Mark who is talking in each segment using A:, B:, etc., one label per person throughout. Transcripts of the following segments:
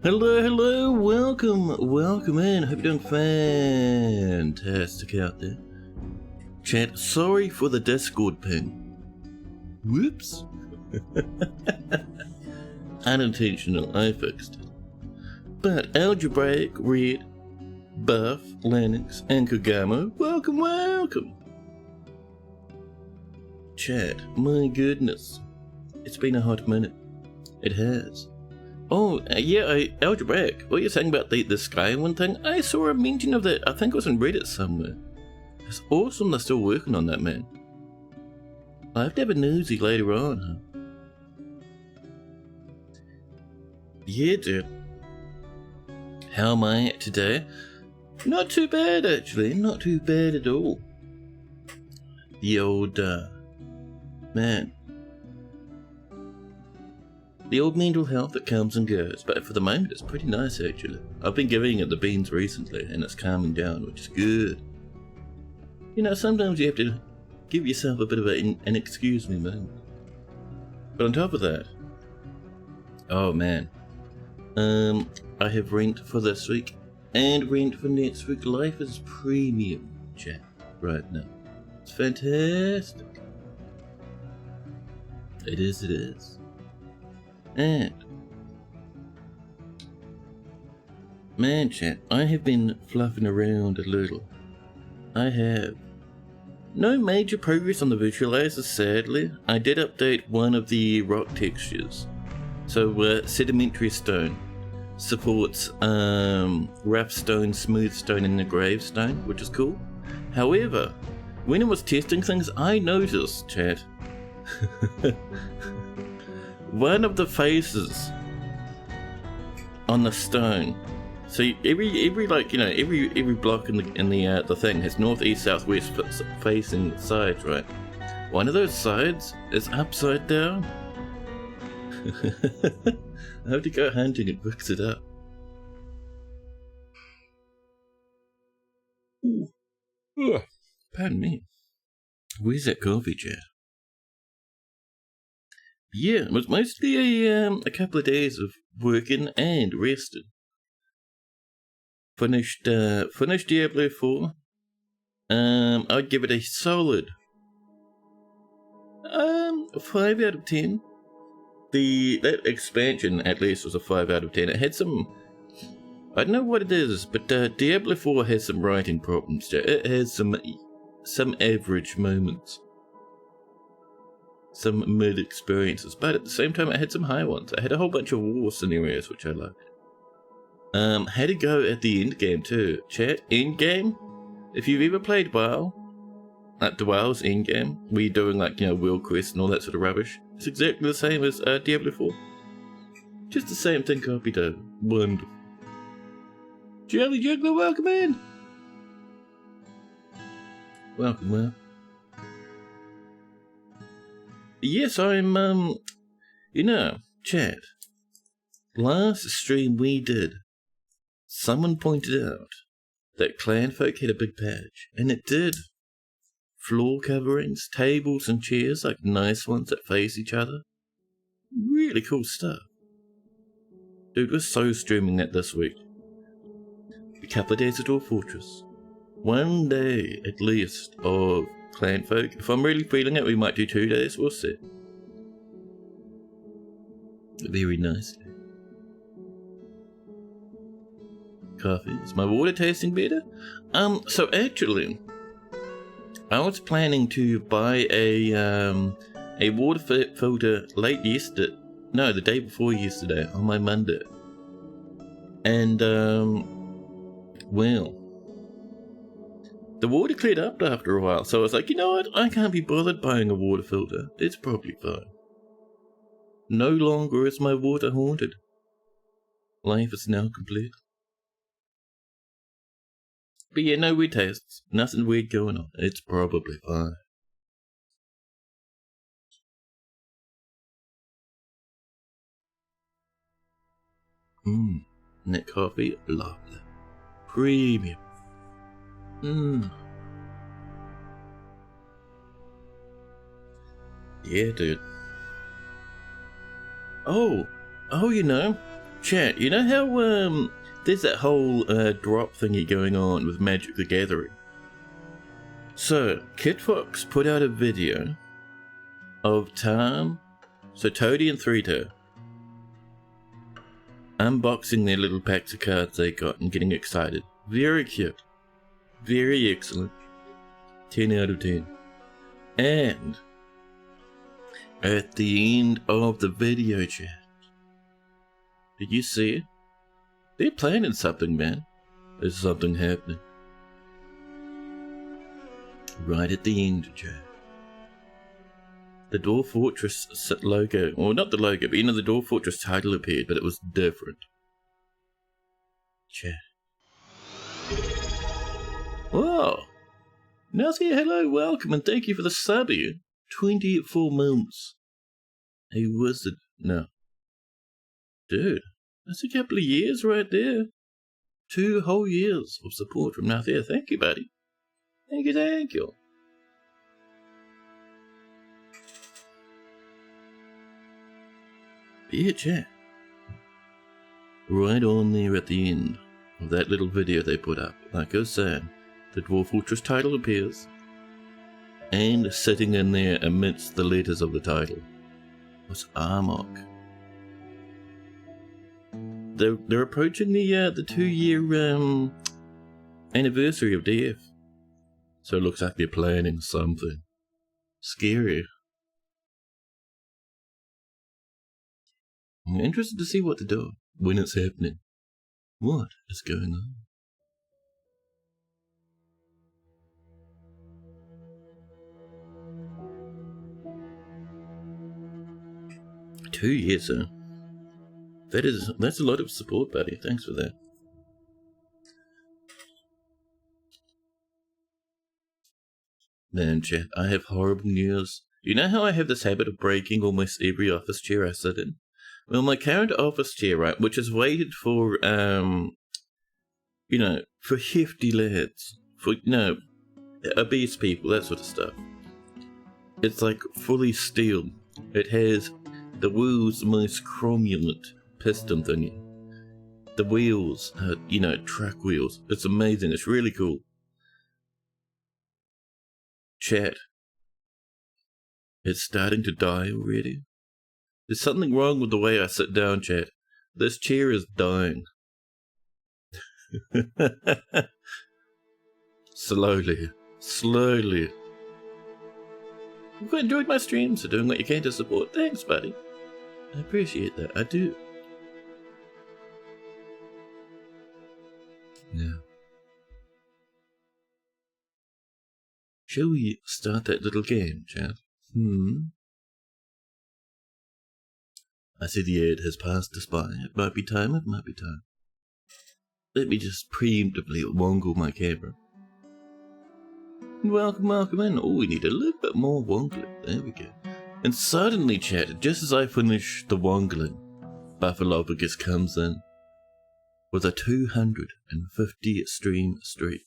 A: Hello, welcome in. Hope you're doing fantastic out there. Chat, sorry for the Discord ping. Whoops. Unintentional, I fixed it. But Algebraic, Red, Buff, Lennox, and Kagamo, welcome. Chat, my goodness. It's been a hot minute. It has. Oh, yeah, Algebraic, what are you saying about the Sky one thing? I saw a mention of that, I think it was on Reddit somewhere. It's awesome they're still working on that, man. I have to have a nosy later on, huh? Yeah, dude. How am I today? Not too bad, actually. Not too bad at all. The old, man. The old mental health that comes and goes, but for the moment it's pretty nice actually. I've been giving it the beans recently and it's calming down, which is good. You know, sometimes you have to give yourself a bit of an excuse me moment. But on top of that, oh man, I have rent for this week and rent for next week. Life is premium, chat, right now. It's fantastic. It is. And man, chat, I have been fluffing around a little. I have. No major progress on the visualizer, sadly. I did update one of the rock textures. So sedimentary stone supports rough stone, smooth stone, and the gravestone, which is cool. However, when I was testing things, I noticed, chat, one of the faces on the stone. So every block in the thing has north, east, south, west facing sides, right? One of those sides is upside down. I have to go hunting and fix it up. Ooh. Ugh. Pardon me. Where's that coffee, chat? Yeah, it was mostly a couple of days of working and resting. Finished Diablo 4. I'd give it a solid 5 out of 10. That expansion at least was a 5 out of 10. It had some, I don't know what it is, but Diablo 4 has some writing problems. It has some average moments. Some mid experiences, but at the same time it had some high ones. It had a whole bunch of war scenarios which I liked. Had to go at the end game too. Chat, end game? If you've ever played WoW, at the WoW's end game, where you're doing world quests and all that sort of rubbish, it's exactly the same as Diablo 4. Just the same thing copied over. Wonderful. Jelly Juggler, welcome in! Welcome. Yes, I'm, chat, last stream we did, someone pointed out that Clanfolk had a big patch, and it did. Floor coverings, tables and chairs, nice ones that face each other. Really cool stuff. Dude, we're so streaming that this week. A couple of days of Dwarf Fortress. 1 day, at least, of Clanfolk. If I'm really feeling it, we might do 2 days, we'll see. Very nicely. Coffee. Is my water tasting better? So actually, I was planning to buy a water filter late yesterday. No, the day before yesterday, on my Monday. And, well, the water cleared up after a while, so I was like, you know what? I can't be bothered buying a water filter. It's probably fine. No longer is my water haunted. Life is now complete. But yeah, no weird tastes. Nothing weird going on. It's probably fine. That coffee, lovely. Premium. Yeah, dude. Oh, you know, chat, you know how, there's that whole, drop thingy going on with Magic the Gathering? So, Kid Fox put out a video of Toadie and Three-Toe unboxing their little packs of cards they got and getting excited. Very cute. Very excellent. 10 out of 10. And at the end of the video, chat, did you see it? They're planning something, man. There's something happening. Right at the end, chat. The Dwarf Fortress logo, or not the logo, but you know, the Dwarf Fortress title appeared, but it was different. Chat. Whoa! Nazi, hello, welcome, and thank you for the sub here. 24 months. A wizard. No. Dude, that's a couple of years right there. 2 whole years of support from Nazi. Thank you, buddy. Thank you, thank you. Yeah, chat. Right on there at the end of that little video they put up, like I was saying, the Dwarf Fortress title appears, and sitting in there amidst the letters of the title was Armok. They're approaching the 2-year anniversary of DF, so it looks like they're planning something scary. I'm interested to see what to do when it's happening. What is going on? Two years, huh? That's a lot of support, buddy. Thanks for that. Man, chat, I have horrible news. You know how I have this habit of breaking almost every office chair I sit in? Well, my current office chair, right, which is weighted for, you know, for hefty lads, for, you know, obese people, that sort of stuff. It's like fully steel. It has the world's most cromulent piston thingy. The wheels are, you know, truck wheels. It's amazing. It's really cool. Chat. It's starting to die already. There's something wrong with the way I sit down, chat. This chair is dying. Slowly. You've enjoyed my streams, so doing what you can to support. Thanks, buddy. I appreciate that. I do. Yeah. Shall we start that little game, chat? I see the ad has passed us by. It might be time. Let me just preemptively wongle my camera. Welcome in. Oh, we need a little bit more wongling. There we go. And suddenly, chat, just as I finish the wongling, Buffalopagus comes in with a 250 stream streak.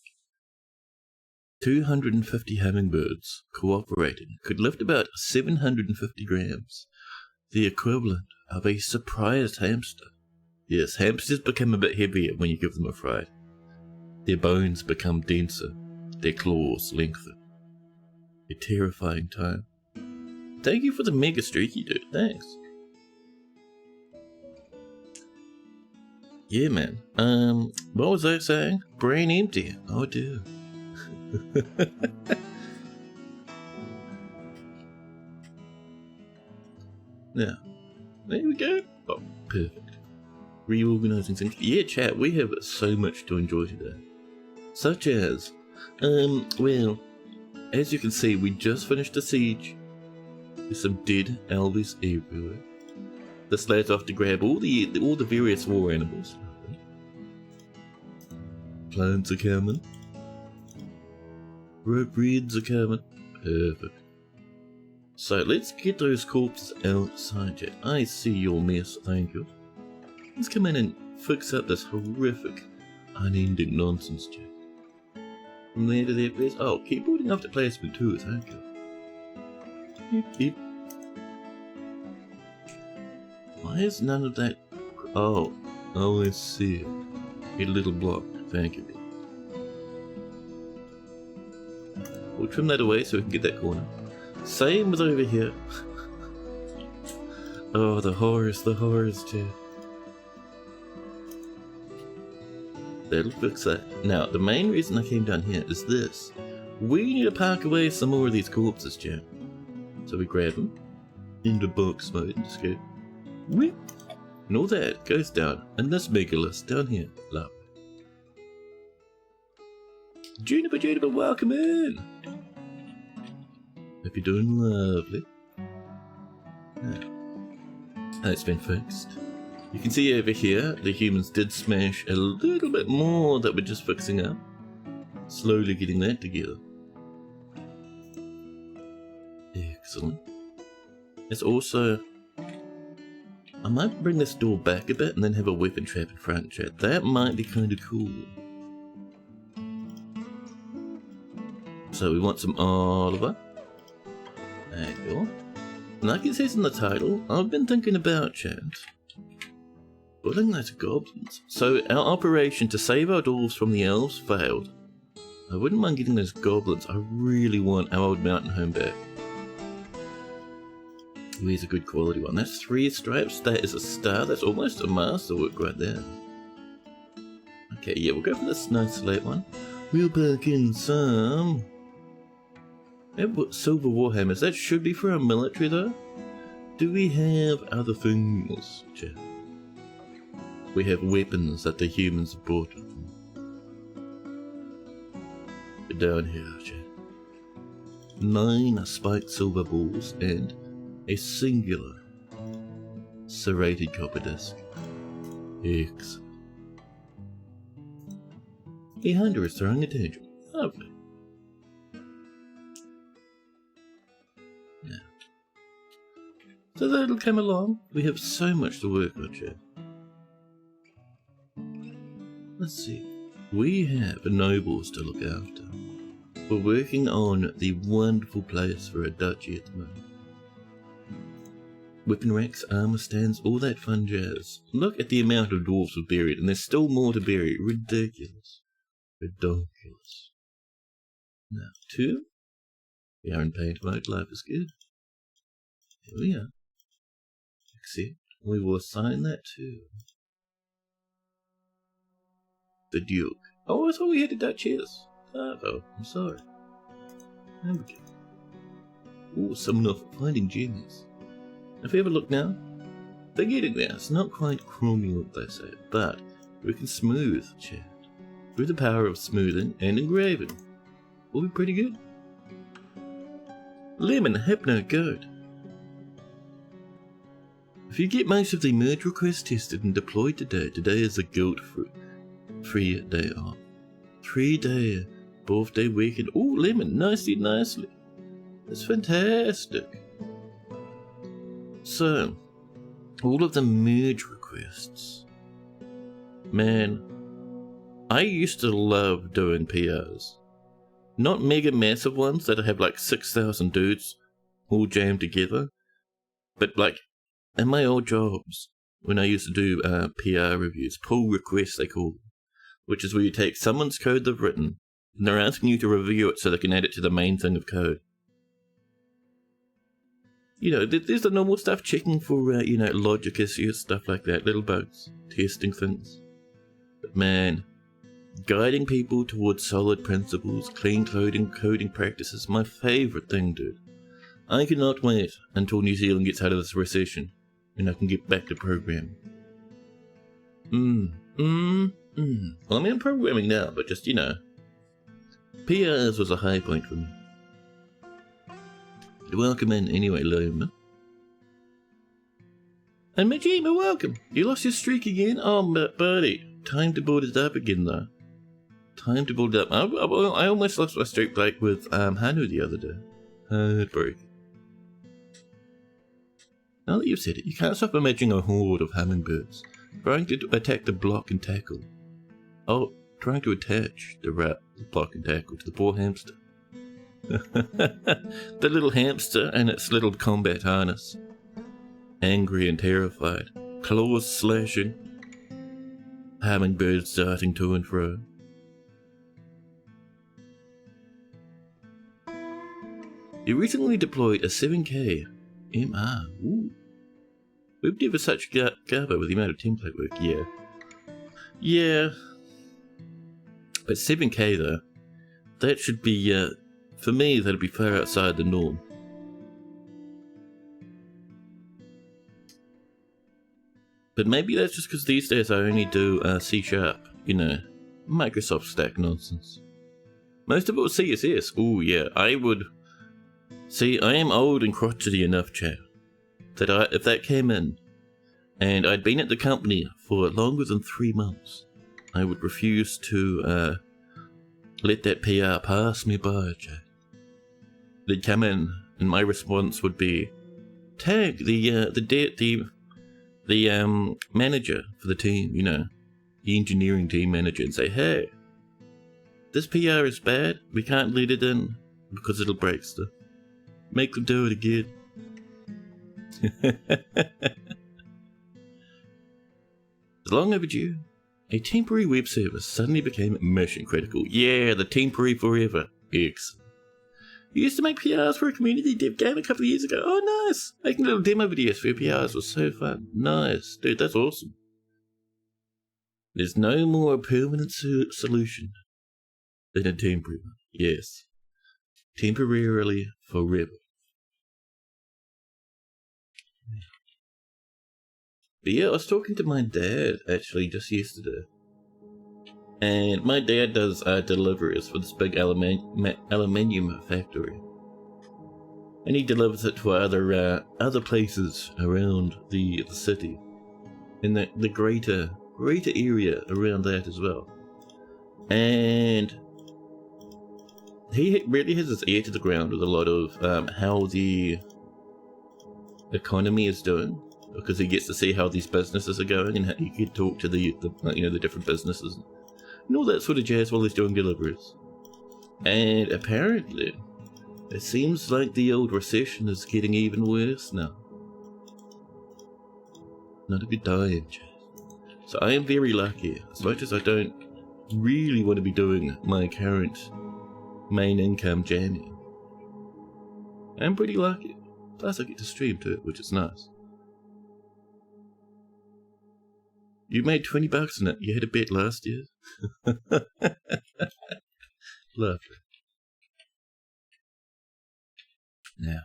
A: 250 hummingbirds cooperating could lift about 750 grams, the equivalent of a surprised hamster. Yes, hamsters become a bit heavier when you give them a fright. Their bones become denser, their claws lengthen. A terrifying time. Thank you for the mega streaky, dude. Thanks. Yeah, man. What was I saying? Brain empty. Oh, dear. Now, there we go. Oh, perfect. Reorganizing things. Yeah, chat, we have so much to enjoy today. Such as, well, as you can see, we just finished a siege. There's some dead elves everywhere. This lad's off to grab all the various war animals. Plants are coming. Rope reeds are coming. Perfect. So let's get those corpses outside, chat. I see your mess, thank you. Let's come in and fix up this horrific unending nonsense, Jack. From there to there, please. Oh, keep building up the placement too, thank you. Yep. Why is none of that... Oh, I see it. A little block, thank you. We'll trim that away so we can get that corner. Same with over here. Oh, the horrors, Jack. That'll fix that. Now, the main reason I came down here is this. We need to park away some more of these corpses, Jack. So we grab them into box mode and just go whip, and all that goes down in this mega list down here. Love. Juniper, welcome in. Hope you're doing lovely. That's been fixed. You can see over here the humans did smash a little bit more that we're just fixing up. Slowly getting that together. Excellent. It's also... I might bring this door back a bit and then have a weapon trap in front, chat. That might be kind of cool. So we want some Oliver. There you go. Like it says in the title, I've been thinking about, chat, building those goblins. So our operation to save our dwarves from the elves failed. I wouldn't mind getting those goblins. I really want our old mountain home back. Where's a good quality one? That's 3 stripes. That is a star. That's almost a masterwork right there. Okay, yeah, we'll go for this nice slate one. We'll pack in some... silver warhammers. That should be for our military though. Do we have other things, chat? We have weapons that the humans have brought. Down here, chat. 9 spiked silver balls and a singular serrated copper disc. Excellent. A hunter is throwing a tantrum. Lovely. Now, so that'll come along. We have so much to work on, chat. Let's see. We have nobles to look after. We're working on the wonderful place for a duchy at the moment. Weapon racks, armor stands, all that fun jazz. Look at the amount of dwarves we've buried, and there's still more to bury. Ridiculous. Ridiculous. Now, 2. We are in paint mode, life is good. Here we are. Accept. We will assign that to the Duke. Oh, I thought we had a Duchess. Oh, I'm sorry. There we go. Oh, someone off finding gems. If we have a look now, they're getting there. It's not quite chromy what they say, but we can smooth, chat. Through the power of smoothing and engraving. Will be pretty good. Lemon Hypno Goat. If you get most of the merge requests tested and deployed today is a guilt-free day off. 3-day birthday weekend. Oh, Lemon, nicely. That's fantastic. So, all of the merge requests. Man, I used to love doing PRs. Not mega massive ones that have like 6,000 dudes all jammed together. But like, in my old jobs, when I used to do PR reviews, pull requests they call them, which is where you take someone's code they've written, and they're asking you to review it so they can add it to the main thing of code. You know, there's the normal stuff, checking for, logic issues, stuff like that, little bugs, testing things. But man, guiding people towards solid principles, clean coding practices, my favourite thing, dude. I cannot wait until New Zealand gets out of this recession, and I can get back to programming. Well, I mean, I'm programming now, but just, PRs was a high point for me. Welcome in anyway, Loma. And Majima, welcome. You lost your streak again? Oh, buddy. Time to build it up again, though. Time to build it up. I almost lost my streak like with Hanu the other day. Heartbreak. Now that you've said it, you can't stop imagining a horde of hummingbirds trying to attack the block and tackle. Oh, trying to attach the rat, block and tackle to the poor hamster. The little hamster and its little combat harness. Angry and terrified, claws slashing, hummingbirds darting to and fro. You recently deployed a 7K MR. Ooh. We've never such gabba with the amount of template work, yeah. Yeah. But 7K though, that should be, for me, that'd be far outside the norm. But maybe that's just because these days I only do C#, you know, Microsoft stack nonsense. Most of it was CSS. Ooh, yeah, I would... See, I am old and crotchety enough, chat, that if that came in, and I'd been at the company for longer than 3 months, I would refuse to let that PR pass me by, chat. They'd come in, and my response would be, tag the manager for the team, you know, the engineering team manager, and say, hey, this PR is bad, we can't let it in because it'll break stuff. Make them do it again. Long overdue, a temporary web service suddenly became mission critical. Yeah, the temporary forever. Excellent. You used to make PRs for a community dev game a couple of years ago. Oh, nice. Making little demo videos for your PRs was so fun. Nice. Dude, that's awesome. There's no more permanent solution than a temporary one. Yes. Temporarily, forever. But yeah, I was talking to my dad, actually, just yesterday. And my dad does deliveries for this big aluminium factory. And he delivers it to other places around the city. In the greater area around that as well. And he really has his ear to the ground with a lot of how the economy is doing, because he gets to see how these businesses are going, and he can talk to the different businesses and all that sort of jazz while he's doing deliveries. And apparently, it seems like the old recession is getting even worse now. Not a good time, jazz. So I am very lucky, as much as I don't really want to be doing my current main income jamming. I'm pretty lucky. Plus I get to stream too, which is nice. You made $20 in it. You had a bet last year. Lovely. Now.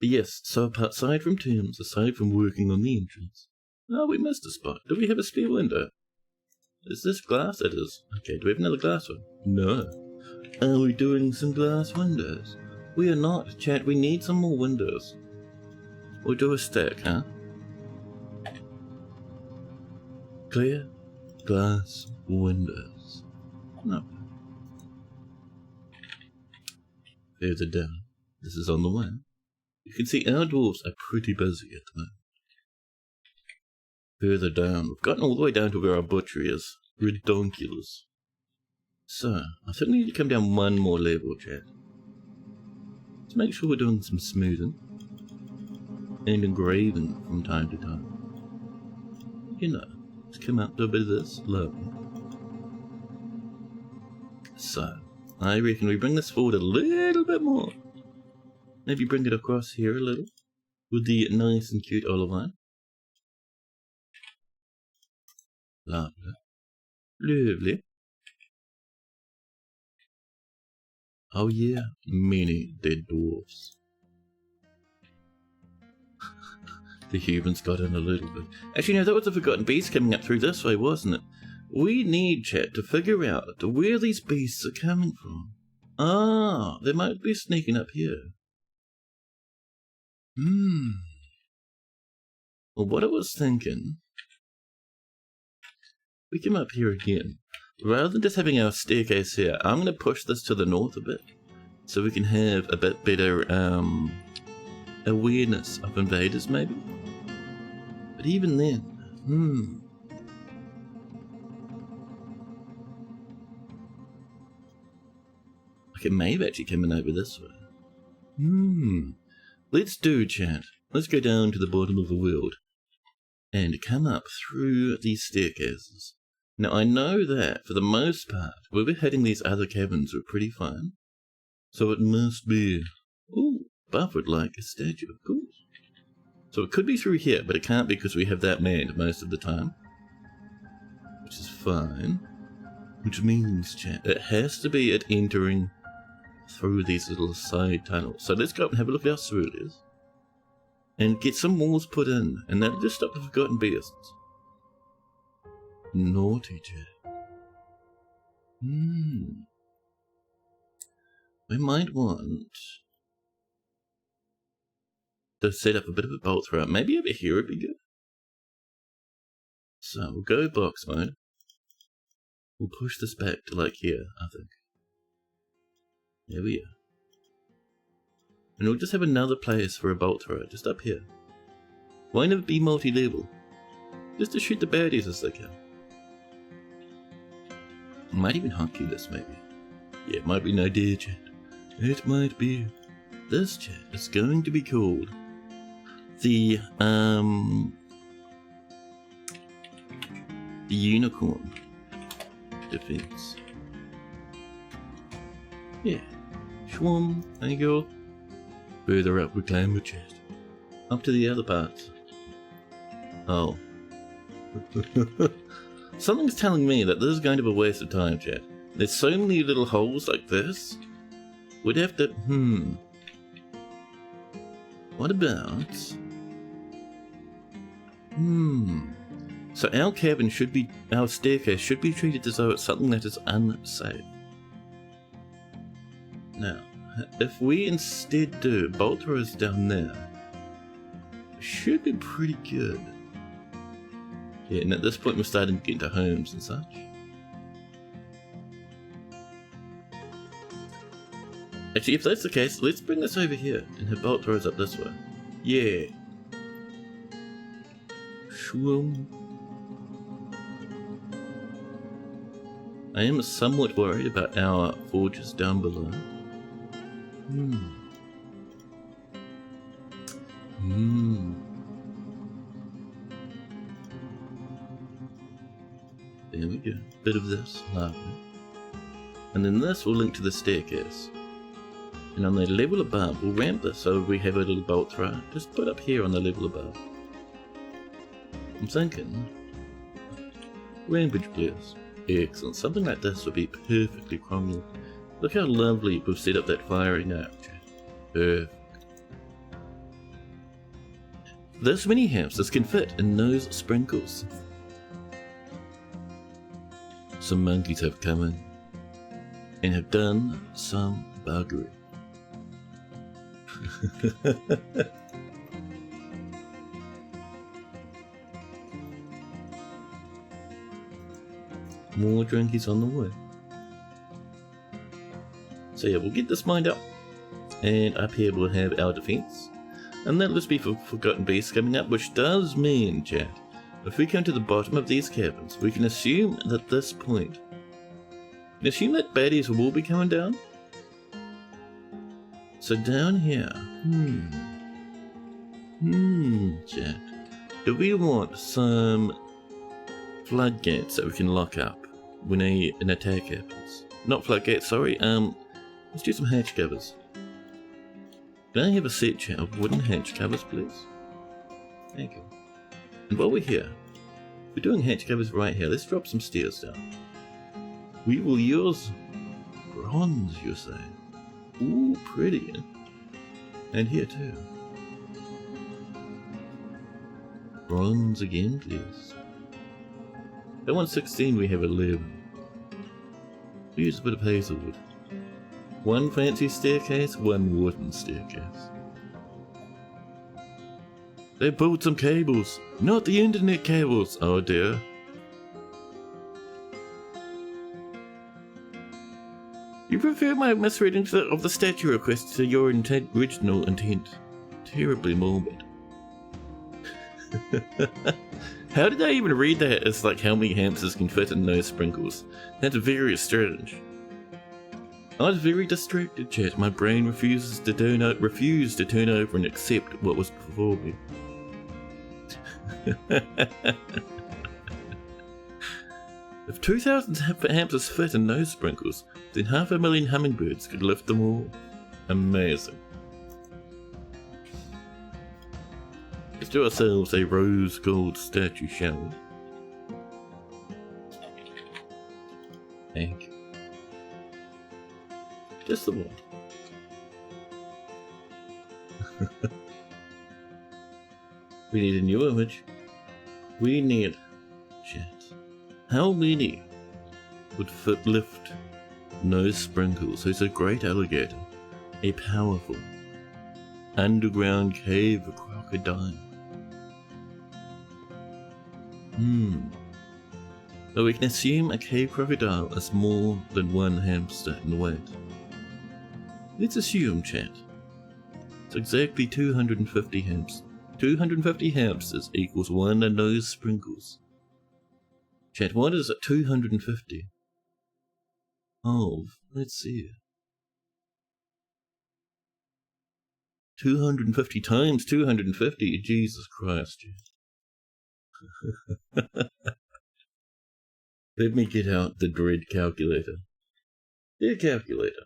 A: But yes, so aside from terms, aside from working on the entrance. Oh, we missed a spot. Do we have a spare window? Is this glass? It is. Okay, do we have another glass one? No. Are we doing some glass windows? We are not, chat. We need some more windows. We'll do a stack, huh? Clear glass windows. No. Further down. This is on the way. You can see our dwarves are pretty busy at the moment. Further down. We've gotten all the way down to where our butchery is. Redonkulous. So, I think we need to come down one more level, chat. Let's make sure we're doing some smoothing and engraving from time to time. You know, let's come out, do a bit of this. Lovely. So, I reckon we bring this forward a little bit more. Maybe bring it across here a little with the nice and cute olivine. Lovely. Lovely. Oh yeah, many dead dwarfs. The humans got in a little bit. Actually, no, that was the forgotten beast coming up through this way, wasn't it? We need, chat, to figure out where these beasts are coming from. Ah, they might be sneaking up here. Well, what I was thinking, we come up here again. Rather than just having our staircase here, I'm going to push this to the north a bit, so we can have a bit better awareness of invaders, maybe. But even then, it may have actually come in over this way. Let's do, chat. Let's go down to the bottom of the world and come up through these staircases. Now, I know that, for the most part, we were hitting these other caverns were pretty fine. So it must be... Ooh, Buff would like a statue, of course. So it could be through here, but it can't because we have that manned most of the time. Which is fine. Which means, chat, it has to be at entering through these little side tunnels. So let's go up and have a look at how through it is. And get some walls put in, and that'll just stop the forgotten beasts. Naughty, chat. We might want to set up a bit of a bolt thrower. Maybe over here would be good. So we'll go box mode. We'll push this back to like here, I think. There we are. And we'll just have another place for a bolt thrower, just up here. Why not be multi-level? Just to shoot the baddies as they come. Might even hotkey this, maybe. Yeah, it might be no idea, chat. It might be this, chat. It's going to be called the unicorn defense. Yeah. Schwum, there you go. Further up we climb the chest. Up to the other parts. Oh. Something's telling me that this is going to be a waste of time, chat. There's so many little holes like this. We'd have to... What about... So our cabin should be... Our staircase should be treated as though it's something that is unsafe. Now, if we instead do bolt throwers down there, it should be pretty good. Yeah, and at this point we're starting to get into homes and such. Actually, if that's the case, let's bring this over here and have bolt throwers up this way. Yeah. Shwoom. I am somewhat worried about our forges down below. There we go. Bit of this, lovely. And then this will link to the staircase. And on the level above, we'll ramp this so we have a little bolt thrower. Just put up here on the level above. I'm thinking... Rampage players. Excellent. Something like this would be perfectly cromulent. Look how lovely we've set up that firing arc. Perfect. This many hamsters can fit in those sprinkles. Some monkeys have come in and have done some buggery. More drinkies on the way. So yeah, we'll get this mined up. And up here we'll have our defense. And that'll just be for forgotten beasts coming up, which does mean, chat, if we come to the bottom of these caverns, we can assume that at this point, we can assume that baddies will be coming down. So down here, chat, do we want some floodgates that we can lock up when an attack happens? Not floodgates, sorry, let's do some hatch covers. Can I have a set, chat, of wooden hatch covers, please? Thank you. And while we're here, we're doing hatch covers right here. Let's drop some stairs down. We will use bronze, you're saying? Ooh, pretty. And here too. Bronze again, please. At 116 we have 11. We use a bit of hazelwood. One fancy staircase, one wooden staircase. They pulled some cables, not the internet cables, oh dear. You prefer my misreading of the statue request to your original intent. Terribly morbid. How did I even read that as like how many hamsters can fit in those sprinkles? That's very strange. I was very distracted, chat. My brain refused to turn over and accept what was before me. If 2,000 hamsters fit and no sprinkles, then 500,000 hummingbirds could lift them all. Amazing. Let's do ourselves a rose gold statue, shall we? Thank you. Just the one. We need a new image. We need chat. How many would lift no sprinkles? Who's a great alligator, a powerful underground cave crocodile. But we can assume a cave crocodile is more than one hamster in weight. Let's assume, chat. It's exactly 250 hamsters. 250 hamsters equals one no sprinkles. Chat, what is it? 250? Oh, let's see. 250 times 250. Jesus Christ. Let me get out the dread calculator. Dear calculator.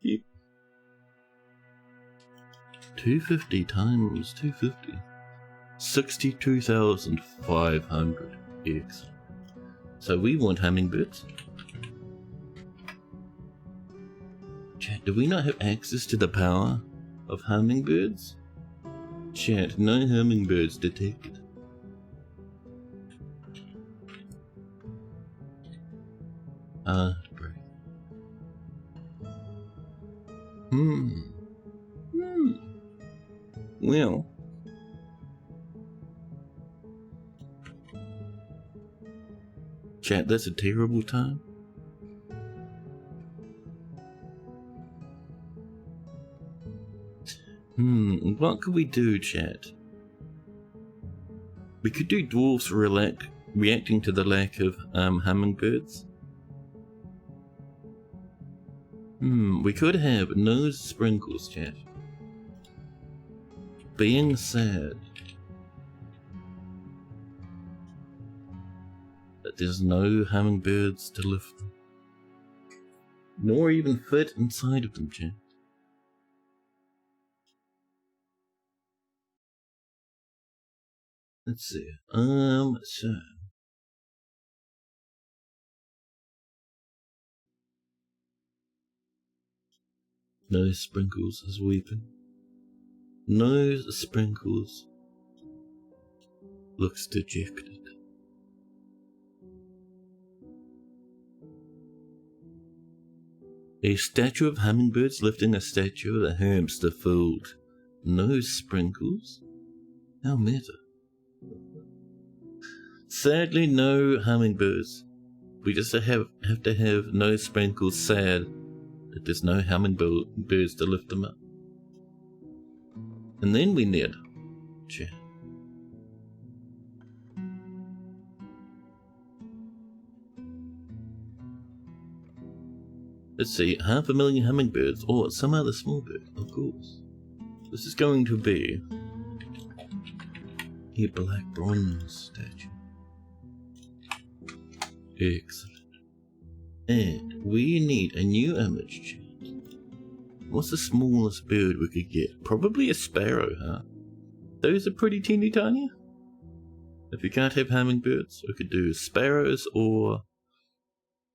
A: Yep. 250 times 250. 62,500. Excellent. So we want hummingbirds. Chat, do we not have access to the power of hummingbirds? Chat, no hummingbirds detected. Great. Well. Chat, that's a terrible time. What could we do, chat? We could do dwarves reacting to the lack of hummingbirds. We could have no sprinkles, chat. Being sad that there's no hummingbirds to lift them, nor even fit inside of them, chat. Let's see. So no sprinkles is weeping. No sprinkles looks dejected. A statue of hummingbirds lifting a statue of a hamster fooled. No sprinkles? How meta. Sadly, no hummingbirds. We just have to have no sprinkles sad that there's no hummingbirds to lift them up. And then we need chat. Let's see, 500,000 hummingbirds or some other small bird, of course. This is going to be a black bronze statue. Excellent. And we need a new image, chat. What's the smallest bird we could get? Probably a sparrow, huh? Those are pretty teeny tiny. If we can't have hummingbirds, we could do sparrows or...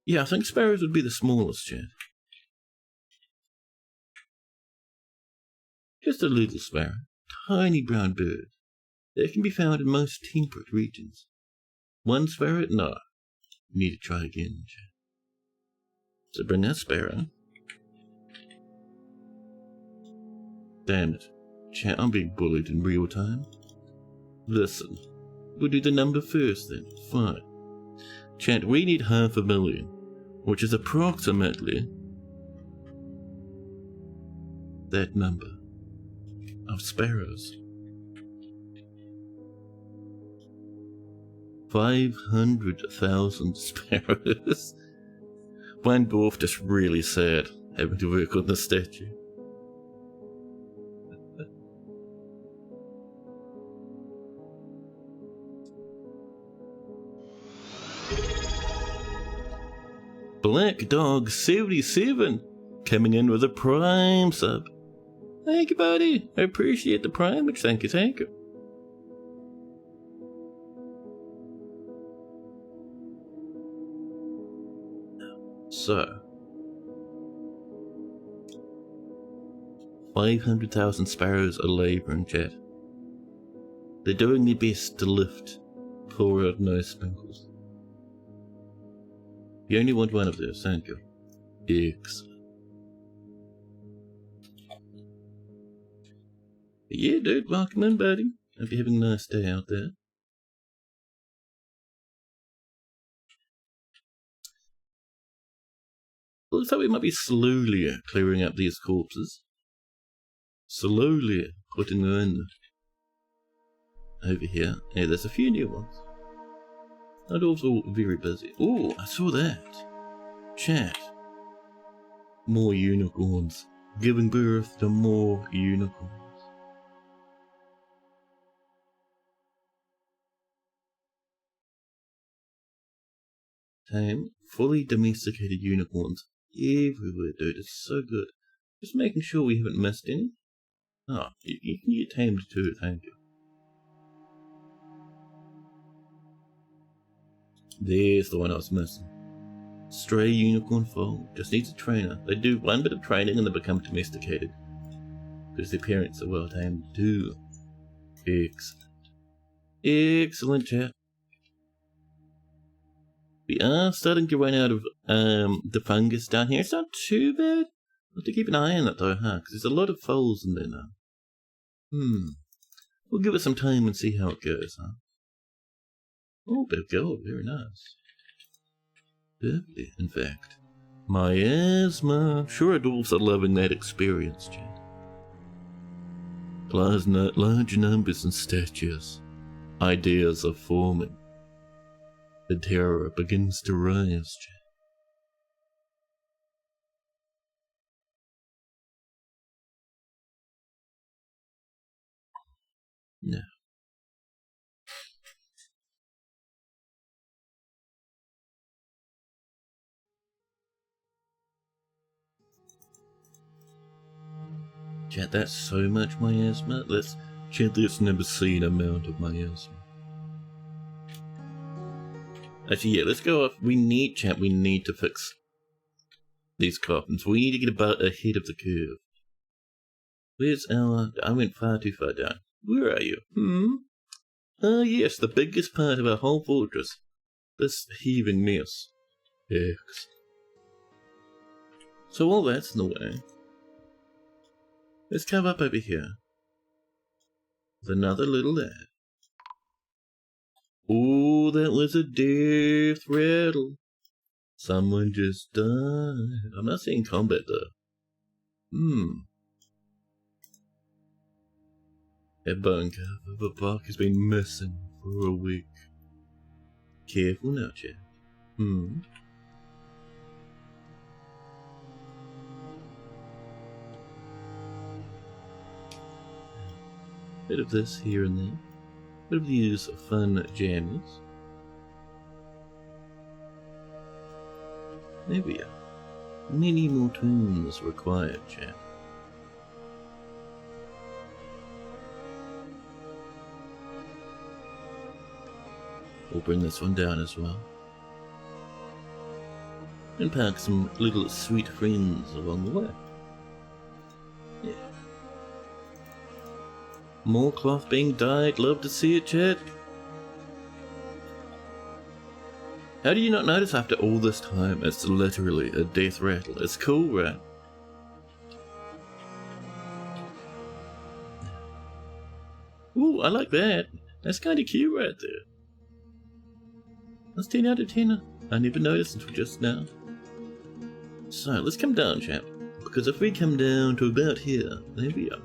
A: Yeah, I think sparrows would be the smallest, chat. Just a little sparrow. Tiny brown bird. They can be found in most temperate regions. One sparrow? No. Need to try again, chat. So bring that sparrow. Damn it. Chat, I'm being bullied in real time. Listen. We'll do the number first then. Fine. Chat, we need 500,000, which is approximately that number of sparrows. 500,000 sparrows. One dwarf just really sad having to work on the statue. Black Dog 77 coming in with a Prime sub. Thank you, buddy. I appreciate the primage. Thank you, thank you. So, 500,000 sparrows are labouring, chat. They're doing their best to lift poor old nose sprinkles. You only want one of those, thank you. Excellent. Yeah, dude, welcome in, buddy. Hope you're having a nice day out there. Looks like we might be slowly clearing up these corpses. Slowly putting them in over here. Yeah, there's a few new ones. Not also very busy. Oh, I saw that. Chat. More unicorns. Giving birth to more unicorns. Tame, fully domesticated unicorns everywhere, dude. It's so good. Just making sure we haven't missed any. Oh, you can get tamed too, thank you. There's the one I was missing. Stray unicorn foal. Just needs a trainer. They do one bit of training and they become domesticated. Because their parents are well tamed too. Excellent. Excellent, chat. We are starting to run out of the fungus down here. It's not too bad. We'll have to keep an eye on it though, huh? Because there's a lot of foals in there now. We'll give it some time and see how it goes, huh? Oh, bit of gold. Very nice. Lovely, in fact. Miasma. Sure, dwarves are loving that experience, Chad. Large numbers and statues. Ideas are forming. The terror begins to rise, Chad. No. Chat, that's so much miasma. Chat, that's never seen amount of miasma. Actually, yeah, let's go off. We need to fix these coffins. We need to get about ahead of the curve. Where's our... I went far too far down. Where are you? Ah, yes, the biggest part of our whole fortress. This heaving mess. X. So all that's in the way. Let's come up over here. With another little lad. Oh, that was a death rattle. Someone just died. I'm not seeing combat though. That bone cover of a bark has been missing for a week. Careful now, chap. Bit of this here and there. Bit of these fun jammies. There we are. Many more tunes required, chap. We'll bring this one down as well. And pack some little sweet friends along the way. Yeah. More cloth being dyed. Love to see it, chat. How do you not notice after all this time it's literally a death rattle? It's cool, right? Ooh, I like that. That's kind of cute right there. That's 10 out of 10. I never noticed until just now. So, let's come down, chap. Because if we come down to about here, there we are.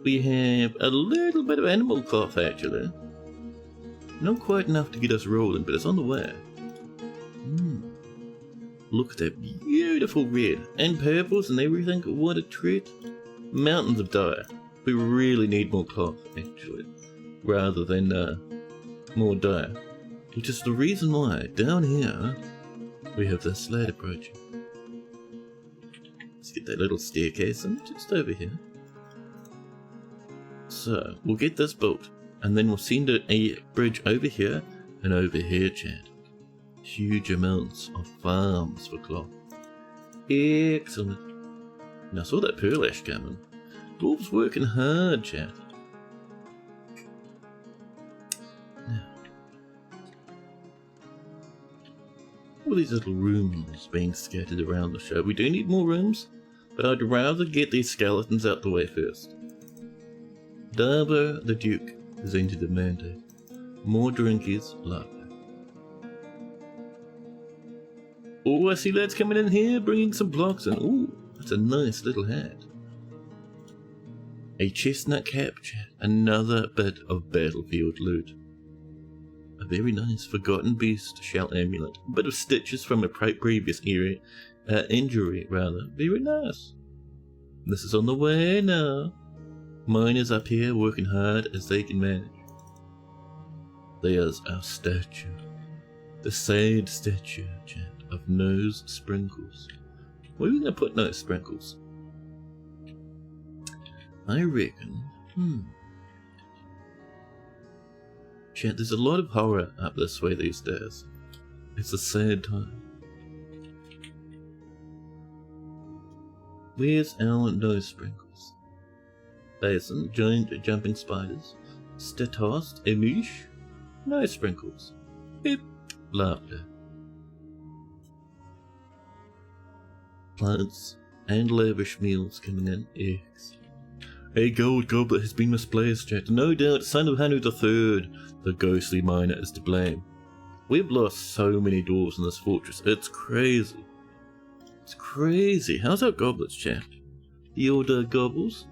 A: We have a little bit of animal cloth, actually. Not quite enough to get us rolling, but it's on the way. Look at that beautiful red and purples and everything. What a treat. Mountains of dye. We really need more cloth, actually, rather than more dye. Which is the reason why down here we have this ladder approaching. Let's get that little staircase in just over here. So we'll get this built, and then we'll send a bridge over here and over here, chat. Huge amounts of farms for cloth. Excellent. Now I saw that pearl ash coming. Dwarves working hard, chat. Now, all these little rooms being scattered around the show. We do need more rooms, but I'd rather get these skeletons out the way first. Darbo the Duke has entered the mandate. More drink is lovely. Oh, I see lads coming in here, bringing some blocks, and ooh, that's a nice little hat. A chestnut cap, chat. Another bit of battlefield loot. A very nice Forgotten Beast shell amulet. A bit of stitches from a previous injury, rather. Very nice. This is on the way now. Miners up here working hard as they can manage. There's our statue. The sad statue, chat, of Nose Sprinkles. Where are we going to put Nose Sprinkles? I reckon, chat, there's a lot of horror up this way these days. It's a sad time. Where's our Nose Sprinkles? Basin, giant jumping spiders, Statost, Emish, Nose Sprinkles. Hip, laughter. Plants and lavish meals coming in. Excellent. A gold goblet has been misplaced, chat. No doubt, son of Hanu III, the ghostly miner, is to blame. We've lost so many dwarves in this fortress. It's crazy. It's crazy. How's our goblets, chat? The old gobbles?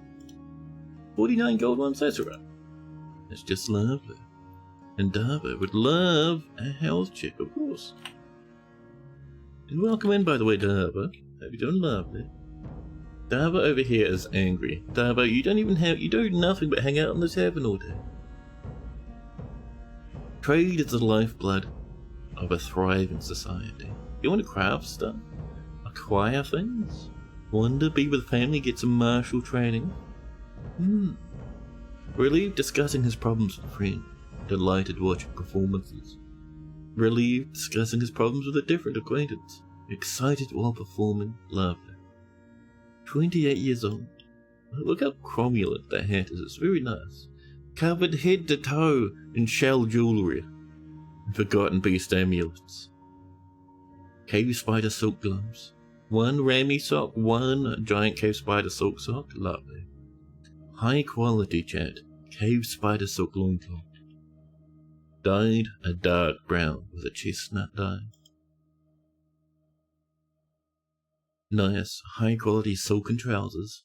A: 49 gold ones? That's right. That's just lovely. And Darbo would love a health check, of course. And welcome in, by the way, Darbo. Hope you're doing lovely. Darbo over here is angry. Darbo, you do nothing but hang out in the tavern all day. Trade is the lifeblood of a thriving society. You want to craft stuff? Acquire things? Wander, be with family, get some martial training? Relieved discussing his problems with a friend. Delighted watching performances. Relieved discussing his problems with a different acquaintance. Excited while performing. Lovely. 28 years old. Look how cromulent that hat is. It's very nice. Covered head to toe in shell jewellery and Forgotten Beast amulets. Cave spider silk gloves. One rammy sock, one giant cave spider silk sock. Lovely. High quality, chat. Cave spider silk loincloth. Dyed a dark brown with a chestnut dye. Nice, high quality silken trousers.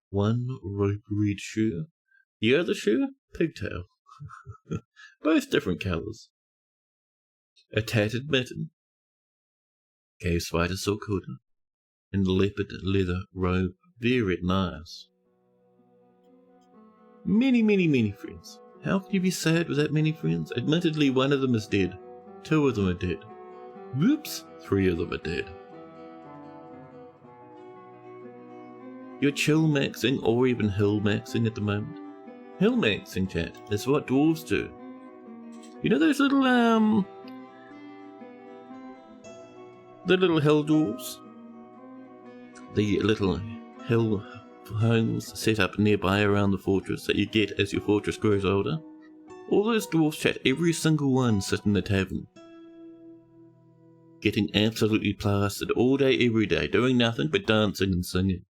A: One rope reed shoe. The other shoe, pigtail. Both different colours. A tattered mitten. Cave spider silk hood. And leopard leather robe. Very nice. Many friends. How can you be sad with that many friends? Admittedly, one of them is dead. 2 of them are dead. Whoops, 3 of them are dead. You're chill maxing or even hill maxing at the moment. Hill maxing, chat, is what dwarves do. You know those little the little hill dwarves? The little hill homes set up nearby around the fortress that you get as your fortress grows older. All those dwarves, chat, every single one sit in the tavern. Getting absolutely plastered all day every day, doing nothing but dancing and singing.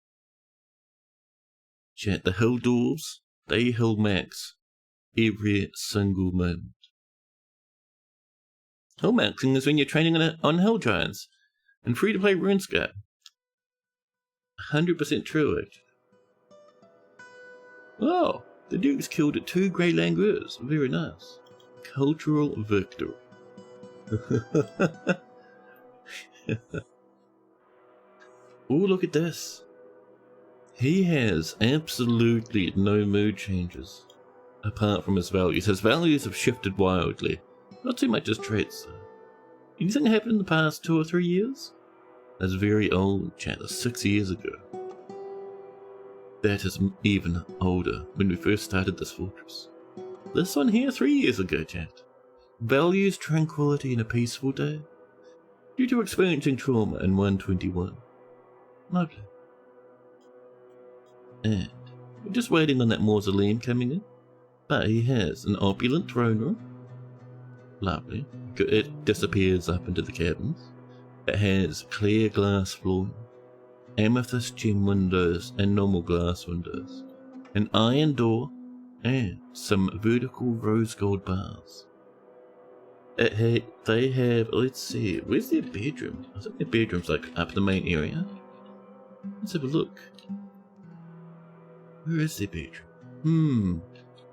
A: Chat, the hill dwarves, they hill max every single moment. Hill maxing is when you're training on hill giants and free to play RuneScape. 100% true, actually. Oh, the Duke's killed 2 grey langurs. Very nice. Cultural victory. Oh, look at this. He has absolutely no mood changes, apart from his values. His values have shifted wildly. Not too much his traits, though. Anything happened in the past 2 or 3 years? That's very old, chat. That's 6 years ago. That is even older, when we first started this fortress. This one here, 3 years ago, chat. Values tranquility in a peaceful day, due to experiencing trauma in 121. Lovely. And we're just waiting on that mausoleum coming in. But he has an opulent throne room. Lovely. It disappears up into the cabins. It has clear glass flooring, amethyst gem windows and normal glass windows, an iron door, and some vertical rose gold bars. They have, let's see, where's their bedroom? I think their bedroom's like up the main area. Let's have a look. Where is their bedroom?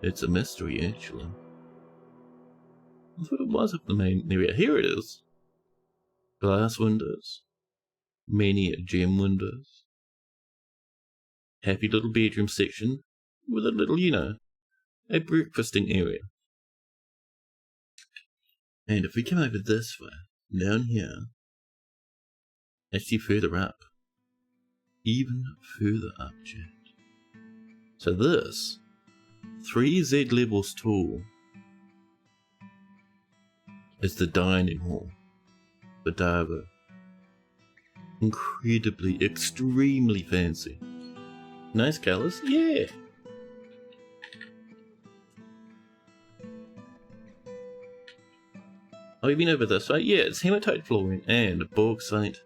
A: It's a mystery, actually. I thought it was up the main area. Here it is. Glass windows. Many gem windows. Happy little bedroom section with a little, a breakfasting area. And if we come over this way, down here, actually further up, even further up, chat. So this, 3 Z levels tall, is the dining hall, the Davo. Incredibly, extremely fancy. Nice colours, yeah. Oh, you've been over this way? Yeah, it's hematite flooring and bauxite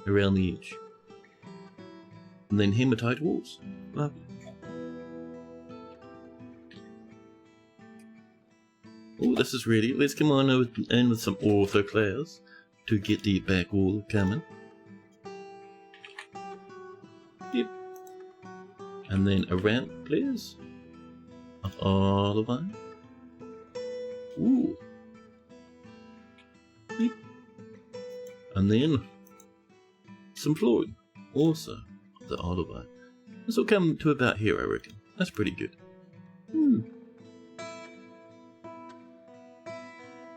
A: around the edge. And then hematite walls. Lovely. Oh, this is ready. Let's come on in with some orthoclars to get the back wall coming. Yep. And then a ramp, please. Of all of them. Ooh. Yep. And then some flooring. Also, the olive. This will come to about here, I reckon. That's pretty good.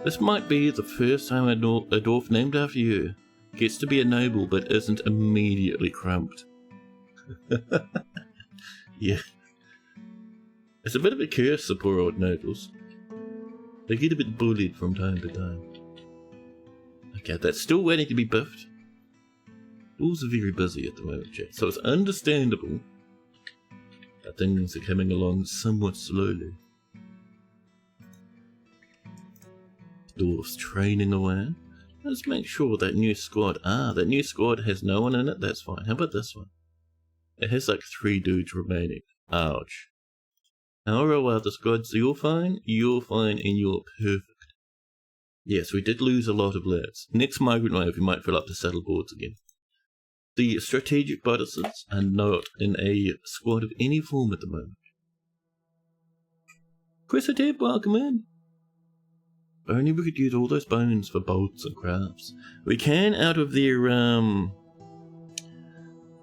A: This might be the first time a dwarf named after you gets to be a noble but isn't immediately crumped. Yeah. It's a bit of a curse, the poor old nobles. They get a bit bullied from time to time. Okay, that's still waiting to be buffed. Dwarves are very busy at the moment, chat, so it's understandable that things are coming along somewhat slowly. Dwarves training away. Let's make sure that new squad. That new squad has no one in it. That's fine. How about this one? It has like 3 dudes remaining. Ouch. I'll roll out the squad. So you're fine, and you're perfect. Yes, we did lose a lot of lads. Next migrant wave, we might fill up the saddle boards again. The strategic bodices are not in a squad of any form at the moment. Chris Ateb, welcome in. Only we could use all those bones for bolts and crafts. We can out of their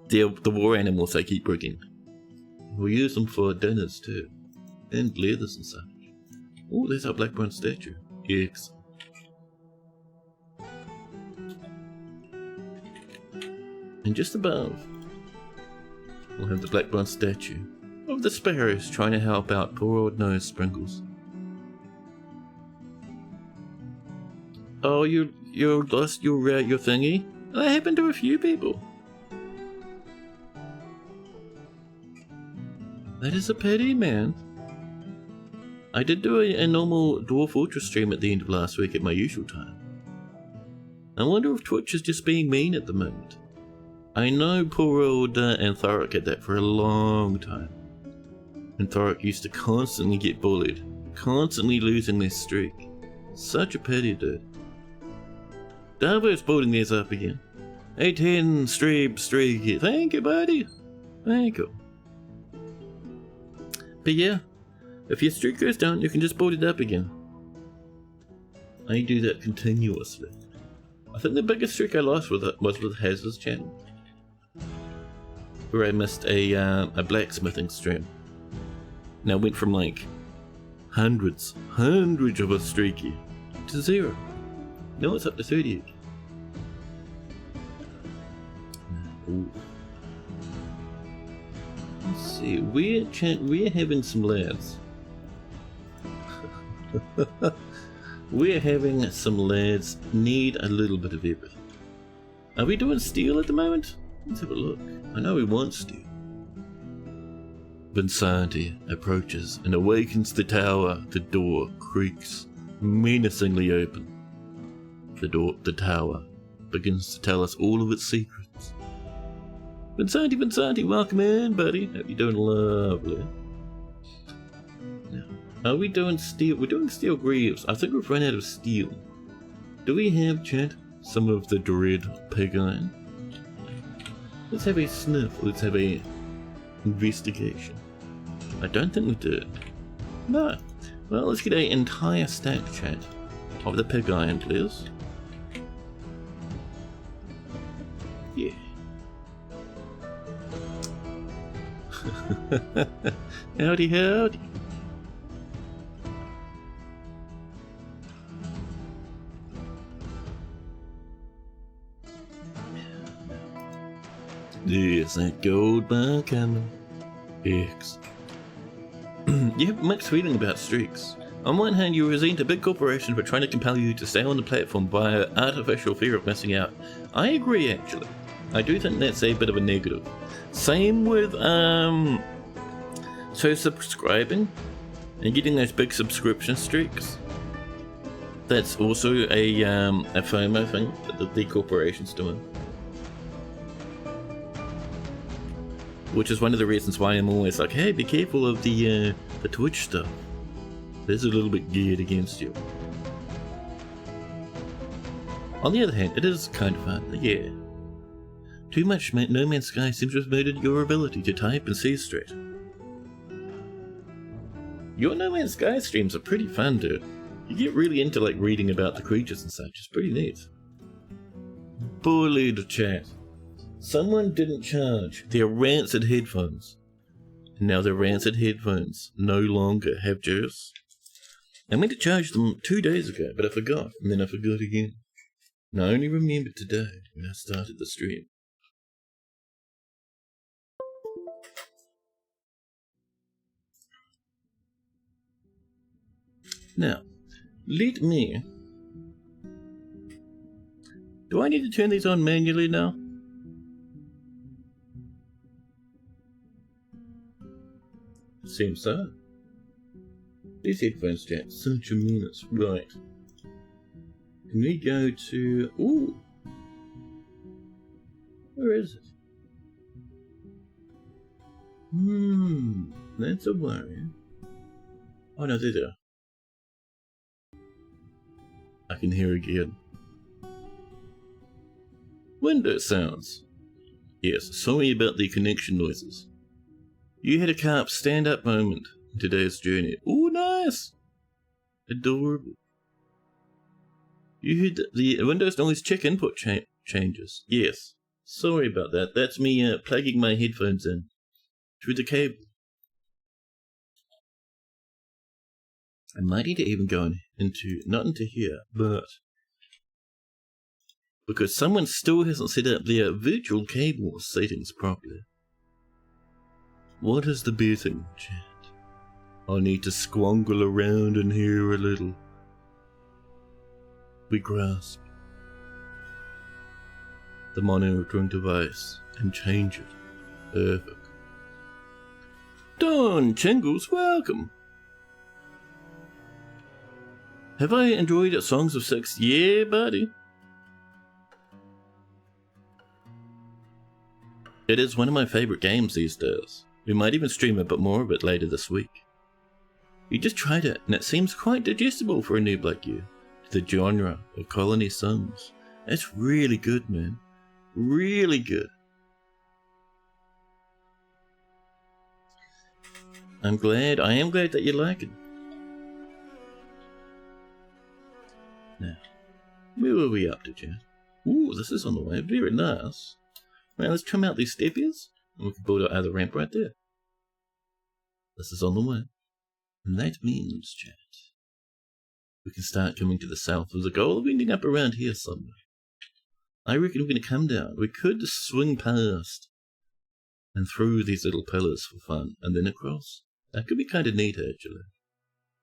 A: the war animals they keep bringing. We'll use them for dinners too, and leathers and such. Oh, there's our black bronze statue. Excellent. And just above, we'll have the black bronze statue of the sparrows trying to help out poor old nose Sprinkles. Oh, you lost your thingy? That happened to a few people. That is a pity, man. I did do a normal Dwarf Fortress stream at the end of last week at my usual time. I wonder if Twitch is just being mean at the moment. I know poor old Anthoric had that for a long time. Anthoric used to constantly get bullied, constantly losing their streak. Such a pity, dude. Davo's building these up again. 810 streak. Thank you, buddy. Thank you. But yeah, if your streak goes down, you can just build it up again. I do that continuously. I think the biggest streak I lost was with Hazard's channel. where I missed a blacksmithing stream. Now went from like hundreds of a streaky to 0. Now it's up to 30. Ooh. Let's see, we're having some lads. We're having some lads need a little bit of everything. Are we doing steel at the moment? Let's have a look. I know we want steel. Vincenti approaches and awakens the tower. The door creaks, menacingly open. The tower begins to tell us all of its secrets. Vincenti, welcome in, buddy. Hope you're doing lovely. Now, are we doing steel? We're doing steel greaves. I think we've run out of steel. Do we have, chat, some of the dread pig iron? Let's have a sniff. Let's have a investigation. I don't think we did. No. Well, let's get an entire stack, chat, of the pig iron, please. Yeah. Howdy, howdy. There's that gold bar coming. X. You have mixed feeling about streaks. On one hand, you resent a big corporation for trying to compel you to stay on the platform via artificial fear of missing out. I agree, actually. I do think that's a bit of a negative. Same with, so subscribing and getting those big subscription streaks. That's also a FOMO thing that the corporation's doing. Which is one of the reasons why I'm always like, hey, be careful of the Twitch stuff. There's a little bit geared against you. On the other hand, it is kind of fun, yeah. Too much No Man's Sky seems to have murdered your ability to type and see straight. Your No Man's Sky streams are pretty fun, dude. You get really into like reading about the creatures and such. It's pretty neat. Bullied chat. Someone didn't charge their rancid headphones. And now their rancid headphones no longer have juice. I meant to charge them 2 days ago, but I forgot, and then I forgot again. And I only remembered today when I started the stream. Now, let me... Do I need to turn these on manually now? Seems so. These headphones, chat, such a menace. Right. Can we go to... Ooh! Where is it? That's a worry. Oh no, there. I can hear again. Window sounds. Yes, sorry about the connection noises. You had a carp stand-up moment in today's journey. Ooh, nice! Adorable. You heard the Windows noise check input changes. Yes. Sorry about that. That's me plugging my headphones in through the cable. I might need to even go into, not into here, but because someone still hasn't set up their virtual cable settings properly. What is the betting, chat? I need to squangle around in here a little. We grasp the monitoring device and change it. Perfect. Don Chingles, welcome. Have I enjoyed Songs of Six? Yeah, buddy. It is one of my favorite games these days. We might even stream a bit more of it later this week. You just tried it, and it seems quite digestible for a noob like you. The genre of colony songs. It's really good, man. Really good. I am glad that you like it. Now, where were we up to, chat? Ooh, this is on the way. Very nice. Right, let's trim out these steppies. We can build our other ramp right there. This is on the way. And that means, chat, we can start coming to the south with the goal of ending up around here somewhere. I reckon we're going to come down. We could swing past and through these little pillars for fun, and then across. That could be kind of neat, actually.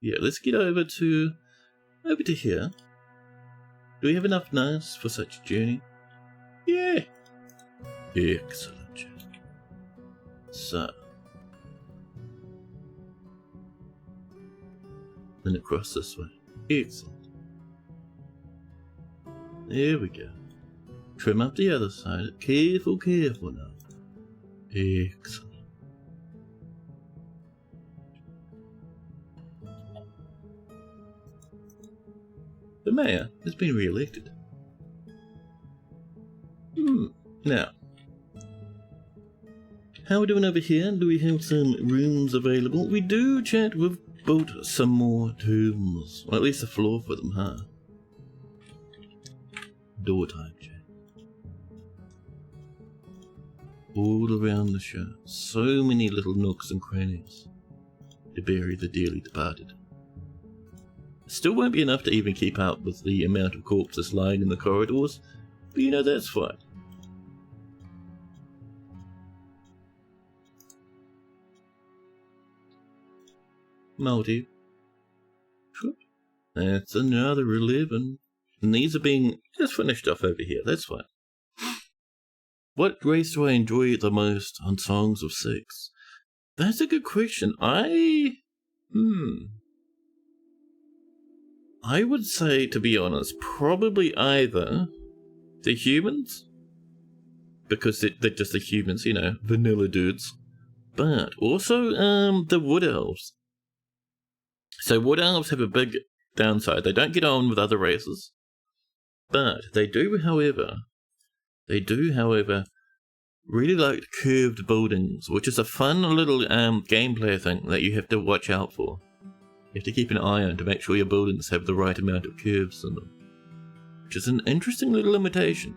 A: Yeah, let's get over to here. Do we have enough knives for such a journey? Yeah. Excellent, chat. So. Then across this way. Excellent. There we go. Trim up the other side. Careful, careful now. Excellent. The mayor has been re-elected. Now, how are we doing over here? Do we have some rooms available? We do, chat. We've built some more tombs. Or at least a floor for them, huh? Door type, chat. All around the show. So many little nooks and crannies to bury the dearly departed. Still won't be enough to even keep up with the amount of corpses lying in the corridors, but you know, that's fine. Multi. That's another 11. And these are being just finished off over here, that's fine. What race do I enjoy the most on Songs of Six? That's a good question. I would say, to be honest, probably either the humans, because they're just the humans, you know, vanilla dudes, but also the wood elves. So wood elves have a big downside. They don't get on with other races, but they do, however, really like curved buildings, which is a fun little gameplay thing that you have to watch out for. You have to keep an eye on to make sure your buildings have the right amount of curves in them, which is an interesting little limitation.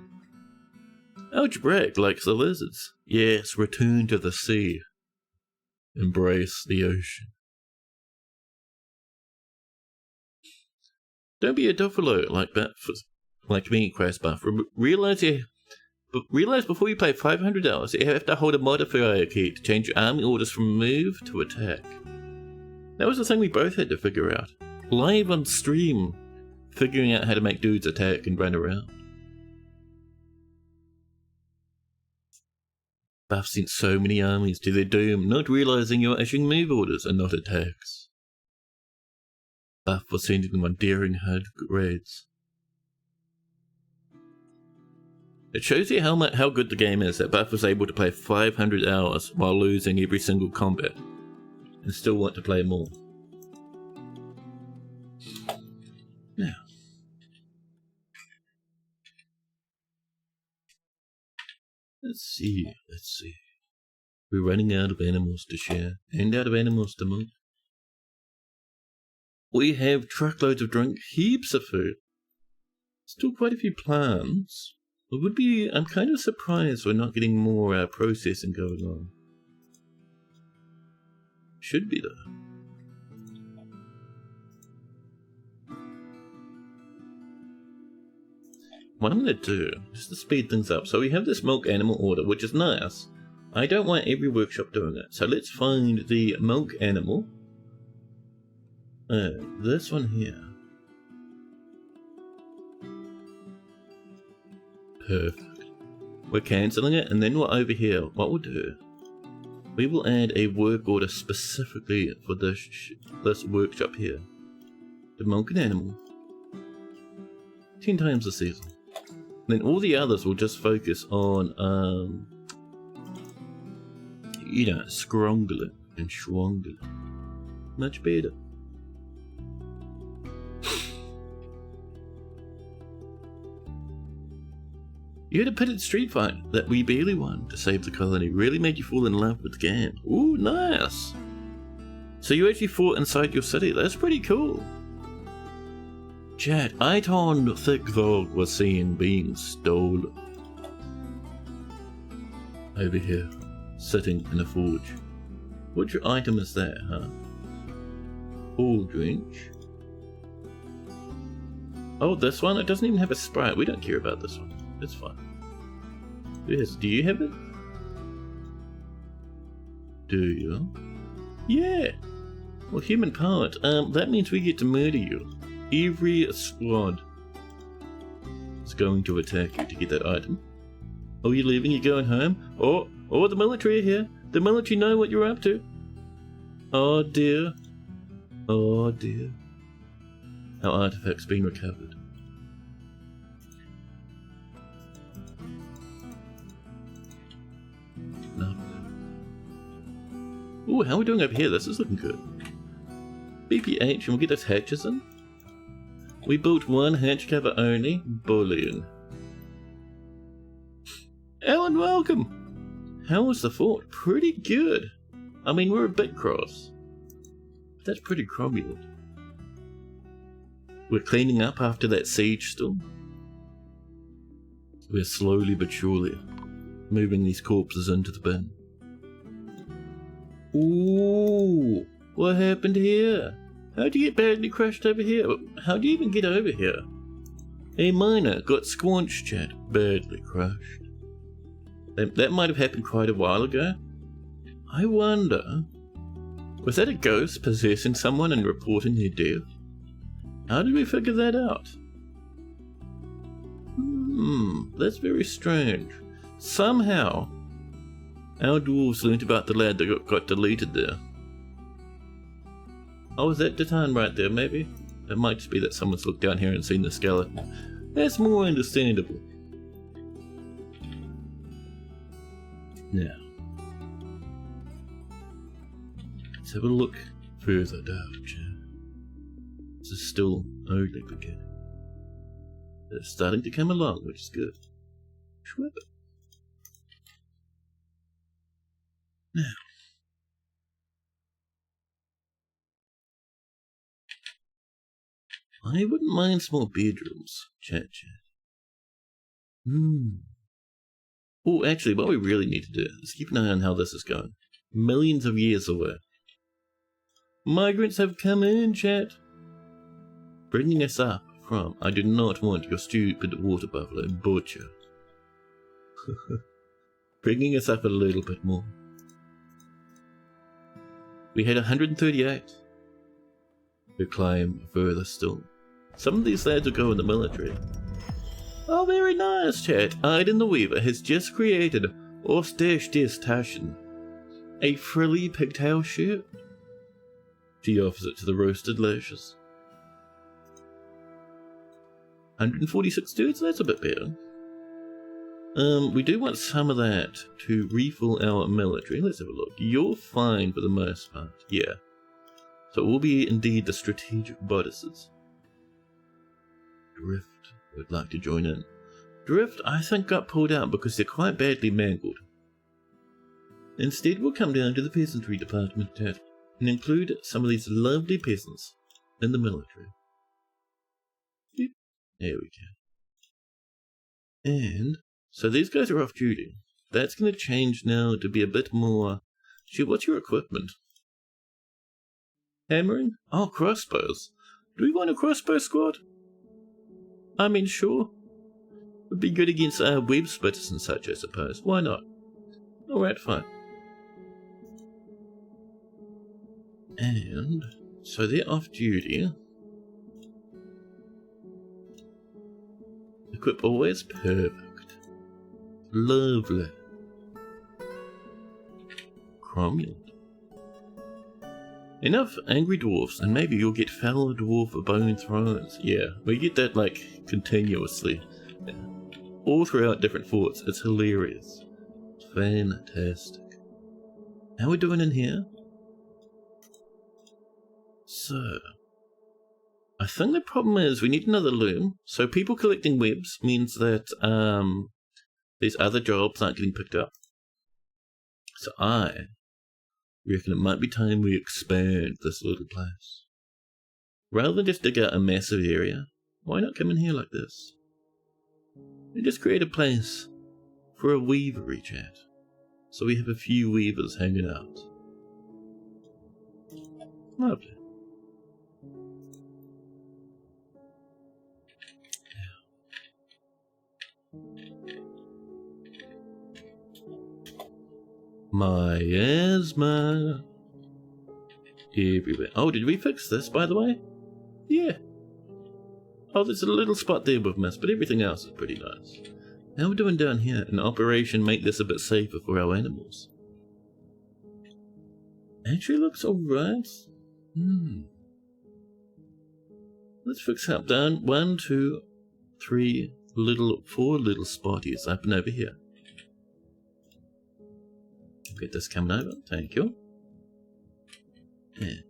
A: Algebraic likes the lizards. Yes, return to the sea. Embrace the ocean. Don't be a duffalo like me, Crash Buff. Realize before you pay $500 that you have to hold a modifier key to change your army orders from move to attack. That was the thing we both had to figure out. Live on stream, figuring out how to make dudes attack and run around. Buff sent so many armies to their doom, not realizing you're issuing move orders and not attacks. Buff was sending them on daring hard raids. It shows you how good the game is that Buff was able to play 500 hours while losing every single combat, and still want to play more. Now, let's see. We're running out of animals to share, and out of animals to move. We have truckloads of drink, heaps of food. Still quite a few plants. I'm kind of surprised we're not getting more processing going on. Should be though. What I'm going to do, just to speed things up, so we have this milk animal order, which is nice. I don't want every workshop doing it, so let's find the milk animal. This one here. Perfect. We're cancelling it, and then we're over here. What we'll do, we will add a work order specifically for this workshop here. The milk and animal. 10 times a season. Then all the others will just focus on, you know, scrongling and schwongling. Much better. You had a pitted street fight that we barely won to save the colony. Really made you fall in love with the game. Ooh, nice. So you actually fought inside your city. That's pretty cool. Chat, Iton Thickthog was seen being stolen. Over here. sitting in a forge. Which item is that, huh? All drench. Oh, this one? It doesn't even have a sprite. We don't care about this one. It's fine. Yes, do you have it? Do you? Yeah! Well, human part. That means we get to murder you. Every squad is going to attack you to get that item. Oh, you're leaving? You're going home? Oh, the military are here. The military know what you're up to. Oh dear. Oh dear. Our artifact's been recovered. Lovely. Ooh, how are we doing over here? This is looking good. BPH, and we'll get those hatches in. We built one hatch cover only. Bullying. Alan, welcome! How was the fort? Pretty good. I mean, we're a bit cross. That's pretty cromulent. We're cleaning up after that siege still. We're slowly but surely moving these corpses into the bin. Ooh, what happened here? How'd you get badly crushed over here? How'd you even get over here? A miner got squanched, chat. Badly crushed. That might have happened quite a while ago. I wonder, was that a ghost possessing someone and reporting their death? How did we figure that out? That's very strange. Somehow, our dwarves learnt about the lad that got deleted there. Oh, is that Datan right there, maybe? It might just be that someone's looked down here and seen the skeleton. That's more understandable. Now, let's have a look further down, chat. This is still only beginning. It's starting to come along, which is good. Schwip. Now, I wouldn't mind small bedrooms, chat. Oh, actually, what we really need to do is keep an eye on how this is going. Millions of years away. Migrants have come in, chat. Bringing us up from, I do not want your stupid water buffalo butcher. Bringing us up a little bit more. We had 138. We climb further still. Some of these lads will go in the military. Oh, very nice, chat. Aiden the Weaver has just created Ostashtastation, a frilly pigtail shirt. She offers it to the roasted lashes. 146 dudes, that's a bit better. We do want some of that to refill our military. Let's have a look. You're fine for the most part, yeah. So it will be indeed the strategic bodices. Drift would like to join in. Drift, I think, got pulled out because they're quite badly mangled. Instead, we'll come down to the peasantry department and include some of these lovely peasants in the military. Beep. There we go. And so these guys are off duty. That's going to change now to be a bit more... Shoot, what's your equipment? Hammering? Oh, crossbows. Do we want a crossbow squad? I mean, sure. Would be good against web splitters and such, I suppose. Why not? Alright, fine. And so they're off duty. Equip always perfect. Lovely. Cromulent. Enough angry dwarfs, and maybe you'll get fellow dwarf bone thrones. Yeah, we get that like continuously. All throughout different forts. It's hilarious. It's fantastic. How are we doing in here? So, I think the problem is we need another loom. So people collecting webs means that these other jobs aren't getting picked up. So I reckon it might be time we expand this little place. Rather than just dig out a massive area, why not come in here like this? And just create a place for a weavery chat. So we have a few weavers hanging out. Lovely. Miasma everywhere. Oh, did we fix this, by the way? Yeah. Oh, there's a little spot there with mist, but everything else is pretty nice. How are we doing down here? An operation make this a bit safer for our animals. Actually looks alright. Let's fix up down 1, 2, 3 4 little spotties up and over here. Get this coming over, thank you. And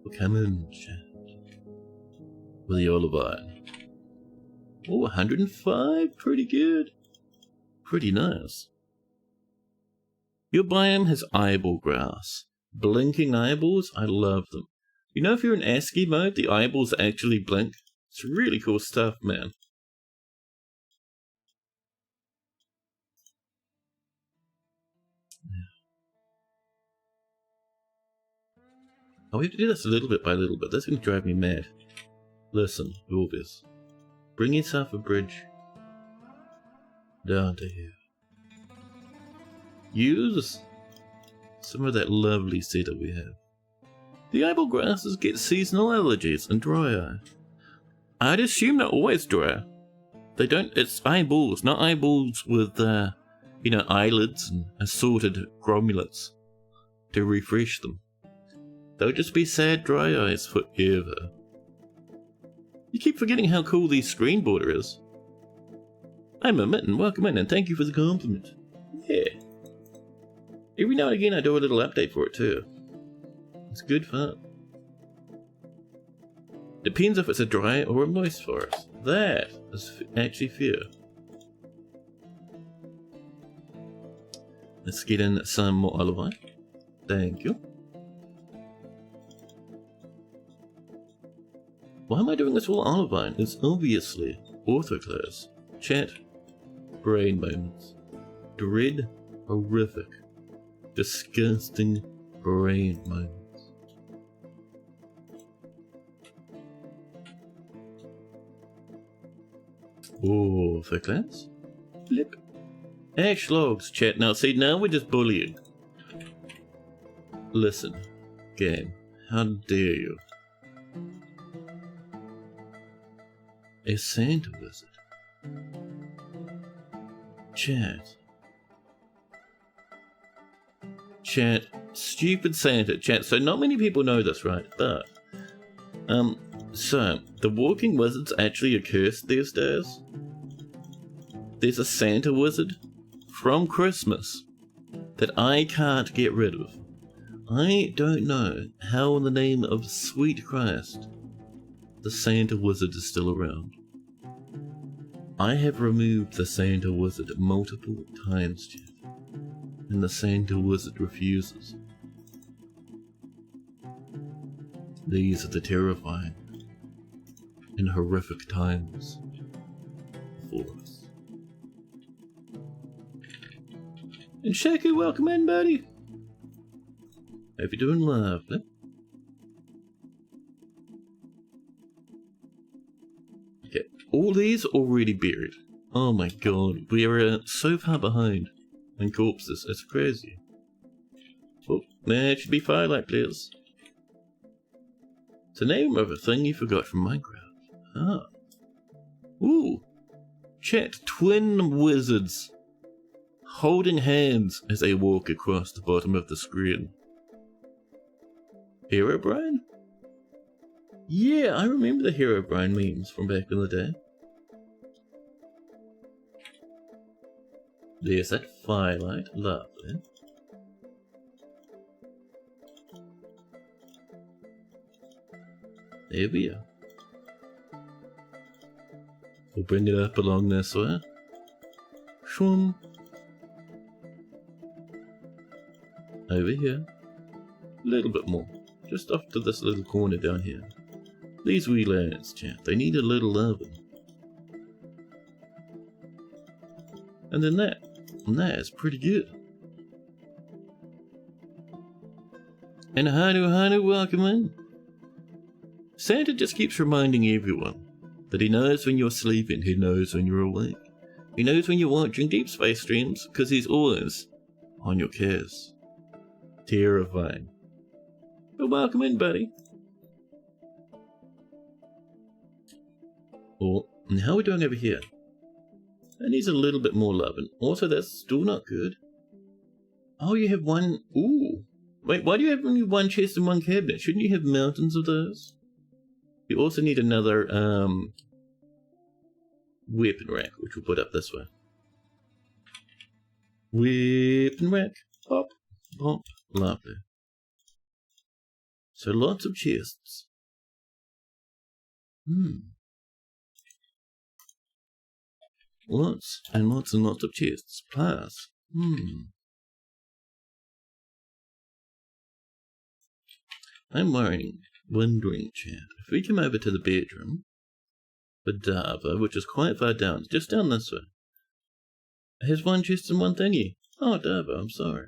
A: we'll come in, chat. With the olive iron. Oh, 105, pretty good. Pretty nice. Your biome has eyeball grass. Blinking eyeballs, I love them. You know, if you're in ASCII mode, the eyeballs actually blink. It's really cool stuff, man. Oh, we have to do this a little bit by little bit. That's going to drive me mad. Listen, Orvis. Bring yourself a bridge down to here. Use some of that lovely cedar we have. The eyeball grasses get seasonal allergies and dry eye. I'd assume they're always dry. They don't. It's eyeballs, not eyeballs with, eyelids and assorted gromulets to refresh them. They'll just be sad dry eyes forever. You keep forgetting how cool the screen border is. I'm a mitten, welcome in, and thank you for the compliment. Yeah. Every now and again I do a little update for it too. It's good fun. Depends if it's a dry or a moist forest. That is actually fair. Let's get in some more olive oil. Thank you. Why am I doing this all olive iron? It's obviously orthoclase. Chat. Brain moments. Dread. Horrific. Disgusting brain moments. Orthoclase. Flip. Ash logs, chat. Now see, now we're just bullying. Listen. Game. How dare you? A Santa wizard. Chat. Chat. Stupid Santa. Chat. So not many people know this, right? But, so, the walking wizard's actually a curse these days. There's a Santa wizard from Christmas that I can't get rid of. I don't know how in the name of sweet Christ the Santa wizard is still around. I have removed the Santa wizard multiple times, Jeff, and the Santa wizard refuses. These are the terrifying and horrific times for us. And Shaku, welcome in, buddy. Hope you're doing lovely. Okay, all these already buried. Oh my god, we are so far behind on corpses, it's crazy. Oh, there should be firelight, please. It's the name of a thing you forgot from Minecraft. Ah. Ooh. Chat, twin wizards holding hands as they walk across the bottom of the screen. Herobrine? Yeah, I remember the Herobrine memes from back in the day. There's that firelight, lovely. There we are. We'll bring it up along this way. Shum. Over here. A little bit more. Just off to this little corner down here. These wee lads, chat, they need a little loving. And then that. And that is pretty good. And Hanu, welcome in. Santa just keeps reminding everyone that he knows when you're sleeping, he knows when you're awake. He knows when you're watching deep space streams, because he's always on your case. Terrifying. But welcome in, buddy. Oh, and how are we doing over here? That needs a little bit more love, and also that's still not good. Oh, you have one... Ooh. Wait, why do you have only one chest and one cabinet? Shouldn't you have mountains of those? You also need another, weapon rack, which we'll put up this way. Weapon rack. Pop, pop, lovely. So lots of chests. Lots and lots and lots of chests. Plus, I'm wondering, chat, if we come over to the bedroom for Dava, which is quite far down, just down this way. It has one chest and one thingy. Oh, Dava, I'm sorry.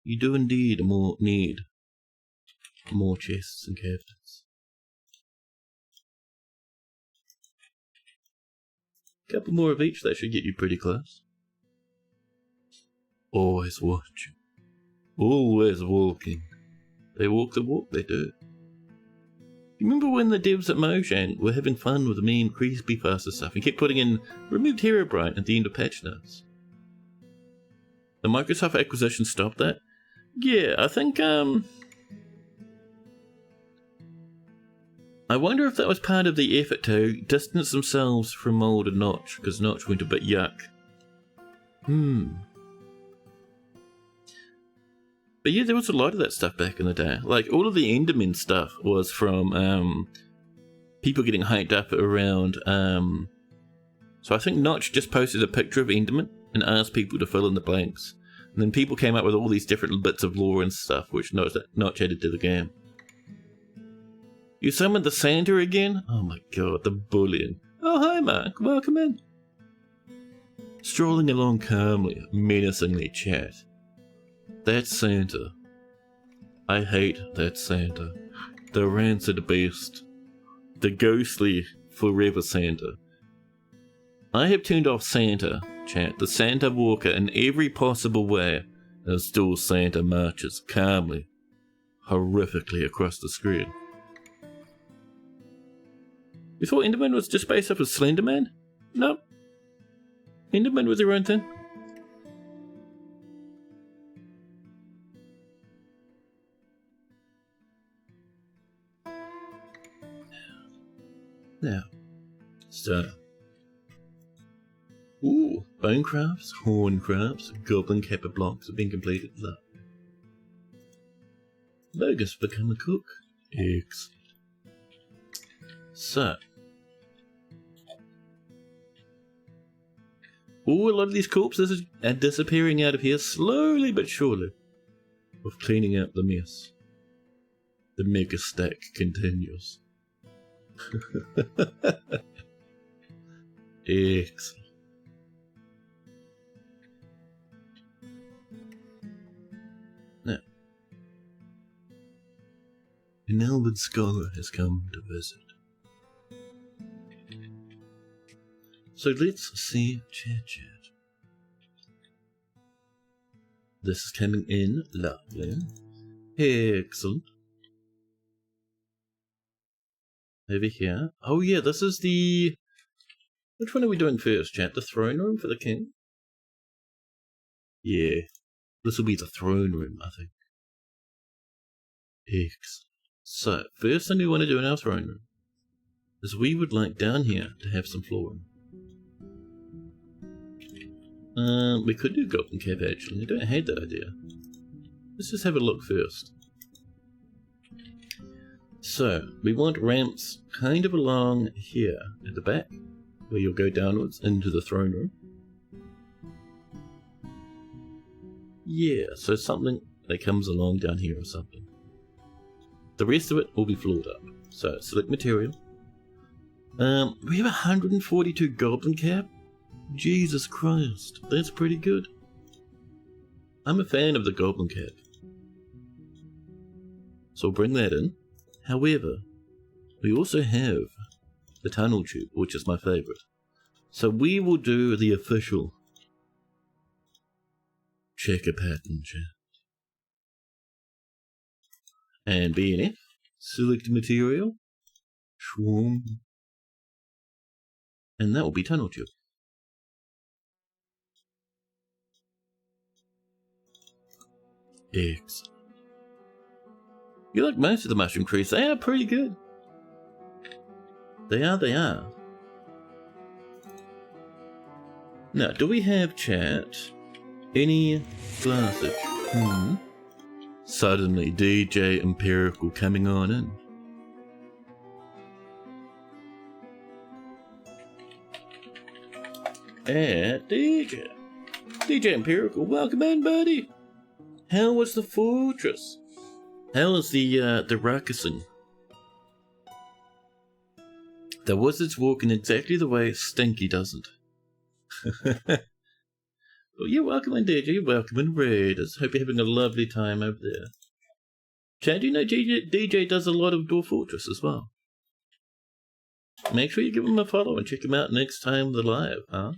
A: You do indeed need more chests and cabinets. Couple more of each, that should get you pretty close. Always watching. Always walking. They walk the walk, they do. You remember when the devs at Mojang were having fun with the meme creepypasta stuff and kept putting in removed Herobrine at the end of patch notes? The Microsoft acquisition stopped that? Yeah, I think, I wonder if that was part of the effort to distance themselves from Mold and Notch, because Notch went a bit yuck. But yeah, there was a lot of that stuff back in the day. Like, all of the Enderman stuff was from, people getting hyped up around, so I think Notch just posted a picture of Enderman and asked people to fill in the blanks. And then people came up with all these different bits of lore and stuff, which Notch added to the game. You summoned the Santa again? Oh my god, the bullying. Oh hi Mark, welcome in. Strolling along calmly, menacingly, chat. That's Santa. I hate that Santa. The rancid beast. The ghostly, forever Santa. I have turned off Santa, chat, the Santa Walker in every possible way, as still Santa marches calmly, horrifically across the screen. You thought Enderman was just based off of Slenderman? No. Enderman was their own thing. Now, so. Ooh, bone crafts, horn crafts, goblin kappa blocks have been completed. Look. Bogus become a cook. Excellent. So. Ooh, a lot of these corpses are disappearing out of here slowly but surely. With cleaning out the mess. The mega stack continues. Excellent. Now, an elven scholar has come to visit. So let's see chat. This is coming in lovely. Excellent. Over here. Oh yeah, this is the... Which one are we doing first, chat? The throne room for the king? Yeah. This will be the throne room, I think. Excellent. So, first thing we want to do in our throne room is we would like down here to have some flooring. We could do Goblin Cave actually. I don't hate that idea. Let's just have a look first. So, we want ramps kind of along here at the back, where you'll go downwards into the throne room. Yeah, so something that comes along down here or something. The rest of it will be floored up. So, select material. We have 142 Goblin Cap. Jesus Christ, that's pretty good. I'm a fan of the goblin cap. So I'll bring that in. However, we also have the tunnel tube, which is my favourite. So we will do the official checker pattern chat. And BNF, select material, swarm, and that will be tunnel tube. Excellent. You like most of the mushroom trees, they are pretty good. They are. Now, do we have chat? Any glassage? Suddenly, DJ Empirical coming on in. DJ Empirical, welcome in, buddy. How was the fortress? How was the ruckusing? The wizard's walking exactly the way Stinky doesn't. Well, you're welcome in, DJ. You're welcome in, Raiders. Hope you're having a lovely time over there. Chad, do you know DJ does a lot of Dwarf Fortress as well? Make sure you give him a follow and check him out next time they're live, huh?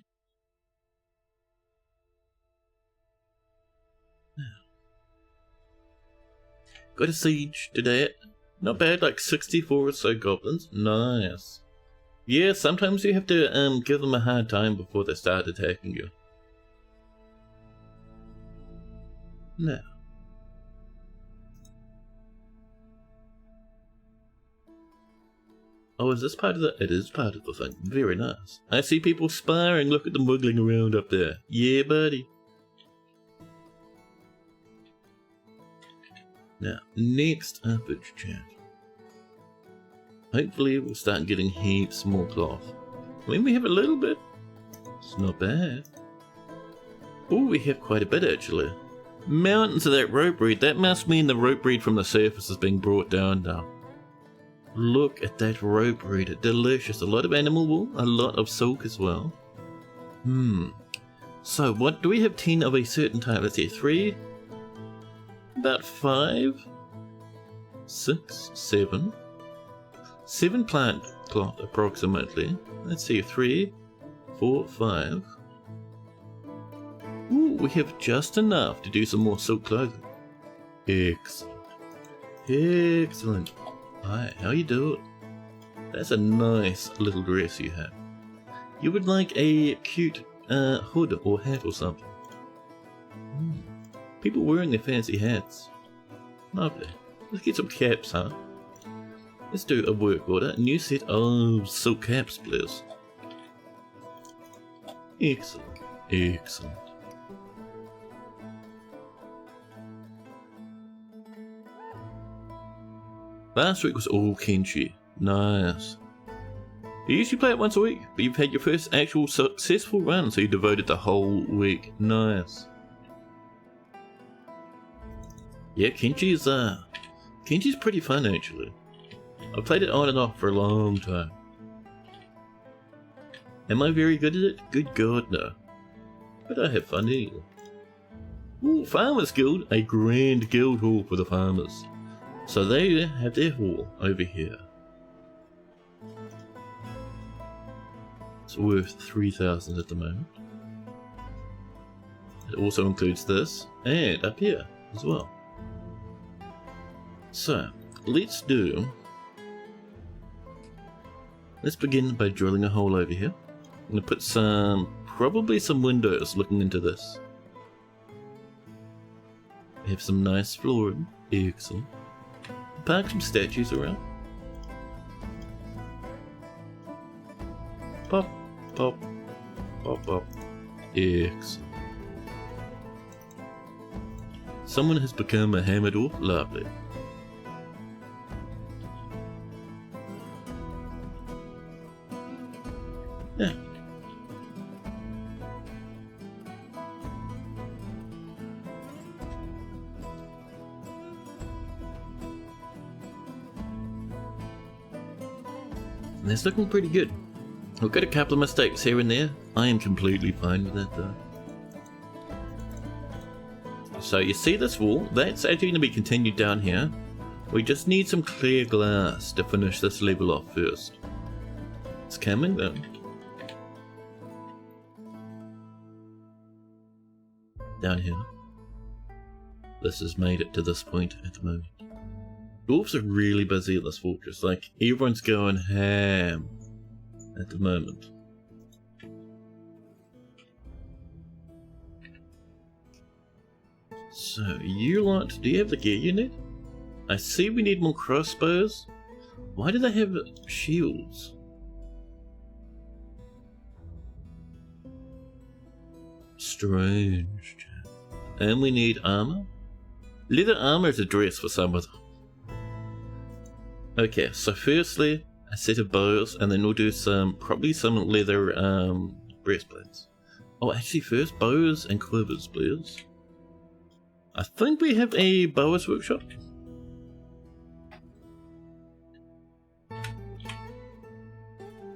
A: Got a siege today. Not bad, like 64 or so goblins. Nice. Yeah, sometimes you have to give them a hard time before they start attacking you. Now. Oh, is this part of the... It is part of the thing. Very nice. I see people sparring. Look at them wiggling around up there. Yeah, buddy. Now, next uppage, chat. Hopefully we'll start getting heaps more cloth. I mean, we have a little bit. It's not bad. Oh, we have quite a bit, actually. Mountains of that rope breed. That must mean the rope breed from the surface is being brought down now. Look at that rope breed. Delicious. A lot of animal wool. A lot of silk as well. So, what do we have? 10 of a certain type. Let's see. 3. About 5. 6. 7. 7 plant cloth approximately. Let's see. 3. 4. 5. Ooh, we have just enough to do some more silk clothing. Excellent. Excellent. Hi, how you doing? That's a nice little dress you have. You would like a cute hood or hat or something. People wearing their fancy hats. Lovely. Let's get some caps, huh? Let's do a work order. A new set of silk caps, please. Excellent. Excellent. Last week was all Kenshi. Nice. You usually play it once a week, but you've had your first actual successful run, so you devoted the whole week. Nice. Yeah, Kenchi's pretty fun actually. I've played it on and off for a long time. Am I very good at it? Good God, no. But I have fun anyway. Ooh, Farmers Guild, a grand guild hall for the farmers. So they have their hall over here. It's worth 3,000 at the moment. It also includes this, and up here as well. So, let's begin by drilling a hole over here. I'm going to put probably some windows looking into this. We have some nice flooring. Excellent. Park some statues around. Pop, pop, pop, pop. Excellent. Someone has become a hammer dwarf. Lovely. Yeah. And it's looking pretty good. We've got a couple of mistakes here and there. I am completely fine with that though. So you see this wall? That's actually going to be continued down here. We just need some clear glass to finish this level off first. It's coming though. Down here. This has made it to this point at the moment. Dwarves are really busy at this fortress, like everyone's going ham at the moment. So, you lot, do you have the gear you need? I see we need more crossbows. Why do they have shields? Strange. And we need armor? Leather armor is a dress for some of them. Okay, so firstly, a set of bows, and then we'll do probably some leather breastplates. Oh, actually first, bows and quivers, please. I think we have a bower's workshop.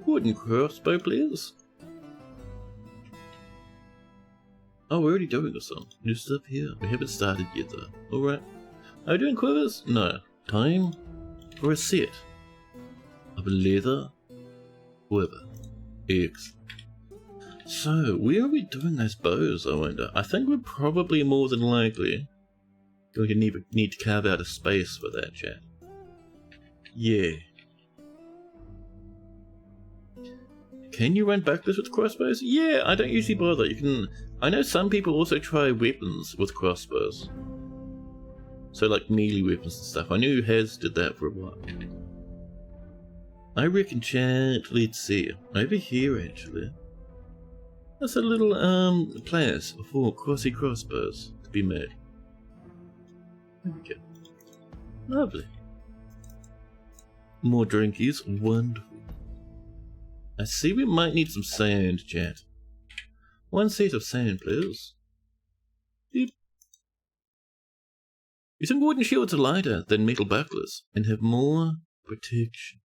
A: Wooden crossbow, please. Oh, we're already doing this one. New stuff here. We haven't started yet though. Alright. Are we doing quivers? No. Time for a set of leather quiver. Excellent. So, where are we doing those bows, I wonder? I think we're probably more than likely going to need to carve out a space for that, chat. Yeah. Can you run backwards with crossbows? Yeah, I don't usually bother. You can. I know some people also try weapons with crossbows. So like melee weapons and stuff. I knew Has did that for a while. I reckon, chat, let's see. Over here actually. That's a little place for crossbows to be made. There we go. Lovely. More drinkies, wonderful. I see we might need some sand, chat. One set of sand, please. Beep. You think wooden shields are lighter than metal bucklers and have more protection?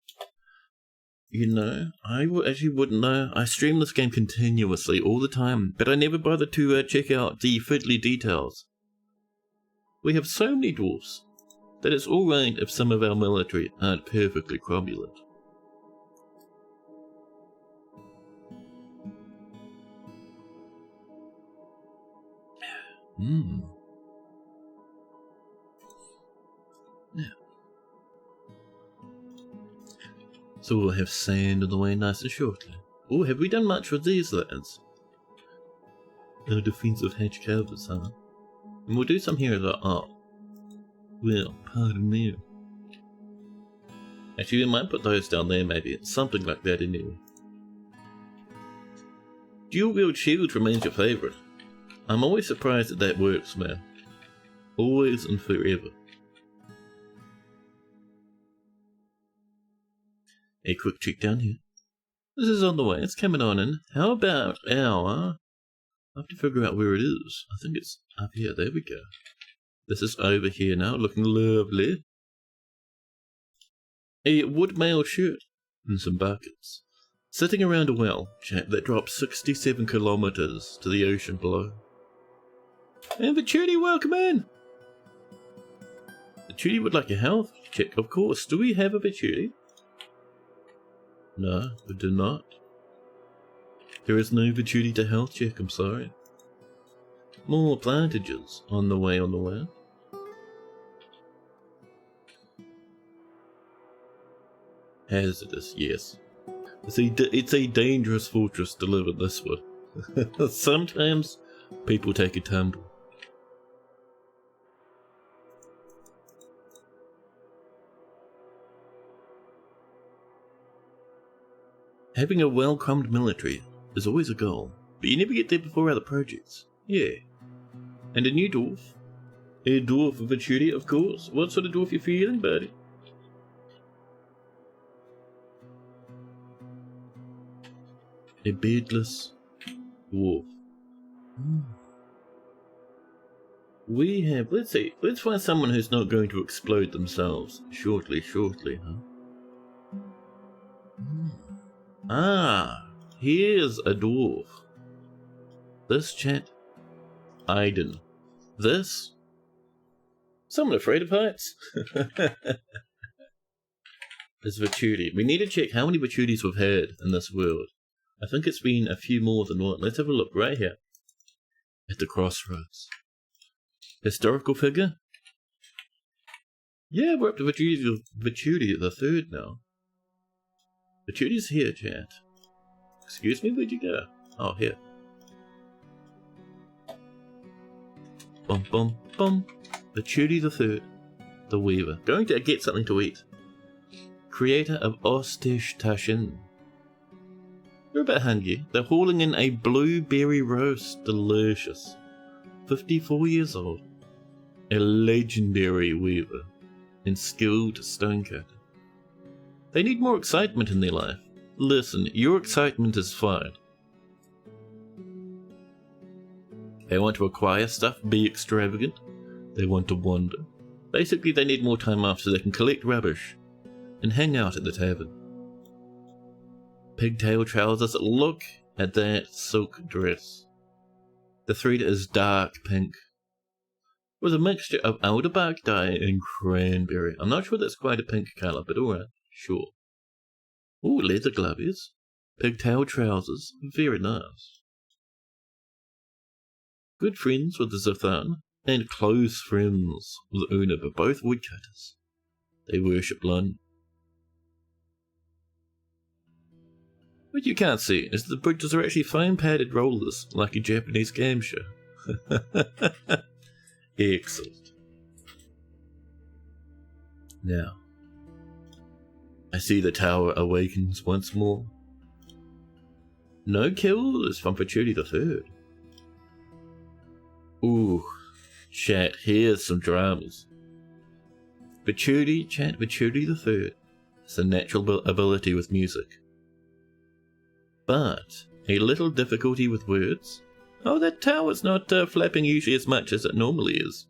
A: You know, I actually wouldn't know. I stream this game continuously all the time, but I never bother to check out the fiddly details. We have so many dwarfs that it's alright if some of our military aren't perfectly cromulent. Yeah. So we'll have sand on the way nice and shortly. Oh, have we done much with these lads? No defensive hatch covers, huh? And we'll do some here as well. Oh. Well, pardon me. Actually, we might put those down there maybe. Something like that anyway. Dual-wield shield remains your favourite. I'm always surprised that that works, man. Always and forever. A quick check down here. This is on the way, it's coming on in. How about our... I have to figure out where it is. I think it's up here, there we go. This is over here now, looking lovely. A wood mail shirt and some buckets. Sitting around a well, chat, that drops 67 kilometers to the ocean below. And Vituti, welcome in! Vituti would like a health check, of course. Do we have a Vituti? No, we do not. There is no Vituti to health check, I'm sorry. More plantages on the way, Hazardous, yes. It's a dangerous fortress to live in, this one. Sometimes people take a tumble. Having a well-crammed military is always a goal, but you never get there before other projects. Yeah. And a new dwarf. A dwarf of Vituti, of course. What sort of dwarf you feeling, buddy? A beardless dwarf. We have, let's see, let's find someone who's not going to explode themselves shortly, huh? Ah, here's a dwarf. This chat, Aiden. This? Someone afraid of heights? This Vituti. We need to check how many Vitutis we've had in this world. I think it's been a few more than one. Let's have a look right here. At the crossroads. Historical figure? Yeah, we're up to Vituti the third now. Vituti's here, chat. Excuse me, where'd you go? Oh, here. Bum bum bum. Vituti the third. The Weaver. Going to get something to eat. Creator of Ostish Tashin. They're a bit hungry. They're hauling in a blueberry roast. Delicious. 54 years old. A legendary weaver. And skilled stonecutter. They need more excitement in their life. Listen, your excitement is fine. They want to acquire stuff, be extravagant. They want to wander. Basically, they need more time off so they can collect rubbish and hang out at the tavern. Pigtail trousers. Look at that silk dress. The thread is dark pink with a mixture of elderbark dye and cranberry. I'm not sure that's quite a pink colour, but alright, sure. Ooh, leather gloves. Pigtail trousers. Very nice. Good friends with the Zathan and close friends with Una, but both woodcutters. They worship Lund. What you can't see is the bridges are actually fine padded rollers, like a Japanese game show. Excellent. Now, I see the tower awakens once more. No kills from Vituti the third. Ooh, chat, here's some dramas. Vituti the third has a natural ability with music. But a little difficulty with words. Oh, that tower's not flapping usually as much as it normally is.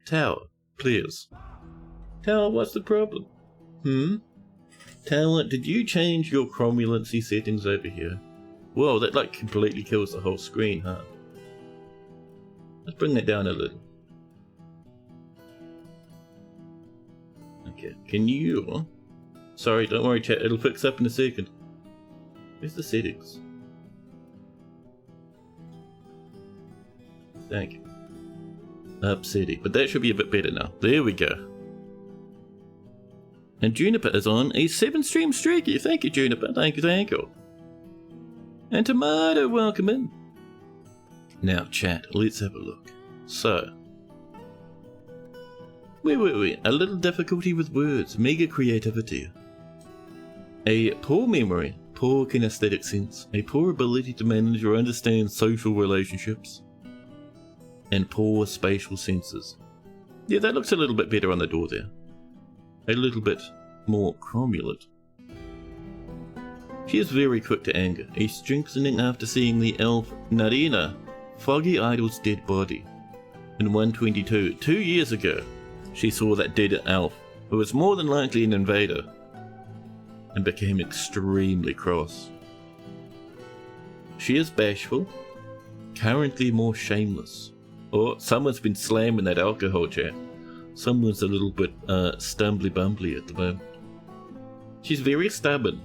A: Tower, please. Tower, what's the problem? Tower, did you change your chromulancy settings over here? Whoa, that like completely kills the whole screen, huh? Let's bring that down a little. Okay, can you... Sorry, don't worry chat, it'll fix up in a second. Where's the settings? Thank you. Upsetting, but that should be a bit better now. There we go. And Juniper is on a 7-stream streaky. Thank you, Juniper. Thank you. And Tomato, welcome in. Now, chat, let's have a look. So. Wait. A little difficulty with words. Mega creativity. A poor memory. Poor kinesthetic sense, a poor ability to manage or understand social relationships, and poor spatial senses. Yeah, that looks a little bit better on the door there. A little bit more cromulent. She is very quick to anger, a strengthening after seeing the elf Narina, Foggy Idol's dead body. In 122, 2 years ago, she saw that dead elf, who was more than likely an invader, and became extremely cross. She is bashful, currently more shameless. Oh, someone's been slamming that alcohol, chat. Someone's a little bit stumbly-bumbly at the moment. She's very stubborn.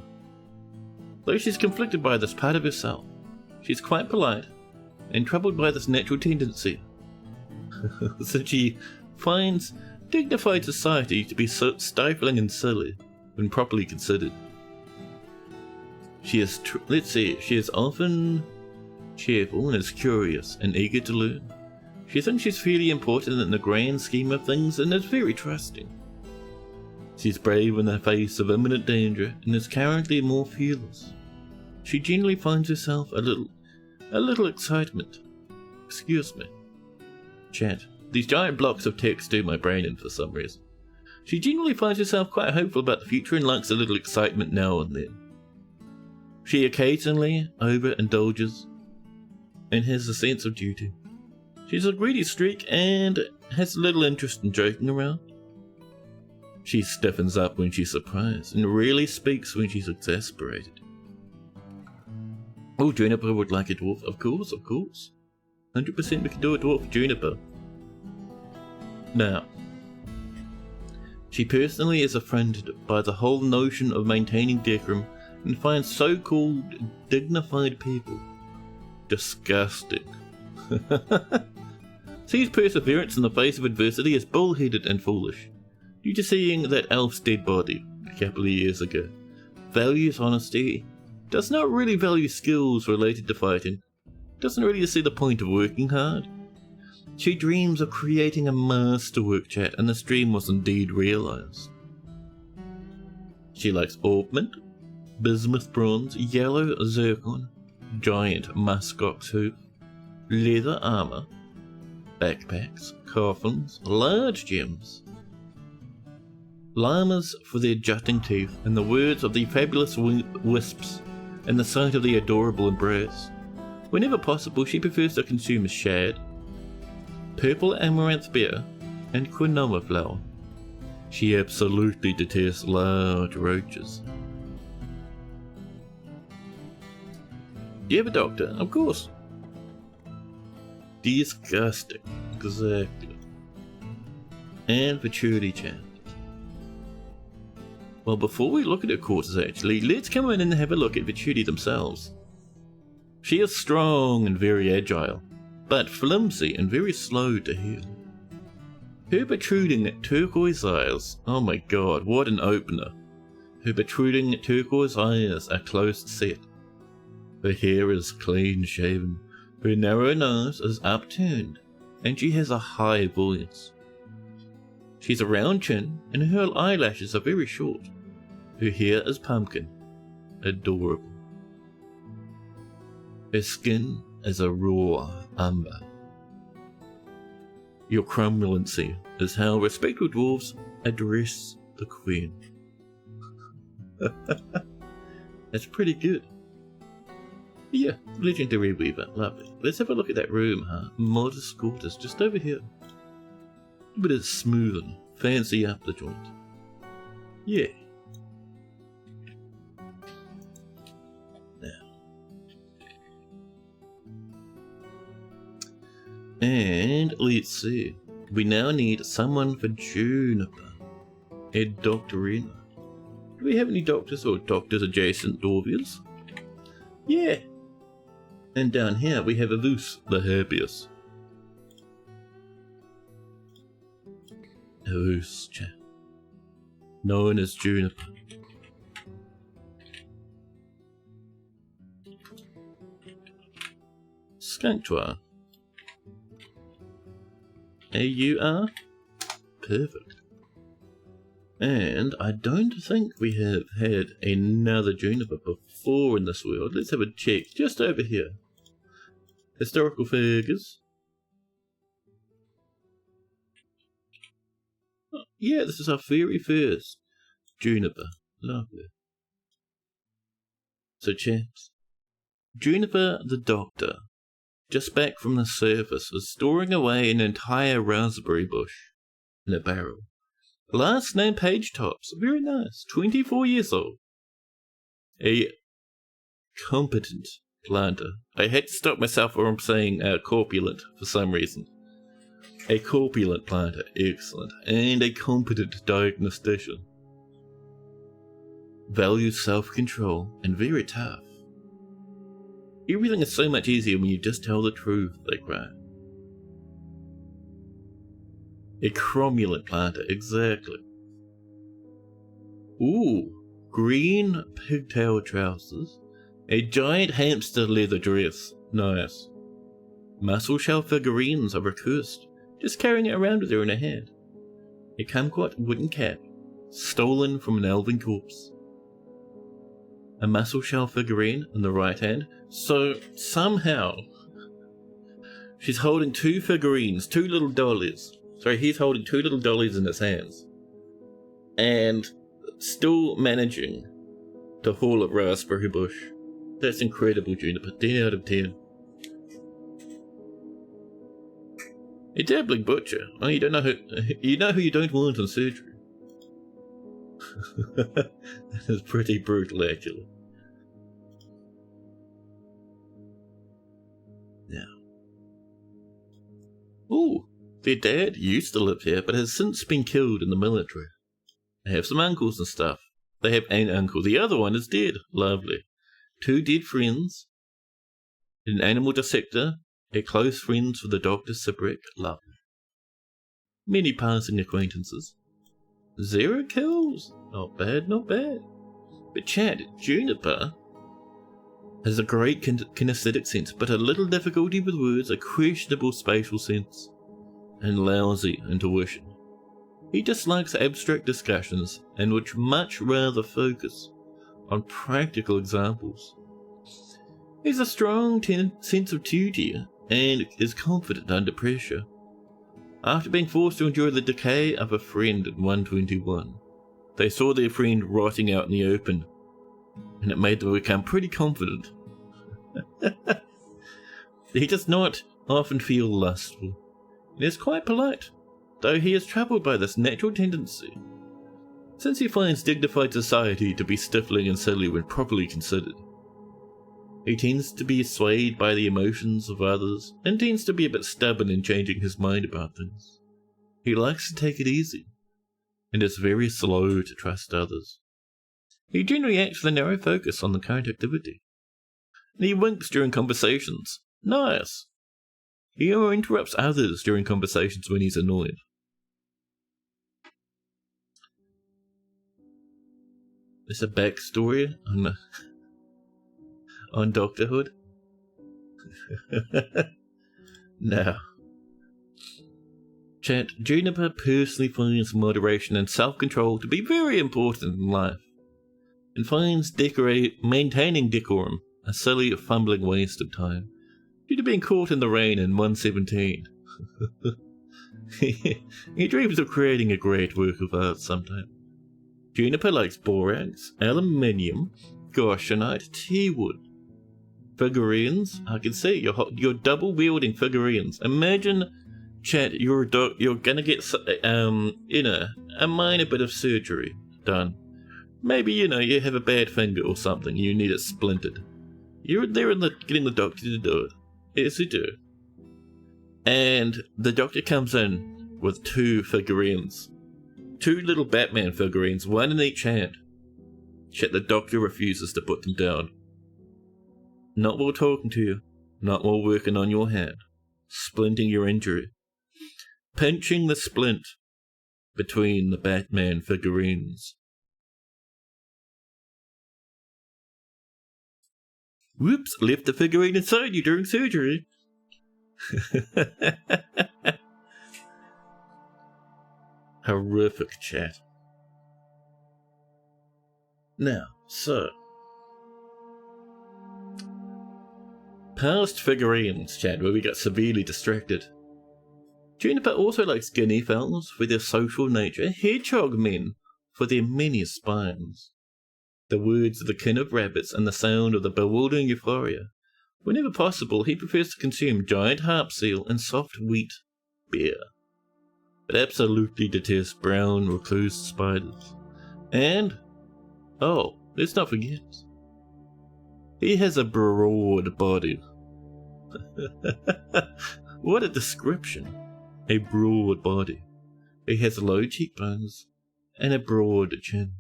A: Though she's conflicted by this part of herself, she's quite polite and troubled by this natural tendency. So she finds dignified society to be so stifling and silly when properly considered. She is, she is often cheerful and is curious and eager to learn. She thinks she's fairly important in the grand scheme of things and is very trusting. She's brave in the face of imminent danger and is currently more fearless. She generally finds herself a little excitement. Excuse me. Chat. These giant blocks of text do my brain in for some reason. She generally finds herself quite hopeful about the future and likes a little excitement now and then. She occasionally overindulges and has a sense of duty. She's a greedy streak and has little interest in joking around. She stiffens up when she's surprised and rarely speaks when she's exasperated. Oh, Juniper would like a dwarf. Of course, of course. 100% we can do a dwarf for Juniper. Now, she personally is affronted by the whole notion of maintaining decorum and finds so-called dignified people disgusting. Sees perseverance in the face of adversity as bullheaded and foolish, due to seeing that elf's dead body a couple of years ago. Values honesty, does not really value skills related to fighting, doesn't really see the point of working hard. She dreams of creating a masterwork chat, and this dream was indeed realised. She likes orpiment, bismuth bronze, yellow zircon, giant muskox hoof, leather armour, backpacks, coffins, large gems, llamas for their jutting teeth, and the words of the fabulous wisps, and the sight of the adorable embrace. Whenever possible, she prefers to consume shad, purple amaranth beer, and quinoa flour. She absolutely detests large roaches. Do you have a doctor? Of course. Disgusting. Exactly. And patchouli chat. Well, before we look at her quarters actually, let's come in and have a look at Patchouli themselves. She is strong and very agile, but flimsy and very slow to heal. Her protruding turquoise eyes, oh my god, what an opener. Her protruding turquoise eyes are close set. Her hair is clean shaven, her narrow nose is upturned, and she has a high voice. She has a round chin, and her eyelashes are very short. Her hair is pumpkin. Adorable. Her skin is a raw umber. Your crumulency is how respectable dwarves address the queen. That's pretty good. Yeah, legendary weaver, lovely. Let's have a look at that room, huh? Modest quarters, just over here. A bit of smoothing, fancy up the joint. Yeah. And let's see, we now need someone for Juniper. A doctorina. Do we have any doctors or doctors adjacent dwarvians? Yeah. And down here we have Avus the Herbius. Avus, chap. Known as Juniper. Skunktua. AUR? Perfect. And I don't think we have had another Juniper before in this world. Let's have a check just over here. Historical figures. Oh, yeah, this is our very first Juniper. Lovely. So chaps, Juniper the Doctor, just back from the surface, is storing away an entire raspberry bush in a barrel. Last name Page Tops, very nice, 24 years old. A competent planter. I had to stop myself from saying corpulent for some reason. A corpulent planter, excellent, and a competent diagnostician. Values self-control and very tough. Everything is so much easier when you just tell the truth, they cry. A cromulent planter, exactly. Ooh, green pigtail trousers. A giant hamster leather dress, nice. Muscle shell figurines of her cursed, just carrying it around with her in her hand. A kumquat wooden cap, stolen from an elven corpse. A muscle shell figurine in the right hand, so somehow she's holding two figurines, two little dollies. Sorry, he's holding two little dollies in his hands, and still managing to haul a raspberry bush. That's incredible, Juniper. 10 out of 10. A dabbling butcher. Oh, you know who you don't want in surgery. That is pretty brutal, actually. Oh, their dad used to live here, but has since been killed in the military. They have some uncles and stuff. They have an uncle. The other one is dead. Lovely. 2 dead friends. An animal dissector. A close friends with the Dr. Sibrick. Lovely. Many passing acquaintances. 0 kills. Not bad, not bad. But chat, Juniper has a great kinesthetic sense, but a little difficulty with words, a questionable spatial sense, and lousy intuition. He dislikes abstract discussions and would much rather focus on practical examples. He has a strong sense of duty and is confident under pressure. After being forced to endure the decay of a friend in 121, they saw their friend rotting out in the open, and it made them become pretty confident. He does not often feel lustful, and is quite polite, though he is troubled by this natural tendency, since he finds dignified society to be stifling and silly when properly considered. He tends to be swayed by the emotions of others, and tends to be a bit stubborn in changing his mind about things. He likes to take it easy, and is very slow to trust others. He generally acts with a narrow focus on the current activity, and he winks during conversations. Nice! He interrupts others during conversations when he's annoyed. There's a backstory on Doctorhood. Now, chat, Juniper personally finds moderation and self-control to be very important in life, and finds maintaining decorum a silly, fumbling waste of time, due to being caught in the rain in 117. He dreams of creating a great work of art sometime. Juniper likes borax, aluminium, goshenite, tea wood. Figurines, I can see you're double wielding figurines. Imagine, chat, you're gonna get a minor bit of surgery done. Maybe you have a bad finger or something. You need it splintered. You're there getting the doctor to do it. Yes, you do. And the doctor comes in with 2 figurines, 2 little Batman figurines, 1 in each hand. Chat, the doctor refuses to put them down. Not while talking to you, not while working on your hand, splinting your injury, pinching the splint between the Batman figurines. Whoops, left the figurine inside you during surgery. Horrific, chat. Now, so, past figurines, chat, where we got severely distracted. Juniper also likes guinea fowls for their social nature, hedgehog men for their many spines, the words of the kin of rabbits, and the sound of the bewildering euphoria. Whenever possible, he prefers to consume giant harp seal and soft wheat beer, but absolutely detests brown recluse spiders. And, oh, let's not forget, he has a broad body. What a description. A broad body. He has low cheekbones and a broad chin.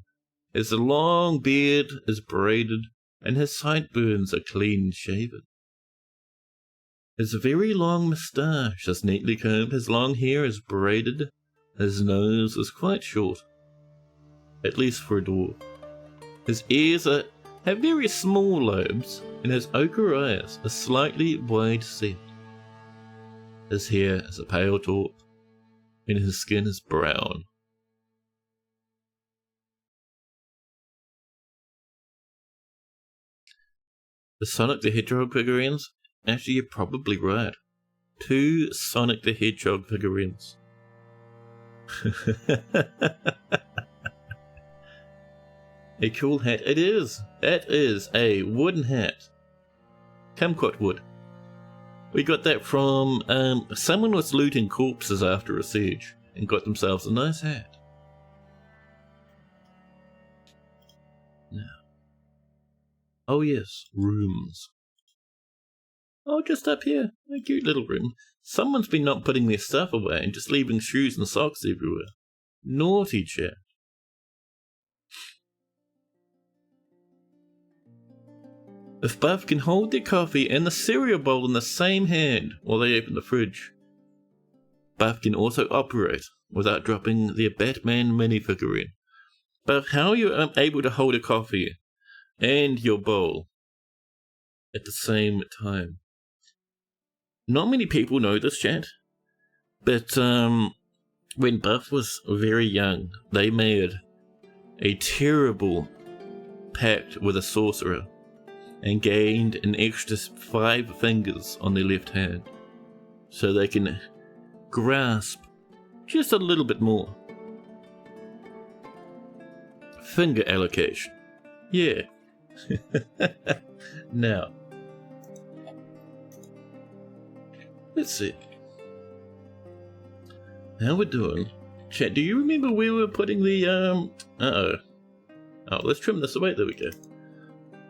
A: His long beard is braided, and his sideburns are clean shaven. His very long moustache is neatly combed, his long hair is braided, his nose is quite short, at least for a dwarf. His ears have very small lobes, and his ochre eyes are slightly wide set. His hair is a pale taupe, and his skin is brown. The Sonic the Hedgehog figurines? Actually, you're probably right. 2 Sonic the Hedgehog figurines. A cool hat. It is. That is a wooden hat. Kumquat wood. We got that from someone was looting corpses after a siege and got themselves a nice hat. Now, oh yes, rooms. Oh, just up here. A cute little room. Someone's been not putting their stuff away and just leaving shoes and socks everywhere. Naughty chat. If Buff can hold their coffee and the cereal bowl in the same hand while they open the fridge, Buff can also operate without dropping their Batman minifigure in. Buff, how are you able to hold a coffee and your bowl at the same time? Not many people know this, chat, but when Buff was very young, they made a terrible pact with a sorcerer and gained an extra 5 fingers on their left hand, so they can grasp just a little bit more. Finger allocation. Yeah. Now, let's see how we're doing. Chat, do you remember where we were putting the oh, let's trim this away. There we go.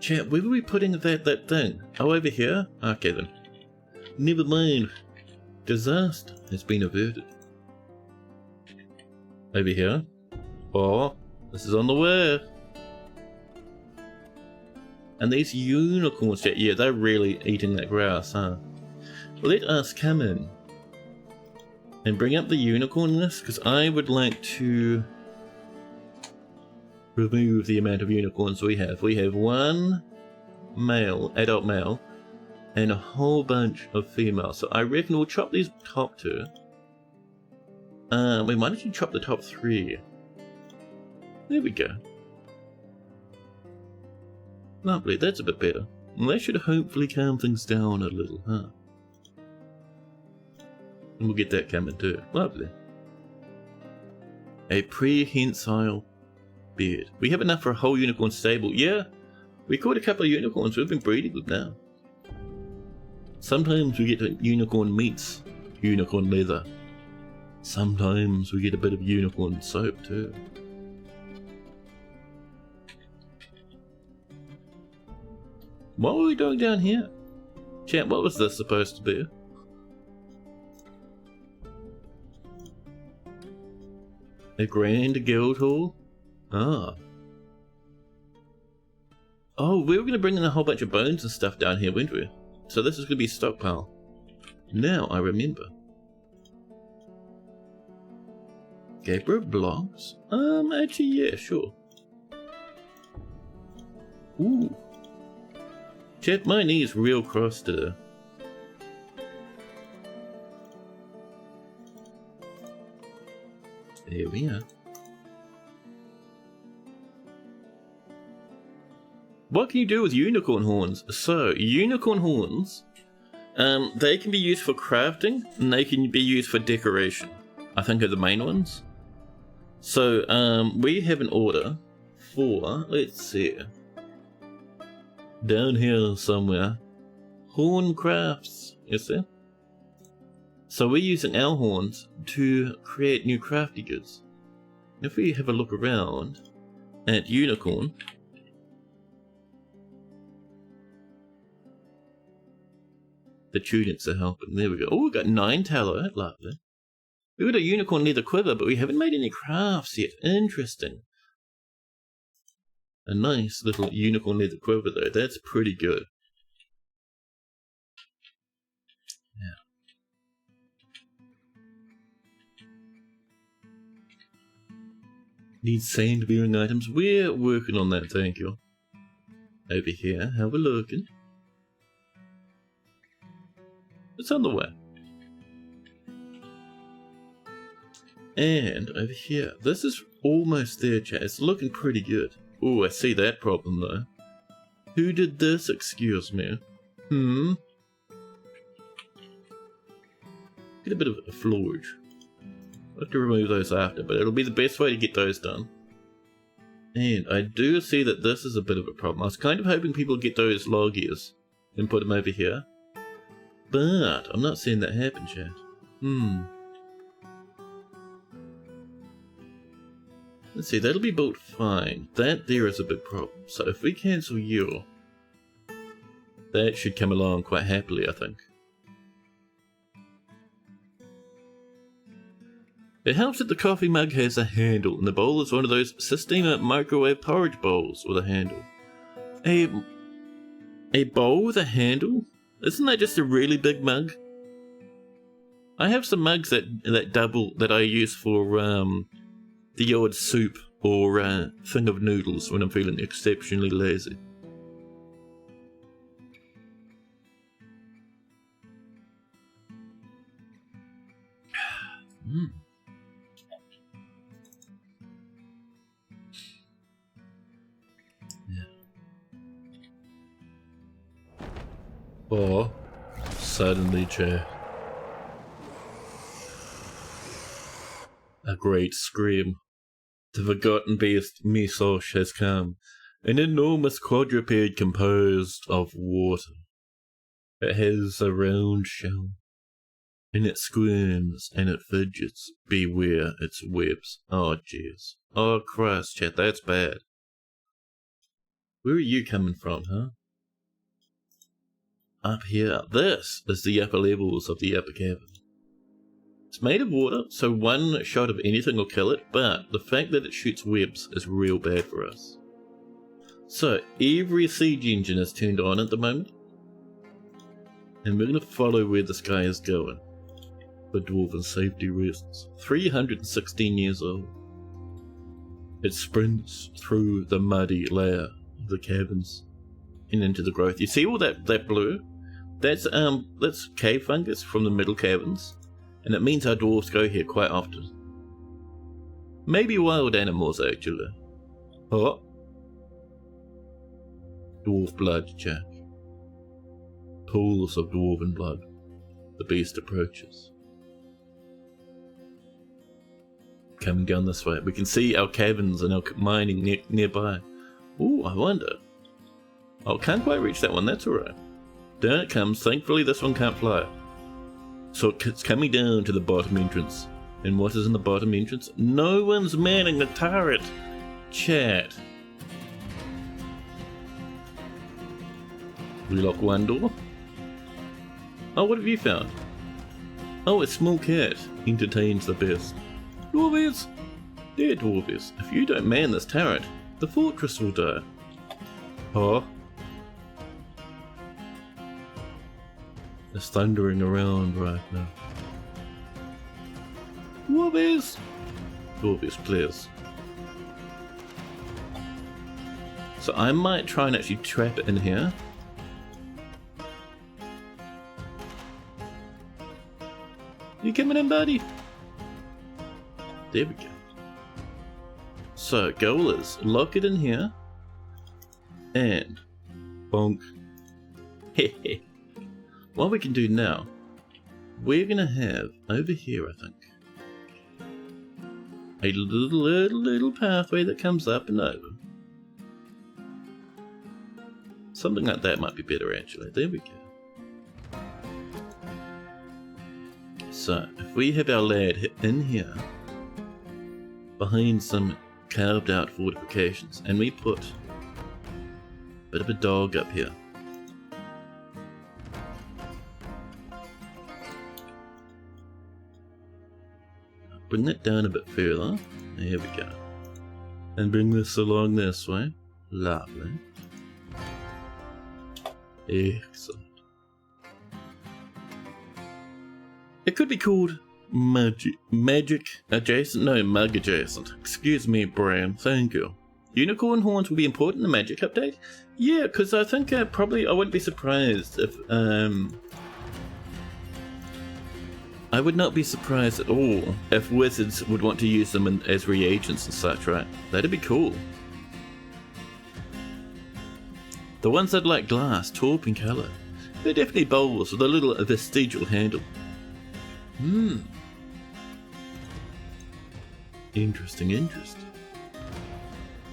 A: Chat, where were we putting that thing? Oh, over here? Okay then. Never mind. Disaster has been averted. Over here. Oh, this is on the way. And these unicorns, chat, yeah, they're really eating that grass, huh? Let us come in and bring up the unicorn list, because I would like to remove the amount of unicorns we have. We have 1 male, adult male, and a whole bunch of females. So I reckon we'll chop these top 2. We might actually chop the top 3. There we go. Lovely, that's a bit better. Well, that should hopefully calm things down a little, huh? And we'll get that coming too. Lovely. A prehensile beard. We have enough for a whole unicorn stable. Yeah, we caught a couple of unicorns we've been breeding with now. Sometimes we get unicorn meats, unicorn leather. Sometimes we get a bit of unicorn soap too. What were we doing down here? Chat, what was this supposed to be? A grand guild hall? Ah. Oh, we were going to bring in a whole bunch of bones and stuff down here, weren't we? So this is going to be a stockpile. Now I remember. Gabriel blocks? Actually, yeah, sure. Ooh. Chat, my knee's real crossed today. There we are. What can you do with unicorn horns? So, unicorn horns, they can be used for crafting, and they can be used for decoration. I think are the main ones. So, we have an order for, let's see, down here somewhere, horn crafts, you see? So we're using our horns to create new crafty goods. If we have a look around at unicorn, the tunics are helping. There we go. Oh, we've got 9 tallow. Lovely. We've got a unicorn leather quiver, but we haven't made any crafts yet. Interesting. A nice little unicorn leather quiver though. That's pretty good. Need sand bearing items. We're working on that, thank you. Over here, how we're looking. It's on the way. And over here, this is almost there, chat. It's looking pretty good. Oh, I see that problem though. Who did this, excuse me? Get a bit of a florage. I'll have to remove those after, but it'll be the best way to get those done. And I do see that this is a bit of a problem. I was kind of hoping people would get those log ears and put them over here. But I'm not seeing that happen, chat. Let's see, that'll be built fine. That there is a big problem. So if we cancel you, That should come along quite happily, I think. It helps that the coffee mug has a handle, and the bowl is one of those Sistema microwave porridge bowls with a handle. A bowl with a handle? Isn't that just a really big mug? I have some mugs that double, that I use for the odd soup or thing of noodles when I'm feeling exceptionally lazy. Oh, suddenly, chat. A great scream. The forgotten beast, Misosh, has come. An enormous quadruped composed of water. It has a round shell, and it squirms and it fidgets. Beware its webs. Oh, jeez. Oh, Christ, chat, that's bad. Where are you coming from, huh? Up here. This is the upper levels of the upper cavern. It's made of water, so one shot of anything will kill it, but the fact that it shoots webs is real bad for us. So, every siege engine is turned on at the moment, and we're going to follow where this guy is going, for dwarven safety reasons. 316 years old. It sprints through the muddy layer of the caverns and into the growth. You see all that blue? That's cave fungus from the middle caverns, and it means our dwarves go here quite often. Maybe wild animals, actually. Oh. Dwarf blood, Jack. Pools of dwarven blood. The beast approaches. Coming down this way. We can see our caverns and our mining nearby. Ooh, I wonder. Oh, can't quite reach that one, that's alright. Down it comes. Thankfully this one can't fly. So it's coming down to the bottom entrance. And what is in the bottom entrance? No one's manning the turret! Chat. We lock one door. Oh, what have you found? Oh, a small cat entertains the best. Dwarvies! Dear Dwarvies, if you don't man this turret, the fortress will die. Oh. It's thundering around right now. Dwarvies! Dwarvies, please. So I might try and actually trap it in here. You coming in, buddy? There we go. So, goal is lock it in here. And bonk. Hehe. What we can do now, we're gonna have over here, I think, a little pathway that comes up and over. Something like that might be better, actually. There we go. So, if we have our lad in here, behind some carved out fortifications, and we put a bit of a dog up here. Bring that down a bit further. There we go. And bring this along this way. Lovely. Excellent. It could be called magic adjacent? No, mug adjacent. Excuse me, Bram. Thank you. Unicorn horns will be important in the magic update? Yeah, because I think I wouldn't be surprised if I would not be surprised at all if wizards would want to use them as reagents and such, right? That'd be cool. The ones that like glass, taupe in colour. They're definitely bowls with a little vestigial handle. Interesting.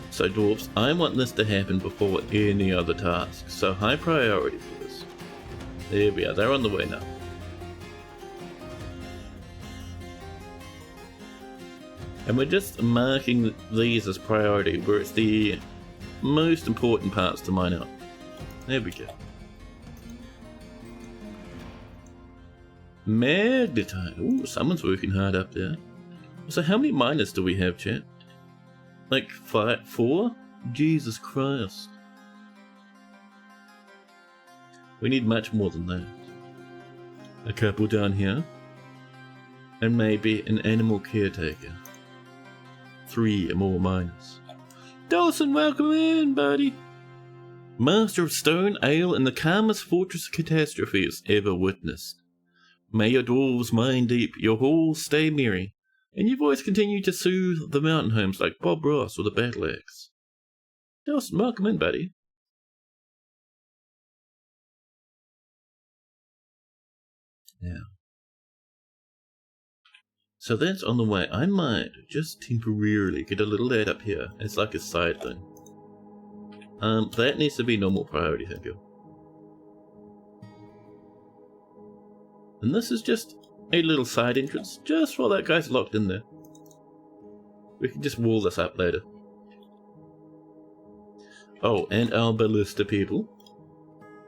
A: So dwarves, I want this to happen before any other task. So high priority for this. There we are, they're on the way now. And we're just marking these as priority, where it's the most important parts to mine out. There we go. Magnetite. Ooh, someone's working hard up there. So how many miners do we have, chat? Like 4? Jesus Christ. We need much more than that. A couple down here. And maybe an animal caretaker. 3 more miners. Dawson, welcome in, buddy. Master of stone, ale, and the calmest fortress catastrophes ever witnessed. May your dwarves mine deep, your halls stay merry, and your voice continue to soothe the mountain homes like Bob Ross or the Battle Axe. Dawson, welcome in, buddy. Yeah. So that's on the way. I might just temporarily get a little lad up here. It's like a side thing. That needs to be normal priority, thank you. And this is just a little side entrance, just while that guy's locked in there. We can just wall this up later. Oh, and our ballista people.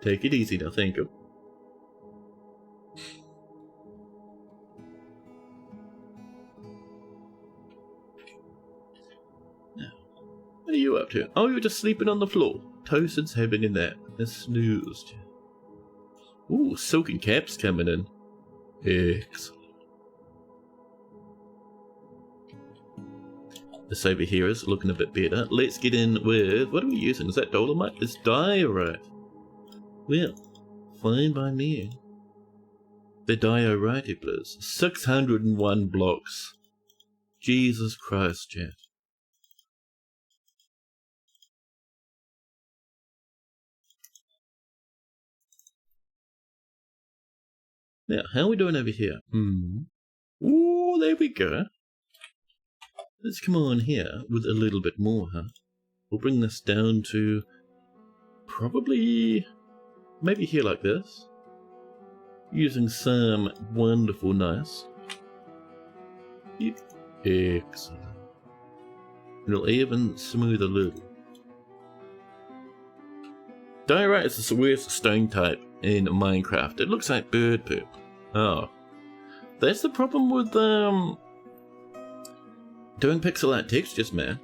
A: Take it easy now, thank you. What are you up to? Oh, you're just sleeping on the floor. Toasted having a nap. A snoozed. Ooh, silken caps coming in. Excellent. This over here is looking a bit better. Let's get in with... What are we using? Is that dolomite? It's diorite. Well, fine by me. The diorite it is. 601 blocks. Jesus Christ, chat. Now, how are we doing over here? Ooh, there we go. Let's come on here with a little bit more, huh? We'll bring this down to probably maybe here like this. Using some wonderful nice. Yep. Excellent. And it'll even smooth a little. Diorite is the worst stone type in Minecraft. It looks like bird poop. Oh. That's the problem with doing pixel art textures, man.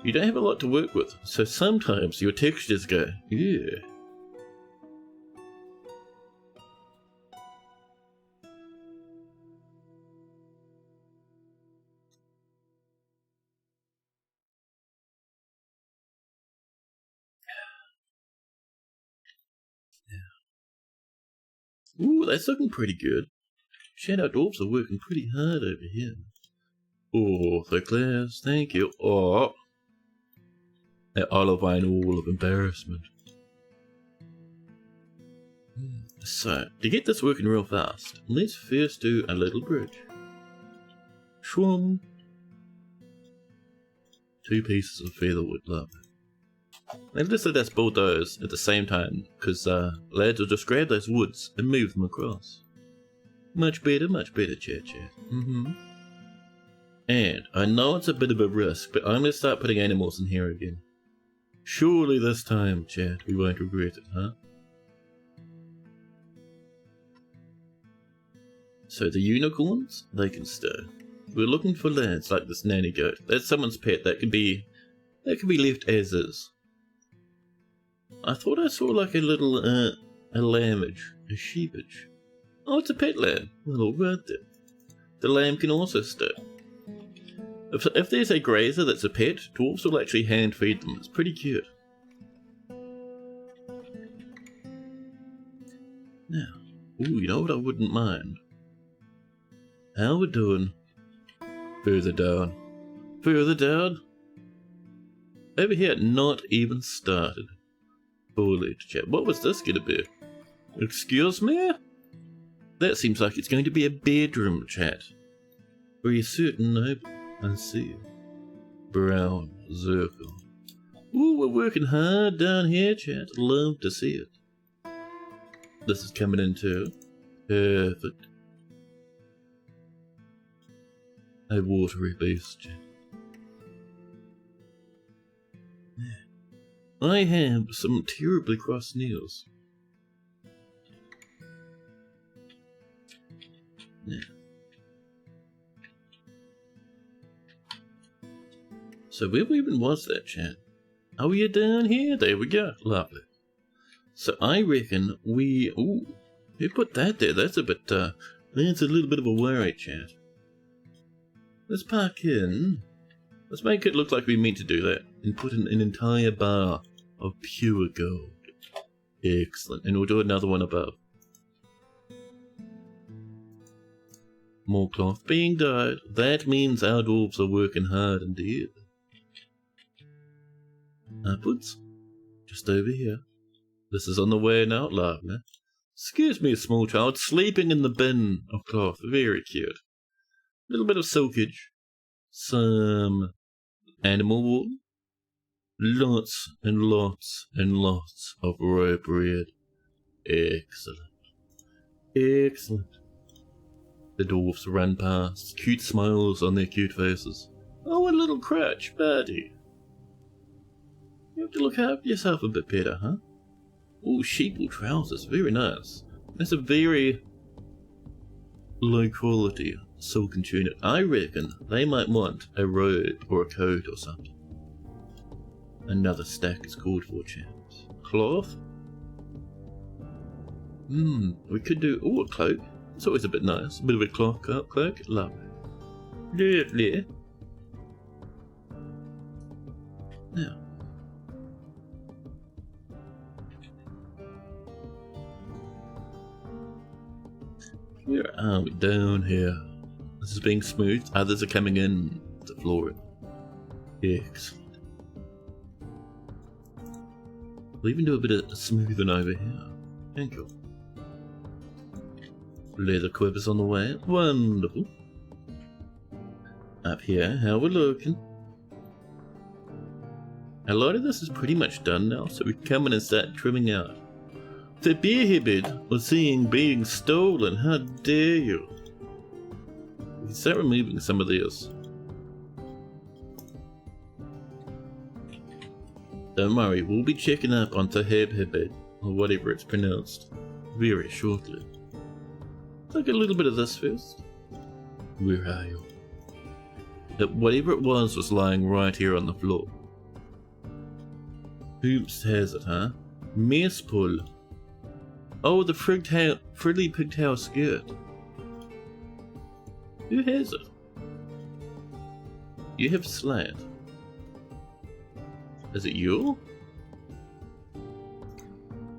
A: You don't have a lot to work with, so sometimes your textures go, yeah. Ooh, that's looking pretty good. Shadow Dwarfs are working pretty hard over here. Oh, the class, thank you. Oh, that olivine all of embarrassment. So, to get this working real fast, let's first do a little bridge. Shwum. 2 pieces of featherwood, love it. And just let us build those at the same time, because lads will just grab those woods and move them across. Much better, chat. And I know it's a bit of a risk, but I'm going to start putting animals in here again. Surely this time, chat, we won't regret it, huh? So the unicorns, they can stay. We're looking for lads like this nanny goat. That's someone's pet. That can be left as is. I thought I saw like a little a lambage, a sheepage. Oh, it's a pet lamb. Well, right there. The lamb can also stay. If there's a grazer that's a pet, dwarves will actually hand feed them. It's pretty cute. Now, ooh, you know what I wouldn't mind? How we doing? Further down. Further down? Over here, not even started. Foliage chat. What was this gonna be? Excuse me? That seems like it's going to be a bedroom chat. Are you certain, noble? I see. Brown circle. Ooh, we're working hard down here, chat. Love to see it. This is coming in too. Perfect. A watery beast, chat. I have some terribly cross news. Yeah. So where even was that, chat? Oh, you're down here? There we go. Lovely. So I reckon we... Ooh, who put that there? That's a bit, that's a little bit of a worry, chat. Let's park in. Let's make it look like we meant to do that. And put in an entire bar of pure gold. Excellent. And we'll do another one above. More cloth being dyed. That means our dwarves are working hard indeed. Upwards. Just over here. This is on the way now, lovely. Excuse me, small child, sleeping in the bin of cloth. Very cute. A little bit of silkage. Some animal wool. Lots and lots and lots of rope red. Excellent. Excellent. The dwarfs run past, cute smiles on their cute faces. Oh, a little crouch, birdie. You have to look after yourself a bit better, huh? Oh, sheeple trousers, very nice. That's a very low quality silken tunic. I reckon they might want a robe or a coat or something. Another stack is called for, chaps. Cloth? We could do, a cloak. It's always a bit nice. A bit of a cloak. Lovely. Lovely. Now. Where are we? Down here. This is being smoothed. Others are coming in to floor it. Excellent. We'll even do a bit of smoothing over here. Thank you. Leather quivers on the way. Wonderful. Up here, how we're looking. A lot of this is pretty much done now, so we can come in and start trimming out. The beer-hibbit was seeing being stolen. How dare you? We can start removing some of this. Don't worry, we'll be checking up on the hibbit, or whatever it's pronounced, very shortly. Take a little bit of this first. Where are you? Whatever it was lying right here on the floor. Oops, has it, huh? Mess pull. Oh, the frilly pigtail skirt. Who has it? You have slat. Is it you?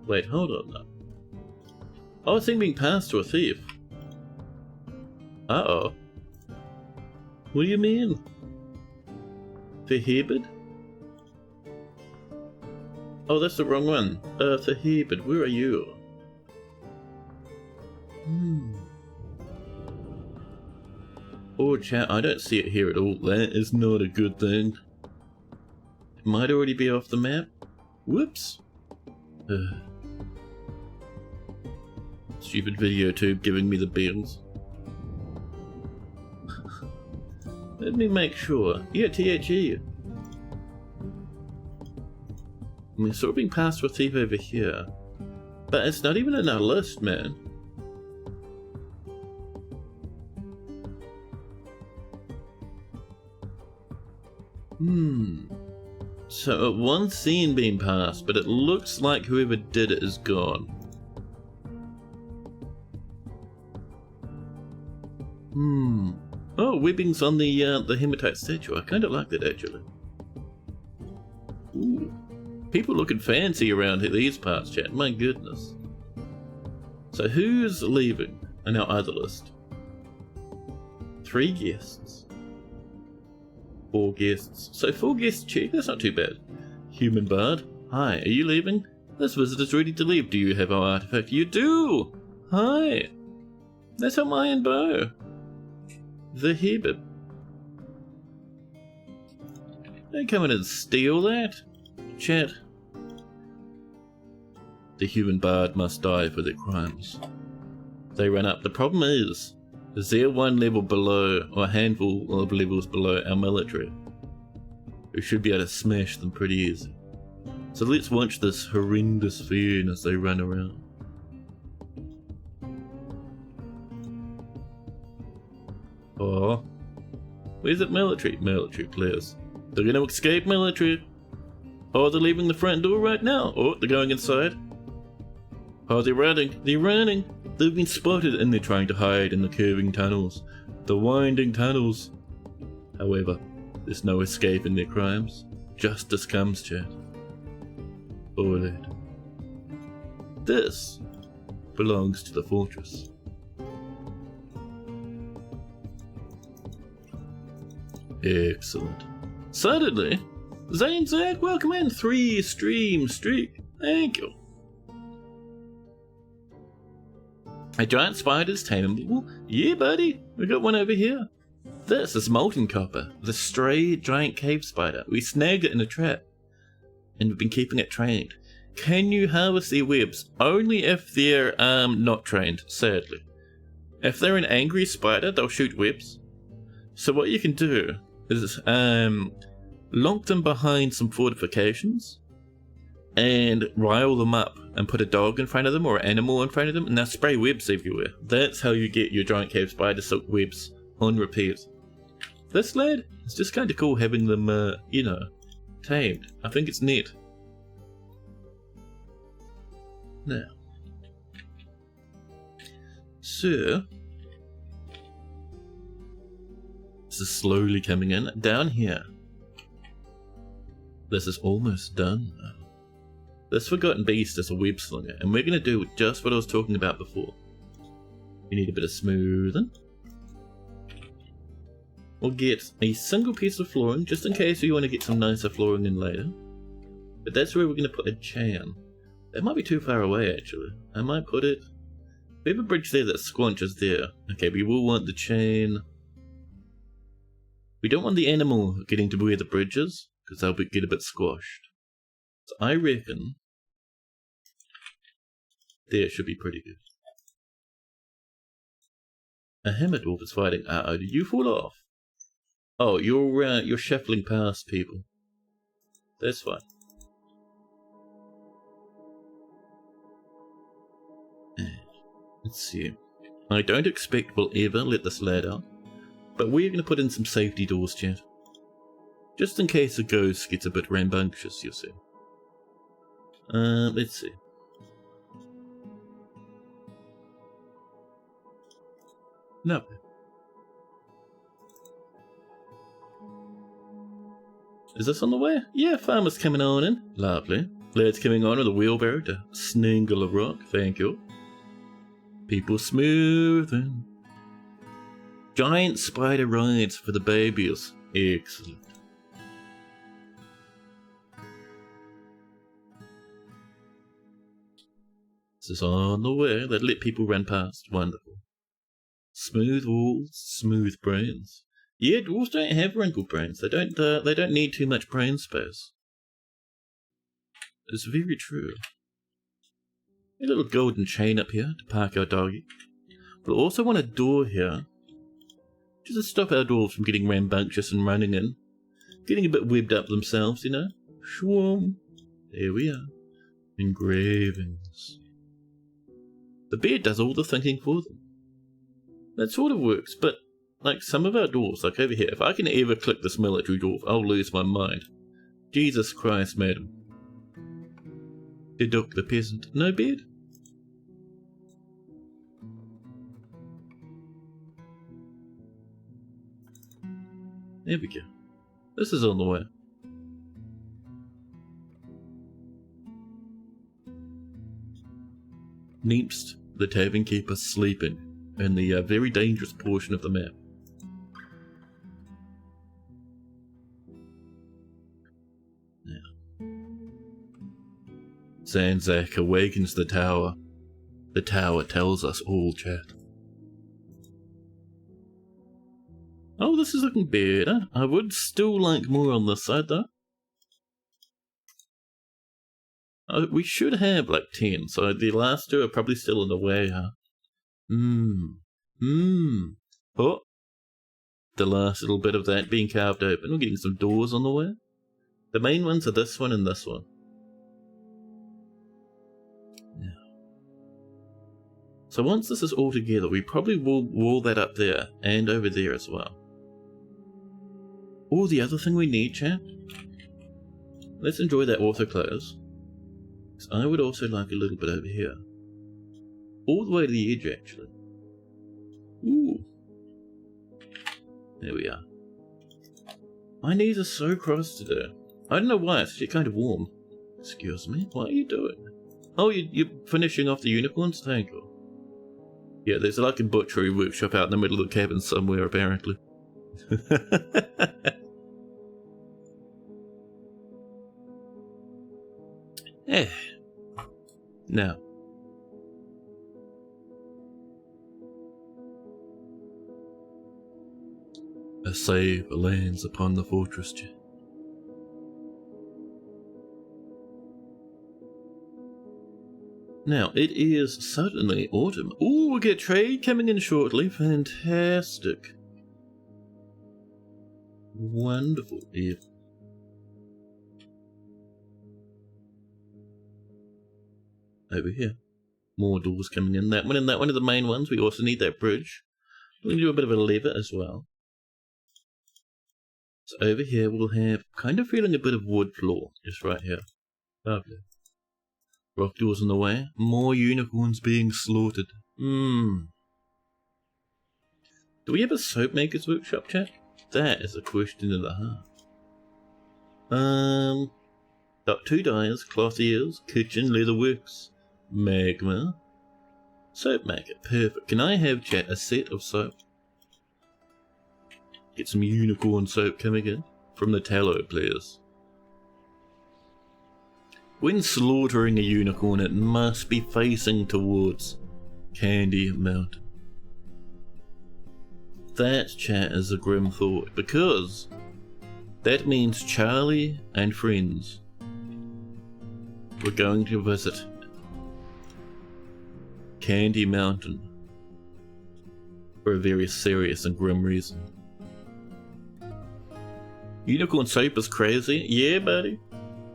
A: Wait, hold on now. Oh, it's being passed to a thief. Uh-oh. What do you mean? Verhebed? Oh, that's the wrong one. Verhebed, where are you? Oh, chat, I don't see it here at all. That is not a good thing. It might already be off the map. Whoops. Stupid video tube giving me the bills. Let me make sure. Yeah, THE. We're sort of being passed for a thief over here. But it's not even in our list, man. So it was seen being passed, but it looks like whoever did it is gone. Oh, webbing's on the hematite statue. I kind of like that, actually. Ooh. People looking fancy around here, these parts, chat. My goodness. So who's leaving on our other list? 3 guests. 4 guests. So 4 guests check. That's not too bad. Human bard. Hi, are you leaving? This visitor's ready to leave. Do you have our artifact? You do! Hi! That's our Mayan bow. The Hebert. Don't come in and steal that. Chat. The human bard must die for their crimes. They run up. The problem is they're one level below, or a handful of levels below our military. We should be able to smash them pretty easy. So let's watch this horrendous fiend as they run around. Oh. Where's it military? Military players. They're gonna escape military. Oh, they're leaving the front door right now. Oh, they're going inside. Oh, they're running. They're running. They've been spotted and they're trying to hide in the curving tunnels. The winding tunnels. However, there's no escaping their crimes. Justice comes, chat. Bullet. This belongs to the fortress. Excellent. Suddenly, Zane Zach, welcome in. 3 stream streak. Thank you. A giant spider's tameable? Yeah, buddy. We got one over here. This is molten copper, the stray giant cave spider. We snagged it in a trap, and we've been keeping it trained. Can you harvest their webs? Only if they're not trained, sadly. If they're an angry spider, they'll shoot webs. So what you can do is lock them behind some fortifications and rile them up and put a dog in front of them or an animal in front of them and they'll spray webs everywhere. That's how you get your giant cave spider silk webs on repeat. This lad, it's just kind of cool having them, tamed. I think it's neat. Now, so this is slowly coming in. Down here, this is almost done now. This forgotten beast is a web slinger, and we're going to do just what I was talking about before. We need a bit of smoothing. We'll get a single piece of flooring, just in case we want to get some nicer flooring in later. But that's where we're going to put a chain. That might be too far away, actually. I might put it... We have a bridge there that squanches there. Okay, we will want the chain. We don't want the animal getting to where the bridge is, because they'll get a bit squashed. So I reckon... there should be pretty good. A hammer dwarf is fighting. Uh-oh, did you fall off? Oh, you're shuffling past people. That's fine. Let's see. I don't expect we'll ever let this lad out, but we're going to put in some safety doors, chat. Just in case a ghost gets a bit rambunctious, you see. Let's see. No. Is this on the way? Yeah, farmer's coming on in. Lovely. Lad's coming on with a wheelbarrow to snangle a rock. Thank you. People smoothing. Giant spider rides for the babies. Excellent. This is on the way. They'd let people run past. Wonderful. Smooth walls, smooth brains. Yeah, dwarves don't have wrinkled brains. They don't need too much brain space. It's very true. A little golden chain up here to park our doggy. We'll also want a door here, just to stop our dwarves from getting rambunctious and running in, getting a bit webbed up themselves, you know. Shwoom. There we are. Engravings. The bed does all the thinking for them. That sort of works, but like some of our dwarves, like over here, if I can ever click this military dwarf, I'll lose my mind. Jesus Christ, madam. Deduct the peasant. No bed? There we go. This is on the way. Next, the tavern keeper sleeping in the very dangerous portion of the map. Now, Zanzak awakens the tower. The tower tells us all, chat. Oh, this is looking better. I would still like more on this side, though. We should have like 10, so the last two are probably still in the way, huh? Oh, the last little bit of that being carved open. We're getting some doors on the way. The main ones are this one and this one. Now, So once this is all together, we probably will wall that up there and over there as well. Oh, the other thing we need, chat. Let's enjoy that author close. So I would also like a little bit over here. All the way to the edge, actually. Ooh. There we are. My knees are so crossed today. I don't know why, it's actually kind of warm. Excuse me, what are you doing? Oh, you're finishing off the unicorns? Thank you. Yeah, there's like a butchery workshop out in the middle of the cabin somewhere, apparently. Eh. Now. A save lands upon the fortress, chat. Now, it is suddenly autumn. Ooh, we get trade coming in shortly. Fantastic. Wonderful. Yeah. Over here. More doors coming in. That one and that one are the main ones. We also need that bridge. We can do a bit of a lever as well. So over here we'll have, kind of feeling a bit of wood floor. Just right here. Lovely. Rock doors in the way. More unicorns being slaughtered. Do we have a soap maker's workshop, chat? That is a question of the heart. Got 2 dyers, cloth ears, kitchen, leather works, magma, soap maker. Perfect. Can I have, chat, a set of soap? Get some unicorn soap coming in from the tallow players. When slaughtering a unicorn, it must be facing towards Candy Mountain. That, chat, is a grim thought, because that means Charlie and friends were going to visit Candy Mountain for a very serious and grim reason. Unicorn soap is crazy. Yeah, buddy.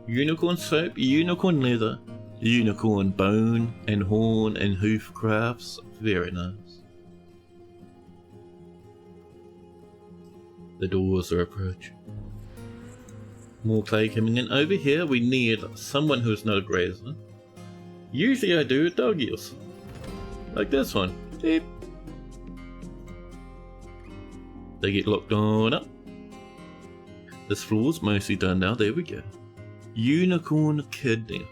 A: Unicorn soap, unicorn leather, unicorn bone and horn and hoof crafts. Very nice. The doors are approaching. More clay coming in. Over here we need someone who's not a grazer. Usually I do doggies. Like this one. Beep. They get locked on up. This floor's mostly done now. There we go. Unicorn kidney.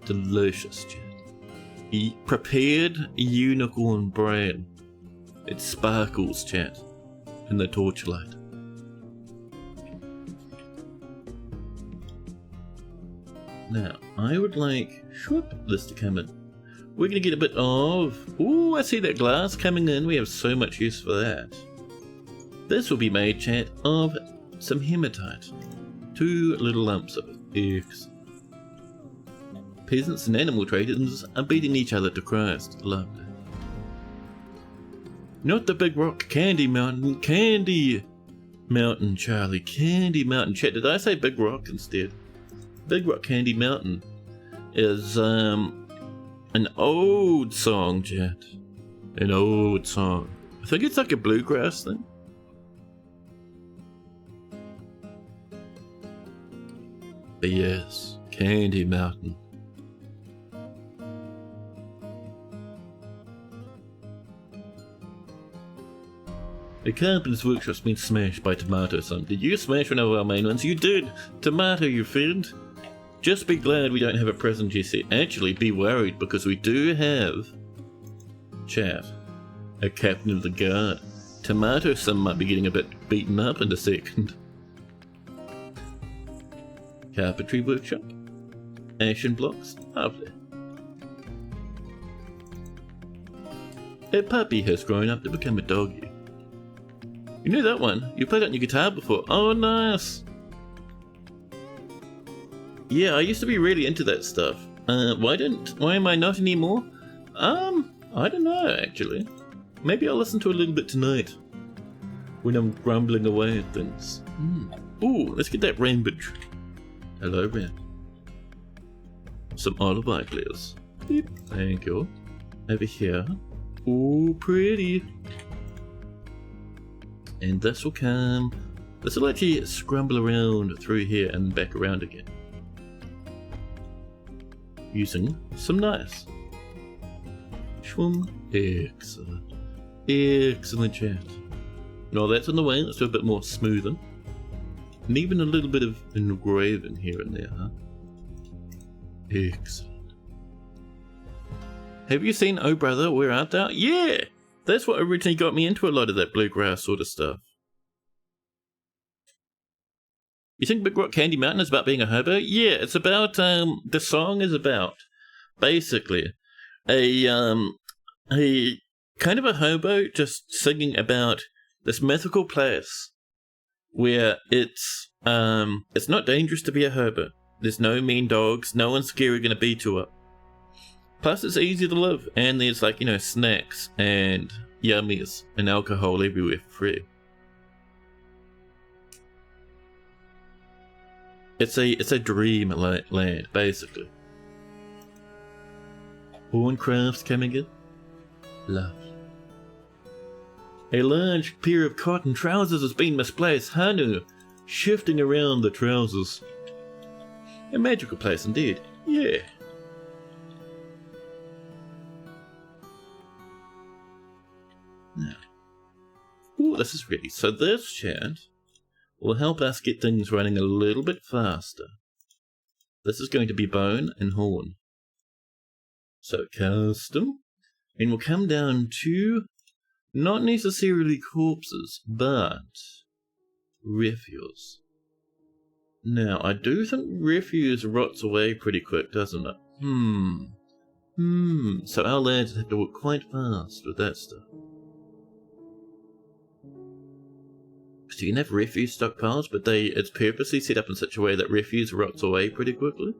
A: Delicious, chat. Prepared unicorn brain. It sparkles, chat, in the torchlight. Now, I would like this to come in. We're going to get a bit of... Ooh, I see that glass coming in. We have so much use for that. This will be made, chat, of some hematite. 2 little lumps of eggs. Peasants and animal traders are beating each other to Christ. Lovely. Not the big rock, Candy Mountain. Candy Mountain, Charlie. Candy Mountain. Chat, did I say big rock instead? Big Rock Candy Mountain is an old song, chat. An old song. I think it's like a bluegrass thing. But yes, Candy Mountain. The carpenter's workshop's been smashed by Tomato, son. Did you smash one of our main ones? You did! Tomato, you friend! Just be glad we don't have a present just yet. Actually, be worried, because we do have... chat. A captain of the guard. Tomato, son, might be getting a bit beaten up in a second. Carpentry workshop. Ashen blocks. Lovely. A puppy has grown up to become a doggy. You know that one? You played it on your guitar before. Oh, nice. Yeah, I used to be really into that stuff. Why am I not anymore? I don't know, actually. Maybe I'll listen to a little bit tonight. When I'm grumbling away at things. Ooh, let's get that rainbow. Hello, Ren. Some olive eye glares. Beep. Thank you. Over here. Oh, pretty. And this will come. This will actually scramble around through here and back around again. Using some knives. Shwum. Excellent. Excellent, chat. Now that's on the way. Let's do a bit more smoothing. And even a little bit of engraving here and there, huh? Excellent. Have you seen Oh Brother, Where Art Thou? Yeah! That's what originally got me into a lot of that bluegrass sort of stuff. You think Big Rock Candy Mountain is about being a hobo? Yeah, it's about, the song is about, basically, a kind of a hobo just singing about this mythical place where it's not dangerous to be a hobo. There's no mean dogs, no one's scary gonna beat you up. Plus it's easy to live, and there's like, you know, snacks and yummies and alcohol everywhere for free. It's a dream land, basically. Horncrafts coming in. Love. A large pair of cotton trousers has been misplaced. Hanu, shifting around the trousers. A magical place indeed. Yeah. Now. Ooh, this is ready. So this chat will help us get things running a little bit faster. This is going to be bone and horn. So custom. And we'll come down to not necessarily corpses, but refuse. Now, I do think refuse rots away pretty quick, doesn't it? So our lads have to work quite fast with that stuff. So you can have refuse stockpiles, but it's purposely set up in such a way that refuse rots away pretty quickly.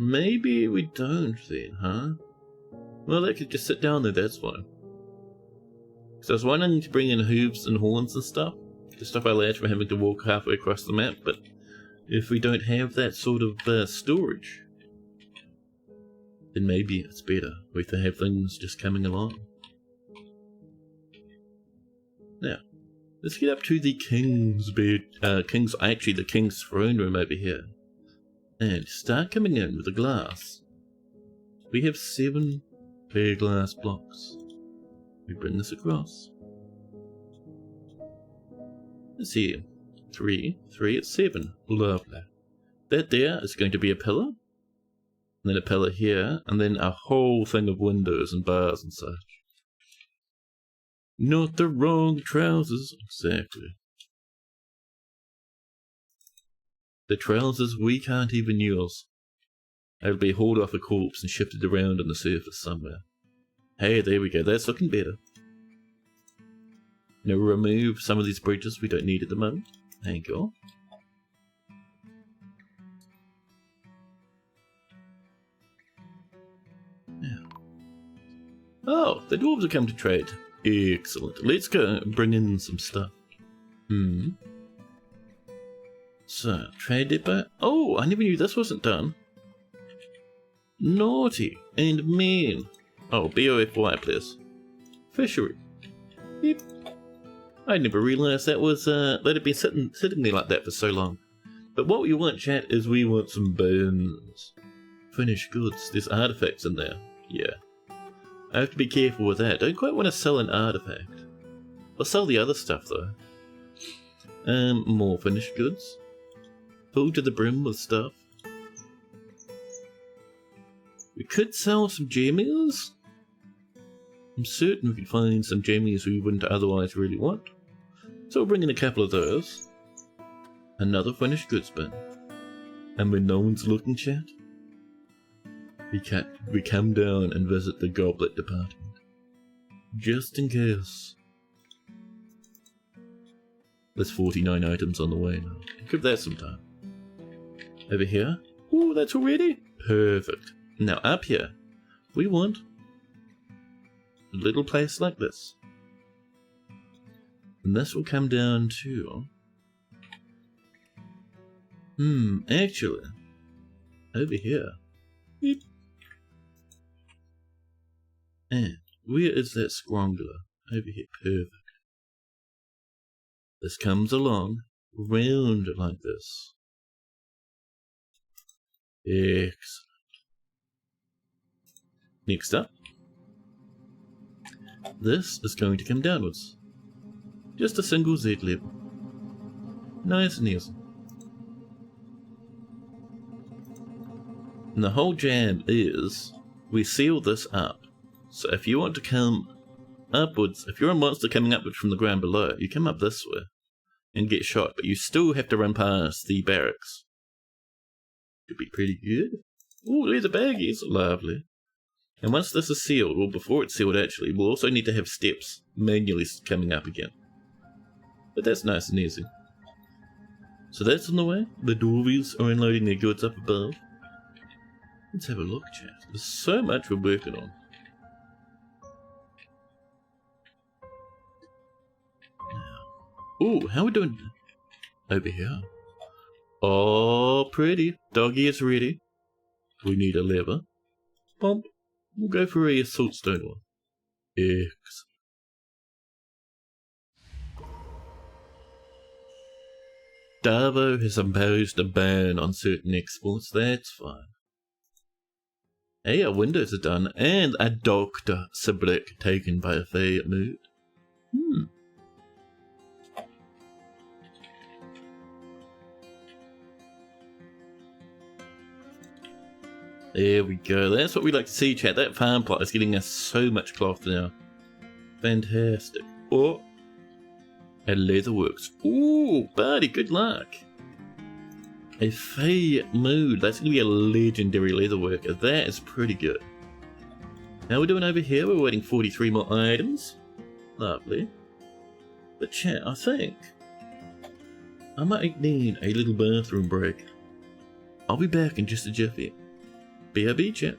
A: Maybe we don't then, huh? Well, they could just sit down there, that's fine. Because I was wanting to bring in hooves and horns and stuff, to stop our lads from having to walk halfway across the map, but if we don't have that sort of storage, then maybe it's better we have to have things just coming along. Now, let's get up to the king's bed, the king's throne room over here. And start coming in with the glass. We have 7 clear glass blocks. We bring this across. Let's see. 3, it's 7. Lovely. That there is going to be a pillar. And then a pillar here. And then a whole thing of windows and bars and such. Not the wrong trousers. Exactly. The trousers we can't even use. They'll be hauled off a corpse and shifted around on the surface somewhere. Hey, there we go. That's looking better. Now remove some of these bridges we don't need at the moment. Thank you. Now. Oh, the dwarves have come to trade. Excellent. Let's go and bring in some stuff. So, trade depot. Oh, I never knew this wasn't done. Naughty and mean. Oh, BOFY, please. Fishery. Yep. I never realised that was that had been sitting there like that for so long. But what we want, chat, is we want some bones. Finished goods. There's artifacts in there. Yeah. I have to be careful with that. Don't quite want to sell an artifact. I'll sell the other stuff though. More finished goods. Full to the brim with stuff. We could sell some jammies. I'm certain we could find some jammies we wouldn't otherwise really want. So we'll bring in a couple of those. Another finished goods bin. And when no one's looking, chat, we come down and visit the goblet department. Just in case. There's 49 items on the way now. Give that some time. Over here. Ooh, that's already? Perfect. Now up here, we want a little place like this. And this will come down to Actually, over here. Beep. And where is that scrongler? Over here, perfect. This comes along, round like this. Excellent. Next up, this is going to come downwards. Just a single Z level. Nice and easy. And the whole jam is, we seal this up. So if you want to come upwards, if you're a monster coming upwards from the ground below, you come up this way and get shot, but you still have to run past the barracks. Could be pretty good. Ooh, there's a baggies. Lovely. And once this is sealed, well, before it's sealed actually, we'll also need to have steps manually coming up again. But that's nice and easy. So that's on the way. The dwarvies are unloading their goods up above. Let's have a look, chat. There's so much we're working on. Ooh, how are we doing over here? Oh, pretty. Doggy is ready. We need a lever. Bump. We'll go for a assault stone one. Excellent. Darvo has imposed a ban on certain exports. That's fine. Hey, our windows are done, and a Dr. Sibrick taken by a Fey mood. There we go. That's what we like to see, chat. That farm plot is getting us so much cloth now. Fantastic. Oh, and leatherworks. Ooh, buddy, good luck. A Fey mood. That's going to be a legendary leatherworker. That is pretty good. How we're doing over here? We're waiting 43 more items. Lovely. But chat, I think I might need a little bathroom break. I'll be back in just a jiffy. BRB, chat.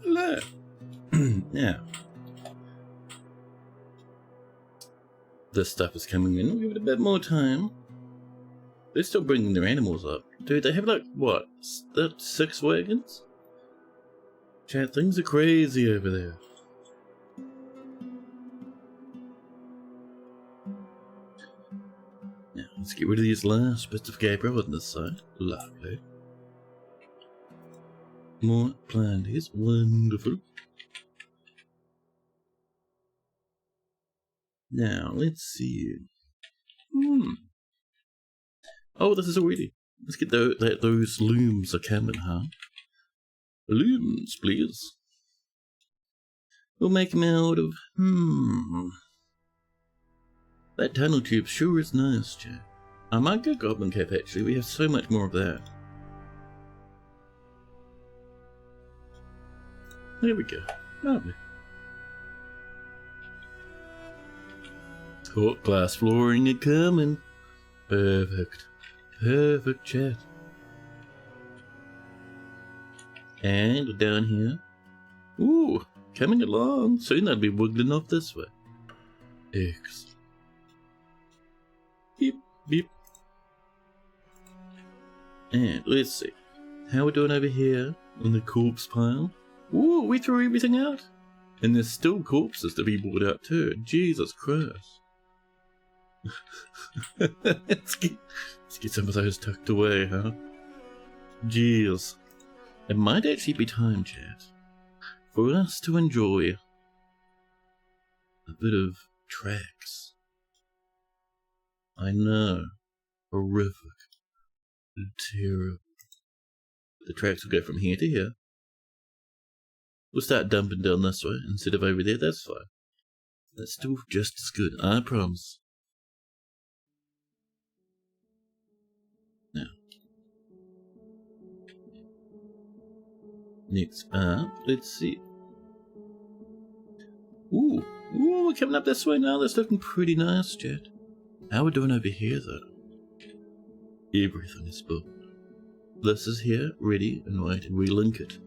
A: Look. Now. This stuff is coming in. We'll give it a bit more time. They're still bringing their animals up. Dude, they have like, what? 6 wagons? Chat, things are crazy over there. Now, let's get rid of these last bits of Gabriel on this side. Lovely. More planties. Wonderful. Now, let's see. Oh, this is already. Let's get those looms are coming, huh? Looms, please. We'll make them out of... That tunnel tube sure is nice, Jack. I might go goblin cap, actually. We have so much more of that. There we go. Lovely. Hot glass flooring a coming. Perfect. Perfect, chat. And down here. Ooh, coming along. Soon they'll be wiggling off this way. Excellent. Beep, beep. And let's see. How we're doing over here on the corpse pile. Ooh, we threw everything out. And there's still corpses to be brought out too. Jesus Christ. let's get some of those tucked away, huh? Jeez. It might actually be time, chat, for us to enjoy a bit of tracks. I know. Horrific. Terrible. The tracks will go from here to here. We'll start dumping down this way instead of over there. That's fine. That's still just as good, I promise. Now. Next up, let's see. Ooh, we're coming up this way now. That's looking pretty nice, chat. How we doing over here, though? Everything is built. This is here, ready and right, and we link it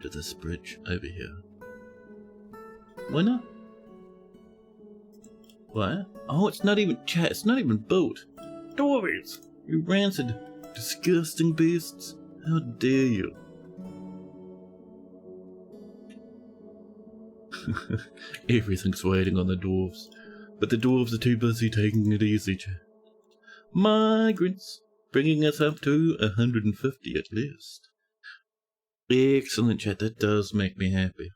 A: to this bridge over here. Why not? Why? Oh, it's not even, chat, it's not even built. Dwarves! You rancid, disgusting beasts. How dare you? Everything's waiting on the dwarves, but the dwarves are too busy taking it easy, chat. Migrants, bringing us up to 150 at least. Excellent, chat, that does make me happy.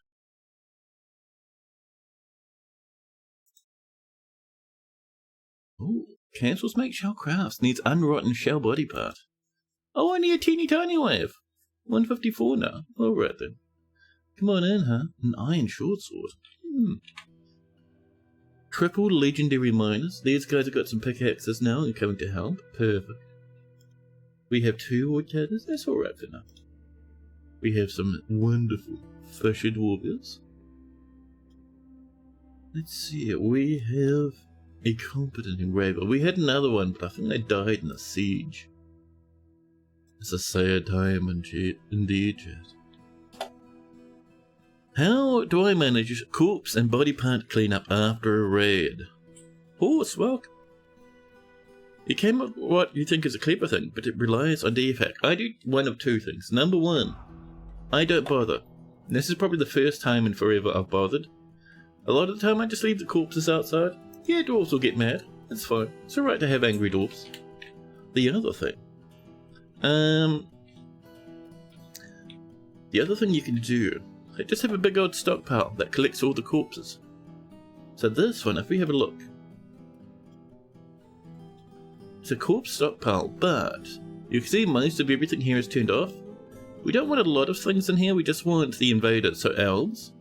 A: Oh, cancels make shell crafts, needs unrotten shell body part. Oh, only a teeny tiny wave. 154 now. Alright then. Come on in, huh? An iron short sword. Triple legendary miners. These guys have got some pickaxes now and coming to help. Perfect. We have 2 woodcutters. That's alright for now. We have some wonderful fisher warriors. Let's see. We have a competent engraver. We had another one, but I think they died in the siege. It's a sad time indeed, chat. How do I manage corpse and body part cleanup after a raid? Horse, welcome. You came up with what you think is a clever thing, but it relies on defect. I do one of 2 things. Number 1, I don't bother. This is probably the first time in forever I've bothered. A lot of the time I just leave the corpses outside. Yeah, dwarves will get mad. It's fine. It's alright to have angry dwarves. The other thing. The other thing you can do, just have a big old stockpile that collects all the corpses. So this one, if we have a look, it's a corpse stockpile, but you can see most of everything here is turned off. We don't want a lot of things in here, we just want the invaders, so elves.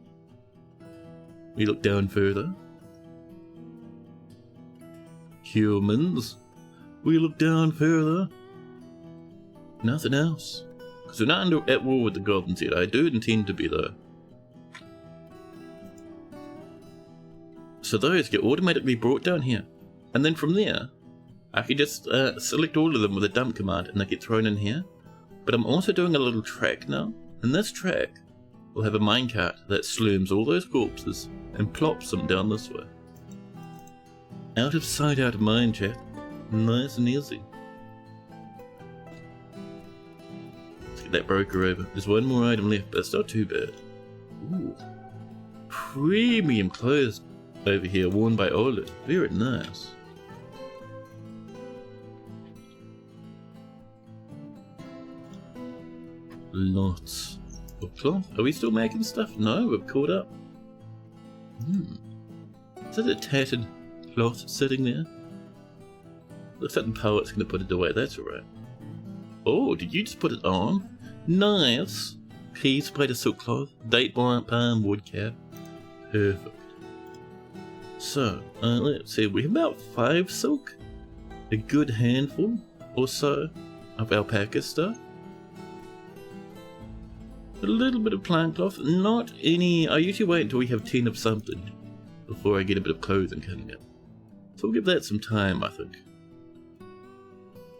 A: We look down further. Humans. We look down further. Nothing else. Because we're not at war with the goblins yet. I do intend to be though. So those get automatically brought down here. And then from there, I can just select all of them with a dump command and they get thrown in here. But I'm also doing a little track now. And this track we'll have a minecart that slurms all those corpses and plops them down this way. Out of sight, out of mind, chat. Nice and easy. Let's get that broker over. There's one more item left, but it's not too bad. Ooh. Premium clothes over here, worn by Ola. Very nice. Lots of cloth. Are we still making stuff? No, we've caught up. Is that a tattered cloth sitting there? Looks like the poet's gonna put it away, that's alright. Oh, did you just put it on? Nice! Piece plate of silk cloth, date palm wood cap. Perfect. So, let's see, we have about 5 silk, a good handful or so of alpaca stuff, a little bit of plant cloth, not any. I usually wait until we have 10 of something before I get a bit of clothing coming up. So we'll give that some time, I think.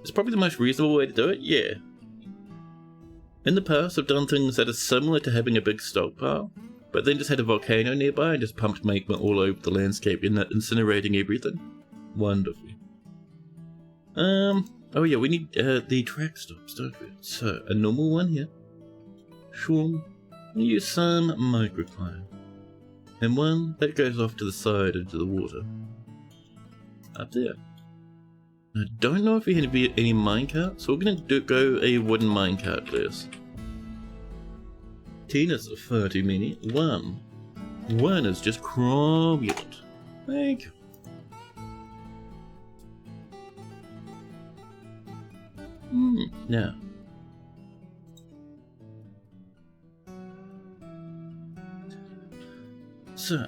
A: It's probably the most reasonable way to do it, yeah. In the past, I've done things that are similar to having a big stockpile, but then just had a volcano nearby and just pumped magma all over the landscape, incinerating everything. Wonderful. Oh yeah, we need the track stops, don't we? So, a normal one here. Sure. We'll use some microclimb. And one that goes off to the side into the water. Up there. I don't know if we have any minecarts, so we're going to go a wooden minecart, please. 10 is far too many. One is just cromulent. Thank you. Now. So,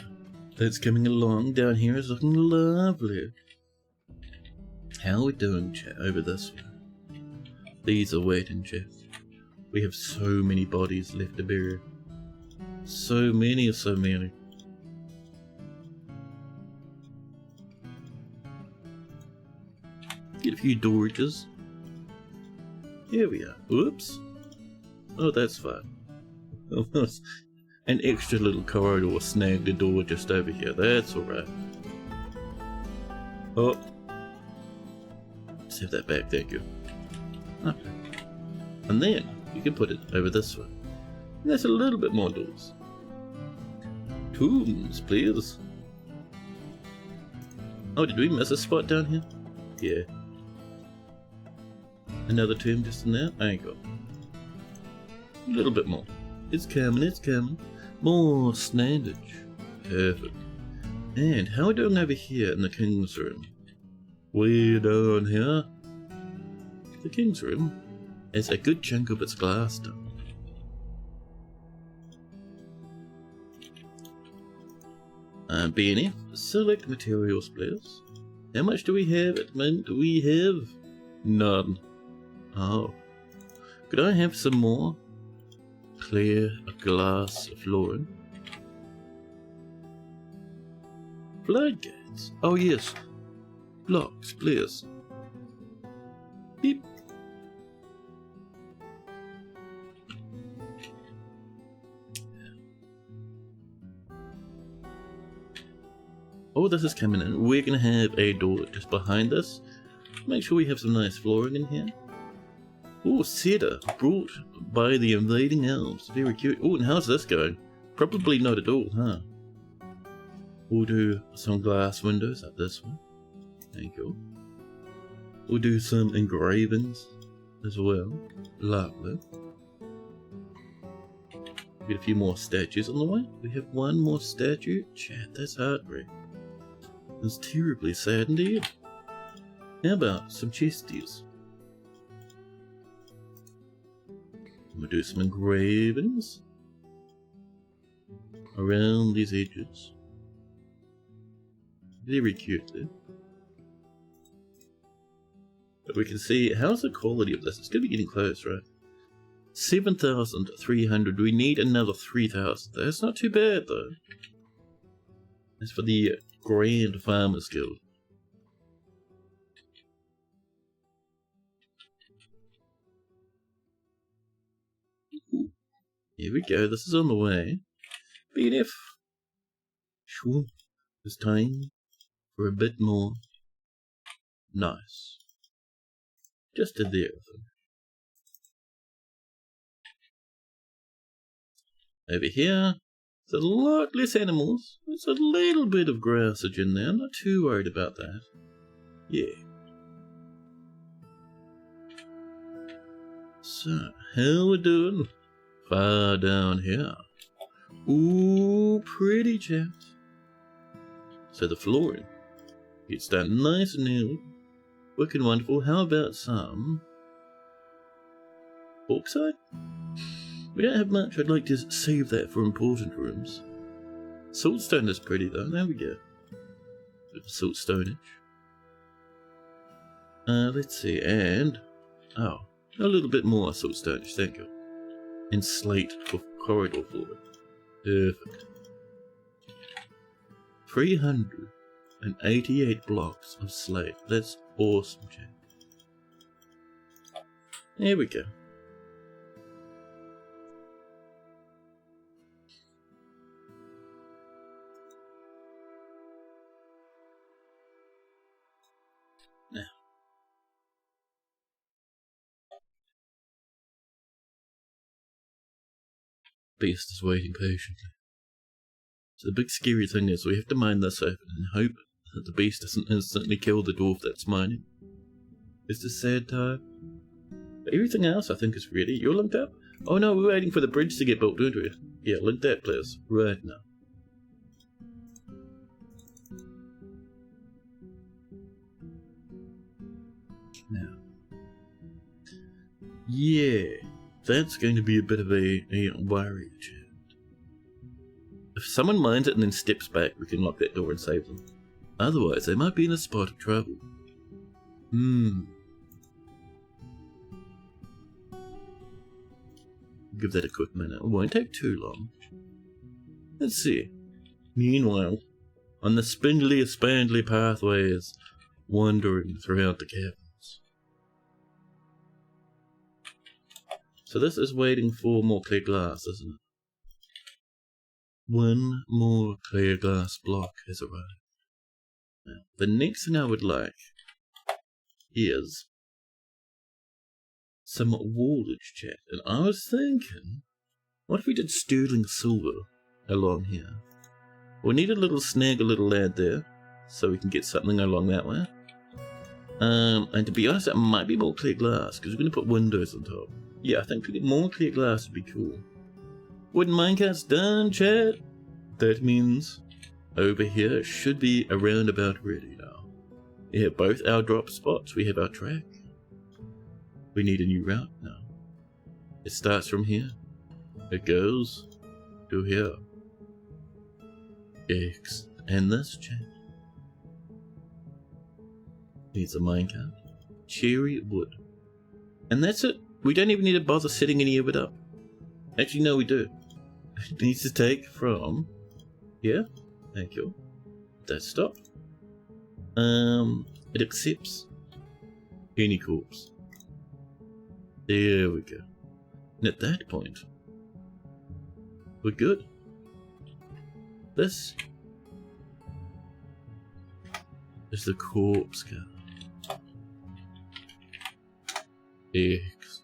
A: that's coming along. Down here is looking lovely. How are we doing, chat, over this one? These are waiting, chat. We have so many bodies left to bury. So many. Get a few dorages. Here we are. Oops. Oh, that's fine. An extra little corridor snagged a door just over here. That's alright. Oh. Let's have that back, thank you. Okay. And then you can put it over this way. And that's a little bit more doors. Tombs, please. Oh, did we miss a spot down here? Yeah. Another tomb just in there? There you go. A little bit more. It's coming. More standage. Perfect. And how are we doing over here in the king's room? Way down here. The king's room has a good chunk of its glass done. BNF, select materials, please. How much do we have at the moment? We have none. Oh. Could I have some more clear glass flooring? Floodgates. Oh yes. Blocks, please. Beep. Oh, this is coming in. We're gonna have a door just behind us. Make sure we have some nice flooring in here. Oh, cedar brought by the invading elves. Very cute. Oh, and how's this going? Probably not at all, huh? We'll do some glass windows up this one. There you go. We'll do some engravings as well. Lovely. Get a few more statues on the way. We have one more statue. Chat, that's heartbreaking. That's terribly sad indeed. How about some chesties? We'll do some engravings around these edges. Very cute there. But we can see, how's the quality of this? It's going to be getting close, right? 7,300. We need another 3,000. That's not too bad, though. That's for the Grand Farmers Guild. Here we go, this is on the way. BNF. Sure, it's time for a bit more. Nice. Just a there. Over here, there's a lot less animals. There's a little bit of grassage in there. I'm not too worried about that. Yeah. So, how we doing? Far down here. Ooh, pretty chaps. So the flooring. It's done nice and new. Looking wonderful. How about some bauxite? We don't have much. I'd like to save that for important rooms. Saltstone is pretty though. There we go. Bit of saltstonage. Let's see. And oh, a little bit more saltstonage. Thank you. And slate for corridor flooring. Perfect. 388 blocks of slate. That's awesome, Jack. There we go. Now, Beast is waiting patiently. So the big scary thing is we have to mine this open and hope that the beast doesn't instantly kill the dwarf that's mining. It's the sad time. But everything else I think is ready. You're linked up? Oh no, we're waiting for the bridge to get built, don't we? Yeah, link that please. Right now. Now. Yeah, that's going to be a bit of a worry, chat. If someone mines it and then steps back, we can lock that door and save them. Otherwise, they might be in a spot of trouble. Give that a quick minute. It won't take too long. Let's see. Meanwhile, on the spindly pathways wandering throughout the caverns. So this is waiting for more clear glass, isn't it? One more clear glass block has arrived. Now, the next thing I would like is some wallage, chat. And I was thinking, what if we did sterling silver along here? We need a little snag, a little lad there, so we can get something along that way. And to be honest, that might be more clear glass, because we're going to put windows on top. Yeah, I think more clear glass would be cool. Wooden minecart's done, chat. That means over here should be around about ready now. We have both our drop spots, we have our track. We need a new route now. It starts from here. It goes to here. X. And this, chat. Needs a minecart. Cherry wood. And that's it. We don't even need to bother setting any of it up. Actually, no, we do. It needs to take from here. Thank you. That stop. It accepts any corpse. There we go. And at that point, we're good. This is the corpse card. X.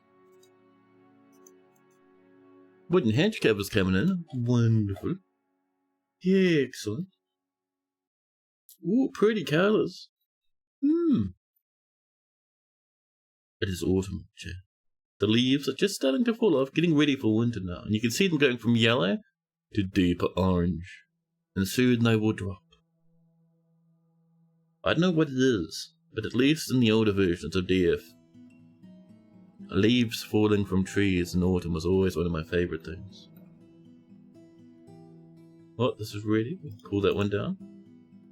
A: Wooden hedge covers coming in. Wonderful. Yeah, excellent. Ooh, pretty colours. It is autumn, chat. The leaves are just starting to fall off, getting ready for winter now. And you can see them going from yellow to deeper orange. And soon they will drop. I don't know what it is, but at least in the older versions of DF, leaves falling from trees in autumn was always one of my favourite things. Oh, this is ready. We can pull that one down.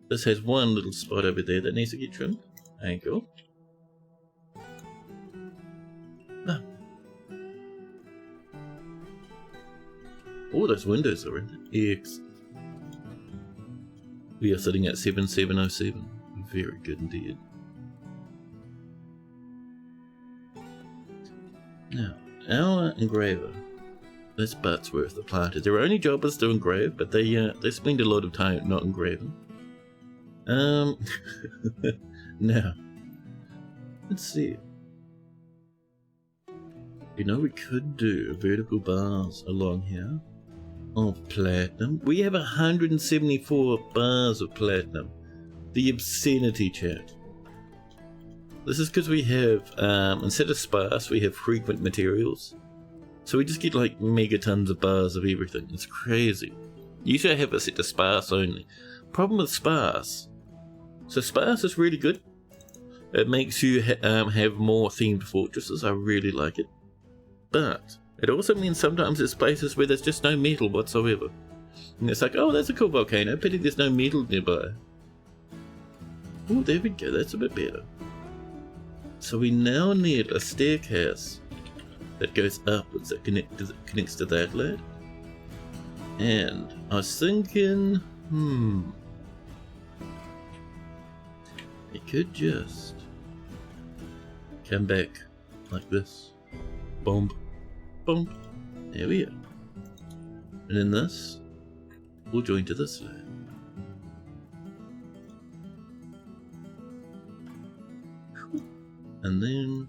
A: This has one little spot over there that needs to get trimmed. Thank you. Ah. All those windows are in there. Excellent. We are sitting at 7707. Very good indeed. Now, our engraver This butt's worth the planter. Their only job is to engrave, but they spend a lot of time not engraving. Now, let's see. You know, we could do vertical bars along here of platinum. We have 174 bars of platinum. The obscenity, chat. This is because we have, instead of sparse, we have frequent materials. So we just get like megatons of bars of everything. It's crazy. Usually I have it set to sparse only. Problem with sparse. So sparse is really good. It makes you have more themed fortresses. I really like it. But it also means sometimes there's places where there's just no metal whatsoever. And it's like, oh, that's a cool volcano. Pity there's no metal nearby. Oh, there we go. That's a bit better. So we now need a staircase that goes upwards that connects to that lad. And I was thinking, it could just come back like this. Boom. Boom. There we are. And then this will join to this lad. And then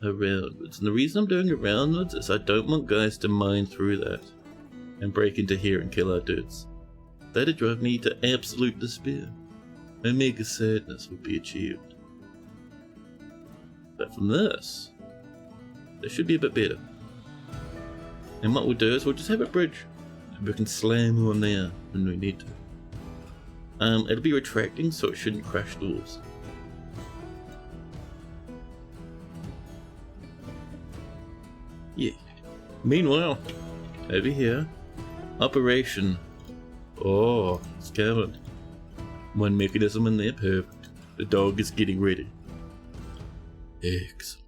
A: aroundwards. And the reason I'm doing aroundwards is I don't want guys to mine through that and break into here and kill our dudes. That'd drive me to absolute despair. Omega sadness would be achieved. But from this should be a bit better. And what we'll do is we'll just have a bridge. And we can slam on there when we need to. It'll be retracting so it shouldn't crash doors. Yeah. Meanwhile, over here, Operation. Oh, it's coming. One mechanism in there, perfect. The dog is getting ready. Excellent.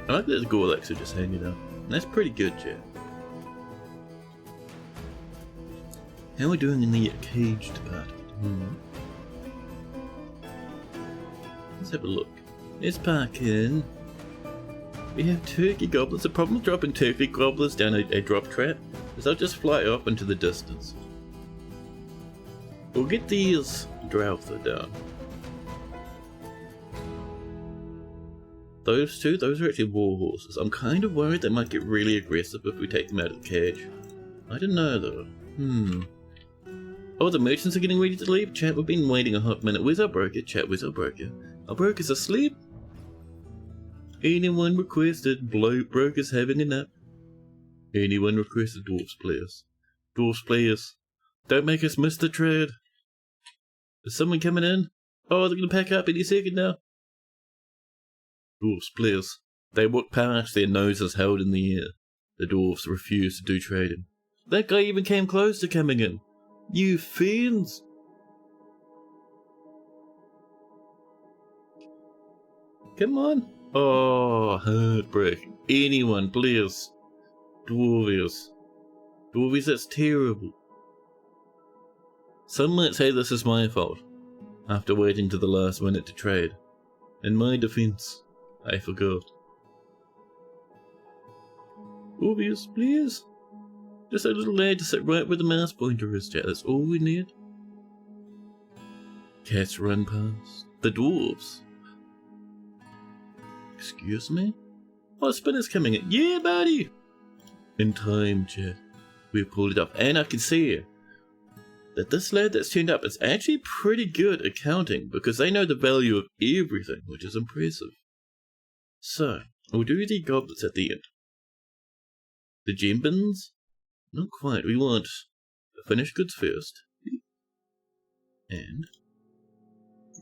A: I like that the Gorlaks are just hanging out. That's pretty good, chat. How are we doing in the caged part? Let's have a look. Let's park in. We have turkey goblins. The problem with dropping turkey goblins down a drop trap is they'll just fly off into the distance. We'll get these Drouther down. Those two, those are actually war horses. I'm kind of worried they might get really aggressive if we take them out of the cage. I don't know though. Oh, the merchants are getting ready to leave. Chat, we've been waiting a hot minute. Where's our broker? Chat, where's our broker? Our broker's asleep. Anyone requested? Broker's having a nap. Anyone requested? Dwarfs players. Dwarfs players. Don't make us miss the trade. Is someone coming in? Oh, they're gonna pack up any second now. Dwarfs, please. They walk past, their noses held in the air. The dwarfs refuse to do trading. That guy even came close to coming in. You fiends! Come on. Oh, heartbreak. Anyone, please. Dwarvies. Dwarvies, that's terrible. Some might say this is my fault, after waiting to the last minute to trade. In my defense, I forgot. Dwarvies, please. Just a little lad to sit right where the mouse pointer is, chat. That's all we need. Cats run past. The dwarves. Excuse me? Oh, Spinner's coming in. Yeah, buddy! In time, chat. We've pulled it up. And I can see that this lad that's turned up is actually pretty good at counting because they know the value of everything, which is impressive. So, we'll do the goblets at the end. The gem bins? Not quite. We want finished goods first. And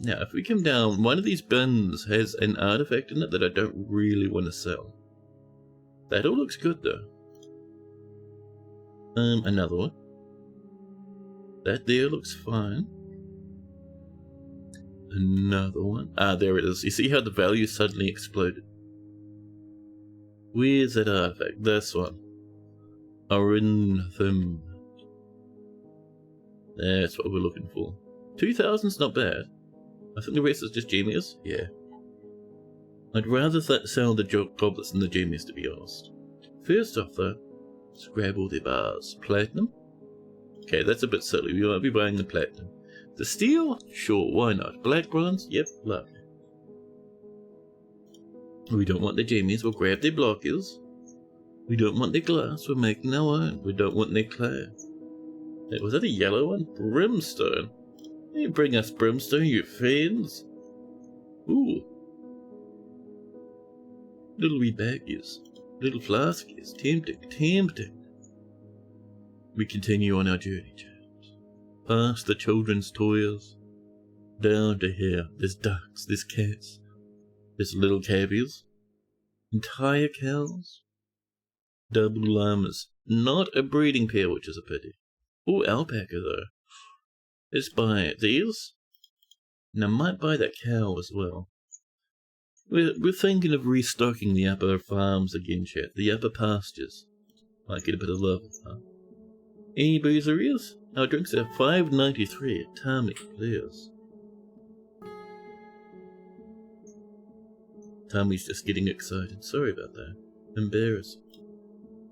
A: now, if we come down, one of these bins has an artifact in it that I don't really want to sell. That all looks good though. Another one. That there looks fine. Another one. Ah, there it is. You see how the value suddenly exploded? Where's that artifact? This one. Arinthum. That's what we're looking for. 2,000's not bad. I think the rest is just genius. Yeah. I'd rather sell the goblets than the genius, to be honest. First off, though, let's grab all the bars. Platinum? Okay, that's a bit silly. We won't be buying the platinum. The steel? Sure, why not? Black bronze? Yep, lovely. We don't want the genius, we'll grab their blockers. We don't want their glass, we're making our own. We don't want their clay. Hey, was that a yellow one? Brimstone? You bring us brimstone, you fiends. Ooh. Little wee baggies. Little flaskies. Tempting, tempting. We continue on our journey, chaps. Past the children's toys. Down to here. There's ducks, there's cats. There's little cavies. Entire cows. Double llamas. Not a breeding pair, which is a pity. Ooh, alpaca though. Let's buy these. And I might buy that cow as well. We're thinking of restocking the upper farms again, chat. The upper pastures. Might get a bit of love, huh? Any boozerias? Our drinks are $5.93 at Tommy, please. Tommy's just getting excited. Sorry about that. Embarrassed.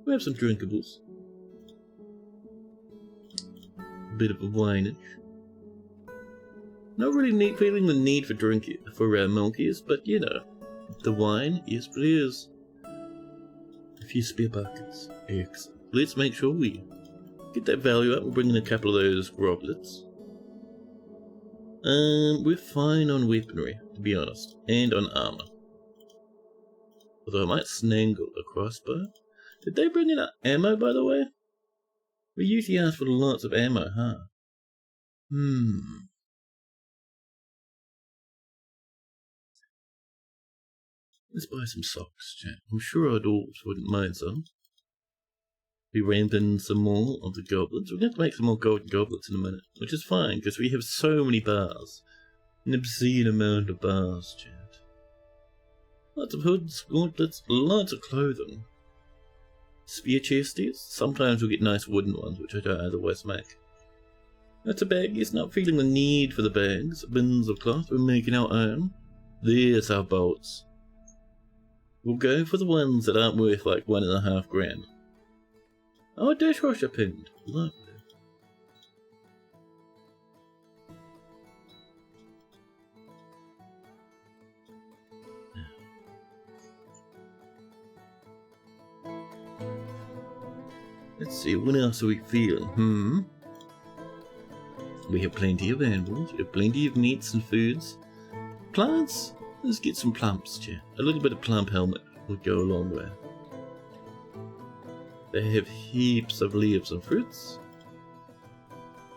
A: We have some drinkables. A bit of a winage. Not really feeling the need for milkies, but you know, the wine, yes please. A few spare buckets. Excellent. Let's make sure we get that value up. We'll bring in a couple of those groblets. We're fine on weaponry, to be honest, and on armor. Although I might snangle a crossbow. Did they bring in ammo, by the way? We usually ask for lots of ammo, huh? Let's buy some socks, chat. I'm sure our dwarves wouldn't mind some. We rammed in some more of the goblets. We're going to make some more golden goblets in a minute, which is fine, because we have so many bars. An obscene amount of bars, chat. Lots of hoods, gauntlets, lots of clothing. Spear chesties. Sometimes we'll get nice wooden ones, which I don't otherwise make. That's a bag. Yes, not feeling the need for the bags. Bins of cloth. We're making our own. There's our bolts. We'll go for the ones that aren't worth like $1.5 grand. Oh, a dishwasher pinned. Lovely. Let's see, what else are we feeling? We have plenty of animals, we have plenty of meats and foods. Plants? Let's get some plumps, chat. A little bit of plump helmet would go a long way. They have heaps of leaves and fruits.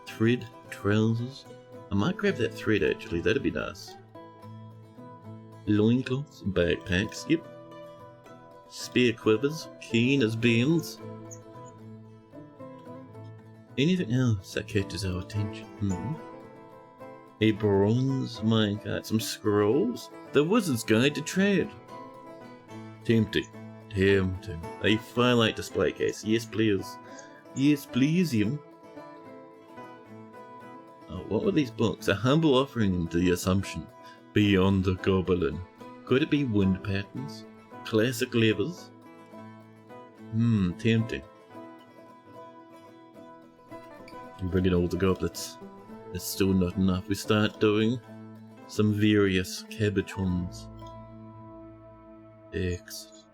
A: Thread, trousers. I might grab that thread actually, that'd be nice. Loincloths, backpacks, yep. Spear quivers, keen as beans. Anything else that catches our attention? A bronze minecart, some scrolls, the Wizard's Guide to Trade. Tempting, tempting. A firelight display case, yes please. Yes please, him. Oh, what were these books? A humble offering to the Assumption. Beyond the Goblin. Could it be wind patterns? Classic levers? Tempting. I'm bringing all the goblets. It's still not enough. We start doing some various cabbage ones. Excellent.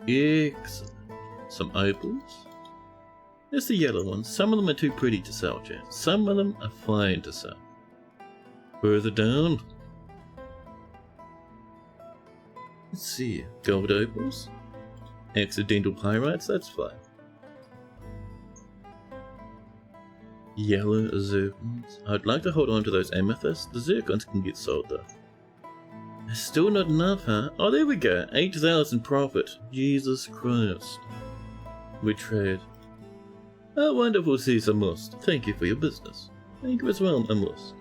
A: Excellent. Some opals. There's the yellow ones. Some of them are too pretty to sell, chat. Some of them are fine to sell. Further down. Let's see. Gold opals. Accidental pyrites. That's fine. Yellow zircons. I'd like to hold on to those amethysts. The zircons can get sold though. It's still not enough, huh? Oh, there we go. 8,000 profit. Jesus Christ. We trade. Oh, wonderful, Caesar Must. Thank you for your business. Thank you as well, Must.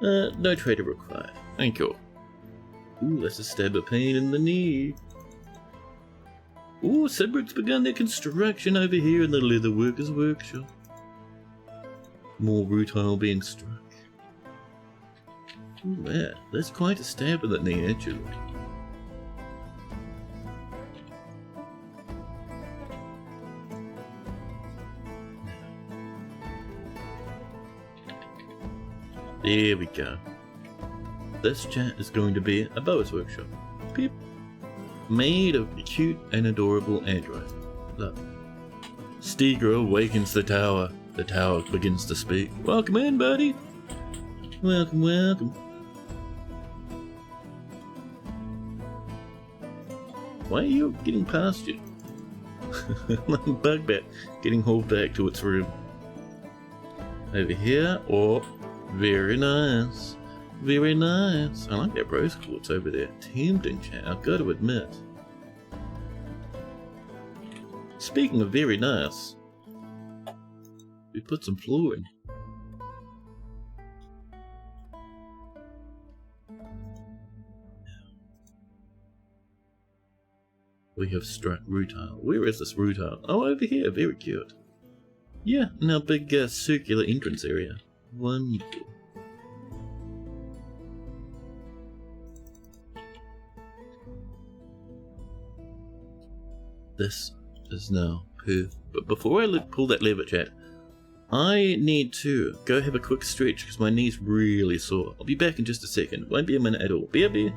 A: No trader required. Thank you. Ooh, that's a stab of pain in the knee. Ooh, Sebrick's begun their construction over here in the leather workers' workshop. More rutile being struck. Ooh, yeah, that's quite a stab in the knee, actually. There we go. This chat is going to be a Boa's workshop. Beep. Made of cute and adorable android. Look. Stegra awakens the tower. The tower begins to speak. Welcome in, buddy. Welcome, welcome. Why are you getting past you? Like a bug bat getting hauled back to its room. Over here, or very nice. Very nice. I like that rose quartz over there. Tempting, chat, I've got to admit. Speaking of very nice, we put some flooring. We have struck rutile. Where is this rutile? Oh, over here. Very cute. Yeah, in our big circular entrance area. Wonderful. This is now perfect. But before I pull that lever, chat, I need to go have a quick stretch because my knee's really sore. I'll be back in just a second. Won't be a minute at all. Beer.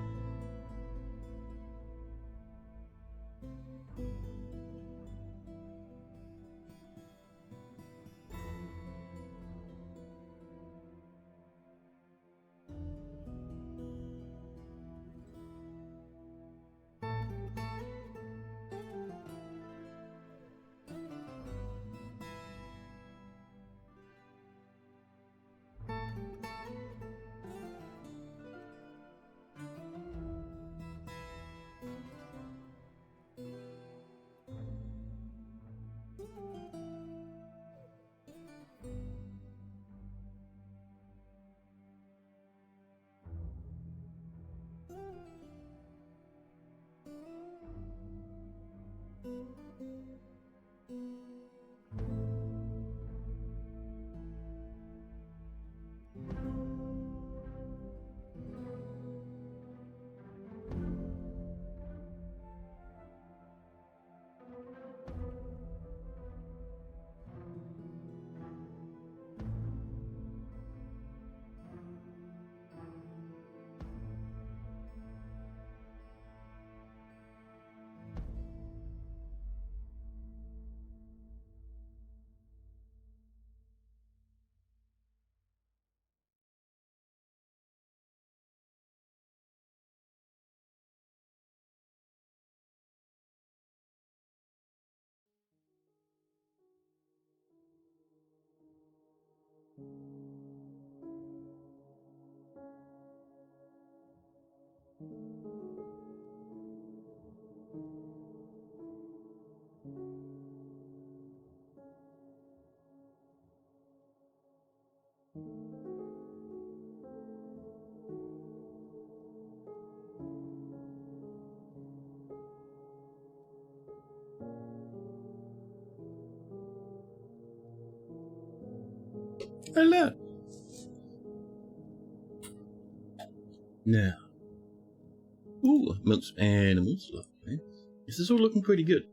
A: Hello. Now. Ooh, milks animals. Lovely. This is all looking pretty good.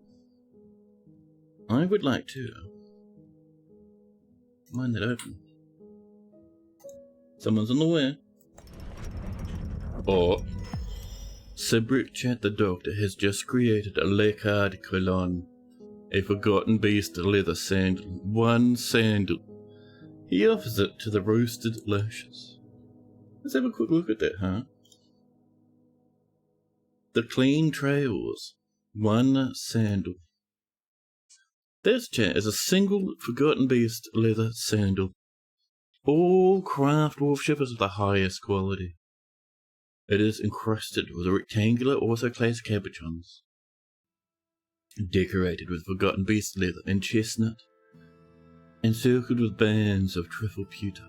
A: I would like to mind that open. Someone's on the way. Or Sebrick Chat the Doctor has just created a Lecard Colon, a forgotten beast leather sandal. One sandal. He offers it to the roasted lashes. Let's have a quick look at that, huh? The clean trails. One sandal. This chat is a single forgotten beast leather sandal. All craft worshipers of the highest quality. It is encrusted with rectangular autoclave cabochons, decorated with forgotten beast leather and chestnut, encircled with bands of trifle pewter.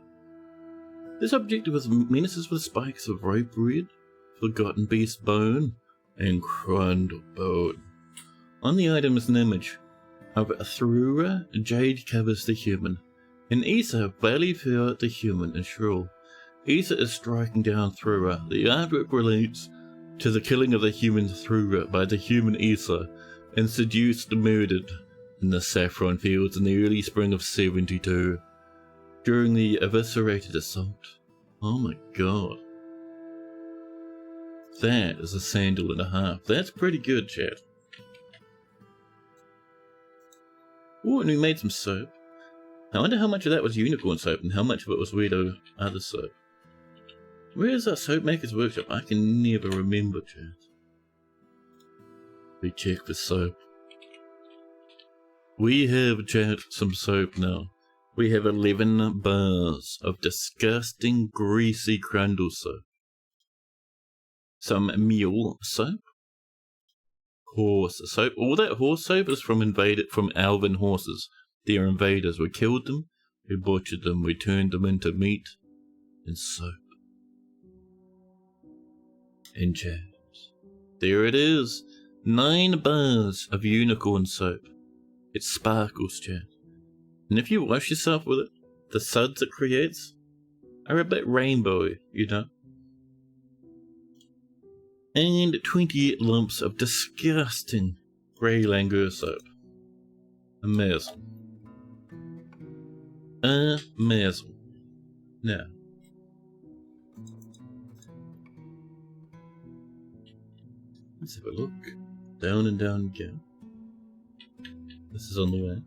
A: This object was menaces with spikes of rope red, forgotten beast bone, and crundle bone. On the item is an image of Thrura, jade covers the human. In Isa, valley for the human is shrill. Isa is striking down Thrura. The artwork relates to the killing of the human Thrura by the human Isa and seduced and murdered in the saffron fields in the early spring of 72 during the eviscerated assault. Oh my god. That is a sandal and a half. That's pretty good, chat. Oh, and we made some soap. I wonder how much of that was unicorn soap and how much of it was weirdo other soap. Where is our soap maker's workshop? I can never remember, chat. We check for soap. We have, chat, some soap now. We have 11 bars of disgusting, greasy crundle soap. Some mule soap. Horse soap. All that horse soap is from Alvin horses. They are invaders. We killed them, we butchered them, we turned them into meat and soap. And chat. There it is. 9 bars of unicorn soap. It sparkles, chat. And if you wash yourself with it, the suds it creates are a bit rainbowy, you know. And 20 lumps of disgusting grey langur soap. Amazing. Amazing. Now. Let's have a look. Down and down again. This is on the way.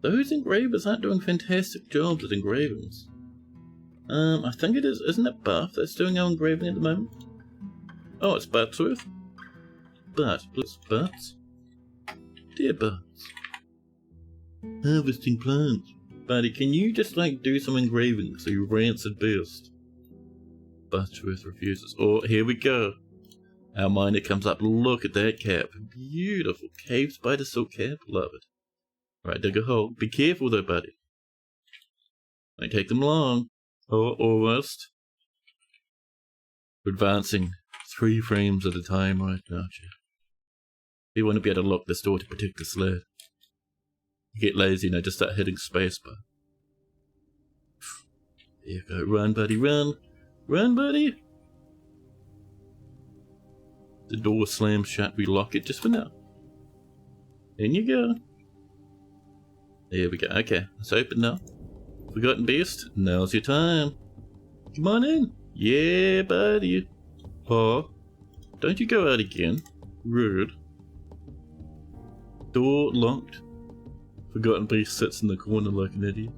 A: Those engravers aren't doing fantastic jobs at engravings. I think it is. Isn't it Bath that's doing our engraving at the moment? Oh, it's Buttsworth. Let's Butts. Dear Butts. Harvesting plants. Buddy, can you just do some engraving so you rancid beast? Buttsworth refuses. Oh, here we go. Our miner comes up. Look at that cap. Beautiful. Cave spider silk cap. Love it. Right, dig a hole. Be careful though, buddy. Won't take them long. Oh, almost. We're advancing 3 frames at a time right now, chat. You want to be able to lock this door to protect the sled. You get lazy and I just start hitting spacebar. There you go. Run, buddy, run. Run, buddy. The door slams shut. We lock it just for now. In you go. There we go. Okay, it's open now. Forgotten Beast, now's your time. Come on in. Yeah, buddy. Oh, don't you go out again. Rude. Door locked. Forgotten Beast sits in the corner like an idiot.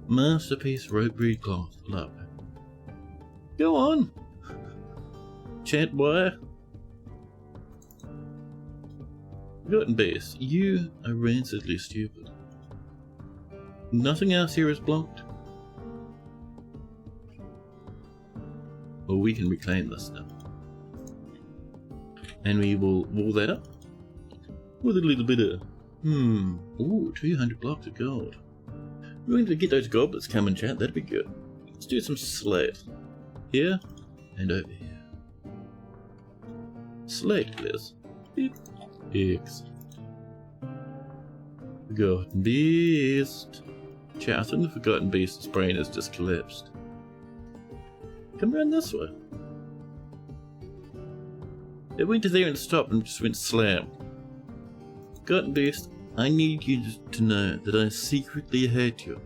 A: Masterpiece rope breed cloth. Love it. Go on. Chat boy. Forgotten Beast, you are rancidly stupid. Nothing else here is blocked. Well, we can reclaim this now. And we will wall that up with a little bit of, ooh, 200 blocks of gold. We're going to get those goblins coming, chat, that'd be good. Let's do some slate. Here, and over here. Slate, please. Beep. X. Forgotten Beast. Chat, I think the Forgotten Beast's brain has just collapsed. Come around this way. It went to there and stopped and just went slam. Forgotten Beast, I need you to know that I secretly hate you.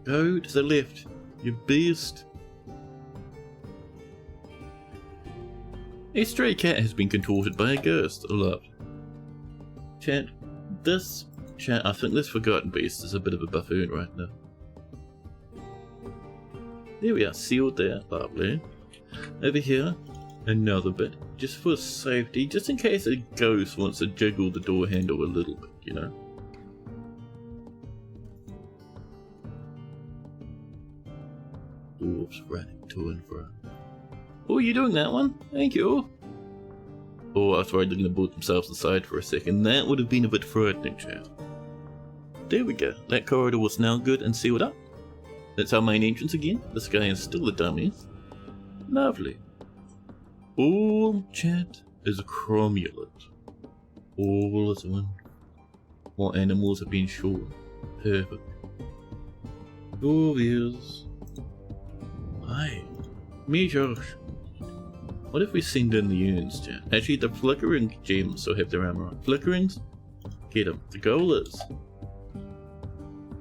A: Go to the left, you beast. A stray cat has been contorted by a ghost. Love. Chat, I think this Forgotten Beast is a bit of a buffoon right now. There we are, sealed there, lovely. Over here, another bit, just for safety, just in case a ghost wants to jiggle the door handle a little bit, you know. Dwarves running to and fro. Oh, you doing that one? Thank you. Oh, I was worried they're going to boot themselves inside for a second. That would have been a bit frightening, chat. There we go. That corridor was now good and sealed up. That's our main entrance again. This guy is still a dummy. Lovely. Oh, chat. is cromulent. All is one. More animals have been shot. Perfect. Obvious. Hi. Me, Josh. What if we send in the urns, chat? Actually, the flickering gems still have their armor on. Flickerings? Get them. The goal is.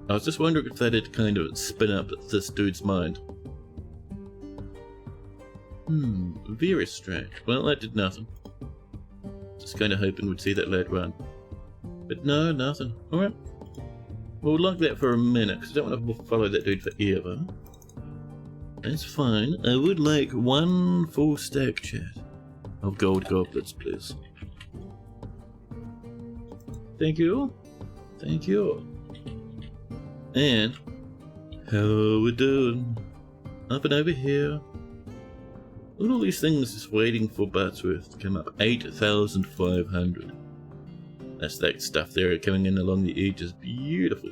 A: I was just wondering if that'd kind of spin up this dude's mind. Very strange. Well, that did nothing. Just kind of hoping we'd see that lad run. But no, nothing. Alright. We'll lock that for a minute, because I don't want to follow that dude forever. That's fine. I would like one full stack, chat, of gold goblets, please. Thank you. Thank you. And how we doing? Up and over here. Look at all these things just waiting for Buttsworth to come up. 8,500. That's that stuff there coming in along the edges. Beautiful.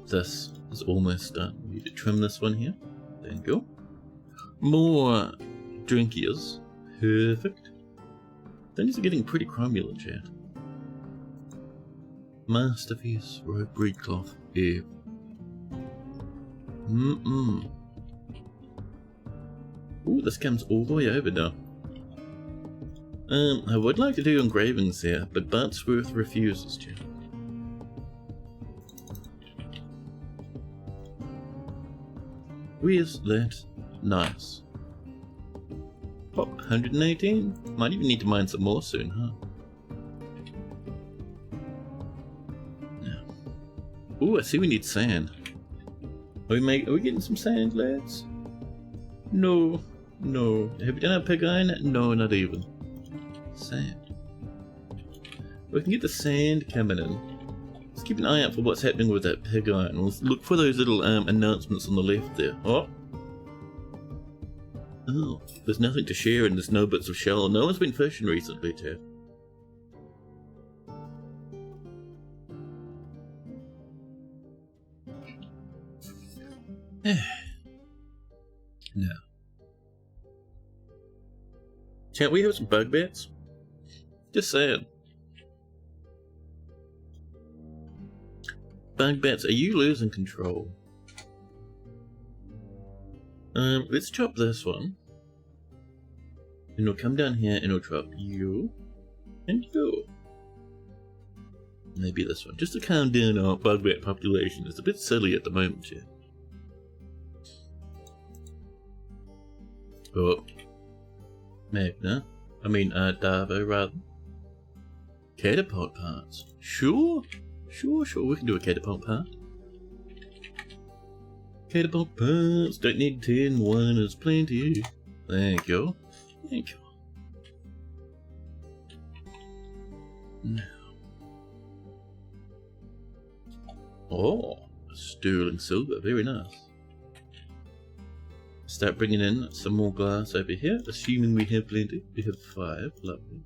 A: This is almost done. We need to trim this one here. There you go. More drinkies. Perfect. Things are getting pretty cromulent, chat. Masterpiece, rope breedcloth. Yeah. Ooh, this comes all the way over now. I would like to do engravings here, but Buttsworth refuses to. Where's that? Nice. Pop, 118? Might even need to mine some more soon, huh? Yeah. Ooh, I see we need sand. Are we getting some sand, lads? No. No. Have we done our pig iron? No, not even. Sand. We can get the sand coming in. Let's keep an eye out for what's happening with that pig iron. We'll look for those little announcements on the left there. Oh. Oh, there's nothing to share and there's no bits of shell. No one's been fishing recently, Ted. No. Can't we have some bug bats? Just saying. Bug bats, are you losing control? Let's chop this one. And we'll come down here and we'll chop you. And you. Maybe this one. Just to calm down our bug bat population. It's a bit silly at the moment, yeah. Oh. Magna. Darvo, rather. Catapult parts. Sure. Sure, we can do a catapult part. Catapult parts. Don't need 10. 1 is plenty. Thank you. Thank you. Now. Oh. Sterling silver. Very nice. Start bringing in some more glass over here, assuming we have plenty. We have 5, lovely.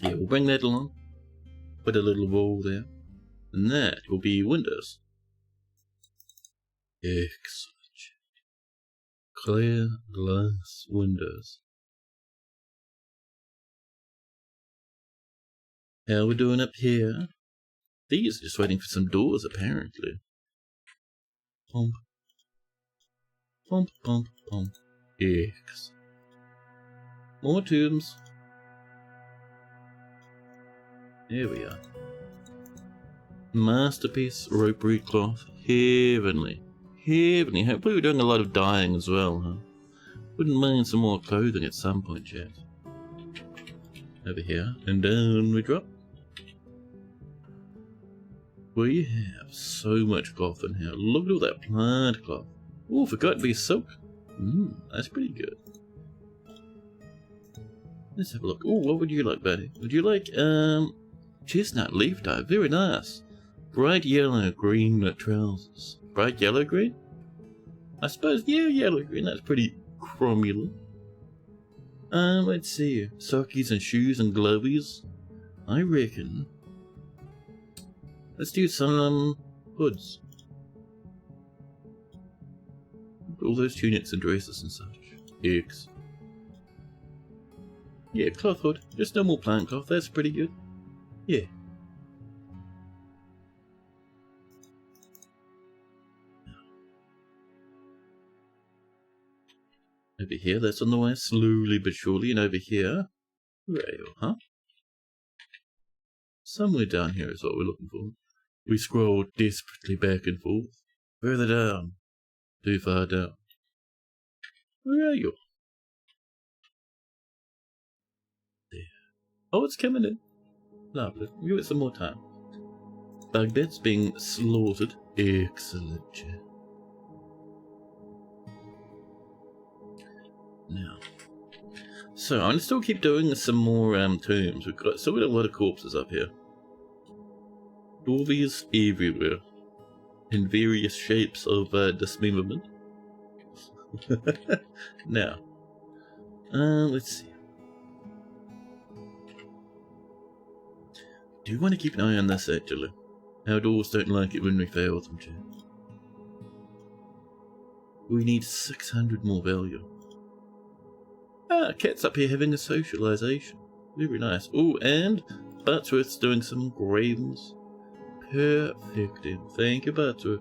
A: Yeah, we'll bring that along. Put a little wall there. And that will be windows. Excellent. Clear glass windows. How are we doing up here? These are just waiting for some doors, apparently. Pump. Pump, pump, pump. X. More tombs. There we are. Masterpiece rope cloth. Heavenly. Heavenly. Hopefully we're doing a lot of dyeing as well, huh? Wouldn't mind some more clothing at some point, chat. Over here. And down we drop. We have so much cloth in here. Look at all that plant cloth. Oh, forgot to be silk. That's pretty good. Let's have a look. Oh, what would you like, buddy? Would you like, chestnut leaf dye? Very nice. Bright yellow, green trousers. Bright yellow, green? I suppose, yeah, yellow, green. That's pretty cromulent. Let's see. Sockies and shoes and glovies. I reckon. Let's do some hoods. All those tunics and dresses and such. Eggs. Yeah, cloth hood. Just normal plant cloth. That's pretty good. Yeah. Over here, that's on the way slowly but surely, and over here, rail, huh? Somewhere down here is what we're looking for. We scroll desperately back and forth. Further down. Too far down. Where are you? There. Oh, it's coming in. Lovely. Give it some more time. Bugbear's being slaughtered. Excellent, chat. Now, so I'm gonna still keep doing some more tombs. We've got still got a lot of corpses up here. Dwarvies everywhere, in various shapes of dismemberment. Now, let's see. Do you want to keep an eye on this actually? Our dwarves don't like it when we fail them, chat. We need 600 more value. Ah, cat's up here having a socialization. Very nice. Oh, and Buttsworth's doing some engravings. Perfect. Thank you, Buttsworth.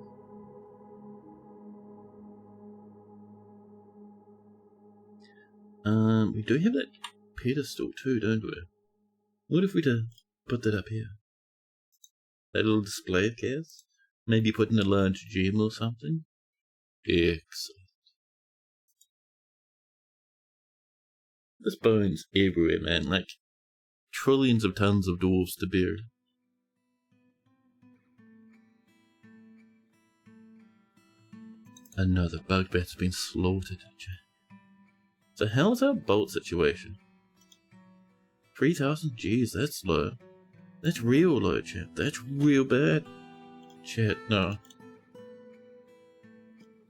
A: We do have that pedestal too, don't we? What if we put that up here? That little display of cats? Maybe put in a large gem or something? Excellent. There's bones everywhere, man, like trillions of tons of dwarves to bury. Another bugbear's been slaughtered. So how's our bolt situation? 3,000? Jeez, that's low. That's real low, chat. That's real bad. Chat, no.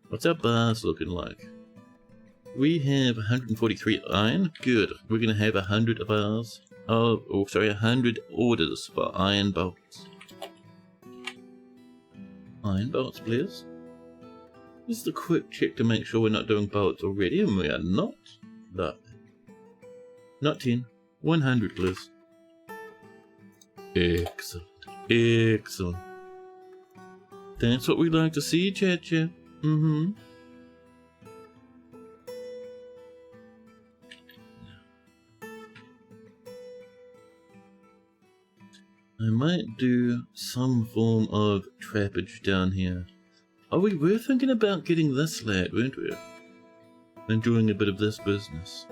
A: What's our bars looking like? We have 143 iron. Good. We're going to have 100 of ours. 100 orders for iron bolts. Iron bolts, please. Just a quick check to make sure we're not doing bolts already, and we are not. Lovely. Not 10. 100, please. Excellent. Excellent. That's what we like to see, chat. Mm-hmm. I might do some form of trappage down here. Oh, we were thinking about getting this lad, weren't we? And doing a bit of this business.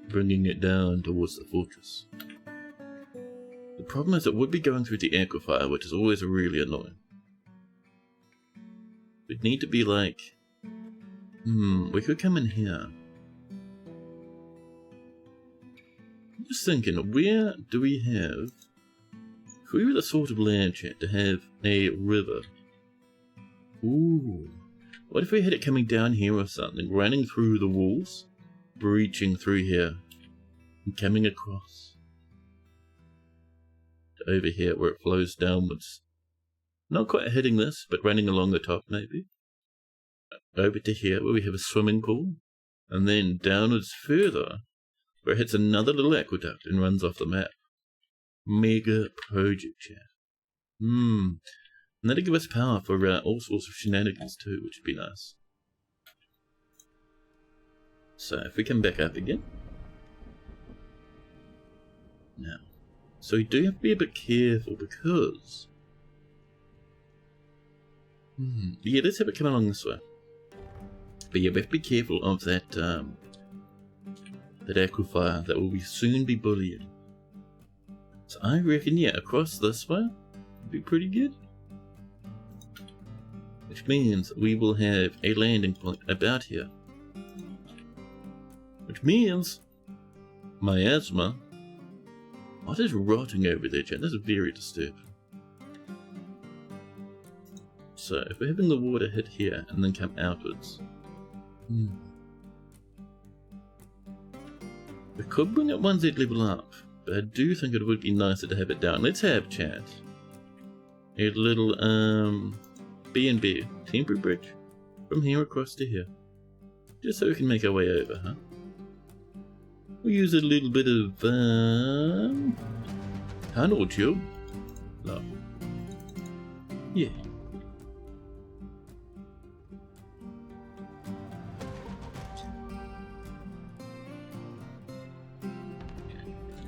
A: Bringing it down towards the fortress. The problem is it would be going through the aquifer, which is always really annoying. We'd need to be like... we could come in here. I'm just thinking, where do we have... If we were the sort of land, chat, to have a river. Ooh. What if we had it coming down here or something, running through the walls, breaching through here, and coming across to over here where it flows downwards. Not quite hitting this, but running along the top maybe. Over to here where we have a swimming pool, and then downwards further where it hits another little aqueduct and runs off the map. Mega project, chat. And that'll give us power for all sorts of shenanigans too, which would be nice. So if we come back up again. Now, so we do have to be a bit careful because... yeah, let's have it come along this way. But yeah, we have to be careful of that, that aquifer that will soon be bullying. So I reckon, yeah, across this way would be pretty good. Which means we will have a landing point about here. Which means miasma. What is rotting over there, chat? This is very disturbing. So if we're having the water hit here and then come outwards. We could bring it 1Z level up. But I do think it would be nicer to have it down. Let's have, chat, a little B&B temporary bridge. From here across to here. Just so we can make our way over, huh? We'll use a little bit of, tunnel tube. No. Yeah.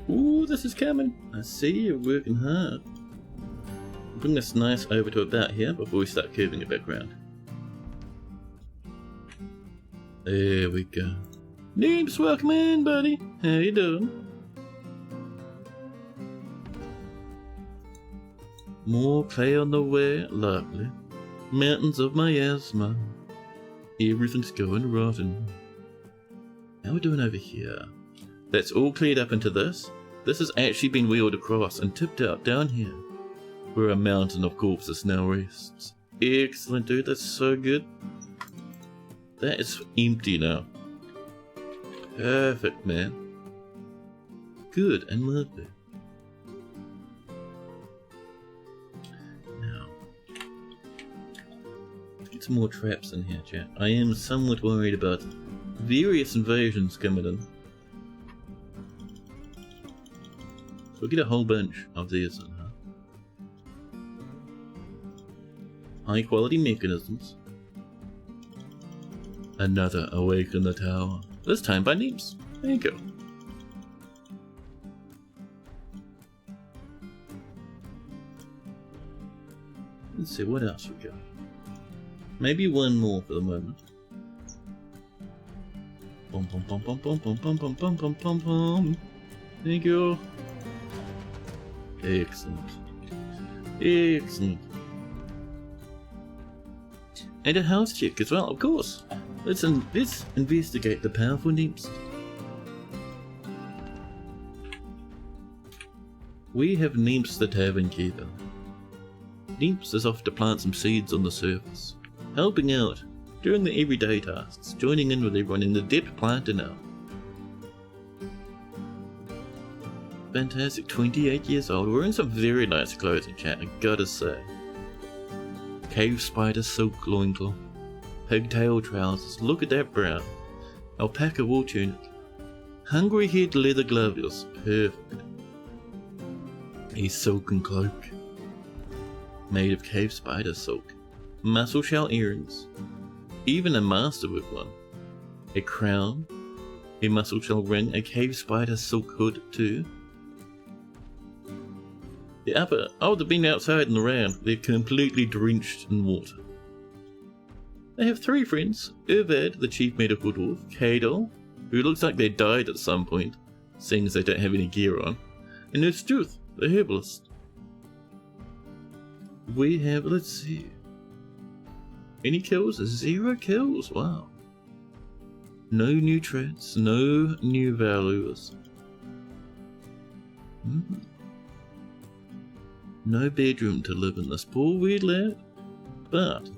A: Ooh, this is coming. I see you're working hard. Bring this nice over to about here before we start curving it back around. There we go. Neeps, welcome in, buddy. How you doing? More clay on the way, lovely. Mountains of miasma. Everything's going rotten. How we doing over here? That's all cleared up into this. This has actually been wheeled across and tipped out down here, where a mountain of corpses now rests. Excellent, dude. That's so good. That is empty now. Perfect, man. Good and lovely. Now, let's get some more traps in here, chat. I am somewhat worried about various invasions coming in. So we'll get a whole bunch of these in, huh? High quality mechanisms. Another awake in the tower. This time by Neeps. There you go. Let's see what else we got. Maybe one more for the moment. Bum bum bum bum bum bum bum bum bum bum bum bum. There you go. Excellent. Excellent. And a health check as well, of course. Let's investigate the powerful Neeps. We have Neeps the Tavern Keeper. Neeps is off to plant some seeds on the surface, helping out during the everyday tasks, joining in with everyone in the depth planter now. Fantastic, 28 years old, wearing some very nice clothing, chat, I gotta say. Cave spider silk loincloth, pigtail trousers, look at that brown, alpaca wool tunic, hungry head leather gloves, perfect. A silken cloak, made of cave spider silk, mussel shell earrings, even a masterwork one, a crown, a mussel shell ring, a cave spider silk hood too. The upper, oh, they've been outside and around, they're completely drenched in water. They have three friends, Irvad, the chief medical dwarf, Kadol, who looks like they died at some point, seeing as they don't have any gear on, and there's Stuth, the herbalist. We have, let's see, any kills? 0 kills, wow. No new traits, no new values. No bedroom to live in, this poor weird lad, but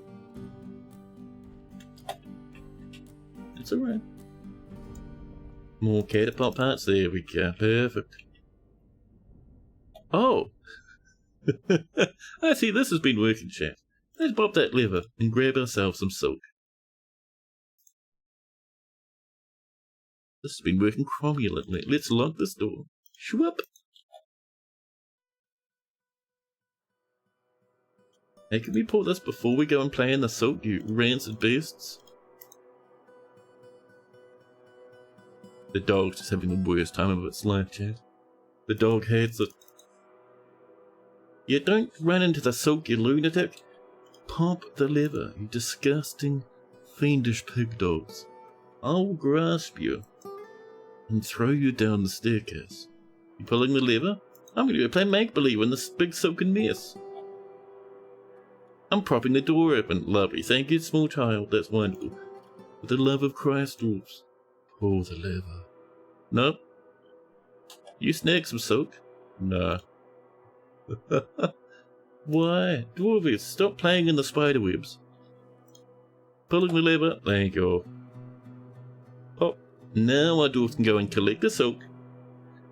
A: it's alright. More catapult parts, there we go, perfect. Oh! I see this has been working, chat. Let's pop that lever and grab ourselves some silk. This has been working cromulently. Let's lock this door. Shwhoop! Hey, can we pull this before we go and play in the silk, you rancid beasts? The dog's just having the worst time of its life, chat. The dog hates it. You don't run into the silk, you lunatic. Pop the lever, you disgusting, fiendish pig dogs. I'll grasp you and throw you down the staircase. You pulling the lever? I'm going to go play make-believe in this big silken mess. I'm propping the door open. Lovely. Thank you, small child. That's wonderful. For the love of Christ, dwarves, pull the lever. Nope. You snag some silk? No. Why? Dwarvies, stop playing in the spider webs. Pulling the lever. Thank you. Pop. Now our dwarves can go and collect the silk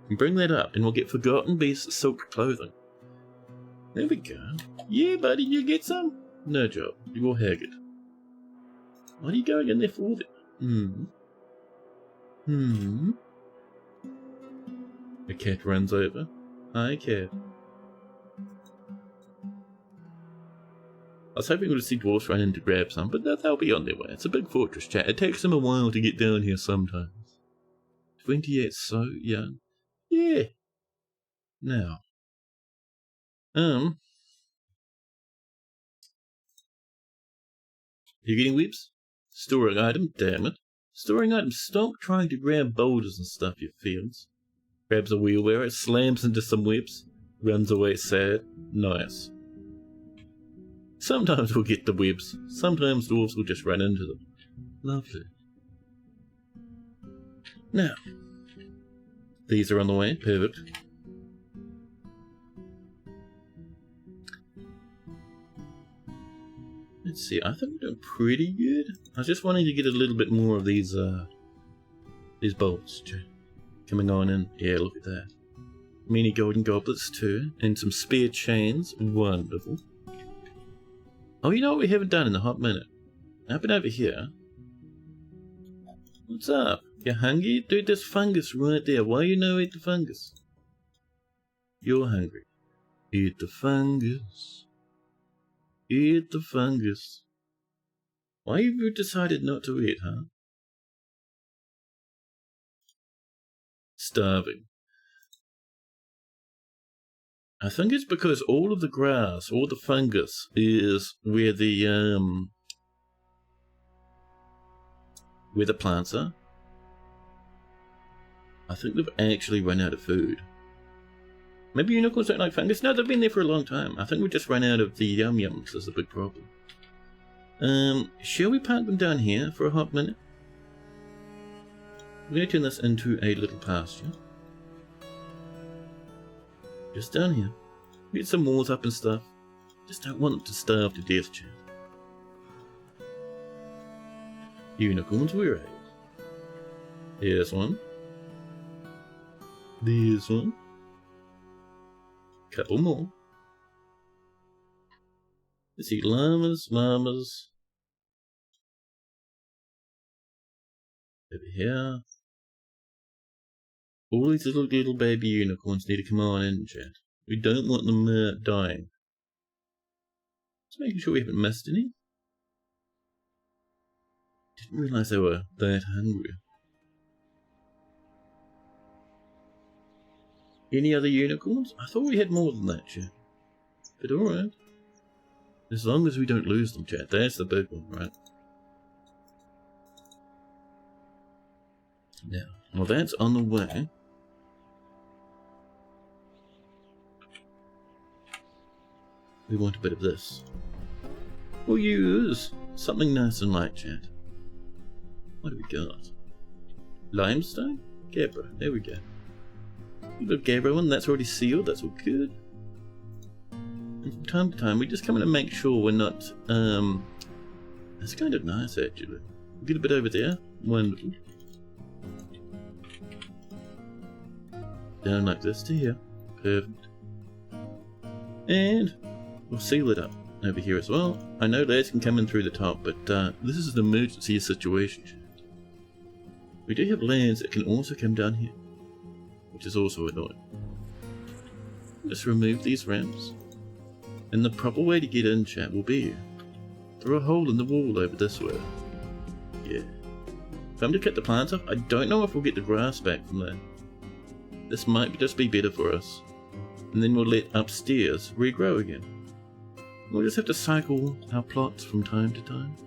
A: and bring that up, and we'll get Forgotten Beast's silk clothing. There we go. Yeah, buddy, you get some? No job. You're haggard. What are you going in there for then? A cat runs over. Hi, cat. I was hoping we would see dwarves run in to grab some, but they'll be on their way. It's a big fortress, chat. It takes them a while to get down here sometimes. 28, so young. Yeah. Now. You getting whips? Storing item, damn it. Storing item, stop trying to grab boulders and stuff, you fiends. Grabs a wheelbarrow, slams into some whips, runs away sad. Nice. Sometimes we'll get the webs, sometimes dwarves will just run into them. Lovely. Now, these are on the way, perfect. Let's see, I think we're doing pretty good. I was just wanting to get a little bit more of these bolts coming on in. Yeah, look at that. Many golden goblets too, and some spear chains. Wonderful. Oh, you know what we haven't done in a hot minute? Up and over here. What's up? You hungry? Dude, there's fungus right there. Why you no eat the fungus? You're hungry. Eat the fungus. Eat the fungus. Why have you decided not to eat, huh? Starving. I think it's because all of the grass, all the fungus, is where the plants are. I think they've actually run out of food. Maybe unicorns don't like fungus? No, they've been there for a long time. I think we just ran out of the yum-yums. That's a big problem. Shall we park them down here for a hot minute? We're going to turn this into a little pasture. Just down here. Get some walls up and stuff. Just don't want them to starve to death, chat. Unicorns, where are you? Here's one. There's one. Couple more. Let's see, llamas. Over here. All these little baby unicorns need to come on in, chat. We don't want them dying. Just making sure we haven't missed any. Didn't realise they were that hungry. Any other unicorns? I thought we had more than that, chat. But alright. As long as we don't lose them, chat. That's the big one, right? Now, well, that's on the way. We want a bit of this. We'll use something nice and light, chat. What do we got? Limestone? Gabbro. There we go. A bit of Gabbro one. That's already sealed. That's all good. And from time to time, we just come in and make sure we're not... That's kind of nice, actually. We'll get a bit over there. Wonderful. Down like this to here. Perfect. And we'll seal it up over here as well. I know lads can come in through the top, but this is an emergency situation. We do have lads that can also come down here, which is also annoying. Just remove these ramps. And the proper way to get in, chat, will be through a hole in the wall over this way. Yeah. If I'm to cut the plants off, I don't know if we'll get the grass back from that. This might just be better for us. And then we'll let upstairs regrow again. We'll just have to cycle our plots from time to time.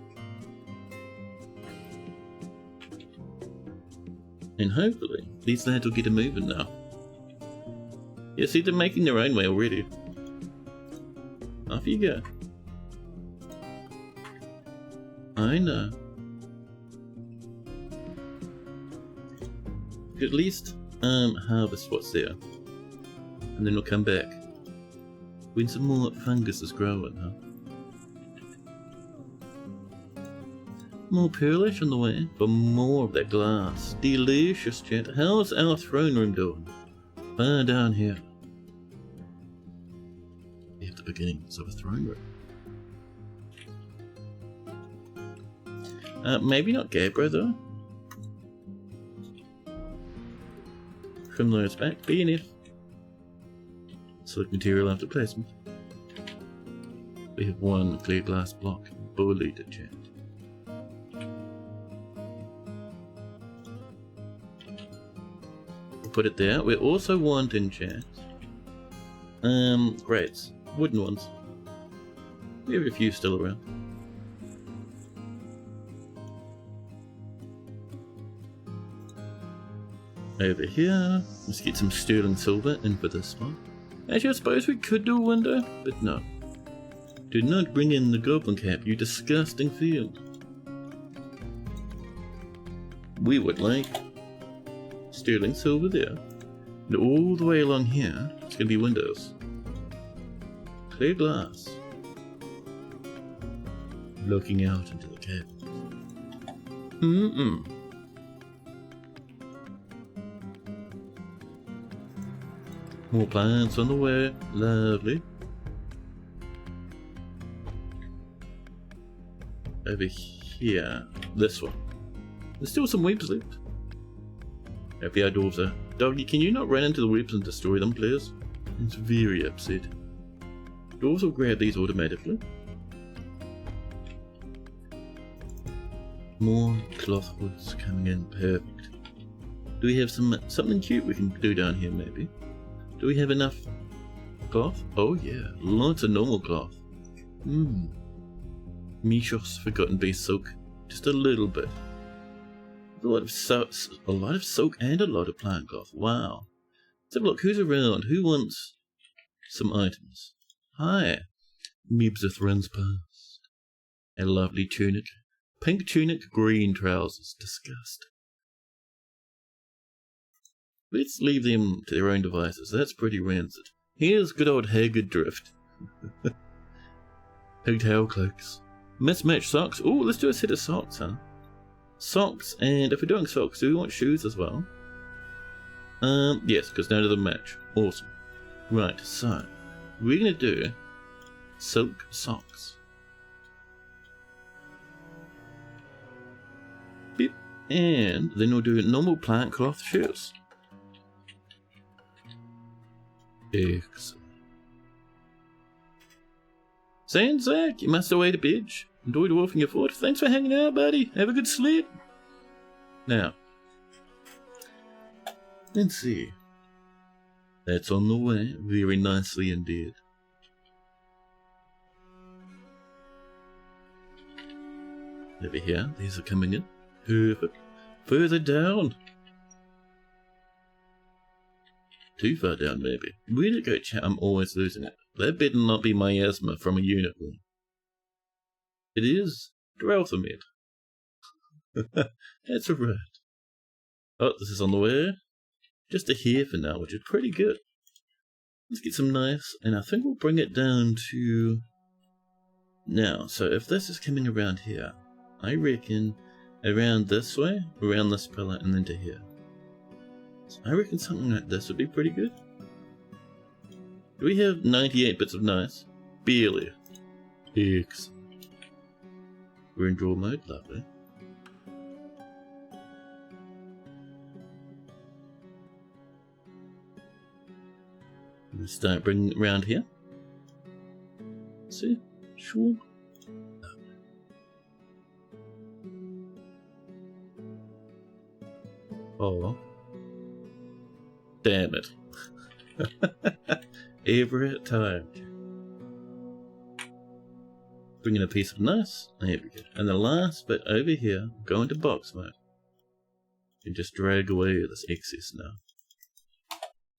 A: And hopefully, these lads will get a moving now. Yeah, see, they're making their own way already. Off you go. I know. At least harvest what's there. And then we'll come back when some more fungus is growing, huh? More pearlish on the way for more of that glass. Delicious, chat. How's our throne room doing? Far down here. We have the beginnings of a throne room. Maybe not Gabbro though. Trim those back. BNF. Select material after placement. We have one clear glass block. Bully to chat. We'll put it there. We also want in chat. Grates. Wooden ones. We have a few still around. Over here, let's get some sterling silver in for this one. Actually, I suppose we could do a window, but no. Do not bring in the goblin cap, you disgusting field. We would like sterling silver there. And all the way along here, it's going to be windows. Clear glass. Looking out into the cave. More plants on the way. Lovely. Over here. This one. There's still some webs left. Happy our dwarves are. Doggy, can you not run into the webs and destroy them, please? It's very upset. Dwarves will grab these automatically. More cloth hoods coming in. Perfect. Do we have something cute we can do down here, maybe? Do we have enough cloth? Oh yeah, lots of normal cloth. Mishos forgotten base silk, just a little bit. A lot of silk and a lot of plant cloth. Wow. Let's have a look. Who's around? Who wants some items? Hi. Mibsith runs past. A lovely tunic. Pink tunic, green trousers. Disgust. Let's leave them to their own devices. That's pretty rancid. Here's good old Haggard Drift. Pigtail cloaks. Mismatched socks. Oh, let's do a set of socks, huh? Socks, and if we're doing socks, do we want shoes as well? Yes, because none of them match. Awesome. Right, so we're going to do silk socks. Beep. And then we'll do normal plant cloth shoes. Excellent. Saying Zach, you must away to bitch. Enjoy dwarfing your fort. Thanks for hanging out, buddy. Have a good sleep. Now, let's see. That's on the way, very nicely indeed. Over here, these are coming in. Perfect. Further down. Too far down, maybe. Where'd it go, chat? I'm always losing it. That better not be miasma from a unicorn. It is Drelthamid. That's right. Oh, this is on the way. Just a hair for now, which is pretty good. Let's get some nice, and I think we'll bring it down to now. So if this is coming around here, I reckon around this way, around this pillar, and then to here. So I reckon something like this would be pretty good. Do we have 98 bits of nice? Barely. Excellent. We're in draw mode, lovely. Let's start bringing it around here. See? Sure. Oh. Damn it. Every time. Bring in a piece of nice. There we go. And the last bit over here, go into box mode. You can just drag away this excess now.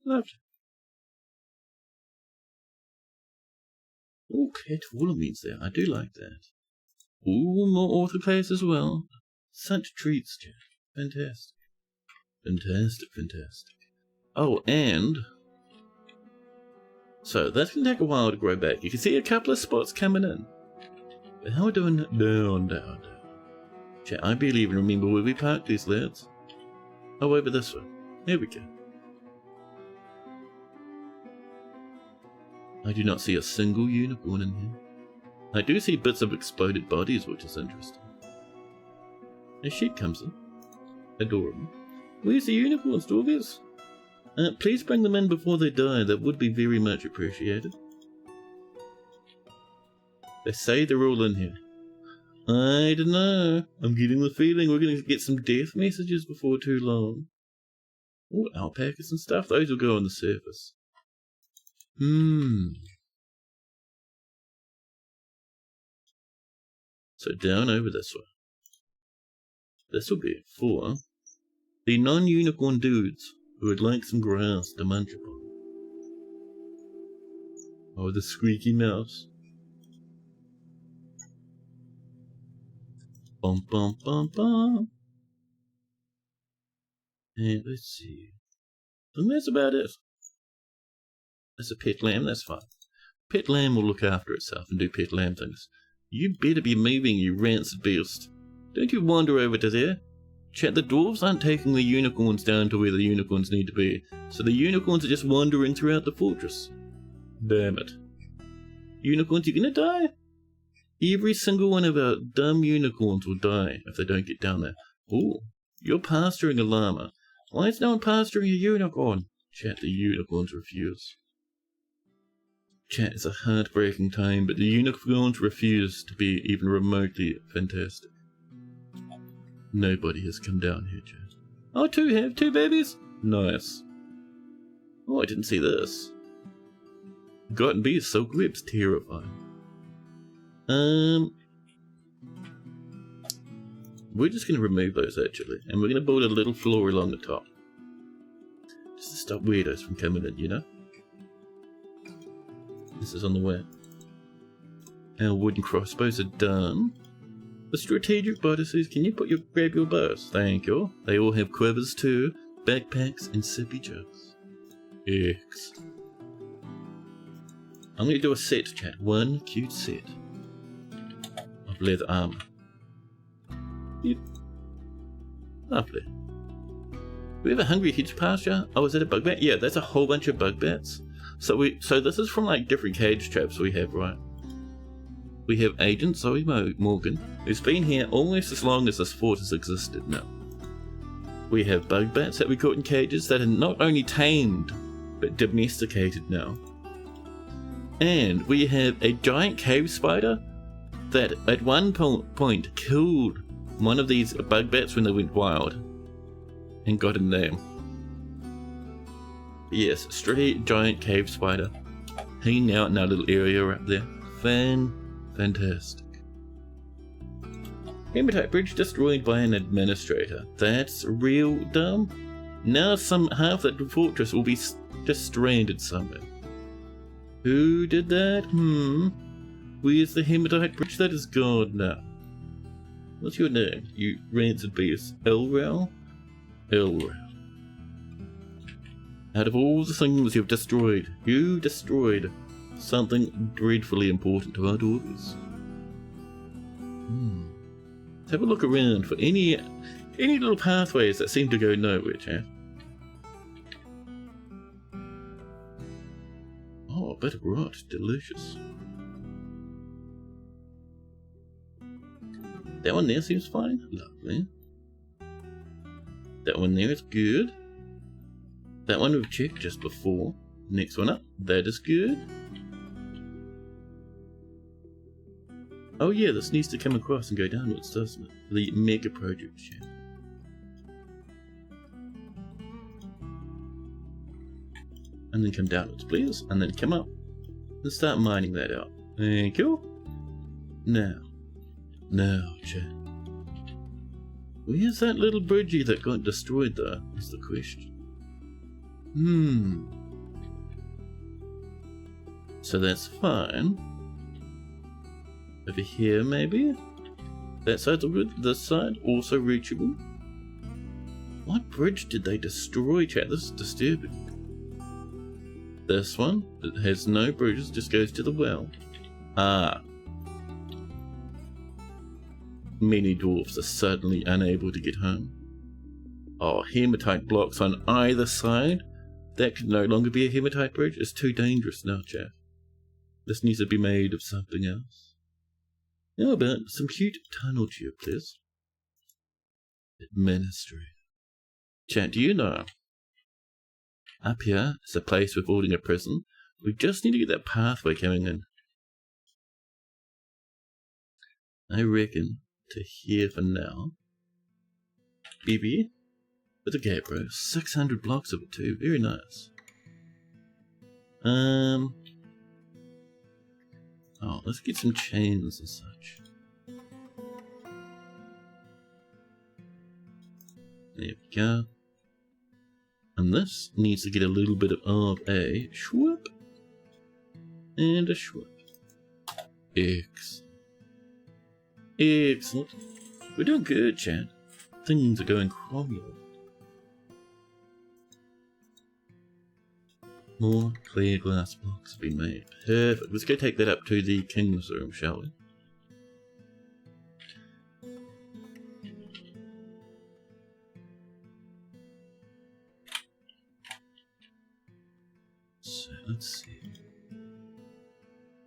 A: Lovely. Oh, Catwallamines there. I do like that. Ooh, more autoclaves as well. Such treats, Jeff. Fantastic. Fantastic, fantastic. Oh, and so that's going to take a while to grow back. You can see a couple of spots coming in. But how are we doing? Down. Chat, I barely even remember where we parked these lads. Oh, over this way. There we go. I do not see a single unicorn in here. I do see bits of exploded bodies, which is interesting. A sheep comes in. Adorable. Where's the unicorns, Dwarvies? Please bring them in before they die. That would be very much appreciated. They say they're all in here. I don't know. I'm getting the feeling we're going to get some death messages before too long. Oh, alpacas and stuff. Those will go on the surface. So down over this way. This will be for the non-unicorn dudes who would like some grass to munch upon. Oh, the squeaky mouse. Bum bum bum bum. And let's see. And that's about it. That's a pet lamb, that's fine. Pet lamb will look after itself and do pet lamb things. You better be moving, you rancid beast. Don't you wander over to there. Chat, the dwarves aren't taking the unicorns down to where the unicorns need to be, so the unicorns are just wandering throughout the fortress. Damn it. Unicorns, you're gonna die? Every single one of our dumb unicorns will die if they don't get down there. Ooh, you're pasturing a llama. Why is no one pasturing a unicorn? Chat, the unicorns refuse. Chat, it's a heartbreaking time, but the unicorns refuse to be even remotely fantastic. Nobody has come down here, chat. Oh, two babies? Nice. Oh, I didn't see this. Gotten bees, silk whips, terrifying. We're just going to remove those actually, and we're going to build a little floor along the top. Just to stop weirdos from coming in, you know? This is on the way. Our wooden crossbows are done. The strategic bodices, can you grab your bows? Thank you. They all have quivers too, backpacks, and sippy jugs. X. I'm going to do a set, chat. One cute set of leather armor. Yep. Lovely. Do we have a hungry hedge pasture? Oh, is that a bug bat? Yeah, that's a whole bunch of bug bats. So this is from like different cage traps we have, right? We have Agent Zoe Morgan, who's been here almost as long as this fort has existed now. We have bug bats that we caught in cages that are not only tamed, but domesticated now. And we have a giant cave spider that at one point killed one of these bug bats when they went wild and got a name. Yes, straight giant cave spider hanging out in our little area up there. Fantastic. Hematite bridge destroyed by an administrator. That's real dumb. Now half that fortress will be just stranded somewhere. Who did that? Where's the hematite bridge? That is gone now. What's your name, you rancid beast? Elrel? Elrel. Out of all the things you've destroyed, you destroyed something dreadfully important to our dwarves. Let's have a look around for any little pathways that seem to go nowhere, chat. Oh, a bit of rot, delicious. That one there seems fine, lovely. That one there is good. That one we've checked just before. Next one up, that is good. Oh yeah, this needs to come across and go downwards, doesn't it? The mega project chat. And then come downwards, please. And then come up. And start mining that out. Thank you. Now, chat. Where's that little bridgie that got destroyed though, is the question. So that's fine. Over here, maybe? That side's all good. This side, also reachable. What bridge did they destroy, chat? This is disturbing. This one, it has no bridges, just goes to the well. Ah. Many dwarfs are suddenly unable to get home. Oh, hematite blocks on either side? That could no longer be a hematite bridge. It's too dangerous now, chat. This needs to be made of something else. How about some cute tunnel tube, please? Administrator. Chat, do you know? Up here is a place we're building a prison. We just need to get that pathway coming in. I reckon to here for now. BB. With a gate, bro. 600 blocks of it too. Very nice. Oh, let's get some chains and such. There we go. And this needs to get a little bit of a shwoop and a shwoop. Excellent. Excellent. We're doing good, Chad. Things are going cromulent. More clear glass blocks have been made. Perfect. Let's go take that up to the king's room, shall we? So, let's see.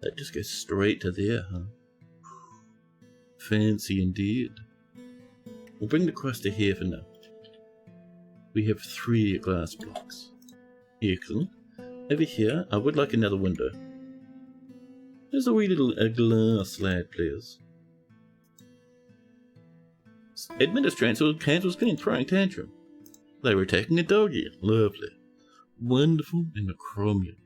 A: That just goes straight to there, huh? Fancy indeed. We'll bring the quest to here for now. We have 3 glass blocks. Excellent. Over here, I would like another window. There's a wee little glass slab, please. Administrator cancels clean throwing tantrum. They were taking a doggy. Lovely. Wonderful and a chromium.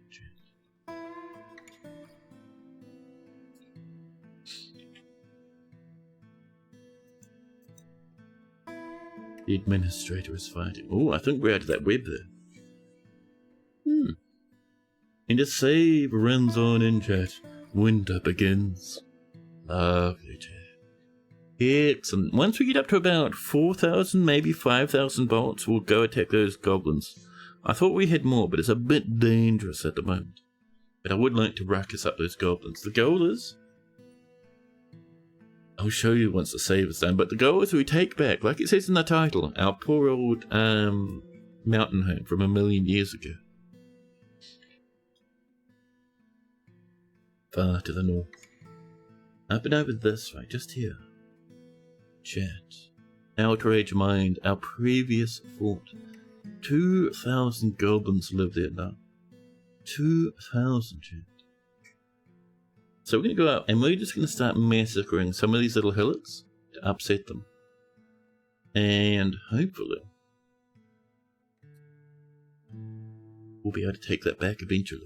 A: The administrator is fighting. Oh, I think we're out of that web there. And a save runs on in chat. Winter begins. Lovely chat. Excellent. Once we get up to about 4,000, maybe 5,000 bolts, we'll go attack those goblins. I thought we had more, but it's a bit dangerous at the moment. But I would like to ruckus up those goblins. The goal is... I'll show you once the save is done, but the goal is we take back, like it says in the title, our poor old mountain home from 1,000,000 years ago. Far to the north. Up and over this way, just here. Chat. Outrage mind, our previous fort. 2,000 goblins live there now. 2,000, chat. So we're going to go out and we're just going to start massacring some of these little hillocks to upset them. And hopefully we'll be able to take that back eventually.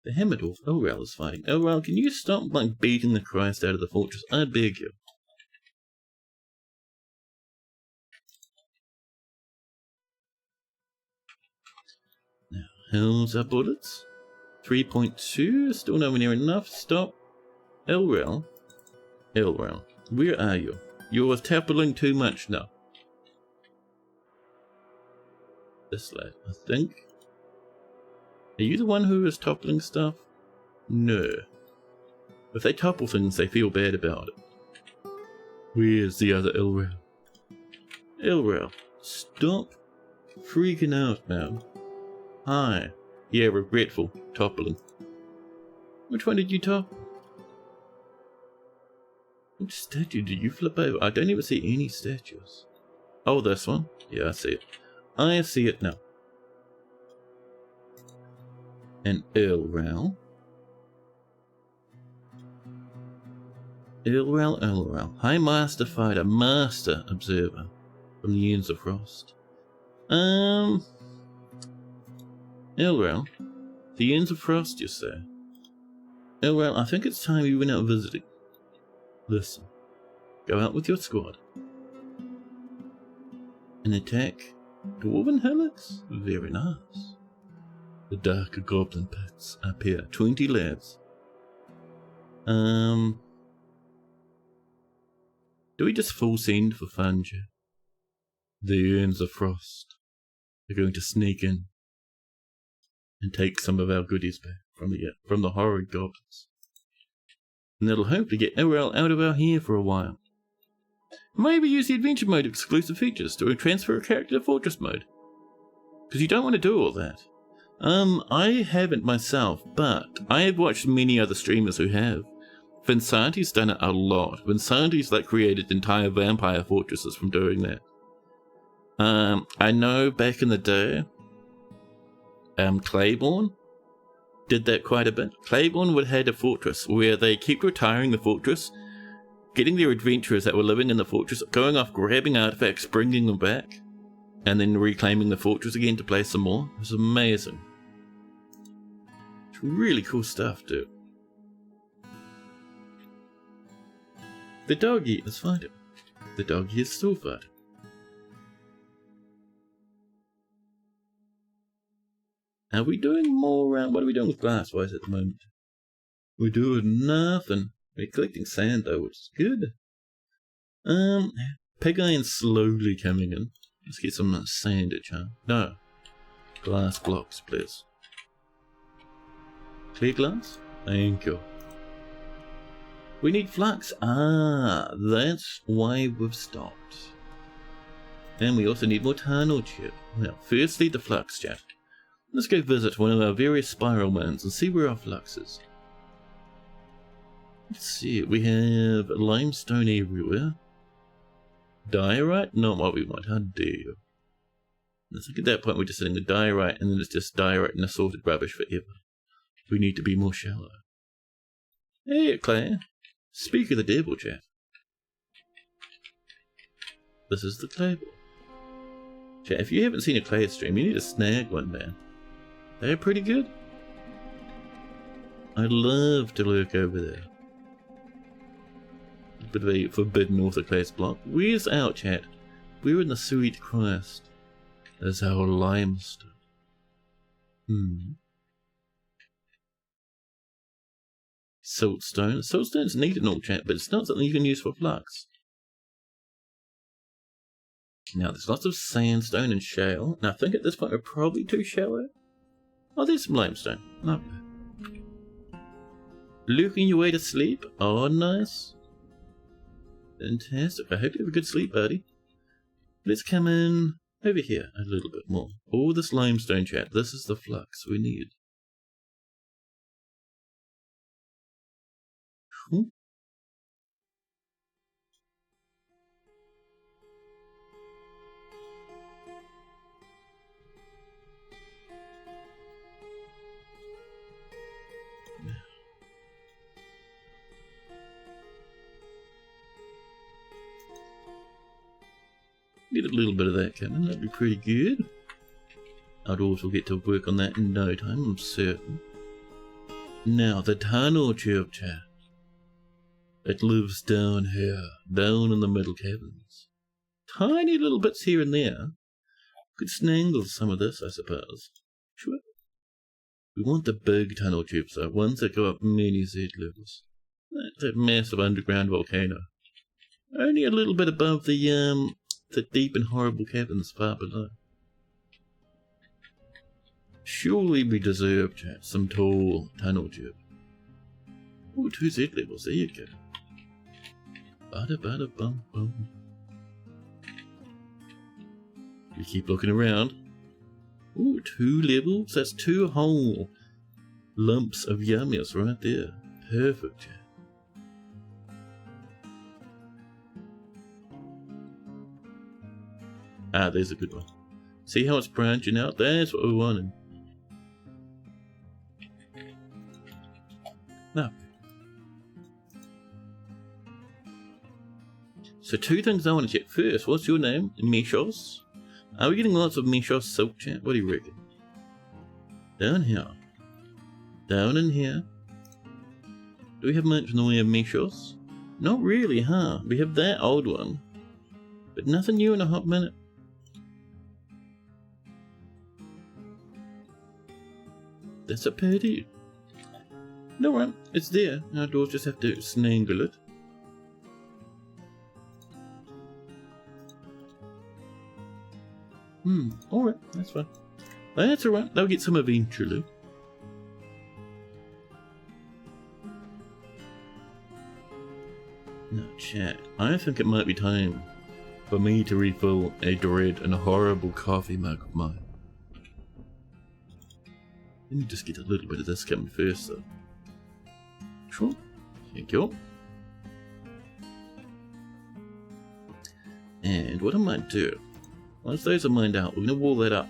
A: The Hammerdorf, Elral is fighting. Elral, can you stop beating the Christ out of the fortress? I beg you. Now, how's our bullets? 3.2, still nowhere near enough. Stop. Elral, where are you? You're toppling too much now. This lad, I think. Are you the one who is toppling stuff? No. If they topple things, they feel bad about it. Where's the other Elral? Elral, stop freaking out, man. Hi. Yeah, regretful. Toppling. Which one did you topple? Which statue did you flip over? I don't even see any statues. Oh, this one? Yeah, I see it. I see it now. And Elral. Elral. High Master Fighter, Master Observer from the Ends of Frost. Elral, the Ends of Frost, you say? Elral, I think it's time you went out visiting. Listen, go out with your squad and attack Dwarven Hillocks? Very nice. The darker goblin pits up here. 20 lads. Do we just full send for fun, Jay? The Ends of Frost. They're going to sneak in and take some of our goodies back from the horrid goblins. And that'll hopefully get Elral out of our hair for a while. Maybe use the adventure mode exclusive features to transfer a character to fortress mode. Because you don't want to do all that. I haven't myself, but I have watched many other streamers who have. Vinsanti's done it a lot. Vinsanti's like created entire vampire fortresses from doing that. I know back in the day, Claiborne did that quite a bit. Claiborne would have a fortress where they keep retiring the fortress, getting their adventurers that were living in the fortress, going off, grabbing artifacts, bringing them back, and then reclaiming the fortress again to play some more. It was amazing. It's really cool stuff, dude. The doggy is fighting. The doggy is still fighting. Are we doing more? What are we doing with glass-wise at the moment? We're doing nothing. We're collecting sand though, which is good. Pig iron's slowly coming in. Let's get some sandage, huh? No. Glass blocks, please. Clear glass? Thank you. We need flux. Ah, that's why we've stopped. And we also need more tunnel chip. Well, firstly the flux, chat. Let's go visit one of our various spiral mines and see where our flux is. Let's see, we have limestone everywhere. Diorite? Not what we want, how dare you. I think at that point we're just sitting the diorite and then it's just diorite and assorted rubbish forever. We need to be more shallow. Hey Claire, speak of the devil, chat. This is the clay ball. Chat, if you haven't seen a clay stream, you need to snag one, man. They're pretty good. I love to lurk over there. A bit of a forbidden orthoclase block. Where's our chat? We're in the sweet Christ. There's our limestone. Siltstone. Siltstone's neat and all, chat, but it's not something you can use for flux. Now, there's lots of sandstone and shale, and I think at this point we're probably too shallow. Oh, there's some limestone. Lovely. Looking your way to sleep? Oh, nice. Fantastic. I hope you have a good sleep, buddy. Let's come in over here a little bit more. All this limestone, chat. This is the flux we need. Get a little bit of that coming, that'd be pretty good. Our dwarves will get to work on that in no time, I'm certain. Now, the tunnel tube, chat. It lives down here, down in the middle caverns. Tiny little bits here and there. Could snangle some of this, I suppose. Sure. We want the big tunnel tubes, though, ones that go up many Z levels. That's a massive underground volcano. Only a little bit above the deep and horrible caverns far below. Surely we deserve, chat, some tall tunnel tube. Oh, 2 Z levels, there you go. Bada bada bum bum. We keep looking around. Ooh, 2 levels? That's 2 whole lumps of yummies right there. Perfect, chat. Ah, there's a good one. See how it's branching out? That's what we wanted. Now, so 2 things I want to check. First, what's your name? Mishos? Are we getting lots of Mishos silk, chat? What do you reckon? Down here. Down in here. Do we have much in the way of Mishos? Not really, huh? We have that old one. But nothing new in a hot minute. That's a pity. No one, it's there. Our dwarves just have to snangle it. Alright, that's fine. That's alright, they'll get some eventually. Now, chat, I think it might be time for me to refill a dread and a horrible coffee mug of mine. Let me just get a little bit of this coming first, though. Sure. Thank you. And what I might do, once those are mined out, we're going to wall that up.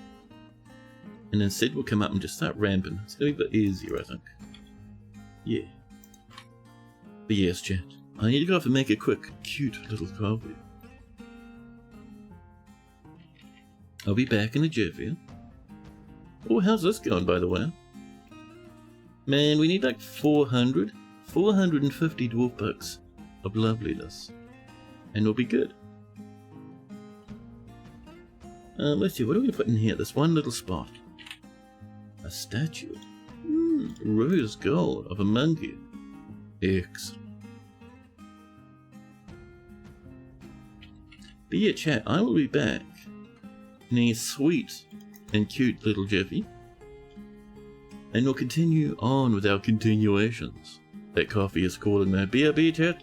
A: And instead we'll come up and just start ramping. It's going to be a bit easier, I think. Yeah. But yes, chat. I need to go off and make a quick, cute little coffee. I'll be back in a jiffy. Oh, how's this going, by the way? Man, we need like 450 dwarf bucks of loveliness. And we'll be good. Let's see, what are we going to put in here? This one little spot. A statue. Rose gold of a monkey. Excellent. But yeah, chat, I will be back in a sweet and cute little jiffy. And we'll continue on with our continuations. That coffee is calling me. BRB, chat.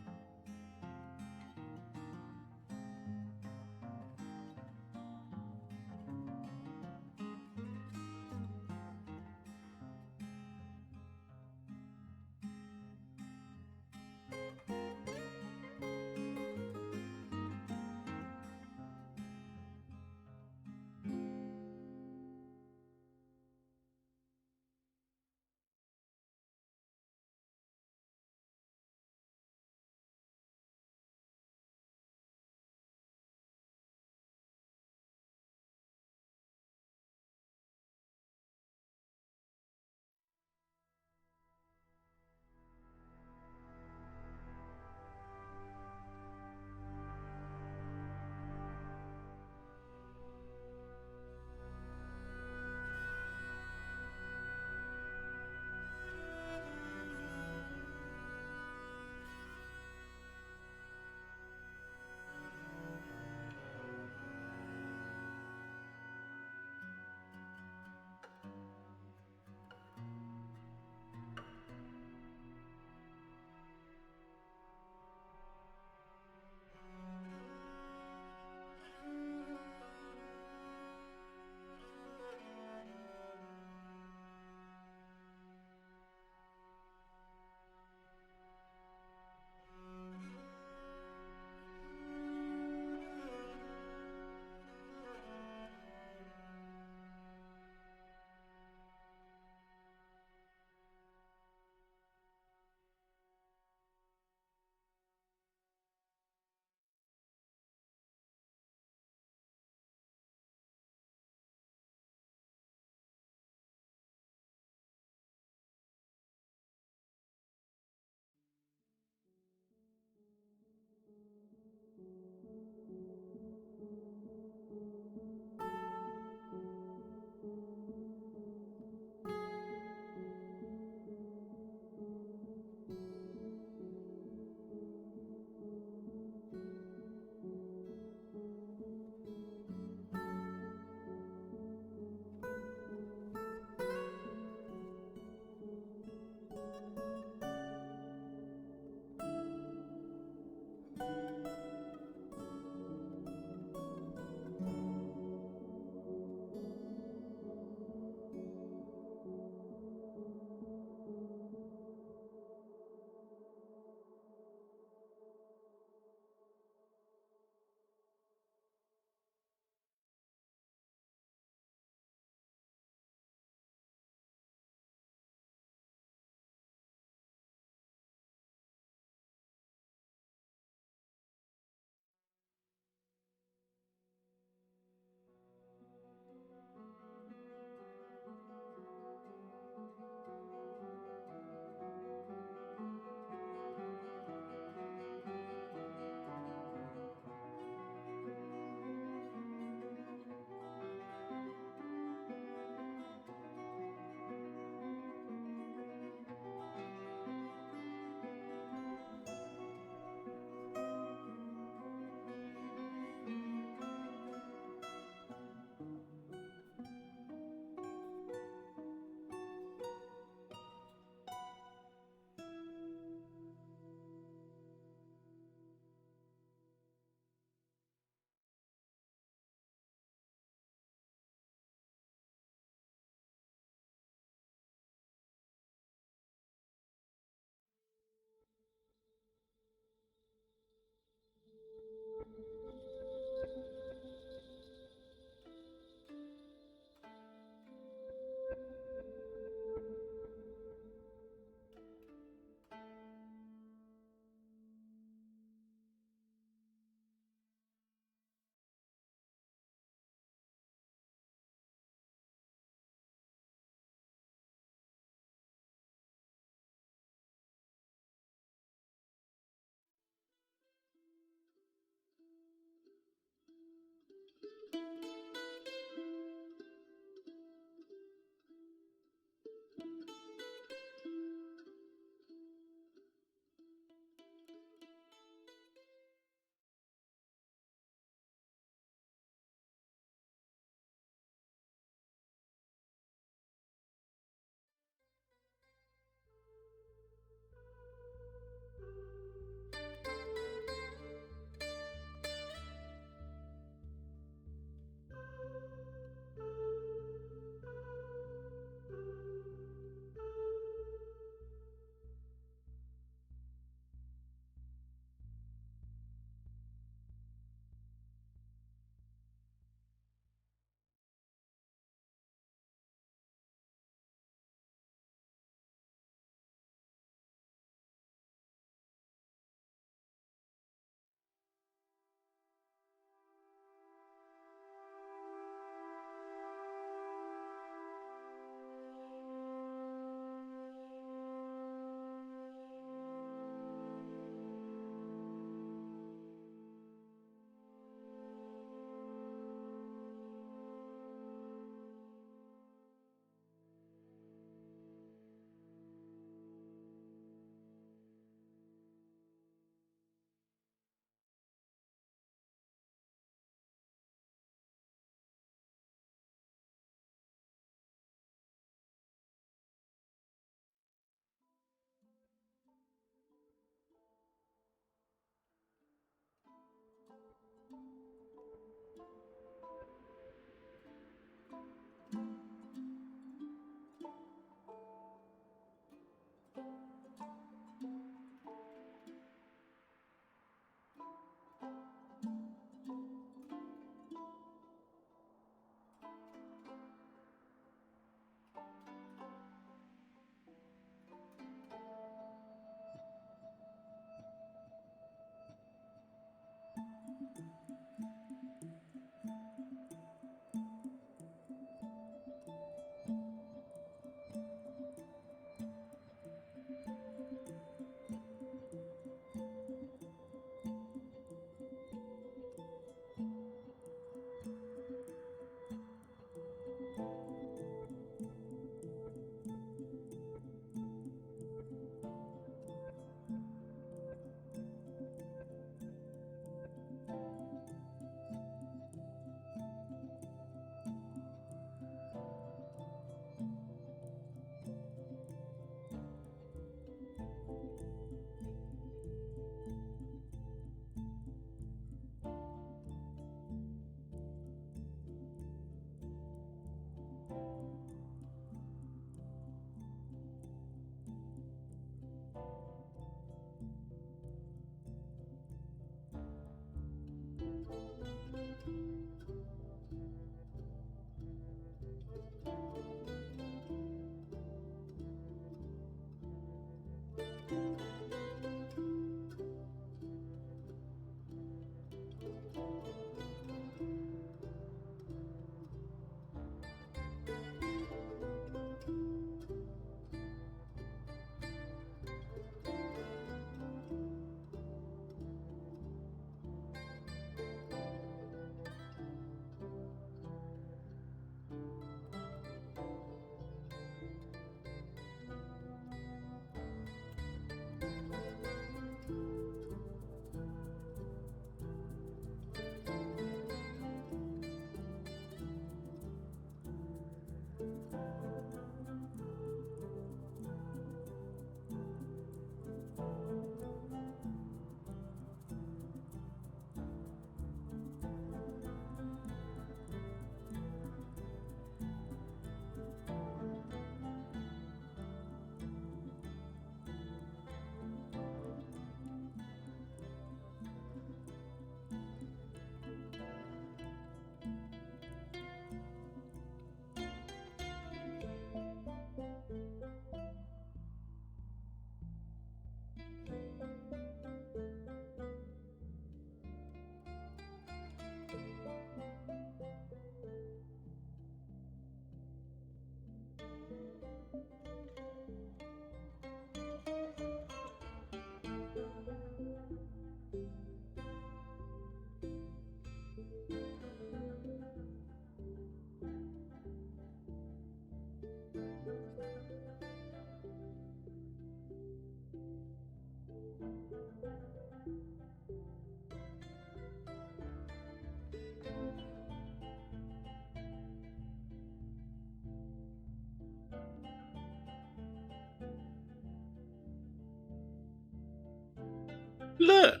A: Look!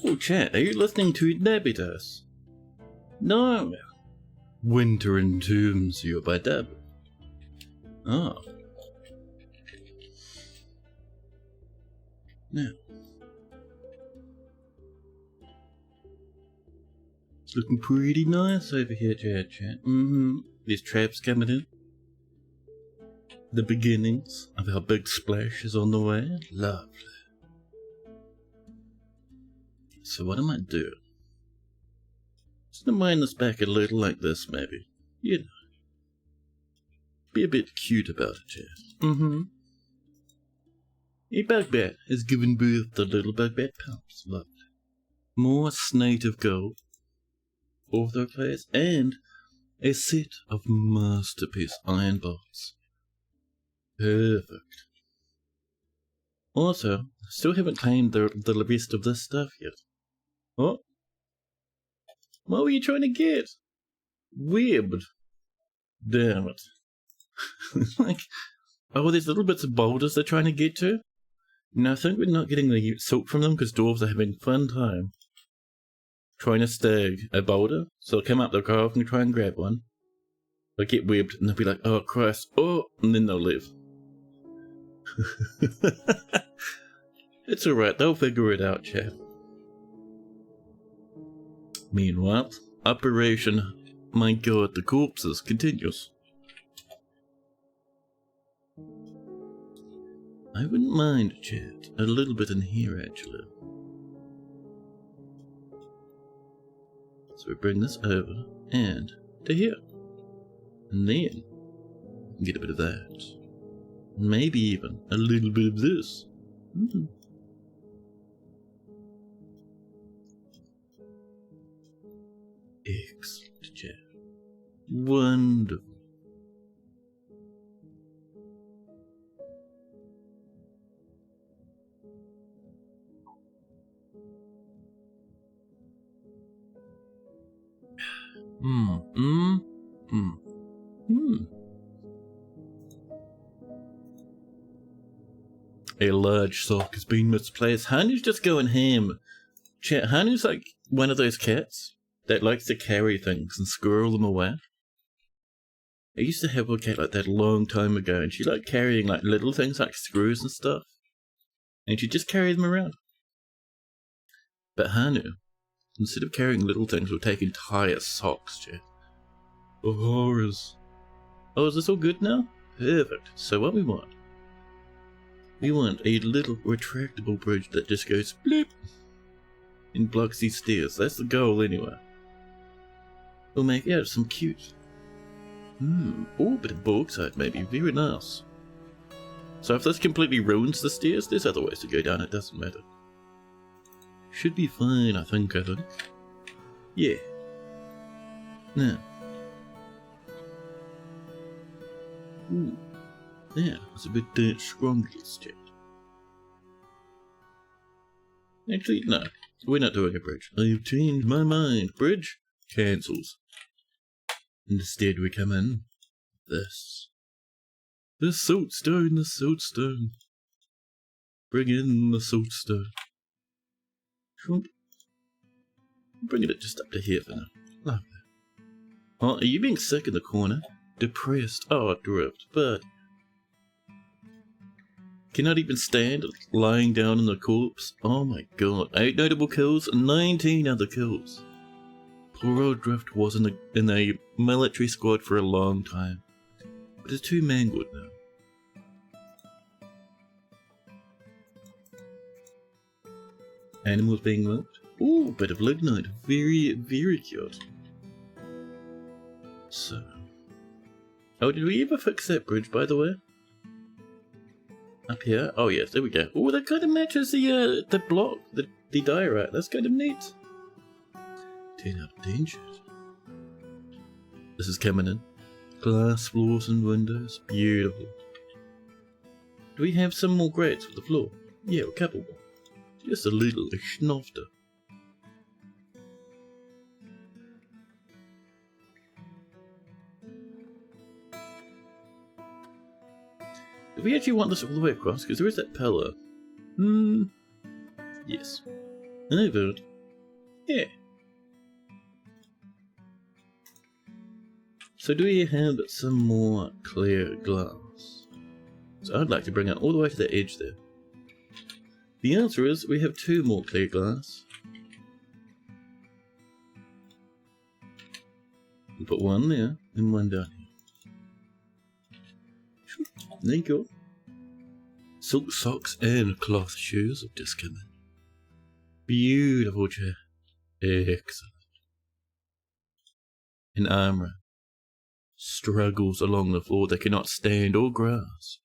A: Oh, chat, are you listening to Nabitas? No. Winter entombs you by Dab. Oh. Now. It's looking pretty nice over here, chat. These traps coming in. The beginnings of our big splash is on the way. Lovely. So what I might do, just to mind this back a little like this, maybe. You know. Be a bit cute about it, chat. A bugbat has given birth to little bugbat pups. Lovely. More snake of gold. Orthoclase and a set of masterpiece iron bolts. Perfect. Also, still haven't claimed the rest of this stuff yet. What? What were you trying to get? Webbed. Damn it. Like, oh, there's little bits of boulders they're trying to get to. No, I think we're not getting the silk from them because dwarves are having a fun time trying to stag a boulder. So they'll come up, they'll go off and try and grab one. They'll get webbed and they'll be like, oh Christ, oh, and then they'll leave. It's alright, they'll figure it out, chap. Meanwhile, Operation My God, the Corpses continues. I wouldn't mind, chat, a little bit in here, actually. So we bring this over and to here. And then get a bit of that. Maybe even a little bit of this. Excellent, chat. Wonderful. A large sock has been misplaced. Hanu's just going ham. Chat, Hanu's like one of those cats that likes to carry things and squirrel them away. I used to have a cat like that a long time ago, and she liked carrying like little things like screws and stuff. And she'd just carry them around. But Hanu, instead of carrying little things, will take entire socks, chat. Oh, horrors. Oh, is this all good now? Perfect. So what we want a little retractable bridge that just goes bloop and blocks these stairs. That's the goal anyway. We'll make out some cute. Oh, bit of bauxite maybe. Very nice. So if this completely ruins the stairs, there's other ways to go down. It doesn't matter. Should be fine, I think. Yeah. Now. Ooh. Yeah, it's a bit strong, this chat. Actually, no. We're not doing a bridge. I've changed my mind. Bridge cancels. Instead, we come in this. The siltstone, the siltstone. Bring in the siltstone. Bringing it just up to here for now. Lovely. Oh, are you being sick in the corner? Depressed. Oh, drift. But cannot even stand lying down in the corpse. Oh my god. 8 notable kills, 19 other kills. Poor old Drift was in a military squad for a long time. But it's too mangled now. Animals being milked. Ooh, bit of lignite. Very, very cute. So. Oh, did we ever fix that bridge, by the way? Up here? Oh yes, there we go. Oh, that kind of matches the block, the diorite. That's kind of neat. 10 out of 10 shit. This is coming in. Glass floors and windows. Beautiful. Do we have some more grates for the floor? Yeah, a couple more. Just a little, a schnofter. Do we actually want this all the way across? Because there is that pillar. Yes. I vote. Yeah. So do we have some more clear glass? So I'd like to bring it all the way to the edge there. The answer is we have 2 more clear glass. We'll put 1 there and 1 down here. There you go. Silk socks and cloth shoes have just come in. Beautiful chair. Excellent. An armourer struggles along the floor. They cannot stand or grasp.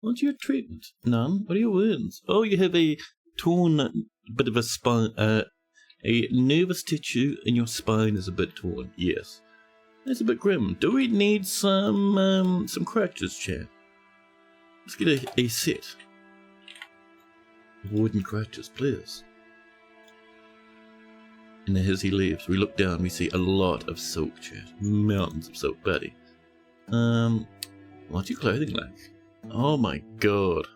A: What's your treatment? None. What are your wounds? Oh, you have a torn bit of a spine. A nervous tissue in your spine is a bit torn. Yes, that's a bit grim. Do we need some crutches, Chad? Let's get a set of wooden crutches, please. And as he leaves, we look down. We see a lot of silk, Chad. Mountains of silk, buddy. What's your clothing like? Oh my god.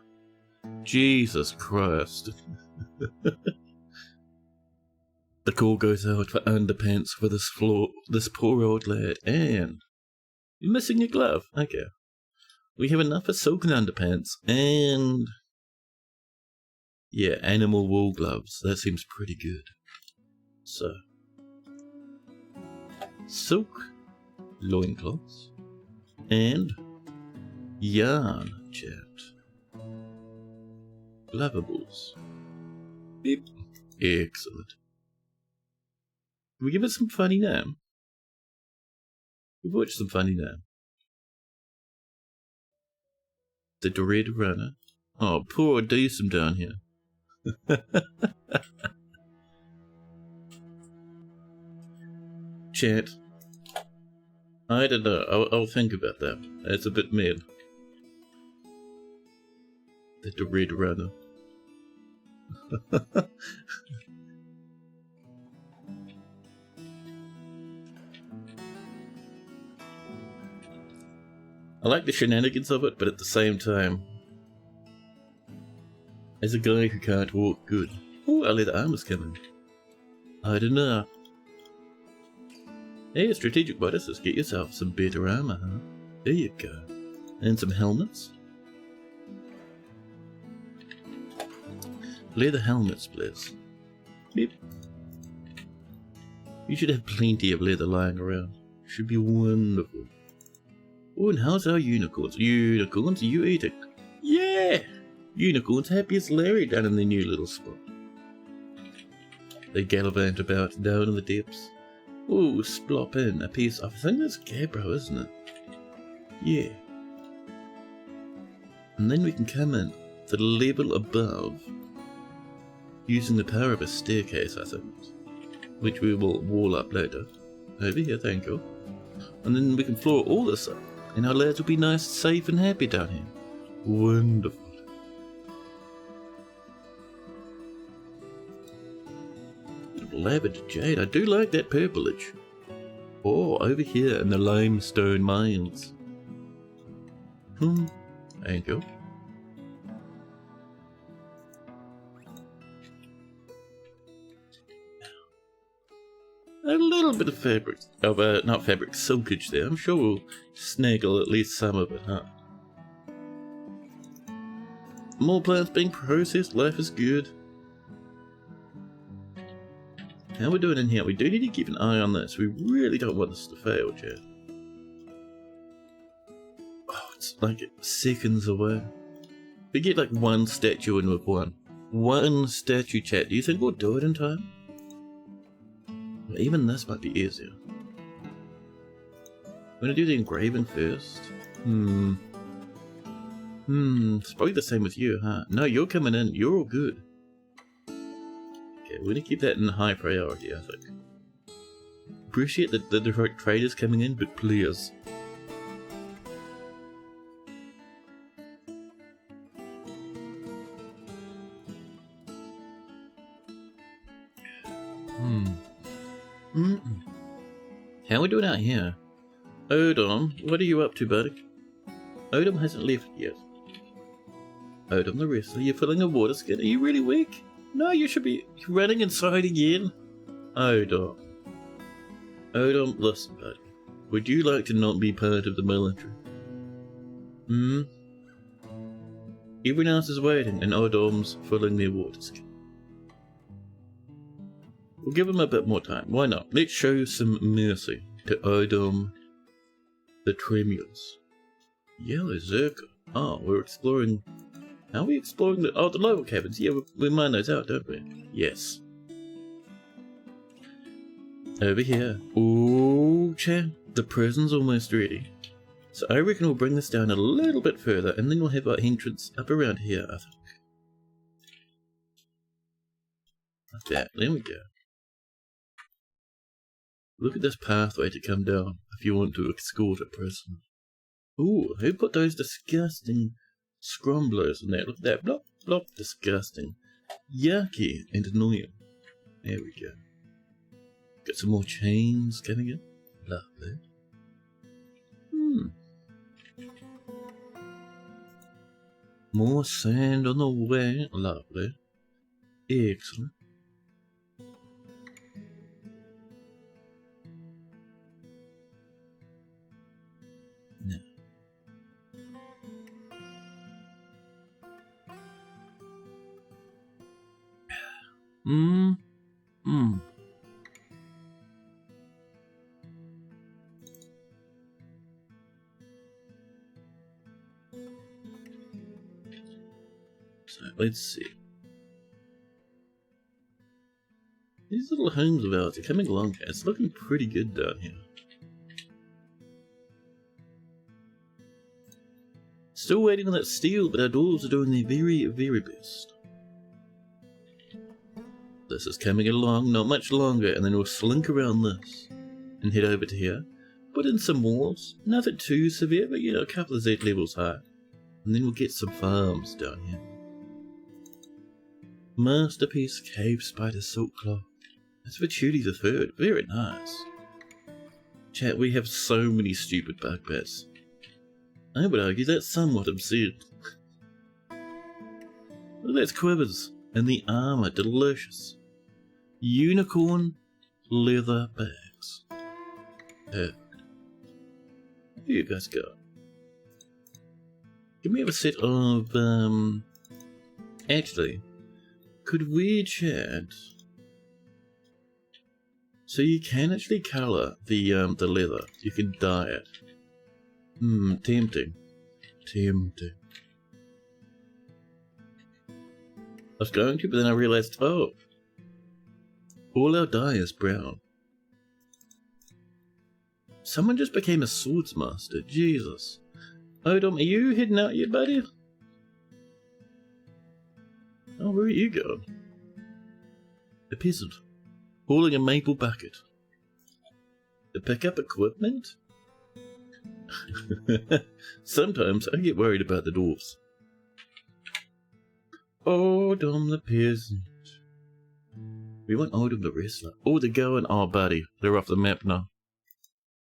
A: Jesus Christ. The call goes out for underpants for this poor old lad. And you're missing your glove. Okay. We have enough for silken underpants and yeah, animal wool gloves. That seems pretty good. So silk loincloths and yarn, chat. Lovables. Beep. Excellent. Can we give it some funny name? We've watched some funny name. The Dread Runner. Oh, poor Decem down here. Chat. I don't know. I'll think about that. It's a bit mad. The Dread Runner. I like the shenanigans of it, but at the same time, as a guy who can't walk good, oh, our leather armor's coming. I don't know. Hey, strategic bonuses, get yourself some better armor, huh? There you go. And some helmets. Leather helmets, please. Beep. You should have plenty of leather lying around. Should be wonderful. Oh, and how's our unicorns? Unicorns, you eat it. Yeah! Unicorns happy as Larry down in their new little spot. They gallivant about down in the depths. Oh, splop in a piece of, I think that's Gabbro, isn't it? Yeah. And then we can come in to the level above using the power of a staircase, I think. Which we will wall up later. Over here, thank you. And then we can floor all this up. And our lads will be nice, safe and happy down here. Wonderful. Lavender jade, I do like that purplage. Oh, over here in the limestone mines. Thank you. A little bit of fabric, not fabric, silkage there. I'm sure we'll snaggle at least some of it, huh? More plants being processed, life is good. How we doing in here? We do need to keep an eye on this. We really don't want this to fail, chat. Oh, it's like seconds away. We get like one statue in with one. One statue, chat. Do you think we'll do it in time? Even this might be easier. I'm gonna do the engraving first. It's probably the same with you, huh? No, you're coming in. You're all good. Okay, we're gonna keep that in high priority, I think. Appreciate that the traders coming in, but please. How are we doing out here? Odom, what are you up to, buddy? Odom hasn't left yet. Odom the wrestler, you're filling a water skin. Are you really weak? No, you should be running inside again. Odom. Odom, listen, buddy. Would you like to not be part of the military? Hmm? Everyone else is waiting, and Odom's filling their water skin. We'll give him a bit more time. Why not? Let's show some mercy to Odom the Tremulous. Yellow Zircon. Oh, we're exploring... How are we exploring the... Oh, the local cabins. Yeah, we mine those out, don't we? Yes. Over here. Ooh, champ. The prison's almost ready. So I reckon we'll bring this down a little bit further, and then we'll have our entrance up around here, I think. Like that. There we go. Look at this pathway to come down if you want to escort a prisoner. Ooh, who put those disgusting scrumblers in there? Look at that. Blop, blop. Disgusting. Yucky and annoying. There we go. Got some more chains coming in. Lovely. More sand on the way. Lovely. Excellent. Now. So, let's see. These little homes of ours are coming along here. It's looking pretty good down here. Still waiting on that steel, but our dwarves are doing their very, very best. This is coming along, not much longer, and then we'll slink around this and head over to here. Put in some walls, nothing too severe, but you know, a couple of Z levels high. And then we'll get some farms down here. Masterpiece Cave Spider Silk Cloth. That's for Tudy the Third. Very nice. Chat, we have so many stupid bugbears. I would argue that's somewhat absurd. Look at those quivers and the armour, delicious. Unicorn leather bags. Perfect. Here you guys go. Can we have a set of, actually, could we chat? So you can actually colour the leather. You can dye it. Tempting. Tempting. I was going to, but then I realised, oh, all our dye is brown. Someone just became a swordsmaster. Jesus. Odom, are you heading out yet, buddy? Oh, where are you going? A peasant. Hauling a maple bucket. To pick up equipment? Sometimes I get worried about the dwarves. Odom the peasant. We want Odom the wrestler. Oh, they're going. Oh, buddy. They're off the map now.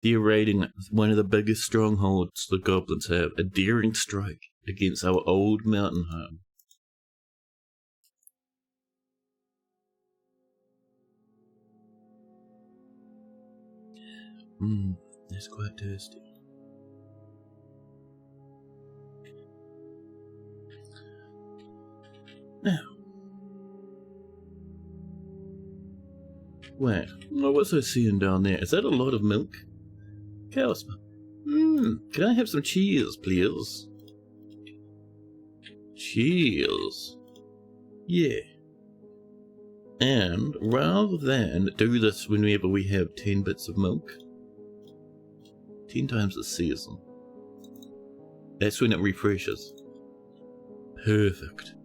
A: They're raiding one of the biggest strongholds the goblins have. A daring strike against our old mountain home. It's quite thirsty. Now. Wait, what's I seeing down there? Is that a lot of milk? Cow's milk. Can I have some cheese, please? Cheese. Yeah. And rather than do this whenever we have 10 bits of milk, 10 times a season. That's when it refreshes. Perfect.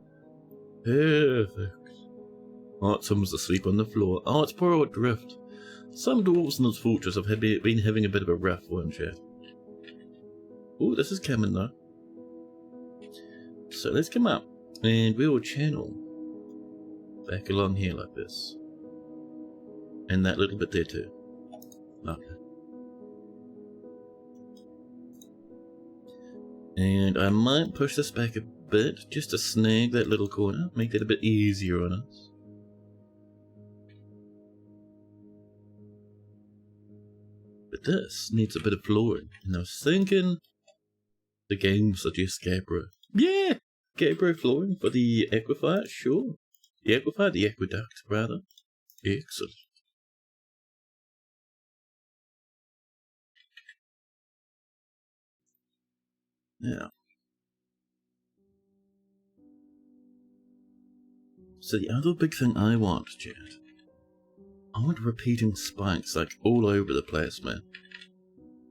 A: Perfect. Oh, someone's asleep on the floor. Oh, it's poor old Drift. Some dwarves in this fortress have been having a bit of a rough one, chat. Oh, this is coming though. So let's come up and we will channel back along here like this. And that little bit there too. Okay. And I might push this back a bit, just to snag that little corner, make that a bit easier on us. But this needs a bit of flooring, and I was thinking the game suggests Gabbro. Yeah! Gabbro flooring for the aquifer, sure. The aquifer, the aqueduct, rather. Excellent. Now, so the other big thing I want, chat, I want repeating spikes like all over the place, man.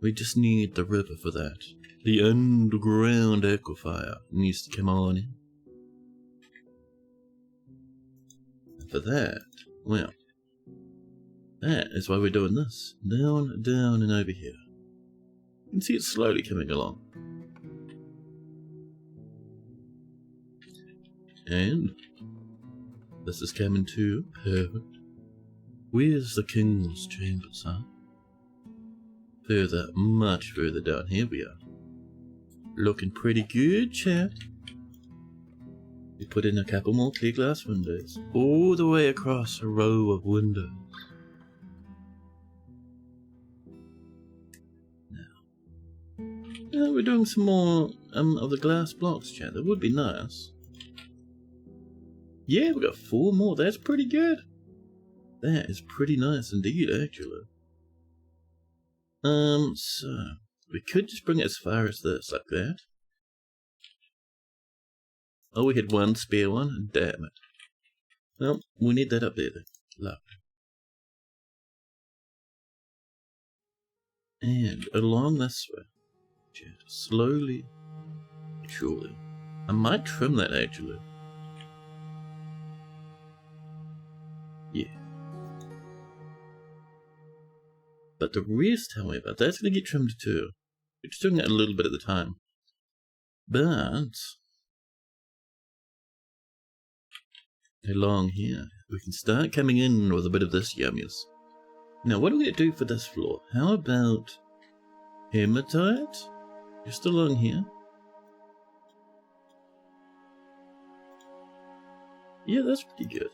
A: We just need the river for that. The underground aquifer needs to come on in. And for that, well, that is why we're doing this. Down, down, and over here. You can see it slowly coming along. And this is coming too. Perfect. Where's the king's chambers, huh? Further, much further down. Here we are. Looking pretty good, chat. We put in a couple more clear glass windows. All the way across a row of windows. Now we're doing some more of the glass blocks, chat. That would be nice. Yeah, we got 4 more. That's pretty good. That is pretty nice indeed, actually. So we could just bring it as far as this, like that. Oh, we had one spare one. Damn it. Well, we need that up there then. Lovely. And along this way, just slowly, surely. I might trim that actually. Yeah. But the rest, however, that's going to get trimmed too. We're just doing it a little bit at a time. But along here, we can start coming in with a bit of this yumminess. Now, what are we going to do for this floor? How about hematite? Just along here. Yeah, that's pretty good.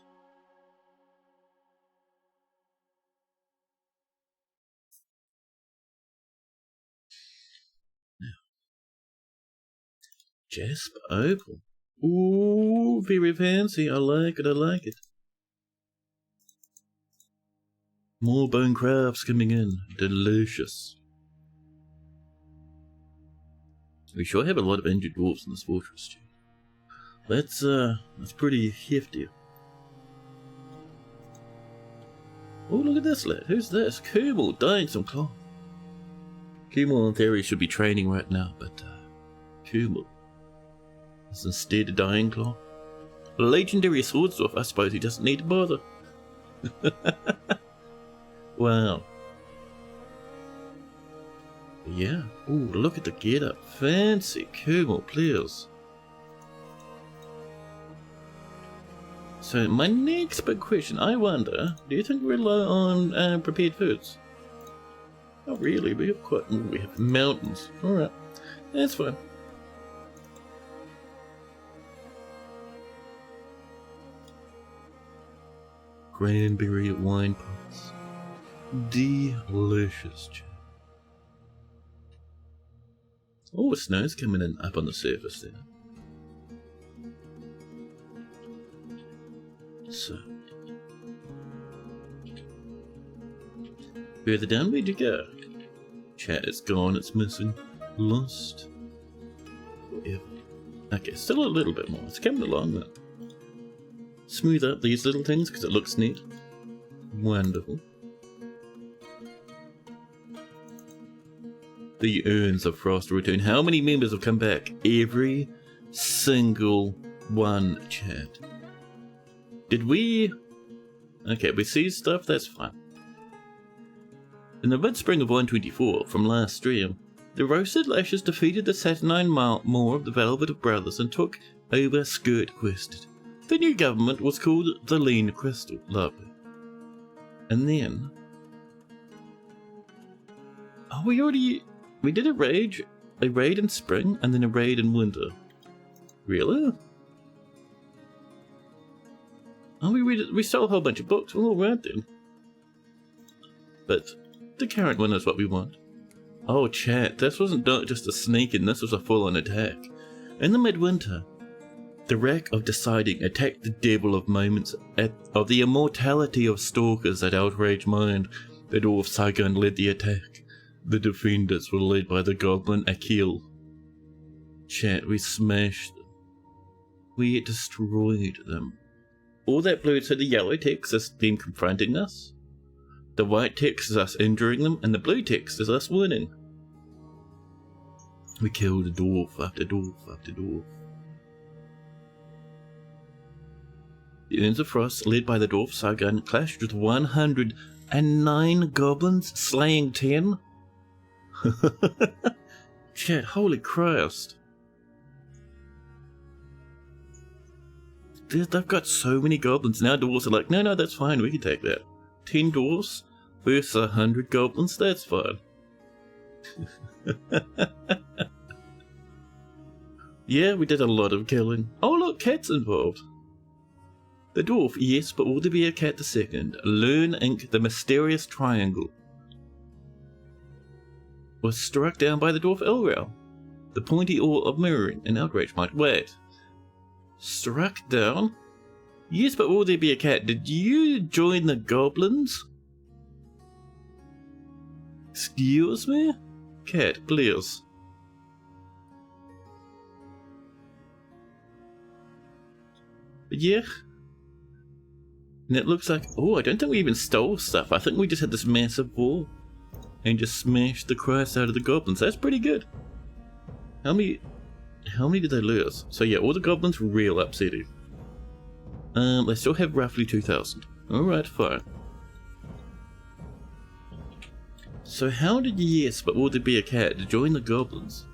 A: Jasper opal. Ooh, very fancy. I like it, I like it. More bone crabs coming in. Delicious. We sure have a lot of injured dwarves in this fortress, too. That's pretty hefty. Oh, look at this lad. Who's this? Kumal dyeing some cloth. Kumal in theory should be training right now, but Kumal is instead dyeing cloth. A legendary swordsdwarf, I suppose he doesn't need to bother. Wow. Yeah. Ooh, look at the get-up. Fancy Kumal, please. So my next big question, I wonder, do you think we're low on prepared foods? Not really, we have mountains. Alright, that's fine. Cranberry wine pots. Delicious. Oh, snow's coming in up on the surface there. So, further down, where'd you go? Chat, it's gone, it's missing. Lost. Forever. Okay, still a little bit more. It's coming along though. Smooth up these little things because it looks neat. Wonderful. The urns of Frost return. How many members have come back? Every single one, chat. Did we... Okay, we see stuff, that's fine. In the mid-spring of 124, from last stream, the Roasted Lashes defeated the Saturnine Maw of the Velvet Brothers and took over Skirt Quested. The new government was called the Lean Crystal. Lovely. And then... Oh, we did a rage a raid in spring and then a raid in winter. Really? Oh, we stole a whole bunch of books. All right then. But the current one is what we want. Oh, chat, this wasn't just a sneak in, this was a full-on attack. In the midwinter, the wreck of deciding attacked the devil of moments of the immortality of stalkers that outraged mind. The dwarf Sargon led the attack. The defenders were led by the goblin Akil. Chat, we smashed them. We destroyed them. All that blue, so the yellow text is them confronting us. The white text is us injuring them, and the blue text is us winning. We killed dwarf after dwarf after dwarf. The Urns of Frost, led by the dwarf Sargon, clashed with 109 goblins, slaying 10. Chat, holy Christ. They've got so many goblins. Now dwarves are like, no, that's fine, we can take that. 10 dwarves versus 100 goblins, that's fine. Yeah, we did a lot of killing. Oh look, cat's involved. The dwarf, yes, but will there be a cat the second? Learn Inc. The mysterious triangle was struck down by the dwarf Elrel. The pointy oar of mirroring in outrage might wait. Struck down? Yes, but will there be a cat? Did you join the goblins? Excuse me? Cat, please. But yeah. And it looks like, oh, I don't think we even stole stuff. I think we just had this massive wall and just smashed the Christ out of the goblins. That's pretty good. How many did they lose? So yeah, all the goblins were real upsetting. They still have roughly 2,000. Alright, fine. So how did yes, but will there be a cat to join the goblins?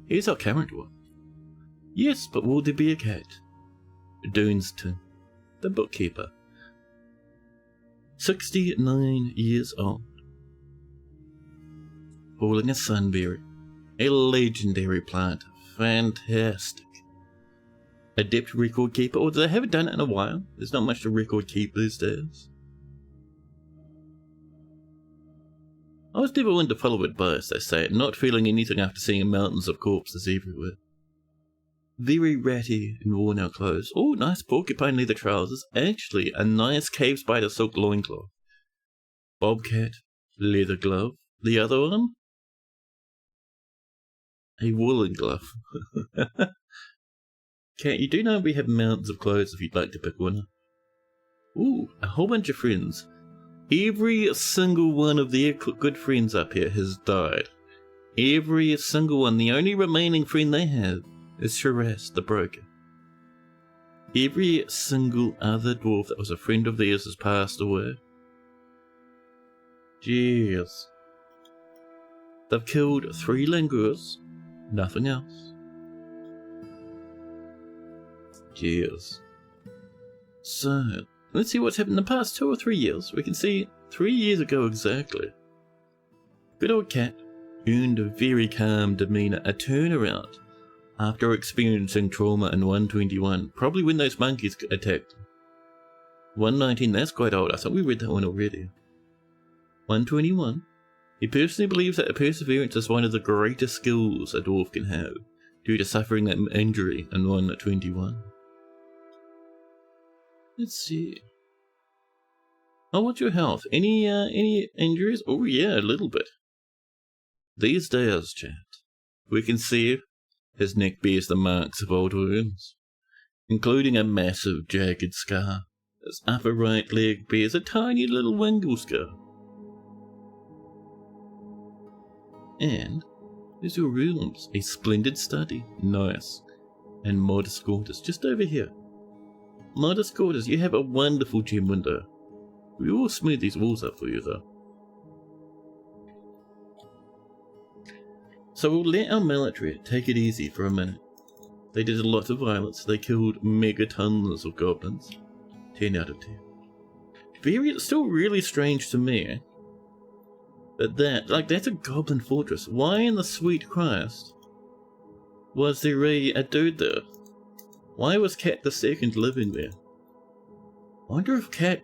A: Here's our current one. Yes, but will there be a cat? Dunstan, the bookkeeper. 69 years old. Holding a sunberry. A legendary plant. Fantastic. Adept record keeper, although they haven't done it in a while. There's not much to record keep these days. I was never one to follow advice, they say, not feeling anything after seeing mountains of corpses everywhere. Very ratty and worn out clothes. Oh, nice porcupine leather trousers. Actually, a nice cave spider silk loincloth. Bobcat, leather glove. The other one? A woolen glove. Cat, you do know we have mountains of clothes if you'd like to pick one. Ooh, a whole bunch of friends. Every single one of their good friends up here has died. Every single one. The only remaining friend they have is Shiraz the broker. Every single other dwarf that was a friend of theirs has passed away. Jeez. They've killed 3 langurs, nothing else. Jeez. So, let's see what's happened in the past 2 or 3 years. We can see 3 years ago exactly. Good old cat earned a very calm demeanour, a turnaround after experiencing trauma in 121, probably when those monkeys attacked him. 119, that's quite old. I thought we read that one already. 121. He personally believes that perseverance is one of the greatest skills a dwarf can have, due to suffering an injury in 121. Let's see. Oh, what's your health? Any injuries? Oh yeah, a little bit. These days, chat, we can see his neck bears the marks of old wounds, including a massive jagged scar. His upper right leg bears a tiny little wingle scar. And there's your rooms, a splendid study, nice, and modest quarters just over here. Modest quarters, you have a wonderful gem window. We will smooth these walls up for you though. So we'll let our military take it easy for a minute. They did a lot of violence, they killed megatons of goblins. 10 out of 10. Still really strange to me But that's a goblin fortress. Why in the sweet Christ was there a dude there? Why was Cat the Second living there? I wonder if Cat,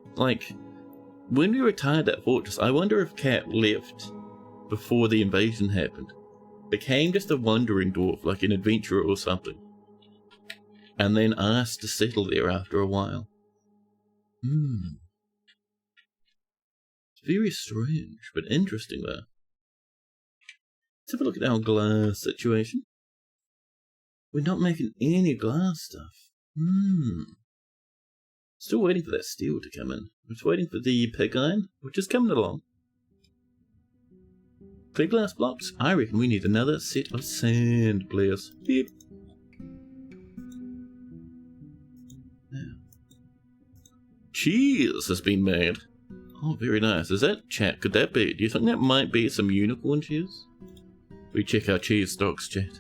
A: when we retired that fortress, I wonder if Cat left before the invasion happened. Became just a wandering dwarf, like an adventurer or something. And then asked to settle there after a while. It's very strange, but interesting though. Let's have a look at our glass situation. We're not making any glass stuff. Still waiting for that steel to come in. We're just waiting for the pig iron, which is coming along. Clear glass blocks? I reckon we need another set of sand players. Beep. Now. Cheese has been made. Oh, very nice. Is that, chat, could that be? Do you think that might be some unicorn cheese? We check our cheese stocks, chat.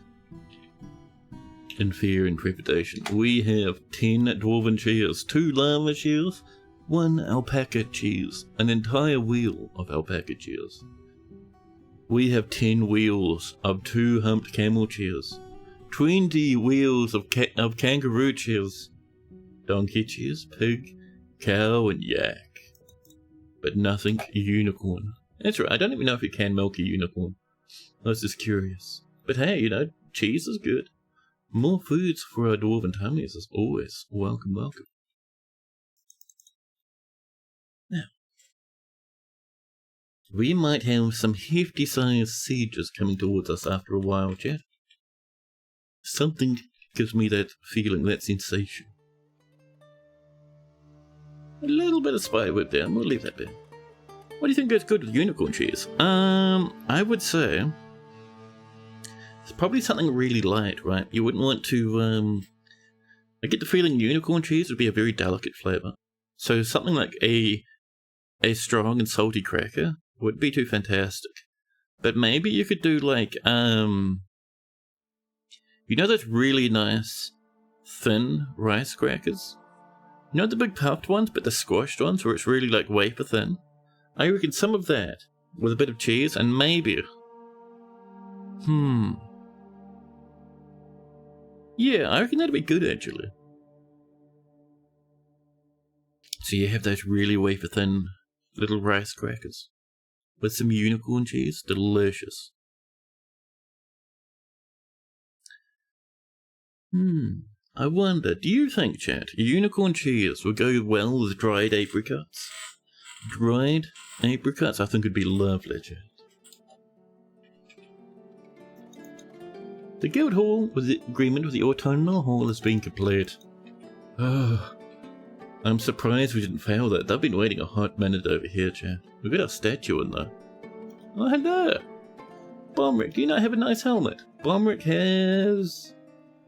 A: In fear and trepidation. We have 10 dwarven cheese, 2 lava cheese, 1 alpaca cheese, an entire wheel of alpaca cheese. We have 10 wheels of 2 humped camel cheese, 20 wheels of kangaroo cheese, donkey cheese, pig, cow, and yak. But nothing unicorn. That's right, I don't even know if you can milk a unicorn. I was just curious. But hey, cheese is good. More foods for our dwarven tummies is always welcome. Now, we might have some hefty-sized sieges coming towards us after a while, chat. Something gives me that feeling, that sensation. A little bit of spiderweb there, we'll leave that there. What do you think goes good with unicorn cheese? I would say it's probably something really light, right? You wouldn't want to, I get the feeling unicorn cheese would be a very delicate flavour. So something like a strong and salty cracker would be too fantastic. But maybe you could do those really nice thin rice crackers? You know the big puffed ones, but the squashed ones where it's really wafer thin? I reckon some of that with a bit of cheese and maybe... Yeah, I reckon that'd be good actually. So you have those really wafer thin little rice crackers with some unicorn cheese. Delicious. I wonder, do you think, chat, unicorn cheese would go well with dried apricots? Dried apricots I think would be lovely, chat. The guild hall with the agreement with the autumnal hall has been complete. I'm surprised we didn't fail that. They've been waiting a hot minute over here, chat. We've got our statue in there. Oh, hello! Bomrick, do you not have a nice helmet? Bomrick has...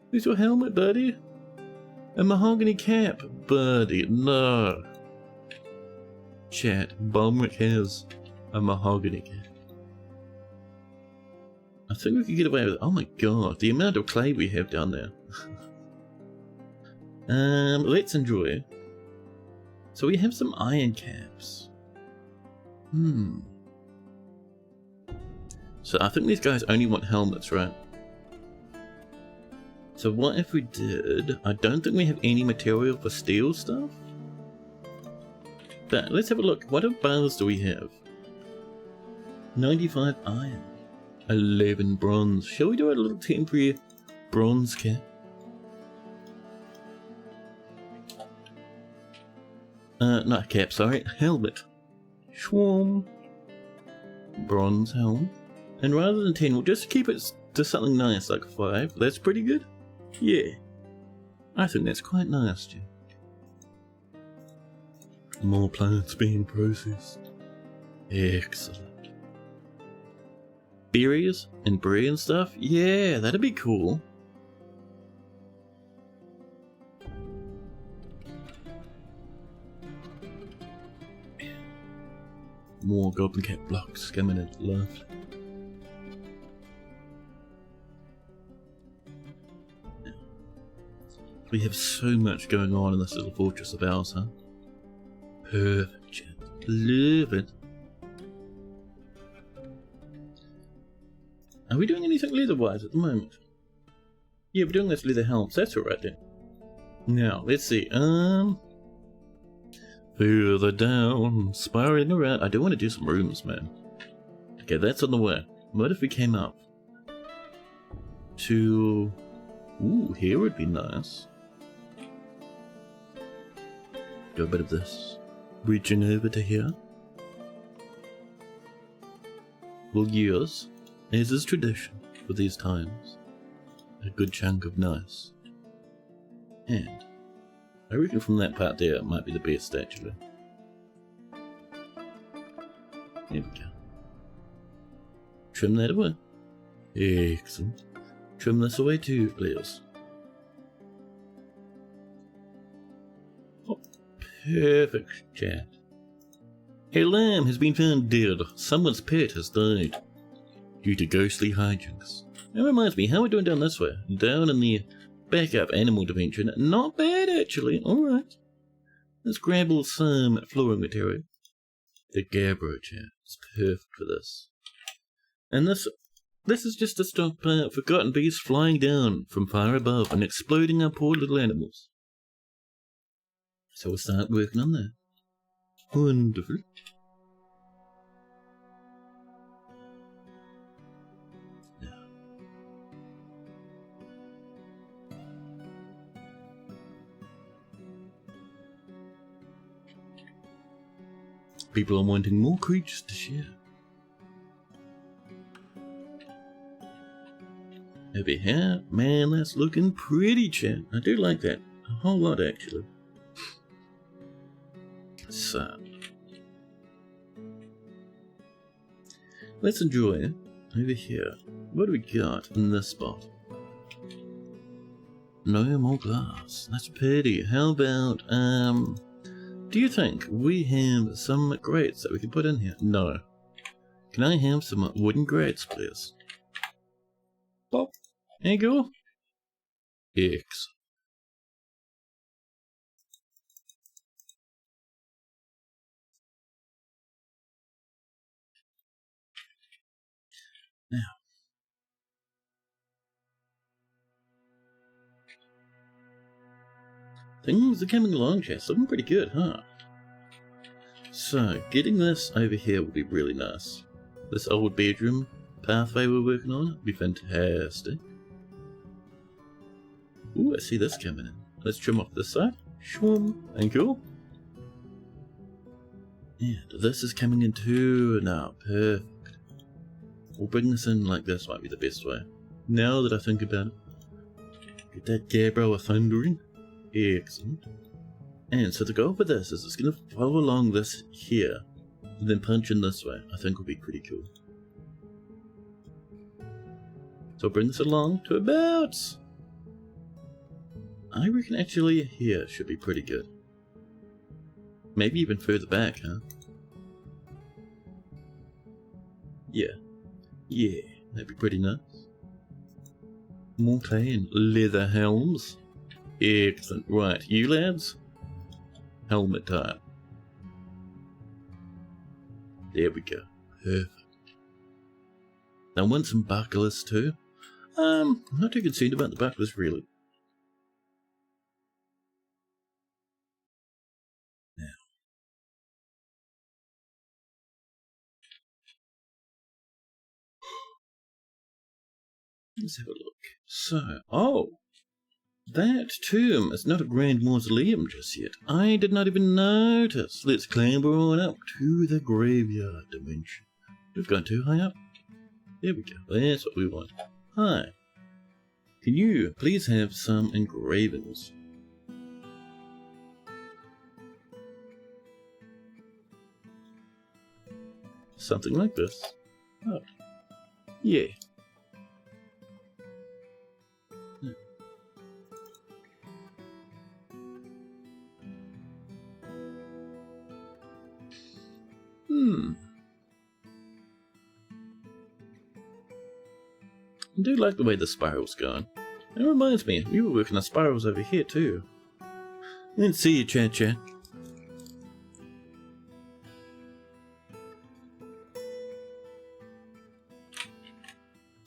A: Where's your helmet, buddy? A mahogany cap, buddy. No. Chat, Bomrick has a mahogany cap. I think we could get away with it. Oh my god, the amount of clay we have down there. Let's enjoy. So we have some iron caps. So I think these guys only want helmets, right? So what if we did... I don't think we have any material for steel stuff. But let's have a look. What bars do we have? 95 iron. 11 bronze. Shall we do a little temporary bronze cap? Not cap, sorry. Helmet. Schwarm. Bronze helm. And rather than 10, we'll just keep it to something nice like 5. That's pretty good. Yeah. I think that's quite nice, Jim. More plants being processed. Excellent. Berries and brie and stuff? Yeah, that'd be cool. More goblin cap blocks coming in. Lovely. We have so much going on in this little fortress of ours, huh? Perfect, chat. Love it. Are we doing anything leather-wise at the moment? Yeah, we're doing this leather helms. That's alright then. Now, let's see. Further down, spiraling around. I do want to do some rooms, man. Okay, that's on the way. What if we came up to... Ooh, here would be nice. Do a bit of this. Reaching over to here. We'll use, as is tradition for these times, a good chunk of nice. And I reckon from that part there it might be the best actually. There we go. Trim that away. Excellent. Trim this away too, please. Oh, perfect, chat. A lamb has been found dead. Someone's pet has died due to ghostly hijinks. That reminds me, how are we doing down this way? Down in the backup animal dimension. Not bad, actually. Alright. Let's grab some flooring material. The Gabbro chair is perfect for this. And this is just to stop forgotten beasts flying down from far above and exploding our poor little animals. So we'll start working on that. Wonderful. People are wanting more creatures to share. Over here, man, that's looking pretty, chat. I do like that a whole lot, actually. So, let's enjoy it. Over here, what do we got in this spot? No more glass. That's pretty. How about, do you think we have some grates that we can put in here? No. Can I have some wooden grates, please? Pop. There you go. X. Now. Things are coming along, Chess. Looking pretty good, huh? So, getting this over here would be really nice. This old bedroom pathway we're working on would be fantastic. Ooh, I see this coming in. Let's trim off this side. Shwum. Thank you. And this is coming in too. Now, perfect. We'll bring this in like this might be the best way. Now that I think about it. Get that Gabbro thundering. Excellent. And so the goal for this is it's going to follow along this here, and then punch in this way. I think will be pretty cool. So I'll bring this along to about... I reckon actually here should be pretty good. Maybe even further back, huh? Yeah. Yeah, that'd be pretty nice. More clay and leather helms. Excellent. Right, you lads? Helmet time. There we go. Perfect. I want some bucklers too. I'm not too concerned about the bucklers really. Now. Let's have a look. So, oh! That tomb is not a grand mausoleum just yet. I did not even notice. Let's clamber on up to the graveyard dimension. We've gone too high up. There we go. That's what we want. Hi. Can you please have some engravings? Something like this. Oh. Yeah. I do like the way the spiral's going. It reminds me, we were working on spirals over here too. Let's see you, chat.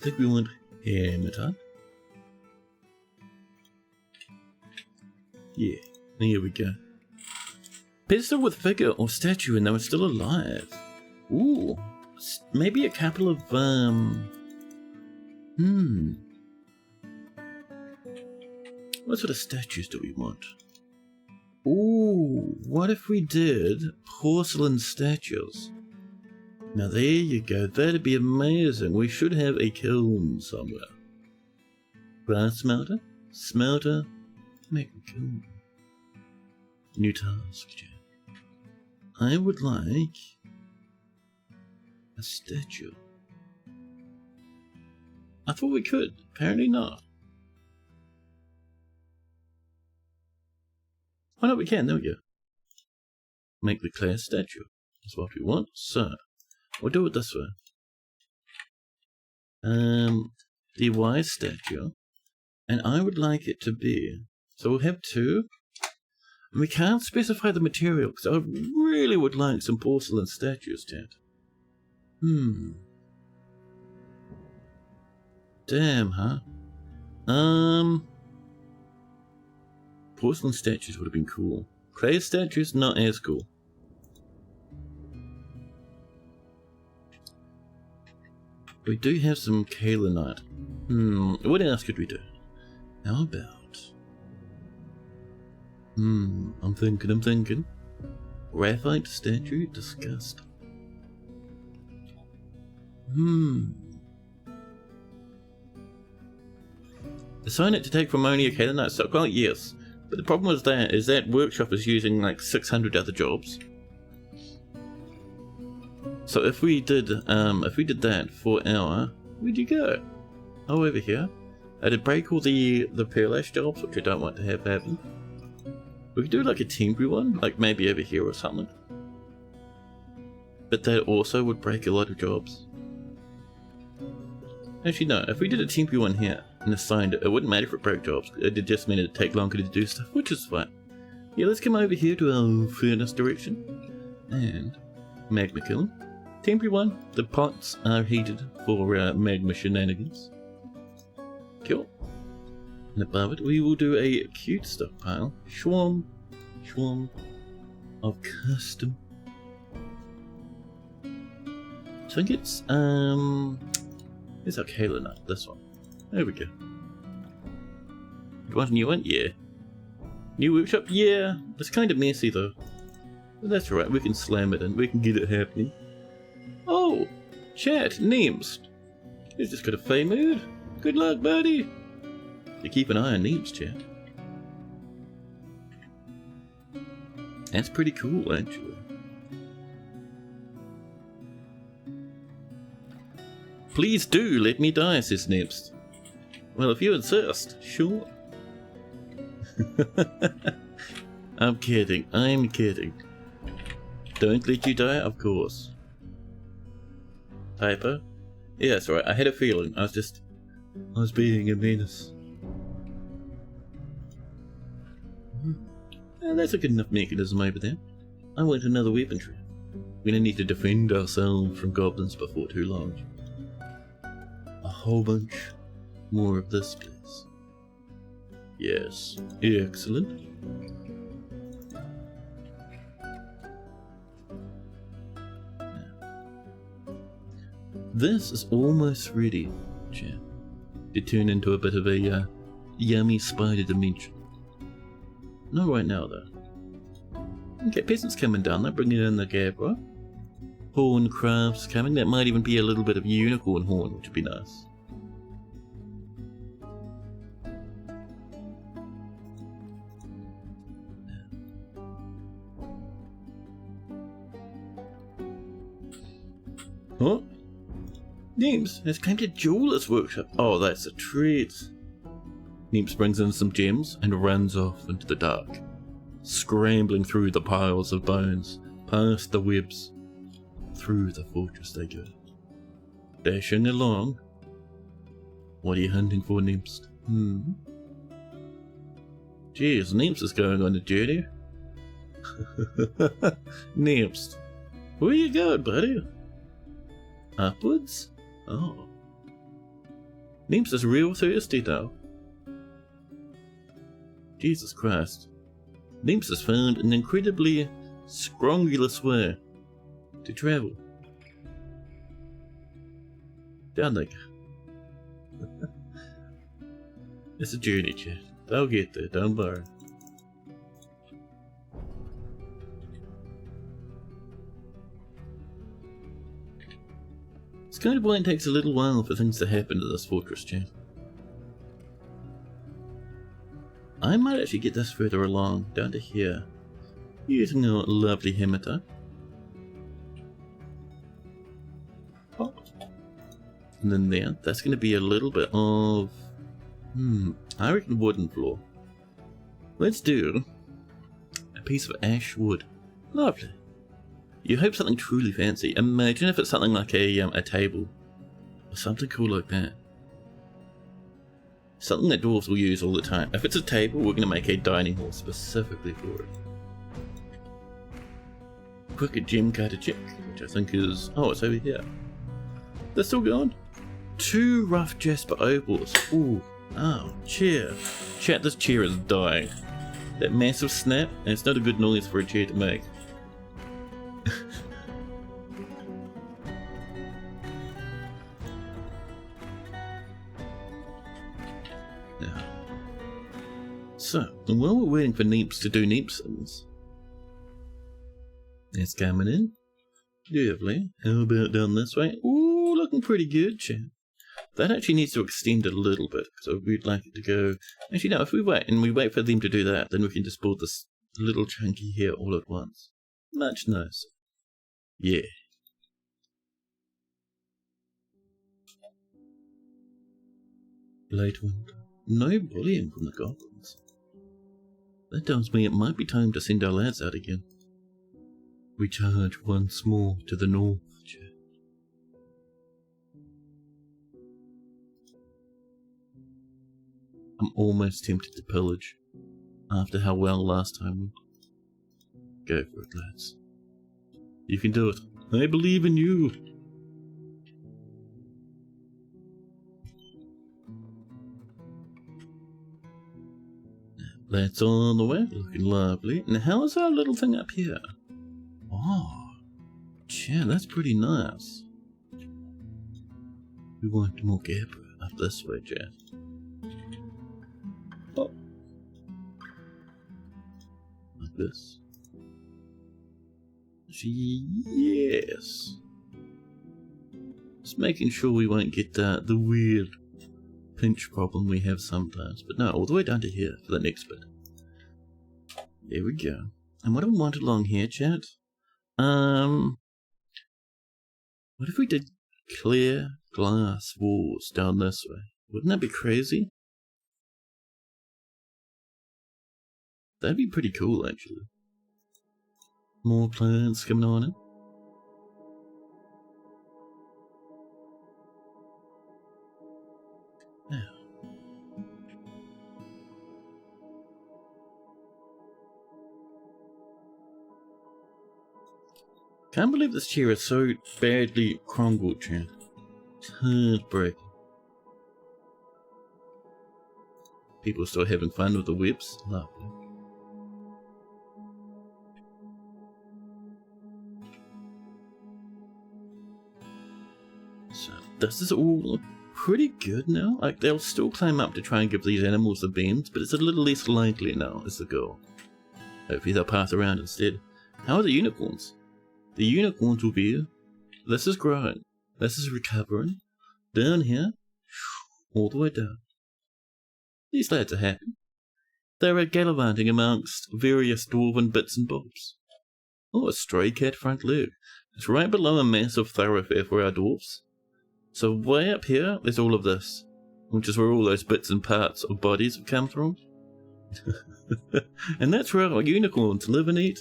A: think we want Hammerprice. Yeah, here we go. Pedestal with figure or statue and they were still alive. Ooh, maybe a couple of, what sort of statues do we want? Ooh, what if we did porcelain statues? Now there you go, that'd be amazing. We should have a kiln somewhere. Brass smelter? Smelter? Make a kiln. New task, Jack. I would like a statue. I thought we could, apparently not. Oh no, we can, there we go. Make the clay statue. That's what we want, so we'll do it this way. The wise statue, and I would like it to be, so we'll have two. And we can't specify the material, because I really would like some porcelain statues, Dad. Damn, huh? Porcelain statues would have been cool. Clay statues, not as cool. We do have some kaolinite. What else could we do? How about... I'm thinking. Graphite statue? Disgust. Assign it to take from only a kaolinite stock? Well, yes. But the problem with that is that workshop is using like 600 other jobs. So if we did that for our... Where'd you go? Oh, over here. It'd break all the pearlash jobs, which I don't want to have happen. We could do like a temporary one, like maybe over here or something. But that also would break a lot of jobs. Actually no, if we did a temporary one here and assigned it, it wouldn't matter if it broke jobs. It just meant it'd take longer to do stuff, which is fine. Yeah, let's come over here to our furnace direction. And magma kiln. Temporary one, the pots are heated for magma shenanigans. Cool. And above it, we will do a cute stockpile. Schwarm of custom. I think it's, it's our kaolinite, this one. There we go. You want a new one? Yeah. New workshop? Yeah. It's kind of messy though. But that's alright, we can slam it in, we can get it happening. Oh! Chat, names. He's just got a fey mood. Good luck, buddy. You keep an eye on names, chat. That's pretty cool, actually. Please do let me die, says Nebst. Well, if you insist, sure. I'm kidding. Don't let you die, of course. Typo? Yeah, that's right. I had a feeling. I was being a menace. That's a good enough mechanism over there. I want another weaponry. We're gonna need to defend ourselves from goblins before too long. A whole bunch more of this, please. Yes, excellent. This is almost ready, chat, to turn into a bit of a yummy spider dimension. Not right now, though. Okay, peasants coming down, they're bringing in the Gabra. Horn crafts coming, that might even be a little bit of unicorn horn, which would be nice. Huh? Neems has come to Jeweler's workshop. Oh, that's a treat. Neems brings in some gems and runs off into the dark, scrambling through the piles of bones, past the webs. Through the fortress they go, dashing along. What are you hunting for, Neems? Jeez, Neems is going on a journey. Neems, where you going, buddy? Upwards? Oh. Neeps is real thirsty though. Jesus Christ. Neeps has found an incredibly scrongulous way to travel. Down they go. It's a journey, chat. They'll get there, don't worry. It's kind of why it takes a little while for things to happen to this fortress, chat. I might actually get this further along, down to here, using our lovely hematite. Oh. And then there, that's going to be a little bit of, I reckon wooden floor. Let's do a piece of ash wood. Lovely. You hope something truly fancy. Imagine if it's something like a table, or something cool like that. Something that dwarves will use all the time. If it's a table, we're going to make a dining hall specifically for it. Quick gem cutter check, which I think is... oh, it's over here. They're still going. 2 rough jasper opals. Ooh. Oh, chair. Chat, this chair is dying. That massive snap, and it's not a good noise for a chair to make. Now, so, and while we're waiting for Neeps to do Neepsons, it's coming in. Lovely. How about down this way? Ooh, looking pretty good, chat. That actually needs to extend a little bit, so we'd like it to go... actually, no, if we wait, and we wait for them to do that, then we can just build this little chunky here all at once. Much nicer. Yeah. Late winter. No bullying from the goblins. That tells me it might be time to send our lads out again. We charge once more to the north, chat. I'm almost tempted to pillage, after how well last time went. Go for it, lads. You can do it. I believe in you. That's on the way, looking lovely. And how's our little thing up here? Oh, yeah, that's pretty nice. We want more gap up this way, Jack. Oh. Like this. Yes. Just making sure we won't get the weird pinch problem we have sometimes. But no, all the way down to here for the next bit. There we go. And what do we want along here, chat? What if we did clear glass walls down this way? Wouldn't that be crazy? That'd be pretty cool, actually. More plants coming on in. Now. Can't believe this chair is so badly crumbled, chat. It's heartbreaking. People are still having fun with the webs. Lovely. So, this is all pretty good now. Like, they'll still climb up to try and give these animals the beams, but it's a little less likely now, is the goal. Hopefully they'll pass around instead. How are the unicorns? The unicorns will be... this is growing. This is recovering. Down here. All the way down. These lads are happy. They're gallivanting amongst various dwarven bits and bobs. Oh, a stray cat front leg. It's right below a massive thoroughfare for our dwarfs. So way up here, there's all of this. Which is where all those bits and parts of bodies have come from. And that's where our unicorns live and eat.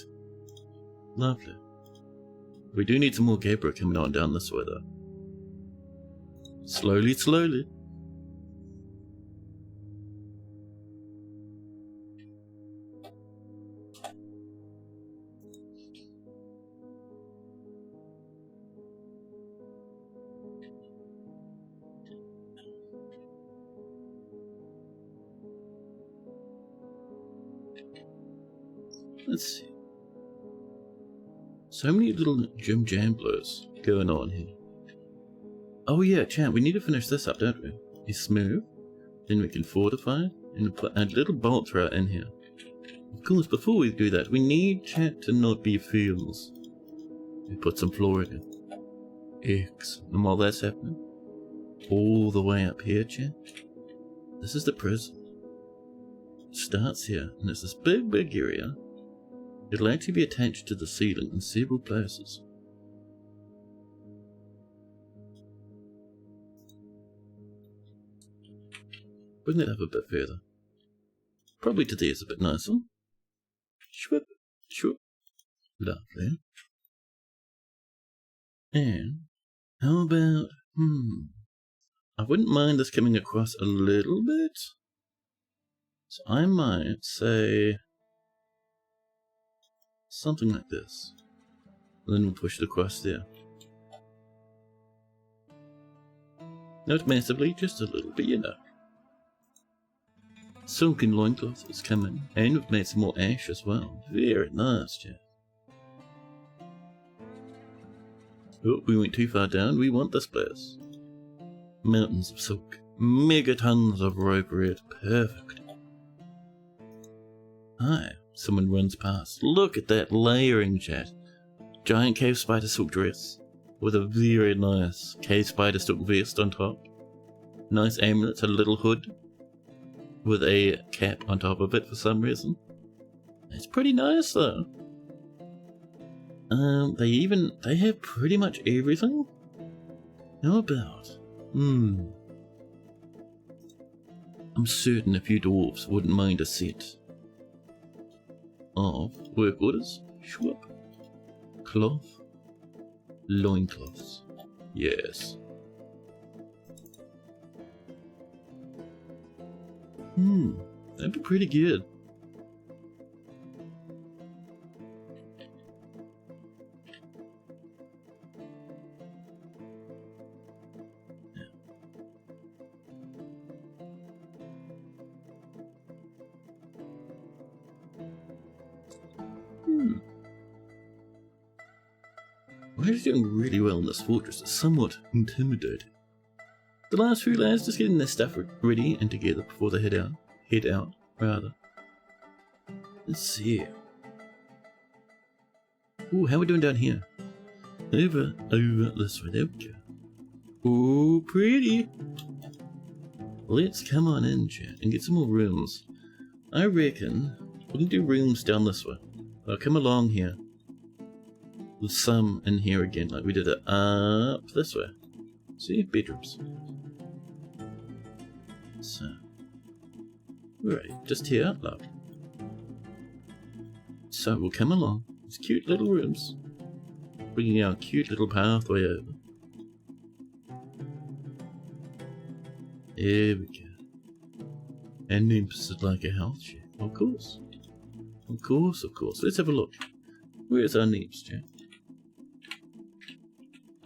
A: Lovely. We do need some more Gabra coming on down this way though. Slowly, slowly. Let's see. So many little gym jamblers going on here. Oh yeah, chat, we need to finish this up, don't we? It's smooth. Then we can fortify and put a little bolt thrower in here. Of course, before we do that, we need chat to not be fools. We put some flooring in. Excellent. And while that's happening, all the way up here, chat, this is the prison. It starts here, and it's this big area. It'll actually be attached to the ceiling in several places. Bring that up a bit further. Probably to there's a bit nicer. Shwip, shwip. Lovely. And how about, I wouldn't mind this coming across a little bit. So I might say something like this. And then we'll push it across there. Not massively, just a little bit, you know. Silken loincloth is coming, and we've made some more ash as well. Very nice, chat. Oh, we went too far down. We want this place. Mountains of silk. Megatons of rope red. Perfect. Hi. Someone runs past. Look at that layering, chat. Giant cave spider silk dress. With a very nice cave spider silk vest on top. Nice amulets, a little hood. With a cap on top of it for some reason. It's pretty nice though. They have pretty much everything. How about? I'm certain a few dwarves wouldn't mind a set of work orders. Schwab. Cloth. Loincloths. Yes. That'd be pretty good. We're doing really well in this fortress. It's somewhat intimidating. The last few lads just getting their stuff ready and together before they head out, rather. Let's see. Ooh, how are we doing down here? Over this way, there we go. Ooh, pretty. Let's come on in, chat, and get some more rooms. I reckon we can do rooms down this way. I'll come along here. With some in here again, like we did it up this way. See? Bedrooms. So. Right, just here, love. So we'll come along. These cute little rooms. Bringing our cute little pathway over. There we go. And nymphs would like a health check. Of course. Of course, of course. Let's have a look. Where's our nymphs, Jack?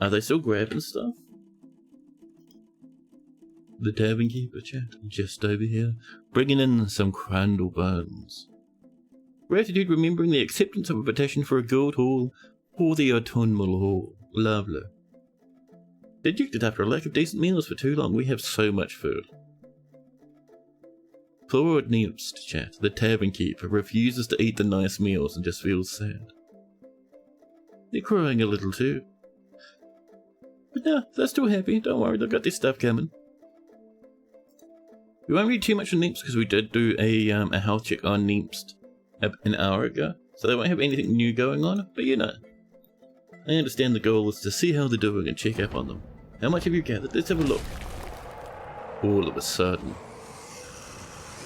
A: Are they still grabbing stuff? The tavern keeper, chat, just over here, bringing in some crandall bones. Gratitude remembering the acceptance of a petition for a gold haul for the autumnal hall. Lovely. Dejected after a lack of decent meals for too long, we have so much food. Poor nymphs, chat, the tavern keeper refuses to eat the nice meals and just feels sad. They're crying a little too. But no, they're still happy. Don't worry, they've got their stuff coming. We won't read too much on nymphs because we did do a health check on nymphs an hour ago, so they won't have anything new going on. But you know, I understand the goal is to see how they're doing and check up on them. How much have you gathered? Let's have a look. All of a sudden,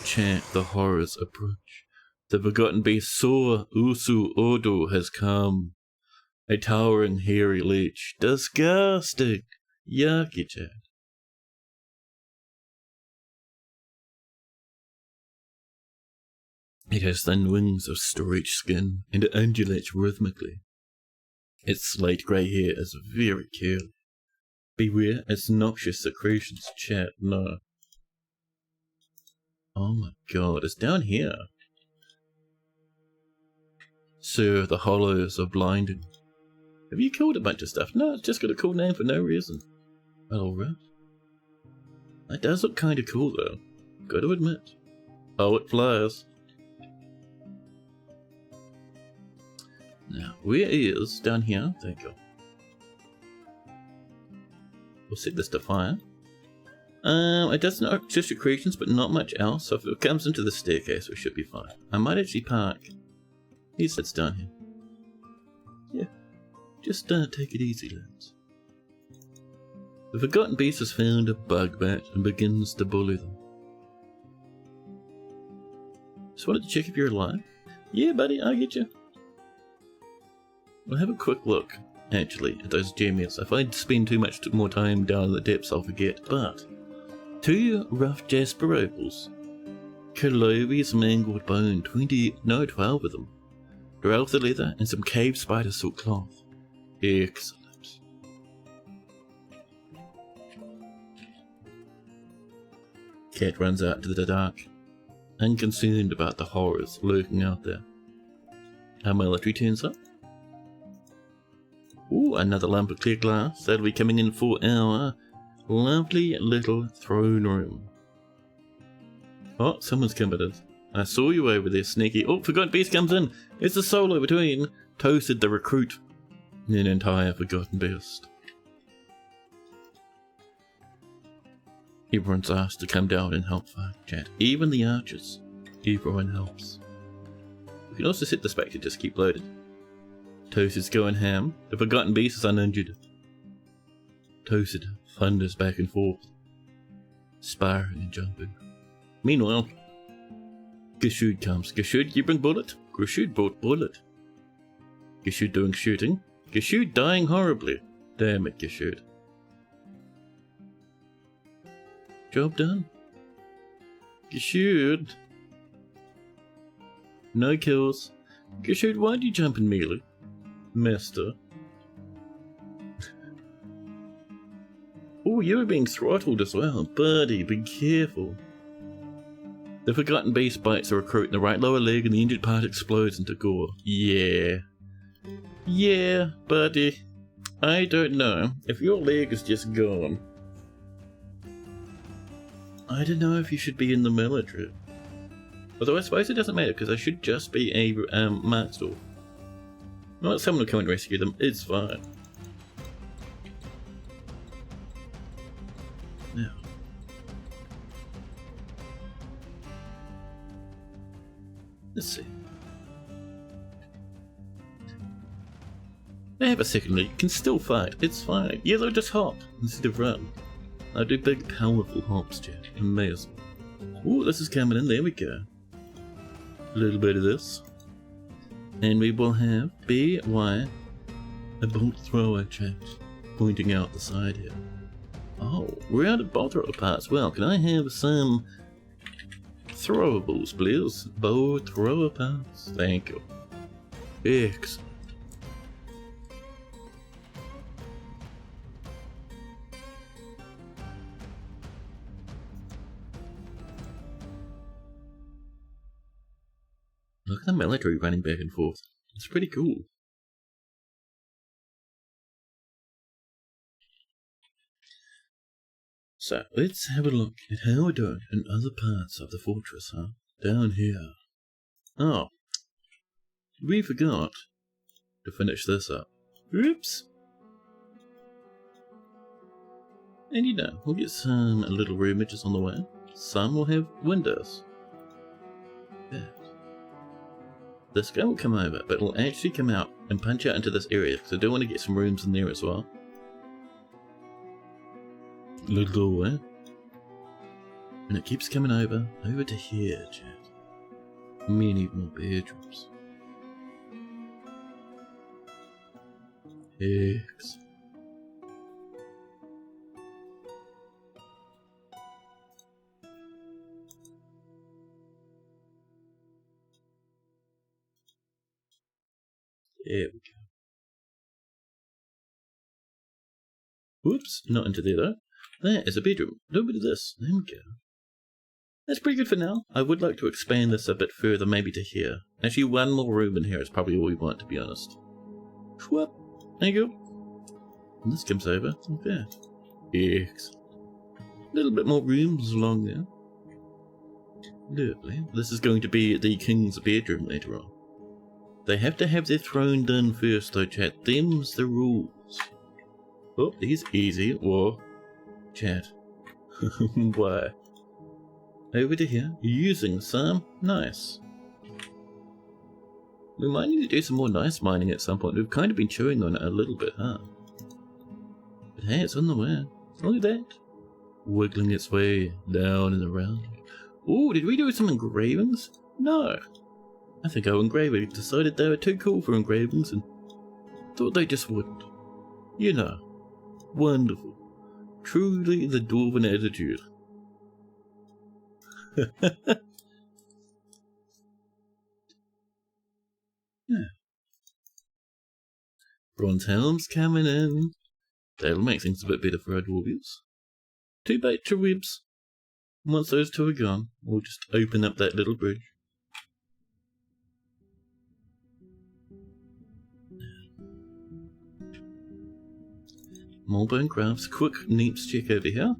A: chat, the horrors approach. The forgotten beast Sor Usu Odo has come. A towering, hairy leech. Disgusting. Yucky, chat. It has thin wings of storage skin, and it undulates rhythmically. Its slate grey hair is very curly. Beware its noxious secretions, chat. No. Oh my god, it's down here. Sir, the hollows are blinding. Have you killed a bunch of stuff? No, it's just got a cool name for no reason. Well, alright. That does look kinda cool though. Gotta admit. Oh, it flies. Now, where is down here? Thank you. We'll set this to fire. It does not just creations, but not much else. So if it comes into the staircase, we should be fine. I might actually park. He sits down here. Yeah. Just take it easy, lads. The forgotten beast has found a bug bat and begins to bully them. Just wanted to check if you're alive. Yeah, buddy, I get you. We'll have a quick look, actually, at those gemmies. If I spend too much more time down in the depths, I'll forget. But 2 rough jasper opals, Calovi's mangled bone, 12 of them, Drowther leather, and some cave spider silk cloth. Excellent. Cat runs out into the dark, unconcerned about the horrors lurking out there. Our military turns up. Ooh, another lump of clear glass. That'll be coming in for our lovely little throne room. Oh, someone's coming in. I saw you over there, sneaky. Oh, Forgotten Beast comes in. It's a solo between Toasted the Recruit and an entire Forgotten Beast. Everyone's asked to come down and help fight, chat. Even the archers. Everyone helps. We can also set this back to just keep loaded. Toasted's going ham. The Forgotten Beast is uninjured. Toasted thunders back and forth, sparring and jumping. Meanwhile, Gashud comes. Gashud, you bring bullet? Gashud brought bullet. Gashud doing shooting. Gashud dying horribly. Damn it, Gashud. Job done. Gashud. No kills. Gashud, why'd you jump in melee? Master. Oh, you were being throttled as well. Buddy, be careful. The Forgotten Beast bites the recruit in the right lower leg and the injured part explodes into gore. Yeah. Yeah, buddy. I don't know. If your leg is just gone, I don't know if you should be in the military. Although I suppose it doesn't matter because I should just be a Marksdorf. Not someone will come and rescue them. It's fine. Now, let's see. They have a second lead. Can still fight. It's fine. Yellow, just hop instead of run. I do big, powerful hops, chat. Amazing. Ooh, this is coming in. There we go. A little bit of this. And we will have BY, a bolt thrower, chat, pointing out the side here. Oh, we're out of bow thrower parts. Well, can I have some throwables, please? Bow thrower parts. Thank you. Excellent. Look at the military running back and forth. It's pretty cool. So, let's have a look at how we're doing in other parts of the fortress, huh? Down here. Oh. We forgot to finish this up. Oops. And you know, we'll get some little room edges on the way. Some will have windows. Yeah. This guy will come over, but it'll actually come out and punch out into this area, because I do want to get some rooms in there as well. Little doorway. And it keeps coming over to here, chat. Many more bedrooms. Excellent. There we go. Whoops, not into there though. That is a bedroom. A little bit of this. There we go. That's pretty good for now. I would like to expand this a bit further, maybe to here. Actually, one more room in here is probably all we want, to be honest. Whoop. There you go. And this comes over. Okay. Excellent. A little bit more rooms along there. Lovely. This is going to be the king's bedroom later on. They have to have their throne done first, though, chat. Them's the rules. Oh, he's easy. Whoa. Chat. Why? Over to here. Using some. Nice. We might need to do some more nice mining at some point. We've kind of been chewing on it a little bit, huh? But hey, it's on the way. Look at that. Wiggling its way down and around. Ooh, did we do some engravings? No. I think our engraver decided they were too cool for engravings and thought they just wouldn't. You know. Wonderful. Truly the dwarven attitude. Yeah. Bronze helms coming in. That'll make things a bit better for our dwarvies. 2 bachelor ribs. Once those 2 are gone, we'll just open up that little bridge. More bone crafts. Quick neeps check over here.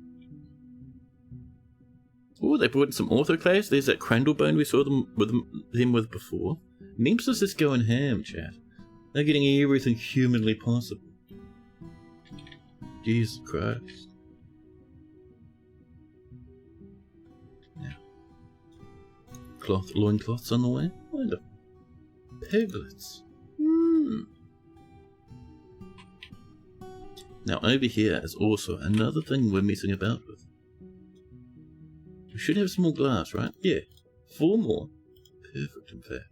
A: Oh, they brought in some orthoclaves. There's that crandall bone we saw them with before. Neeps is just going ham, chat. They're getting everything humanly possible. Jesus Christ. Now. Loincloths on the way. Wonderful. Piglets. Now over here is also another thing we're messing about with. We should have some more glass, right? Yeah. 4 more. Perfect, in fact.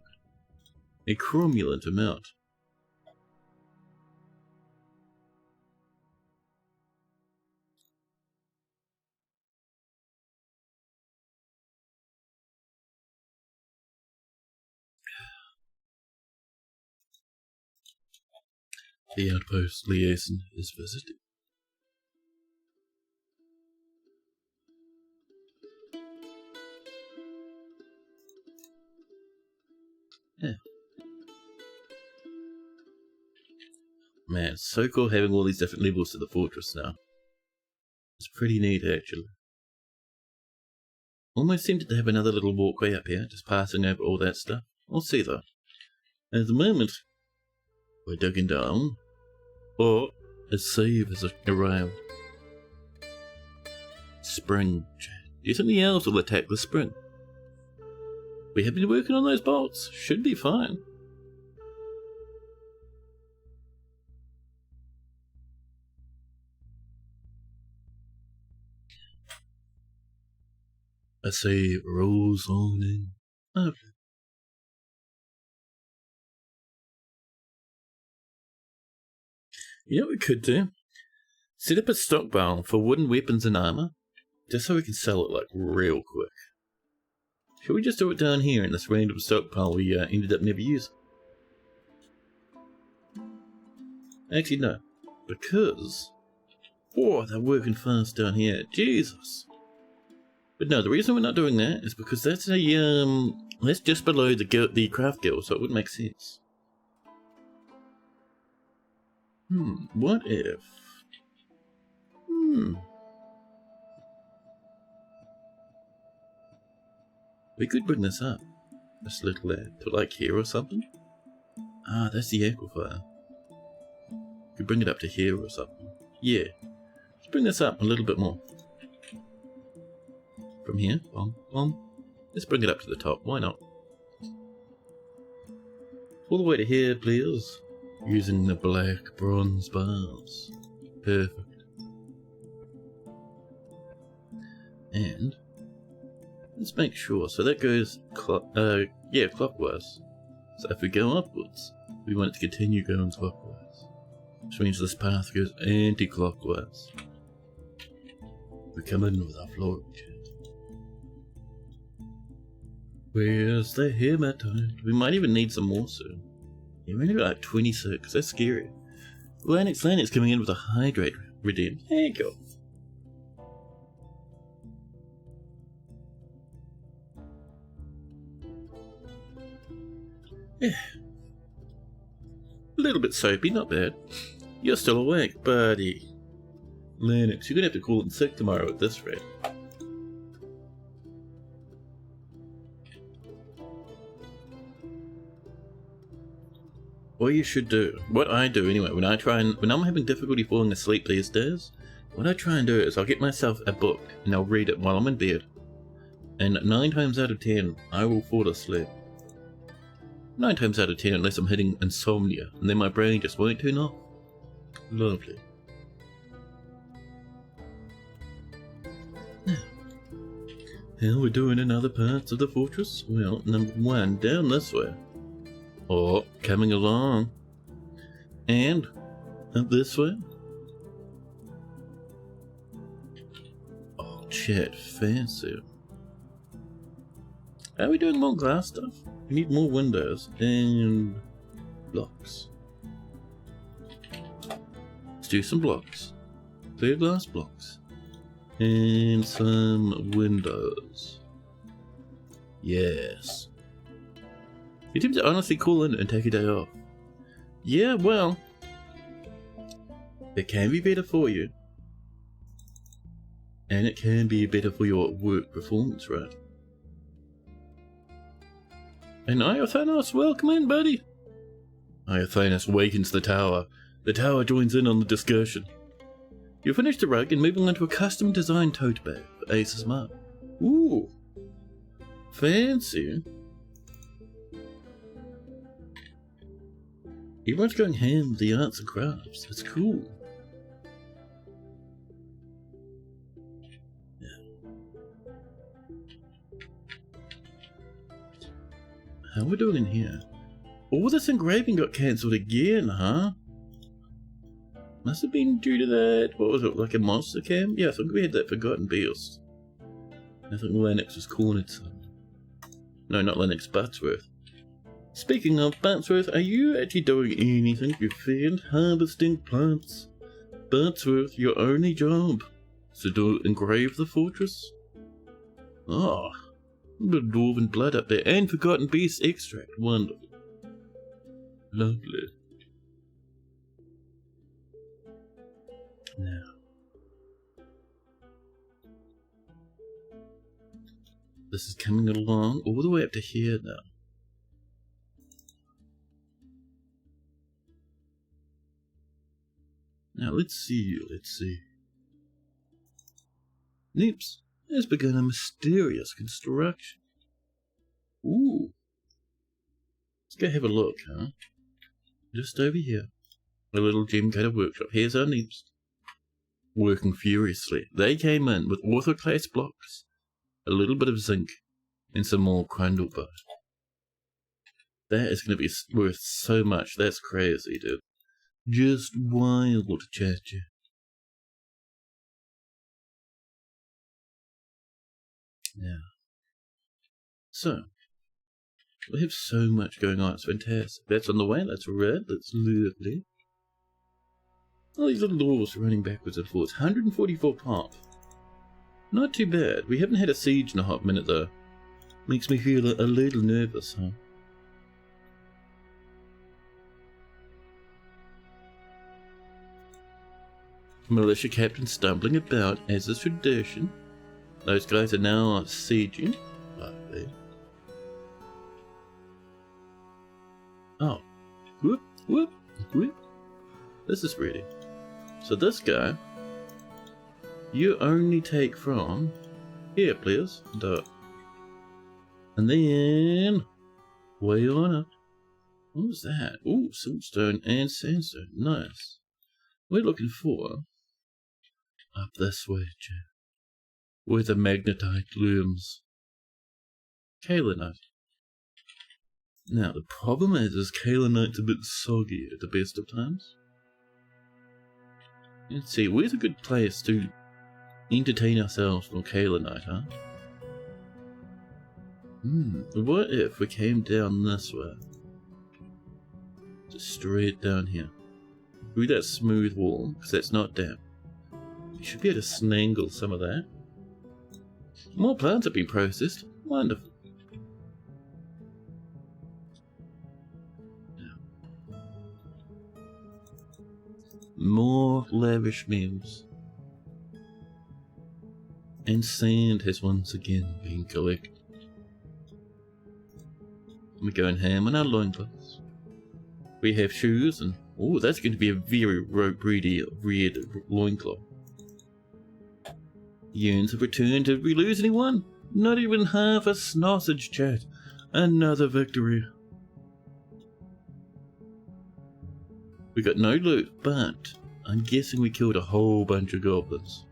A: A cromulent amount. The outpost liaison is visited. Yeah. Man, it's so cool having all these different levels to the fortress now. It's pretty neat, actually. Almost tempted to have another little walkway up here, just passing over all that stuff. We'll see, though. At the moment, we're digging down. Or a save has arrived. Spring. Do you think the elves will attack the spring? We have been working on those bolts. Should be fine. A save rolls on in. Okay. You know what we could do? Set up a stockpile for wooden weapons and armor, just so we can sell it like real quick. Should we just do it down here in this random stockpile we ended up never using? Actually no, because... Oh, they're working fast down here, Jesus! But no, the reason we're not doing that is because that's a, that's just below the craft guild, so it wouldn't make sense. What if... We could bring this up. This little to like here or something. Ah, that's the aquifer. Could bring it up to here or something. Yeah. Let's bring this up a little bit more. From here, let's bring it up to the top. Why not? All the way to here, please. Using the black bronze bars. Perfect. And let's make sure. So that goes, clockwise. So if we go upwards, we want it to continue going clockwise. Which means this path goes anti-clockwise. We come in with our floral chat. Where's the hematite? We might even need some more soon. Yeah, we only got like 26. That's scary. Lanix coming in with a hydrate redeem. There you go. Yeah. A little bit soapy, not bad. You're still awake, buddy. Lennox, you're gonna have to call in sick tomorrow at this rate. What you should do, what I do anyway, when I'm having difficulty falling asleep these days, what I try and do is I'll get myself a book and I'll read it while I'm in bed. And 9 times out of 10, I will fall asleep. 9 times out of 10, unless I'm hitting insomnia, and then my brain just won't turn off. Lovely. Now, how we doing in other parts of the fortress? Well, number 1, down this way. Oh, coming along. And up this way. Oh, chat, fancy. Are we doing more glass stuff? We need more windows and blocks. Let's do some blocks. Clear glass blocks. And some windows. Yes. You seem to honestly call in and take a day off. Yeah, well, it can be better for you. And it can be better for your work performance, right? And Iothanos, welcome in, buddy. Iothanos wakens the tower. The tower joins in on the discussion. You finish the rug and moving on to a custom-designed tote bag for Ace's mark. Ooh, fancy. Everyone's going ham with the arts and crafts. It's cool. Yeah. How are we doing in here? Oh, this engraving got cancelled again, huh? Must have been due to that, what was it, like a monster camp? Yeah, I think we had that Forgotten Beast. I think Lennox was cornered some. No, not Lennox, Buttsworth. Speaking of Buttsworth, are you actually doing anything to defend harvesting plants? Buttsworth, your only job is to engrave the fortress? Oh, a bit of dwarven blood up there, and Forgotten Beast extract, wonderful. Lovely. Now, this is coming along all the way up to here now. Now let's see. Nips has begun a mysterious construction. Ooh. Let's go have a look, huh? Just over here. A little gem cutter workshop. Here's our Nips. Working furiously. They came in with orthoclase blocks, a little bit of zinc, and some more crundlebone. That is going to be worth so much. That's crazy, dude. Just wild to chat you. Yeah. So, we have so much going on. It's fantastic. That's on the way. That's red. That's lovely. All these little dwarves running backwards and forwards. 144 pop. Not too bad. We haven't had a siege in a hot minute though. Makes me feel a little nervous, huh? Militia captain stumbling about as is tradition. Those guys are now sieging. Lovely. Oh. Whoop, whoop, whoop. This is ready. So this guy, you only take from here, please. And then way on up. What was that? Ooh, siltstone and sandstone. Nice. We're looking for up this way, chap. Where the magnetite looms. Kaolinite. Now the problem is kaolinite's a bit soggy at the best of times. Let's see, where's a good place to entertain ourselves from kaolinite, huh? What if we came down this way? Just straight down here. Through that smooth wall, because that's not damp. You should be able to snangle some of that. More plants have been processed. Wonderful. more lavish meals. And sand has once again been collected. We're going ham on our loincloths. We have shoes and, oh, that's going to be a very rope-ready red loincloth. Yearns have returned. Did we lose anyone? Not even half a sausage, chat. Another victory. We got no loot, but I'm guessing we killed a whole bunch of goblins.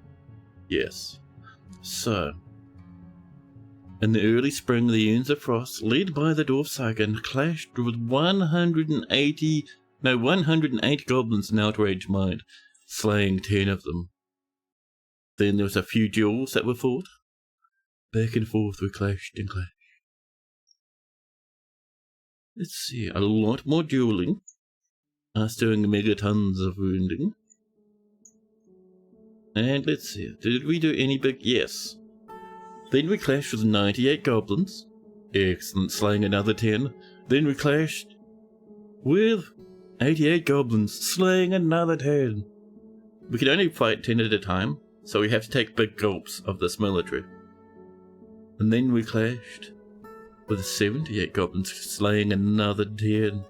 A: Yes. So, in the early spring, the Yearns of Frost, led by the Dwarf Sagan, clashed with 180 goblins in outraged mind, slaying 10 of them. Then there was a few duels that were fought. Back and forth we clashed and clashed. Let's see, a lot more dueling. Us doing megatons of wounding. And let's see, did we do any big... Yes. Then we clashed with 98 goblins. Excellent, slaying another 10. Then we clashed with 88 goblins, slaying another 10. We can only fight 10 at a time, so we have to take big gulps of this military. And then we clashed with 78 goblins, slaying another 10.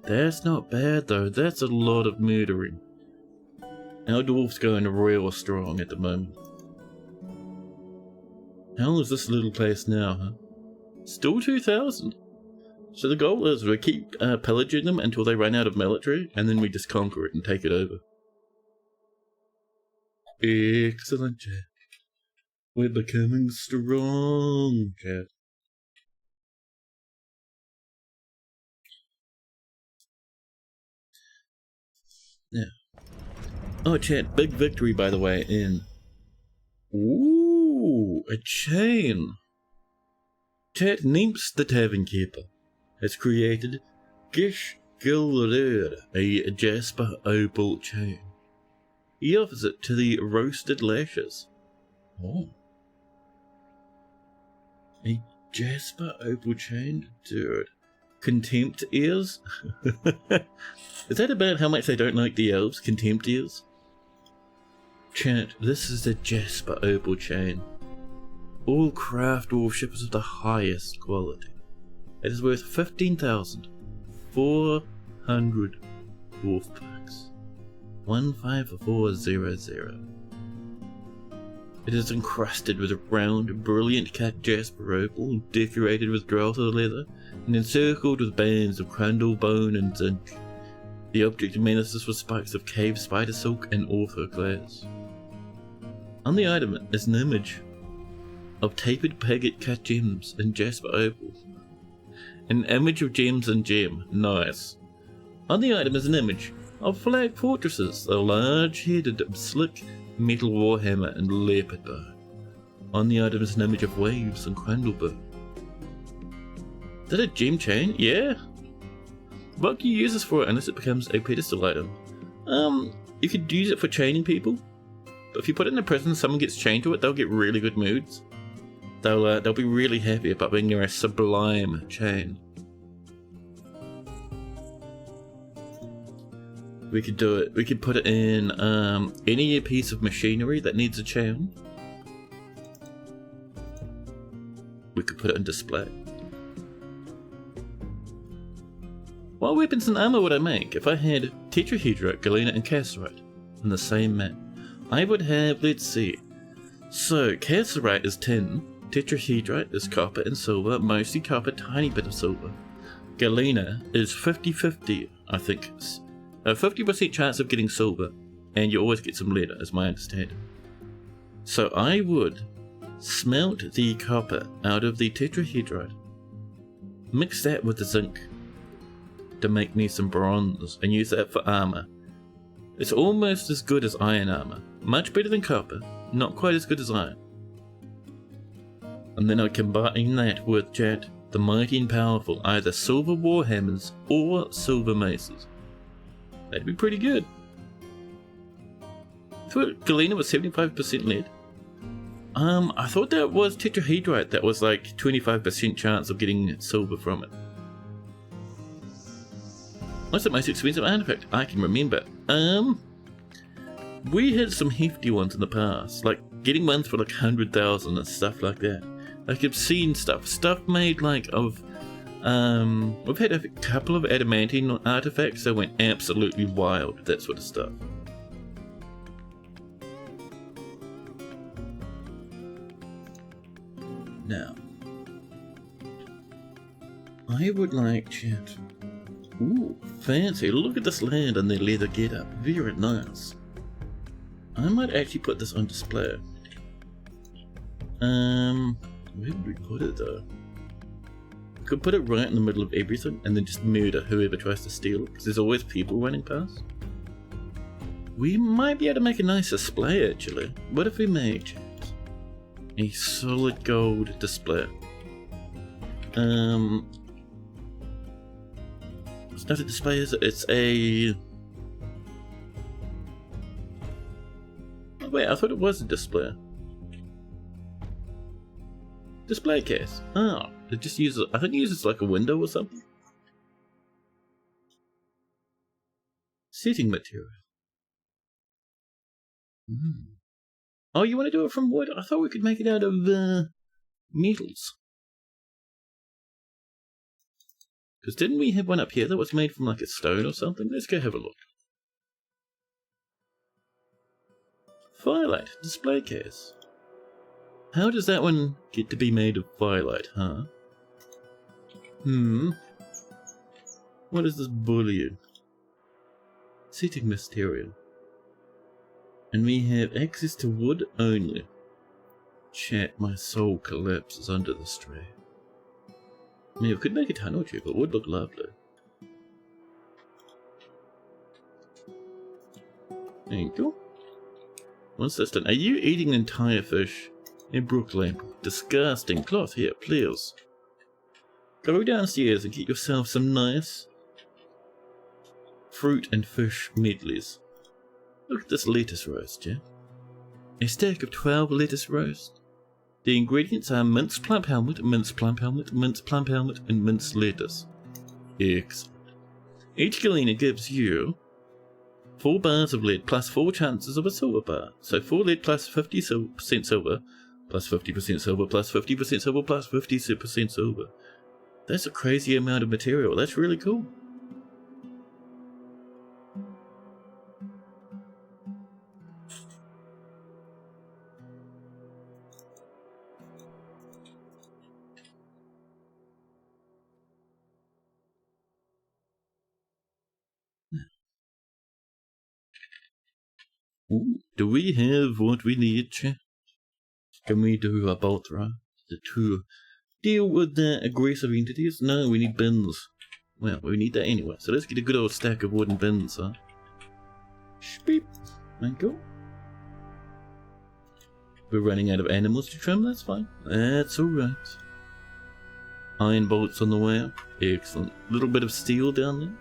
A: That's not bad though, that's a lot of murdering. Our dwarf's going real strong at the moment. How is this little place now, huh? Still 2,000. So the goal is we keep pillaging them until they run out of military, and then we just conquer it and take it over. Excellent, chat. We're becoming strong, chat. Now. Oh, chat, big victory, by the way, in... Ooh, a chain. Chat, Nimps the Tavern Keeper has created Gish Gilder, a Jasper Opal chain. He offers it to the Roasted Lashes. Oh. A Jasper Opal chain? Dude. Contempt ears? Is that about how much they don't like the elves? Contempt ears? Chat, this is the Jasper Opal chain. All craft dwarf shippers of the highest quality. It is worth 15,400 dwarf packs. 15400. It is encrusted with a round, brilliant cut jasper opal, decorated with growther leather, and encircled with bands of crandall bone and zinc. The object menaces with spikes of cave spider silk and ortho glass. On the item is an image of tapered paget cut gems in jasper opals. An image of gems and gem, nice. On the item is an image of flag fortresses, a large-headed, slick metal warhammer and leopard bow. On the item is an image of waves and crandall bow. Is that a gem chain? Yeah. What can you use this for unless it becomes a pedestal item? You could use it for chaining people. But if you put it in a prison and someone gets chained to it, they'll get really good moods. They'll be really happy about being a sublime chain. We could do it. We could put it in any piece of machinery that needs a chain. We could put it on display. What weapons and armor would I make if I had tetrahedrite, galena, and cassiterite in the same map? I would have, let's see. So cassiterite is tin, tetrahedrite is copper and silver, mostly copper, tiny bit of silver. Galena is 50-50, I think. A 50% chance of getting silver, and you always get some lead, as my understanding. So I would smelt the copper out of the tetrahedrite, mix that with the zinc to make me some bronze, and use that for armor. It's almost as good as iron armor, much better than copper, not quite as good as iron. And then I combine that with, chat, the mighty and powerful, either silver warhammers or silver maces. That'd be pretty good. I thought galena was 75% lead. I thought that was tetrahedrite that was like 25% chance of getting silver from it. What's the most expensive artifact? I can remember. We had some hefty ones in the past, like getting ones for like 100,000 and stuff like that. Like obscene stuff made like of. We've had a couple of adamantine artifacts that went absolutely wild, that sort of stuff. Now, I would like chat. Ooh, fancy. Look at this land and the leather getup. Very nice. I might actually put this on display. Where would we put it though? We could put it right in the middle of everything and then just murder whoever tries to steal it, because there's always people running past. We might be able to make a nice display actually. What if we made a solid gold display? It's not a display, is it? It's a... Oh, wait, I thought it was a display. Display case. Oh, it just uses... I think it uses like a window or something. Setting material. Oh, you want to do it from wood? I thought we could make it out of metals. Because didn't we have one up here that was made from like a stone or something? Let's go have a look. Firelight display case. How does that one get to be made of firelight, huh? What is this bullion? Setting material. And we have access to wood only. Chat, my soul collapses under the strain. I mean, we could make a tunnel tube, it would look lovely. Thank you. What's this done? Are you eating an entire fish? In Brooklyn. Disgusting. Cloth here, please. Go downstairs and get yourself some nice fruit and fish medleys. Look at this lettuce roast, yeah? A stack of 12 lettuce roast. The ingredients are minced plump helmet, minced plump helmet, minced plump helmet, and minced lettuce. Excellent. Each galena gives you 4 bars of lead plus 4 chances of a silver bar. So 4 lead plus 50% silver, plus 50% silver, plus 50% silver, plus 50% silver. That's a crazy amount of material. That's really cool. Ooh, do we have what we need, chat? Can we do a both right? To deal with the aggressive entities? No, we need bins. Well, we need that anyway, so let's get a good old stack of wooden bins, huh? Beep. Thank you. We're running out of animals to trim, that's fine. That's alright. Iron bolts on the way up. Excellent. Little bit of steel down there.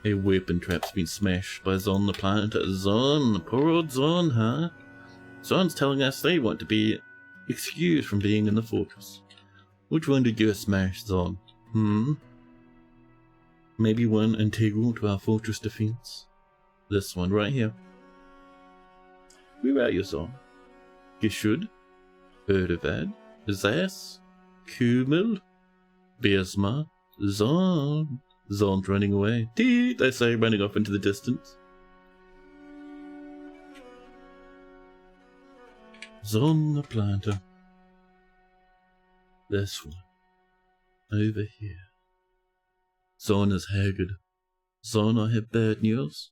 A: A weapon trap's been smashed by Zon the planter. Zon, poor old Zon, huh? Zon's telling us they want to be excused from being in the fortress. Which one did you smash, Zon? Maybe one integral to our fortress defense? This one right here. Where are you, Zon? Gishud? Erdevad? Zas? Kumil? Biasma? Zon? Zon's running away. Tee, they say, running off into the distance. Zon the planter. This one. Over here. Zon is haggard. Zon, I have bad news.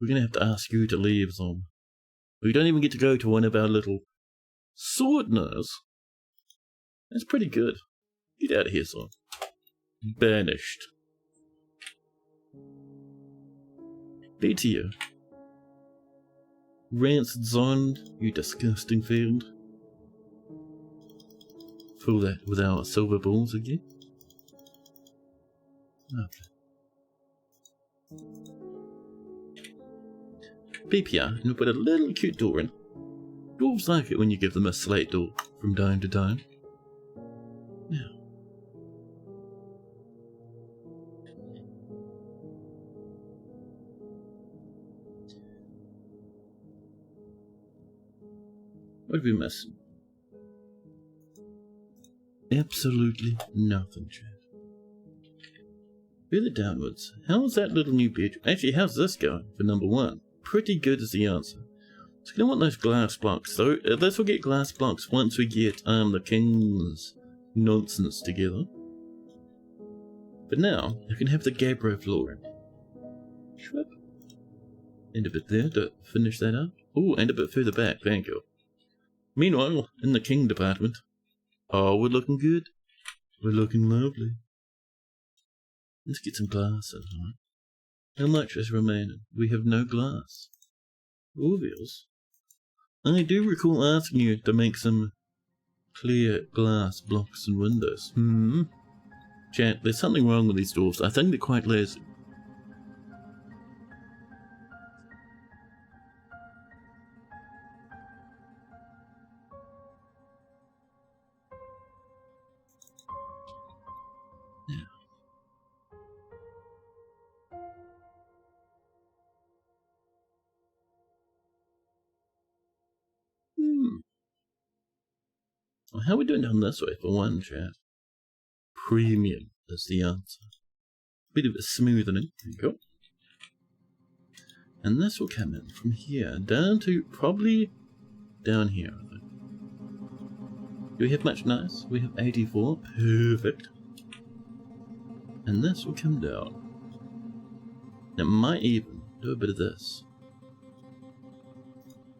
A: We're gonna have to ask you to leave, Zon. We don't even get to go to one of our little swordners. That's pretty good. Get out of here, Zon. Banished. Be to you. Rancid Zon, you disgusting field. Fill that with our silver balls again. Lovely. PPR, and we put a little cute door in. Dwarves like it when you give them a slate door from dome to dome. Now. What have we missed? Absolutely nothing, chat. Further downwards. How's that little new bedroom? Actually, how's this going for number 1? Pretty good is the answer. So I don't want those glass blocks though. This will get glass blocks once we get the king's nonsense together. But now you can have the Gabbro flooring. Schwip. And a bit there to finish that up. Oh, and a bit further back, thank you. Meanwhile, in the king department. Oh, we're looking good. We're looking lovely. Let's get some glass in, alright? How much is remaining? We have no glass. Obvious. I do recall asking you to make some clear glass blocks and windows. Chat, there's something wrong with these dwarves. I think they're quite lazy. Well, how are we doing down this way for one, chat? Premium is the answer. Bit of a smoothening. There you go. And this will come in from here down to probably down here, I think. Do we have much nice? We have 84. Perfect. And this will come down. It might even do a bit of this.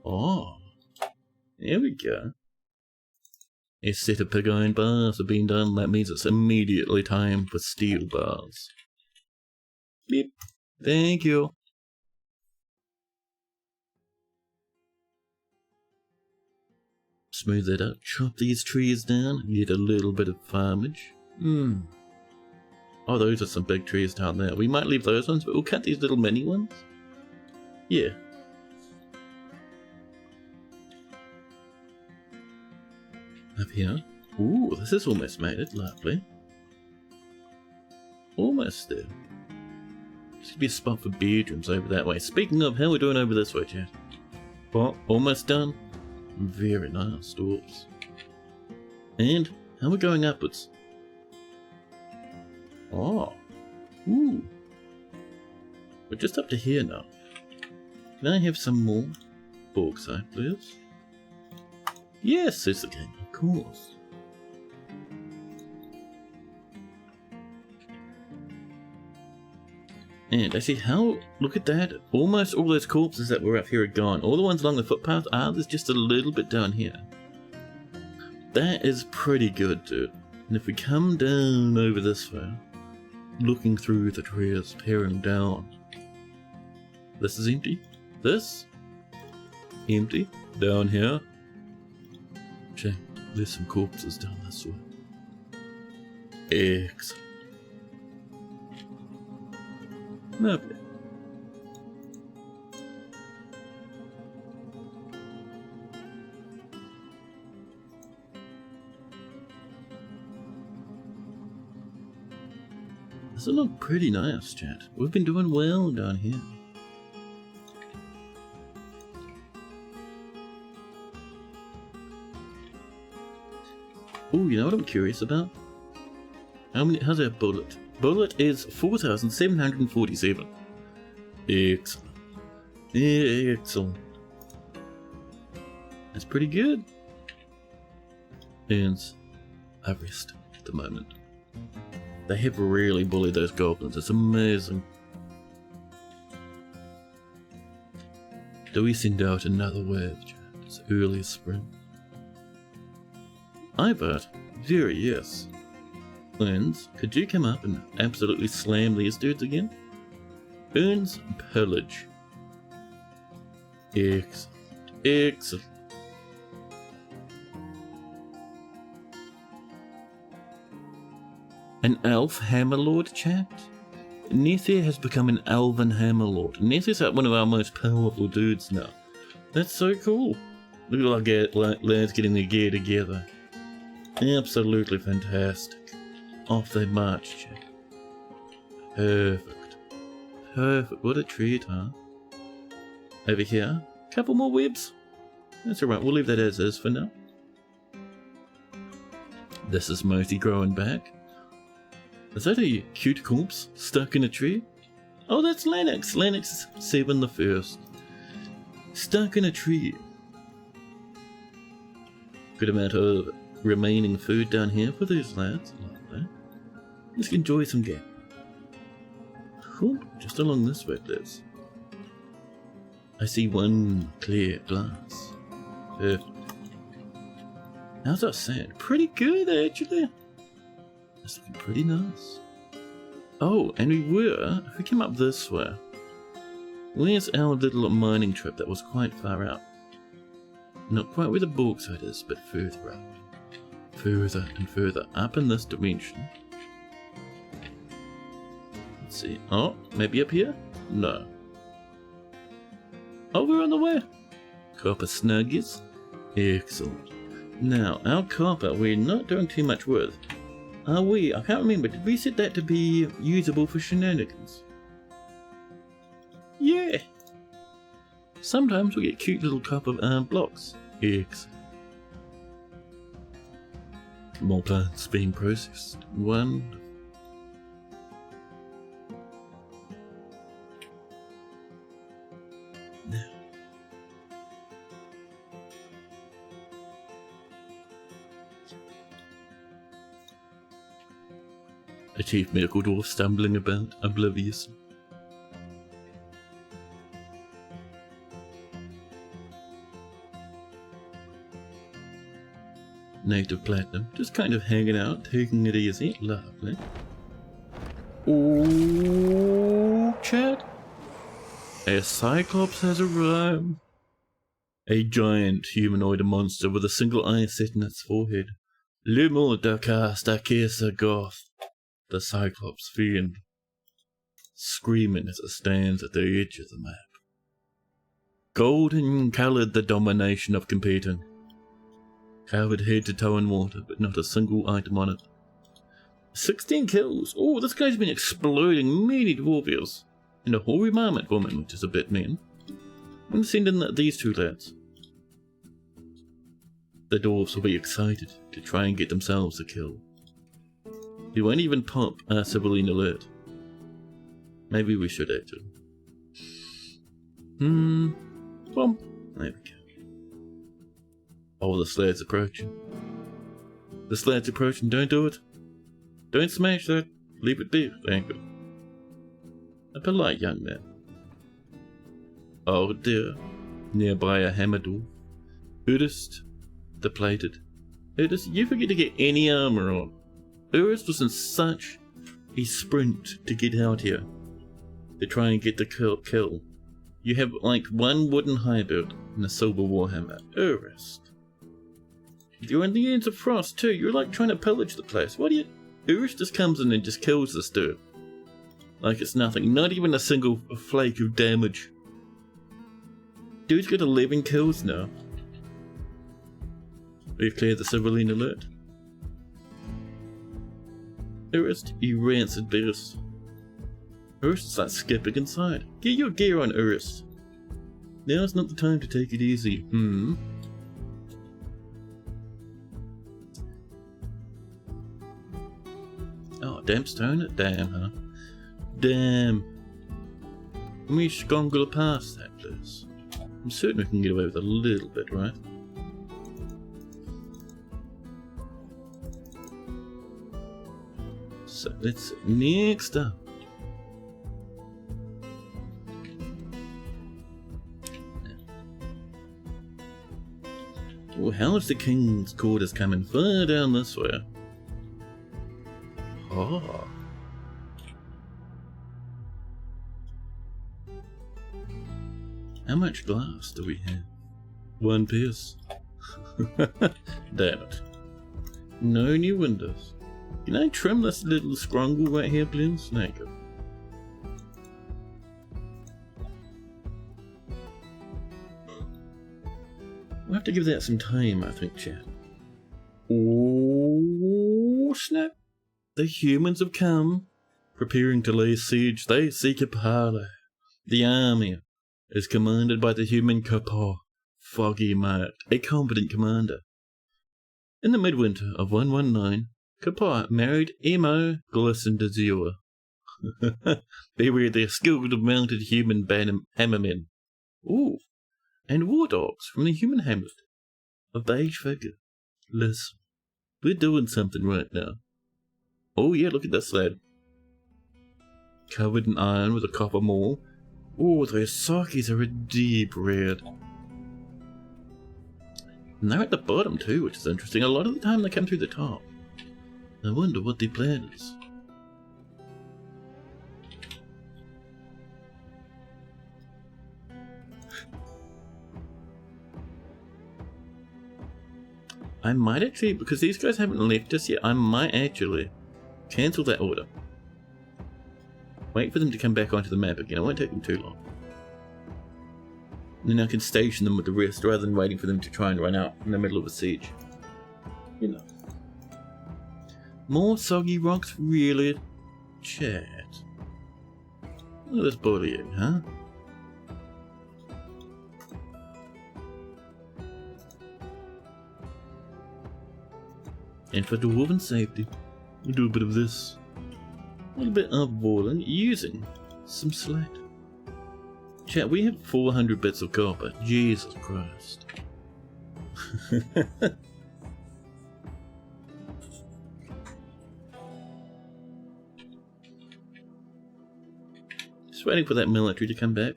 A: Oh. There we go. A set of pig iron bars have been done. That means it's immediately time for steel bars. Beep. Thank you. Smooth it up. Chop these trees down. Get a little bit of farmage. Oh, those are some big trees down there. We might leave those ones, but we'll cut these little mini ones. Yeah. Up here. Ooh, this is almost made it. Lovely. Almost there. This could be a spot for bedrooms over that way. Speaking of, how are we doing over this way, chat? Well, almost done. Very nice dwarves. And how are we going upwards? Oh. Ooh. We're just up to here now. Can I have some more bauxite, please? Yes, says the game. Of course. And I see how, look at that, almost all those corpses that were up here are gone. All the ones along the footpath are, there's just a little bit down here. That is pretty good, dude. And if we come down over this way, looking through the trees, peering down. This is empty. This? Empty. Down here. Check, there's some corpses down this way. Excellent. Lovely. This will look pretty nice, chat. We've been doing well down here. Oh, you know what I'm curious about? How's our bullet? Bullet is 4,747. Excellent. Excellent. That's pretty good. And I rest at the moment. They have really bullied those goblins. It's amazing. Do we send out another wave, chat? It's early spring. I vote very yes. And could you come up and absolutely slam these dudes again? Earns pillage. Excellent. Excellent. An elf hammerlord, chat? Nethia has become an elven hammerlord. Nethia's like one of our most powerful dudes now. That's so cool. Look at like lads getting their gear together. Absolutely fantastic. Off they march, chat. Perfect. Perfect. What a treat, huh? Over here. Couple more webs. That's alright, we'll leave that as is for now. This is mostly growing back. Is that a cute corpse stuck in a tree? Oh, that's Lennox. Lennox 7 the first. Stuck in a tree. Good amount of remaining food down here for these lads. Lovely. Let's enjoy some game. Cool. Just along this way, please. I see one clear glass. Perfect. How's our sand? Pretty good, actually. It's looking pretty nice. Oh, and if we came up this way, where's our little mining trip that was quite far out? Not quite where the bauxite is, but further out. Further and further up in this dimension. Let's see. Oh, maybe up here? No. Oh, we're on the way. Copper snuggies. Excellent. Now, our copper we're not doing too much with. Are we? I can't remember. Did we set that to be usable for shenanigans? Yeah. Sometimes we get cute little copper blocks. Excellent. More plants being processed. Wonderful. Now. A chief medical dwarf stumbling about, oblivious. Native platinum, just kind of hanging out, taking it easy. Lovely. Oh, Chad. A cyclops has arrived. A giant humanoid monster with a single eye set in its forehead. Lumo Dakasta Kesa Goth. The Cyclops fiend, screaming as it stands at the edge of the map. Golden coloured, the domination of competing. Covered head to toe in water, but not a single item on it. 16 kills. Oh, this guy's been exploding many dwarvials. And a hoary marmot woman, which is a bit mean. I'm going to send in these two lads. The dwarves will be excited to try and get themselves a kill. He won't even pop a civilian alert. Maybe we should actually. Boom. There we go. Oh, the slad's approaching. The slad's approaching. Don't do it. Don't smash that. Leave it be. Thank you. A polite young man. Oh dear. Nearby a hammer dwarf. Urist. The plated. Urist, you forget to get any armor on. Urist was in such a sprint to get out here to try and get the kill. You have like one wooden halberd and a silver warhammer. Urist. You're in the ends of frost too. You're like trying to pillage the place. What do you... Urist just comes in and just kills this dude. Like it's nothing. Not even a single flake of damage. Dude's got 11 kills now. We've cleared the civilian alert. Urist, you rancid beast. Urist starts skipping inside. Get your gear on, Urist. Now's not the time to take it easy. Oh, damn stone? Damn, huh? Damn. Let me scongle past that place. I'm certain we can get away with a little bit, right? So let's see. Next up. Oh, how's the king's quarters coming far down this way? Oh. How much glass do we have? One piece. Damn it. No new windows. Can I trim this little scrungle right here, please? Thank you. We'll have to give that some time, I think, chat. Oh, snap. The humans have come, preparing to lay siege. They seek a parley. The army is commanded by the human Kapor, Foggy marked, a competent commander. In the midwinter of 119, Kapar married Emo glistened azure. Beware their skilled mounted human hammermen. Ooh, and war dogs from the human hamlet. A beige figure. Listen, we're doing something right now. Oh yeah, look at this lad. Covered in iron with a copper maul. Oh, those sakis are a deep red. And they're at the bottom too, which is interesting. A lot of the time they come through the top. I wonder what the plan is. I might actually, because these guys haven't left us yet, I might actually cancel that order. Wait for them to come back onto the map again. It won't take them too long. And then I can station them with the rest rather than waiting for them to try and run out in the middle of a siege. You know. More soggy rocks, really? Chat. Look at this bullying, huh? And for dwarven safety, we'll do a bit of this. A little bit of walling using some slate. Chat, we have 400 bits of copper. Jesus Christ. Just waiting for that military to come back.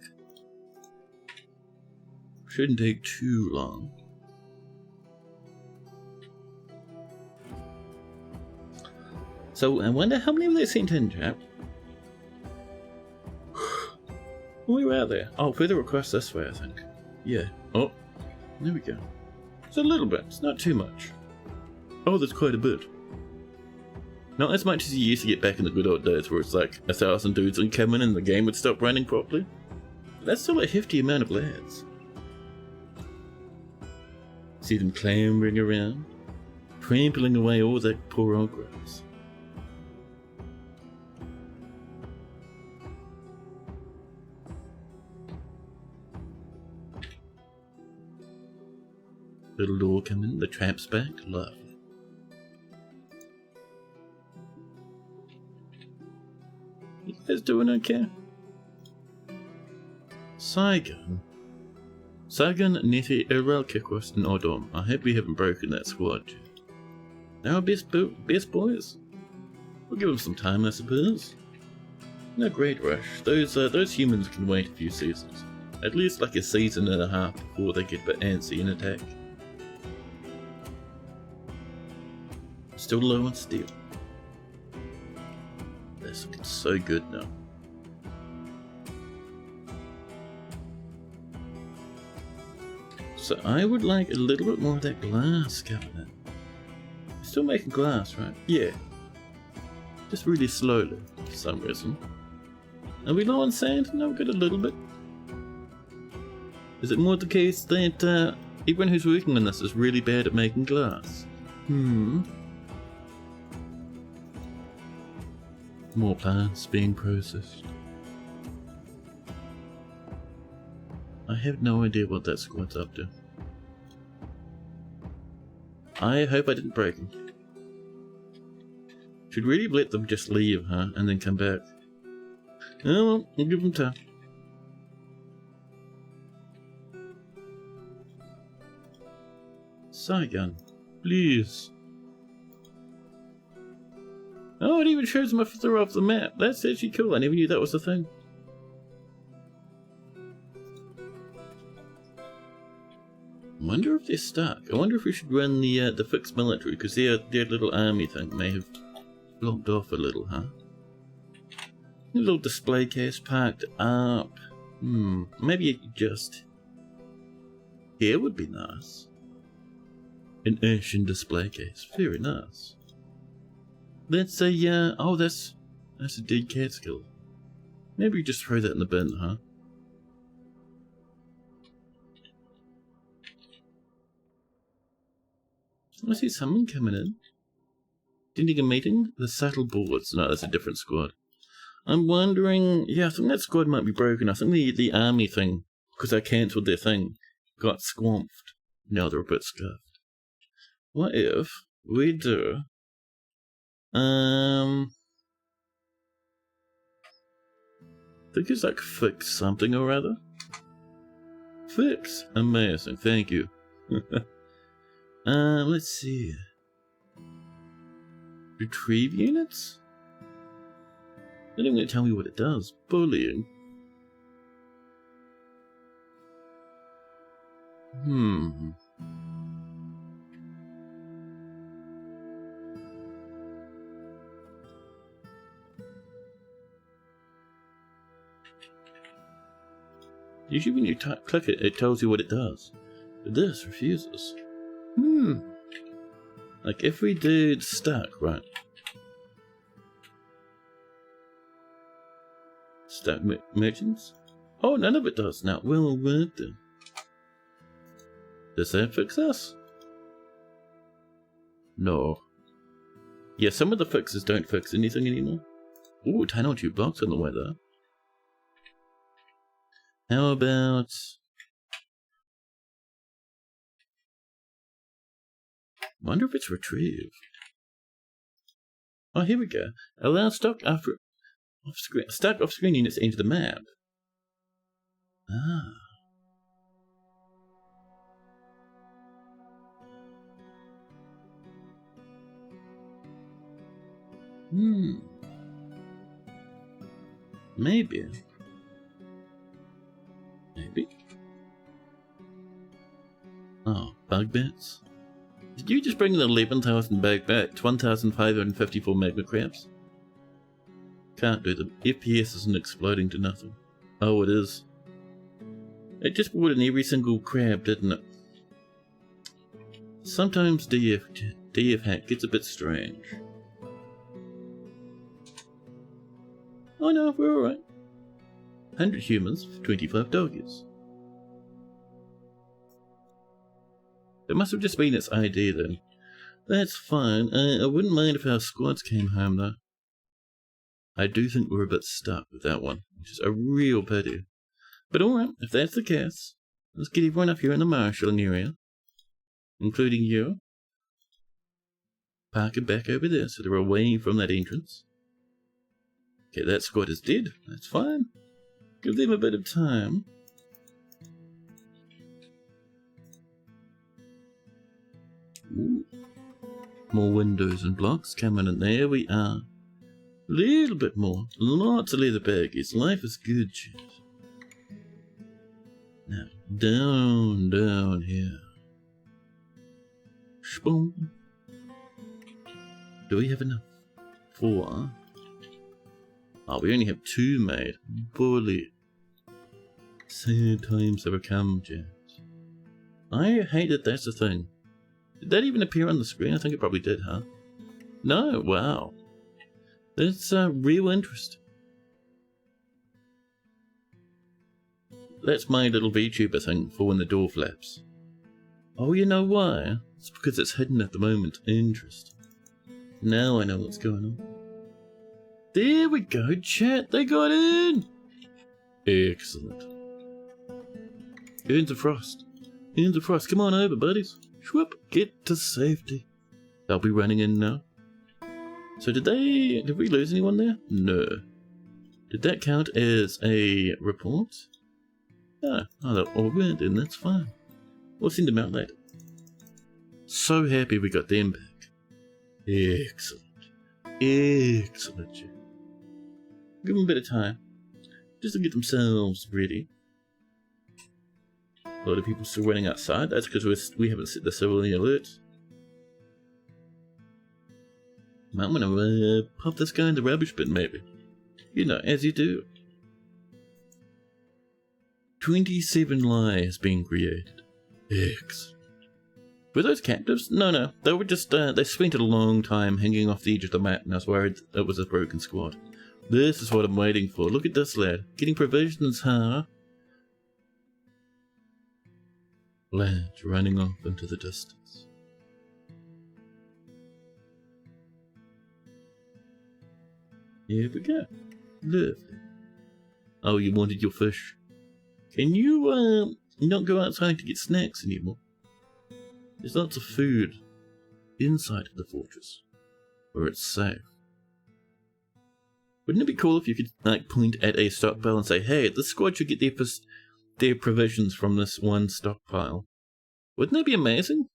A: Shouldn't take too long. So I wonder how many of they sent in, chap. Where are they? Oh, further across this way, I think. Yeah. Oh, there we go. It's a little bit. It's not too much. Oh, there's quite a bit. Not as much as you used to get back in the good old days, where it's like 1,000 dudes would come in and the game would stop running properly. But that's still a hefty amount of lads. See them clambering around, trampling away all that poor old grass. Little door come in, the tramp's back, lovely. You guys doing okay? Saigon, Neti, Erel, Kikwas, and Odom. I hope we haven't broken that squad yet. They're our best boys. We'll give them some time, I suppose. No great rush. Those humans can wait a few seasons. At least like a season and a half before they get a bit antsy and attack. Still low on steel. That's looking so good now. So I would like a little bit more of that glass coming in. Still making glass, right? Yeah. Just really slowly, for some reason. Are we low on sand? No, we've got a little bit. Is it more the case that everyone who's working on this is really bad at making glass? More plants being processed. I have no idea what that squad's up to. I hope I didn't break them. Should really let them just leave, huh? And then come back. Oh well, we'll give them time. Saigon, please. Oh, it even shows them if they're off the map. That's actually cool. I never knew that was a thing. I wonder if they're stuck. I wonder if we should run the fixed military, because their little army thing may have blocked off a little, huh? A little display case parked up. Maybe just here would be nice. An Asian display case. Very nice. That's a, oh, that's a dead cat skill. Maybe we just throw that in the bin, huh? I see someone coming in. Didn't a meeting? The subtle boards. No, that's a different squad. I'm wondering, yeah, I think that squad might be broken. I think the army thing, because I cancelled their thing, got squamped. Now they're a bit scuffed. What if we do... I think it's like fix something or other. Fix. Amazing. Thank you. Let's see. Retrieve units? They're not going to tell me what it does. Bullying. Usually when you click it, it tells you what it does. But this refuses. Like if we did stack, right? Stack merchants? Oh, none of it does now. Well, right then. Does that fix us? No. Yeah, some of the fixes don't fix anything anymore. Ooh, 10 or 2 blocks on the way there. How about... wonder if it's retrieved. Oh, here we go. Allow stack off-screen units into the map. Ah. Maybe. Oh, bug bats? Did you just bring the 11,000 bug bats, 1,554 magma crabs? Can't do them. FPS isn't exploding to nothing. Oh, it is. It just brought in every single crab, didn't it? Sometimes DF hack gets a bit strange. Oh no, we're alright. 100 humans, 25 doggies. It must have just been its ID then. That's fine. I wouldn't mind if our squads came home though. I do think we're a bit stuck with that one, which is a real pity. But alright, if that's the case, let's get everyone up here in the marshalling area. Including you. Park it back over there so they're away from that entrance. Okay, that squad is dead. That's fine. Give them a bit of time. Ooh. More windows and blocks coming in. There we are. A little bit more. Lots of leather baggies. Life is good, shit. Now, down here. Spoon. Do we have enough? 4. Oh, we only have 2 made. Bully. Sad times have come, James. I hate that that's the thing. Did that even appear on the screen? I think it probably did, huh? No, wow. That's real interest. That's my little VTuber thing for when the door flaps. Oh, you know why? It's because it's hidden at the moment. Interesting. Now I know what's going on. There we go, chat. They got in. Excellent. Urns of Frost. Urns of Frost. Come on over, buddies. Shwhoop. Get to safety. They'll be running in now. So did we lose anyone there? No. Did that count as a report? No. Oh, they're all went in. That's fine. We'll send them out later. So happy we got them back. Excellent. Excellent. Give them a bit of time. Just to get themselves ready. A lot of people still running outside. That's because we haven't set the civilian alert. I'm gonna pop this guy in the rubbish bin, maybe. You know, as you do. 27 lie has been created. Excellent. Were those captives? No. They were just, they spent a long time hanging off the edge of the map, and I was worried it was a broken squad. This is what I'm waiting for. Look at this lad. Getting provisions, huh? Lads running off into the distance. Here we go. Lovely. Oh, you wanted your fish. Can you, You don't go outside to get snacks anymore. There's lots of food inside of the fortress, where it's safe. Wouldn't it be cool if you could like point at a stockpile and say, hey, this squad should get their provisions from this one stockpile? Wouldn't that be amazing?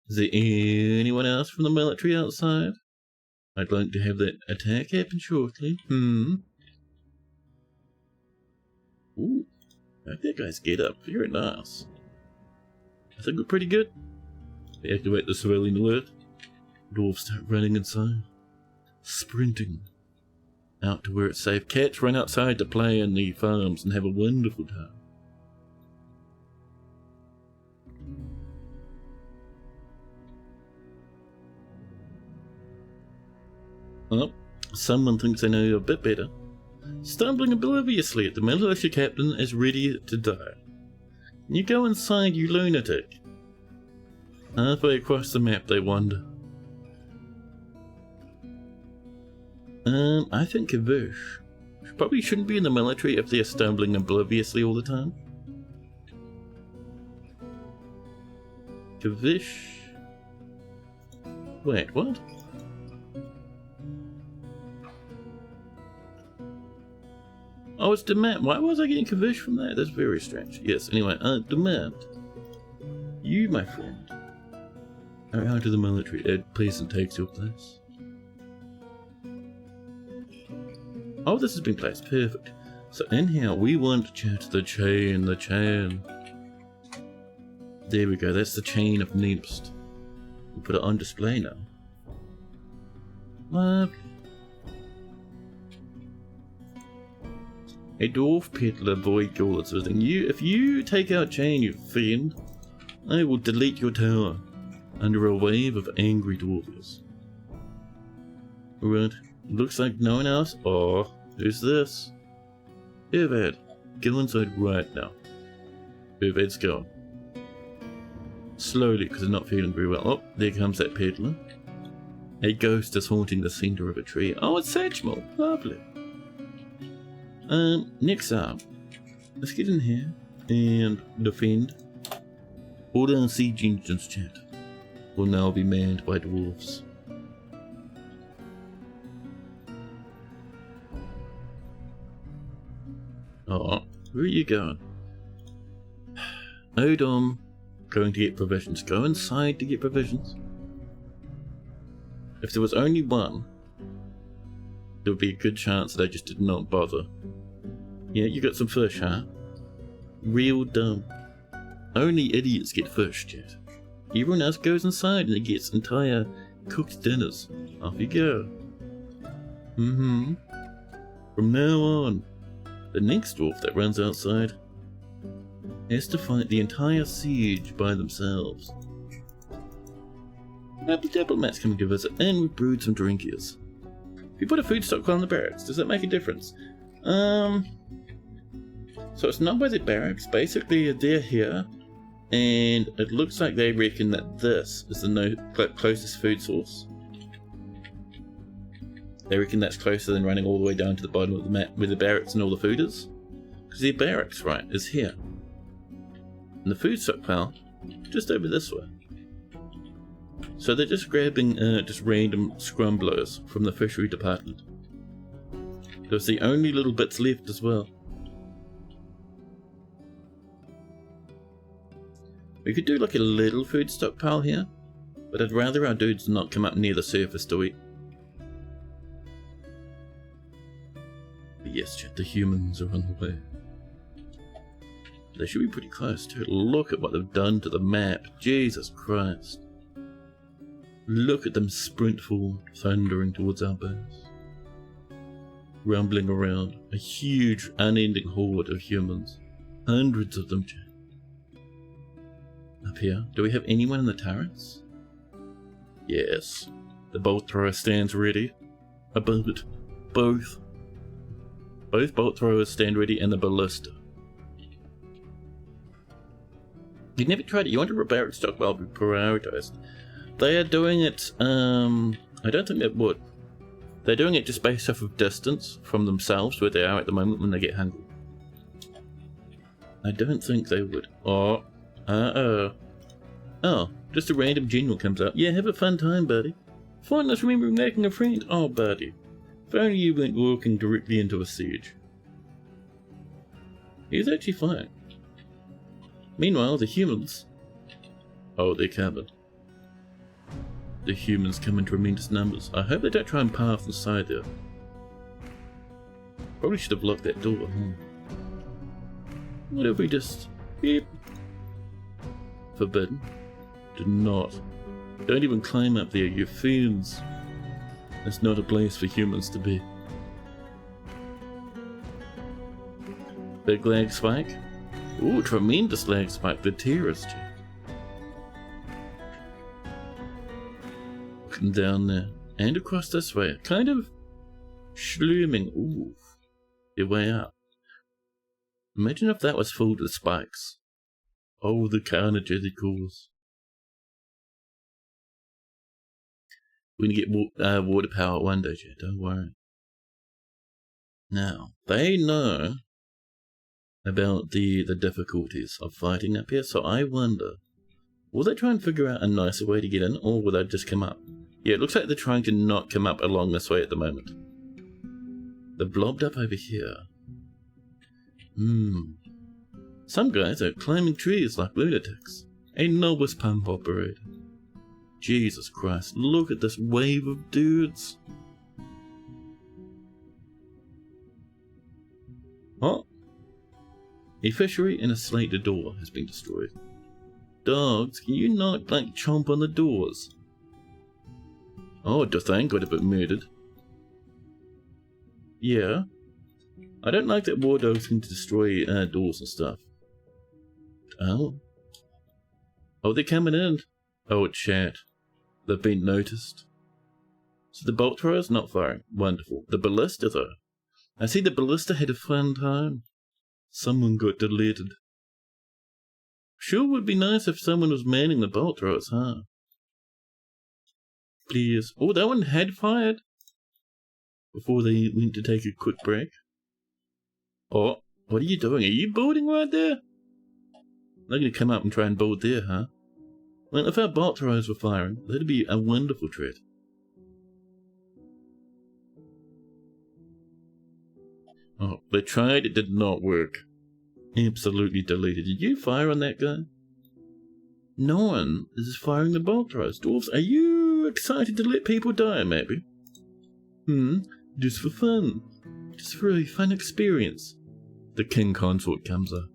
A: Is there anyone else from the military outside? I'd like to have that attack happen shortly. Ooh, I like that guy's get up. Very nice. I think we're pretty good. Activate the civilian alert. Dwarves start running inside. Sprinting out to where it's safe. Cats run outside to play in the farms and have a wonderful time. Oh, someone thinks they know a bit better. Stumbling obliviously at the militia captain is ready to die. You go inside, you lunatic. Halfway across the map they wander. I think Kavish probably shouldn't be in the military if they're stumbling obliviously all the time. Kavish... Wait, what? Oh, it's demand. Why was I getting Kavish from that? That's very strange. Yes, anyway, demand. You, my friend, are out of the military. Ed Pleasant takes your place. Oh, this has been placed. Perfect. So in here, we want to chat the chain. There we go. That's the chain of Neemst. We'll put it on display now. Lovely. A dwarf peddler void goblins visiting you. If you take out chain, you fiend, I will delete your tower under a wave of angry dwarves. Right. Looks like no one else. Oh, who's this? Irvad. Go inside right now. Irvad's gone. Slowly, because he's not feeling very well. Oh, there comes that peddler. A ghost is haunting the center of a tree. Oh, it's Satchmo. Lovely. Next up, let's get in here and defend. All our siege engines, chat, will now be manned by dwarves. Oh, where are you going? Odom, going to get provisions. Go inside to get provisions. If there was only one, there would be a good chance that I just did not bother. Yeah, you got some fish, huh? Real dumb. Only idiots get fish, chat. Everyone else goes inside and gets entire cooked dinners. Off you go. From now on, the next dwarf that runs outside has to fight the entire siege by themselves. The diplomats come to visit, and we brewed some drinkies. If you put a food stockpile in the barracks, does that make a difference? So it's not by the barracks. Basically, they're here, and it looks like they reckon that this is the closest food source. They reckon that's closer than running all the way down to the bottom of the map where the barracks and all the food is. Because their barracks, right, is here. And the food stockpile, just over this way. So they're just grabbing just random scrumblers from the fishery department. There's the only little bits left as well. We could do like a little food stockpile here, but I'd rather our dudes not come up near the surface to eat. But yes, chat, the humans are on the way. They should be pretty close too. Look at what they've done to the map. Jesus Christ. Look at them sprint forward, thundering towards our base. Rumbling around, a huge, unending horde of humans. Hundreds of them, chat. Up here, do we have anyone in the turrets? Yes. The bolt thrower stands ready. Above it. Both bolt throwers stand ready, and the ballista. You never tried it. You wanted a barrack stockpile to be prioritized. They are doing it, I don't think it would. They're doing it just based off of distance from themselves, where they are at the moment when they get hungry. I don't think they would. Oh, Oh, just a random general comes up. Yeah, have a fun time, buddy. Fondness remembering making a friend. Oh, buddy. If only you weren't walking directly into a siege. He's actually fine. Meanwhile, the humans... Oh, they're coming. The humans come in tremendous numbers. I hope they don't try and pass inside there. Probably should have locked that door, What if we just... Beep. Forbidden. Do not. Don't even climb up there, you fiends. It's not a place for humans to be. Big lag spike. Ooh, tremendous lag spike. The terrorist. Looking down there. And across this way. Kind of schlooming. Ooh. Their way up. Imagine if that was filled with spikes. Oh, the carnage they cause. We're going to get water power one day, Chad. Don't worry. Now, they know about the difficulties of fighting up here, so I wonder, will they try and figure out a nicer way to get in, or will they just come up? Yeah, it looks like they're trying to not come up along this way at the moment. They're blobbed up over here. Some guys are climbing trees like lunatics. A novice pump operator. Jesus Christ, look at this wave of dudes. Oh. A fishery and a slated door has been destroyed. Dogs, can you not, like, chomp on the doors? Oh, Dothang got a bit murdered. Yeah. I don't like that war dogs can destroy doors and stuff. Oh. Oh, they're coming in. Oh, chat. They've been noticed. So the bolt thrower's not firing. Wonderful. The ballista, though. I see the ballista had a fun time. Someone got deleted. Sure would be nice if someone was manning the bolt throwers, huh? Please. Oh, that one had fired. Before they went to take a quick break. Oh, what are you doing? Are you building right there? They're going to come up and try and build there, huh? Well, if our bolt throwers were firing, that'd be a wonderful threat. Oh, they tried, it did not work. Absolutely deleted. Did you fire on that guy? No one is firing the bolt throwers. Dwarves, are you excited to let people die, maybe? Just for fun. Just for a fun experience. The king consort comes up.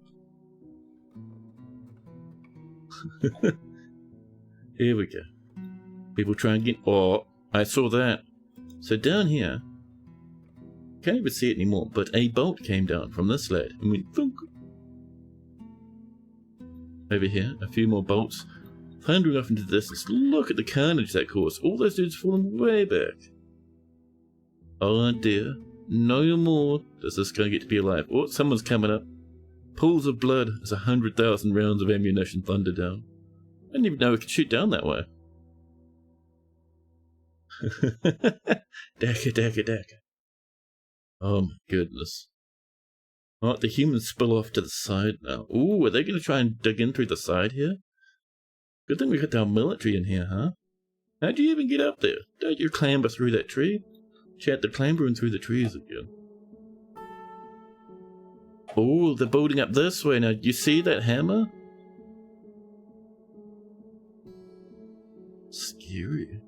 A: Here we go. People try and get... Oh, I saw that. So down here... Can't even see it anymore, but a bolt came down from this lad and went thunk. Over here, a few more bolts. Thundering off into the distance. Look at the carnage that caused. All those dudes falling way back. Oh dear. No more does this guy get to be alive. Oh, someone's coming up. Pools of blood as 100,000 rounds of ammunition thunder down. I didn't even know we could shoot down that way. Daka, daka, daka. Oh my goodness. Oh, the humans spill off to the side now. Ooh, are they going to try and dig in through the side here? Good thing we got our military in here, huh? How'd you even get up there? Don't you clamber through that tree? Chat, they're clambering through the trees again. Oh, they're building up this way now. You see that hammer? Scary.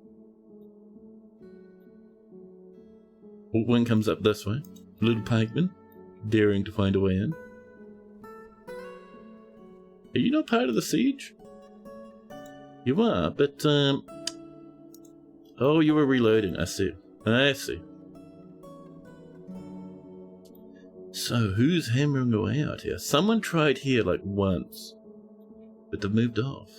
A: Oh, one comes up this way. Little pikeman, daring to find a way in. Are you not part of the siege? You are, but, oh, you were reloading, I see. I see. So, who's hammering away out here? Someone tried here, like, once. But they've moved off.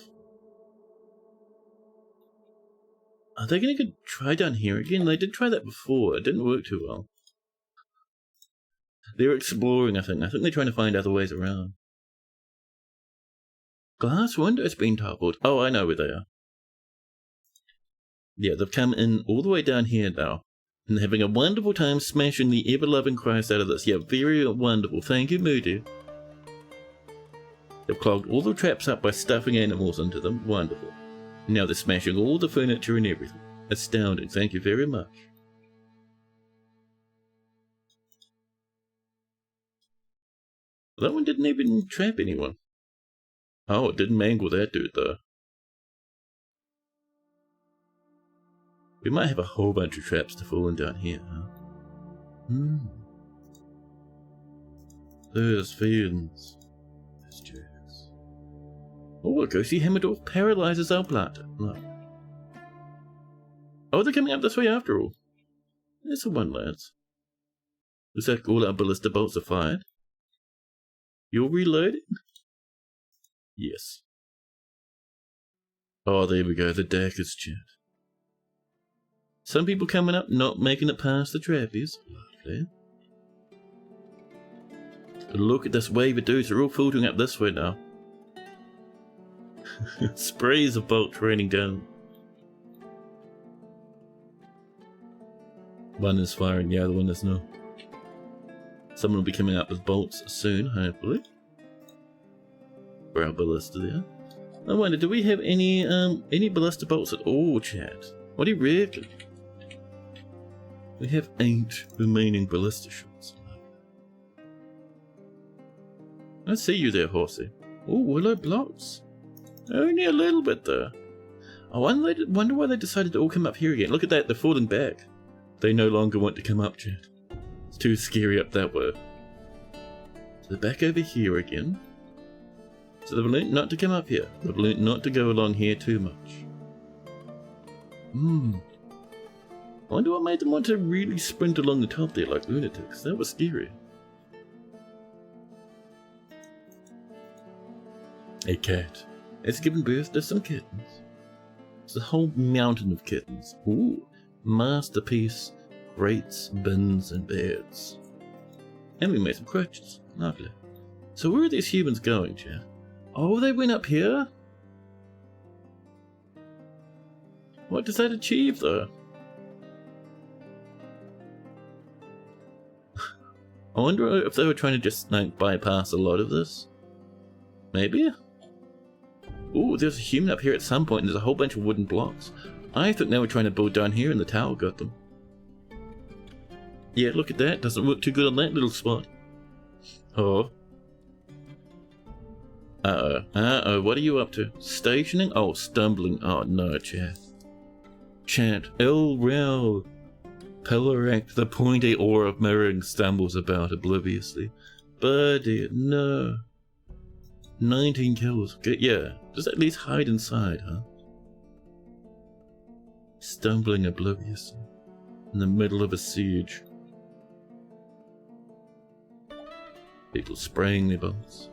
A: Are they going to try down here again? They did try that before. It didn't work too well. They're exploring, I think. I think they're trying to find other ways around. Glass window's been toppled. Oh, I know where they are. Yeah, they've come in all the way down here now. And having a wonderful time smashing the ever-loving Christ out of this. Yeah, very wonderful. Thank you, Moody. They've clogged all the traps up by stuffing animals into them. Wonderful. Now they're smashing all the furniture and everything. Astounding. Thank you very much. That one didn't even trap anyone. Oh, it didn't mangle that dude, though. We might have a whole bunch of traps to fall in down here, huh? There's fiends. There's jerks. Oh, a ghosty Hammerdorf paralyzes our blood. No. Oh, they're coming up this way after all. There's the one, lads. Looks like all our ballista bolts are fired. You're reloading? Yes. Oh, there we go. The Dackers chat. Some people coming up, not making it past the trappies. Lovely. Look at this wave of dudes. They're all filtering up this way now. Sprays of bolts raining down. One is firing, the other one is not. Someone will be coming up with bolts soon, hopefully. For our ballista there. I wonder, do we have any ballista bolts at all, chat? What do you reckon? We have 8 remaining ballista shots. I see you there, horsey. Oh, willow blocks. Only a little bit though. I wonder why they decided to all come up here again. Look at that, they're falling back. They no longer want to come up, chat. It's too scary up that way. So they're back over here again. So they've learnt not to come up here. They've learnt not to go along here too much. I wonder what made them want to really sprint along the top there like lunatics. That was scary. A cat. It's given birth to some kittens. It's a whole mountain of kittens. Ooh. Masterpiece. Grates, bins, and beds. And we made some crutches. Lovely. So where are these humans going, chat? Oh, they went up here? What does that achieve, though? I wonder if they were trying to just, like, bypass a lot of this. Maybe? Ooh, there's a human up here at some point, and there's a whole bunch of wooden blocks. I thought they were trying to build down here, and the tower got them. Yeah, look at that. Doesn't work too good on that little spot. Oh. Uh-oh. What are you up to? Stationing? Oh, stumbling. Oh, no, chat. Chat. El-Rel. Pillaract, the pointy oar of mirroring, stumbles about obliviously. Birdie, no. 19 kills. Good, yeah. Just at least hide inside, huh? Stumbling obliviously. In the middle of a siege. People spraying their bolts.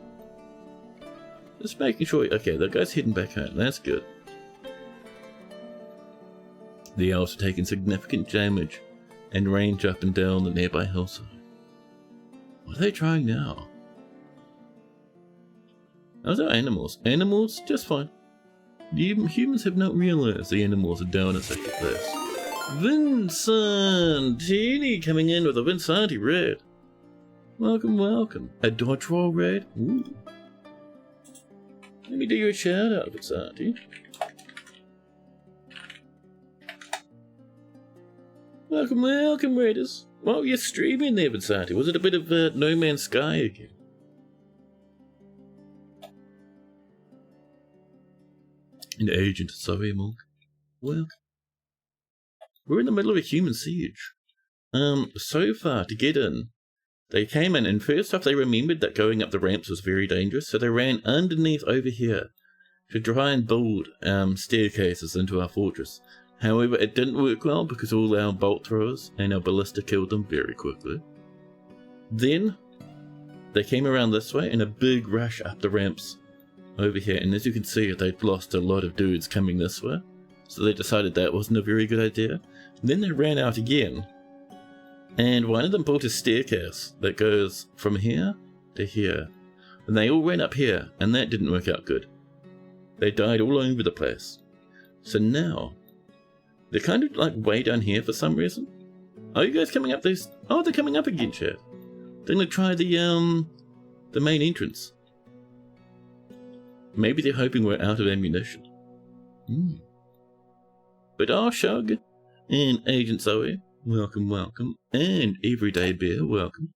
A: Just making sure. Okay, that guy's heading back home. That's good. The elves are taking significant damage and range up and down the nearby hillside. What are they trying now? Those are animals. Animals, just fine. Humans have not realized the animals are down in such a place. Vincentini coming in with a Vincenti raid. Welcome, welcome. A dodge roll raid? Ooh. Let me do you a shout out, Vincenti. Welcome, welcome, raiders. What were you streaming there, Vincenti? Was it a bit of No Man's Sky again? An agent, sorry, Monk. Welcome. We're in the middle of a human siege. So far, to get in, they came in, and first off they remembered that going up the ramps was very dangerous, so they ran underneath over here to try and build staircases into our fortress. However, it didn't work well because all our bolt throwers and our ballista killed them very quickly. Then, they came around this way in a big rush up the ramps over here, and as you can see, they'd lost a lot of dudes coming this way, so they decided that wasn't a very good idea. Then they ran out again, and one of them built a staircase that goes from here to here, and they all ran up here, and that didn't work out good. They died all over the place. So now, they're kind of like way down here for some reason. Are you guys coming up these? Oh, they're coming up again, chat. They're gonna try the main entrance. Maybe they're hoping we're out of ammunition. But Shug and Agent Zoe, welcome, welcome. And Everyday Bear, welcome.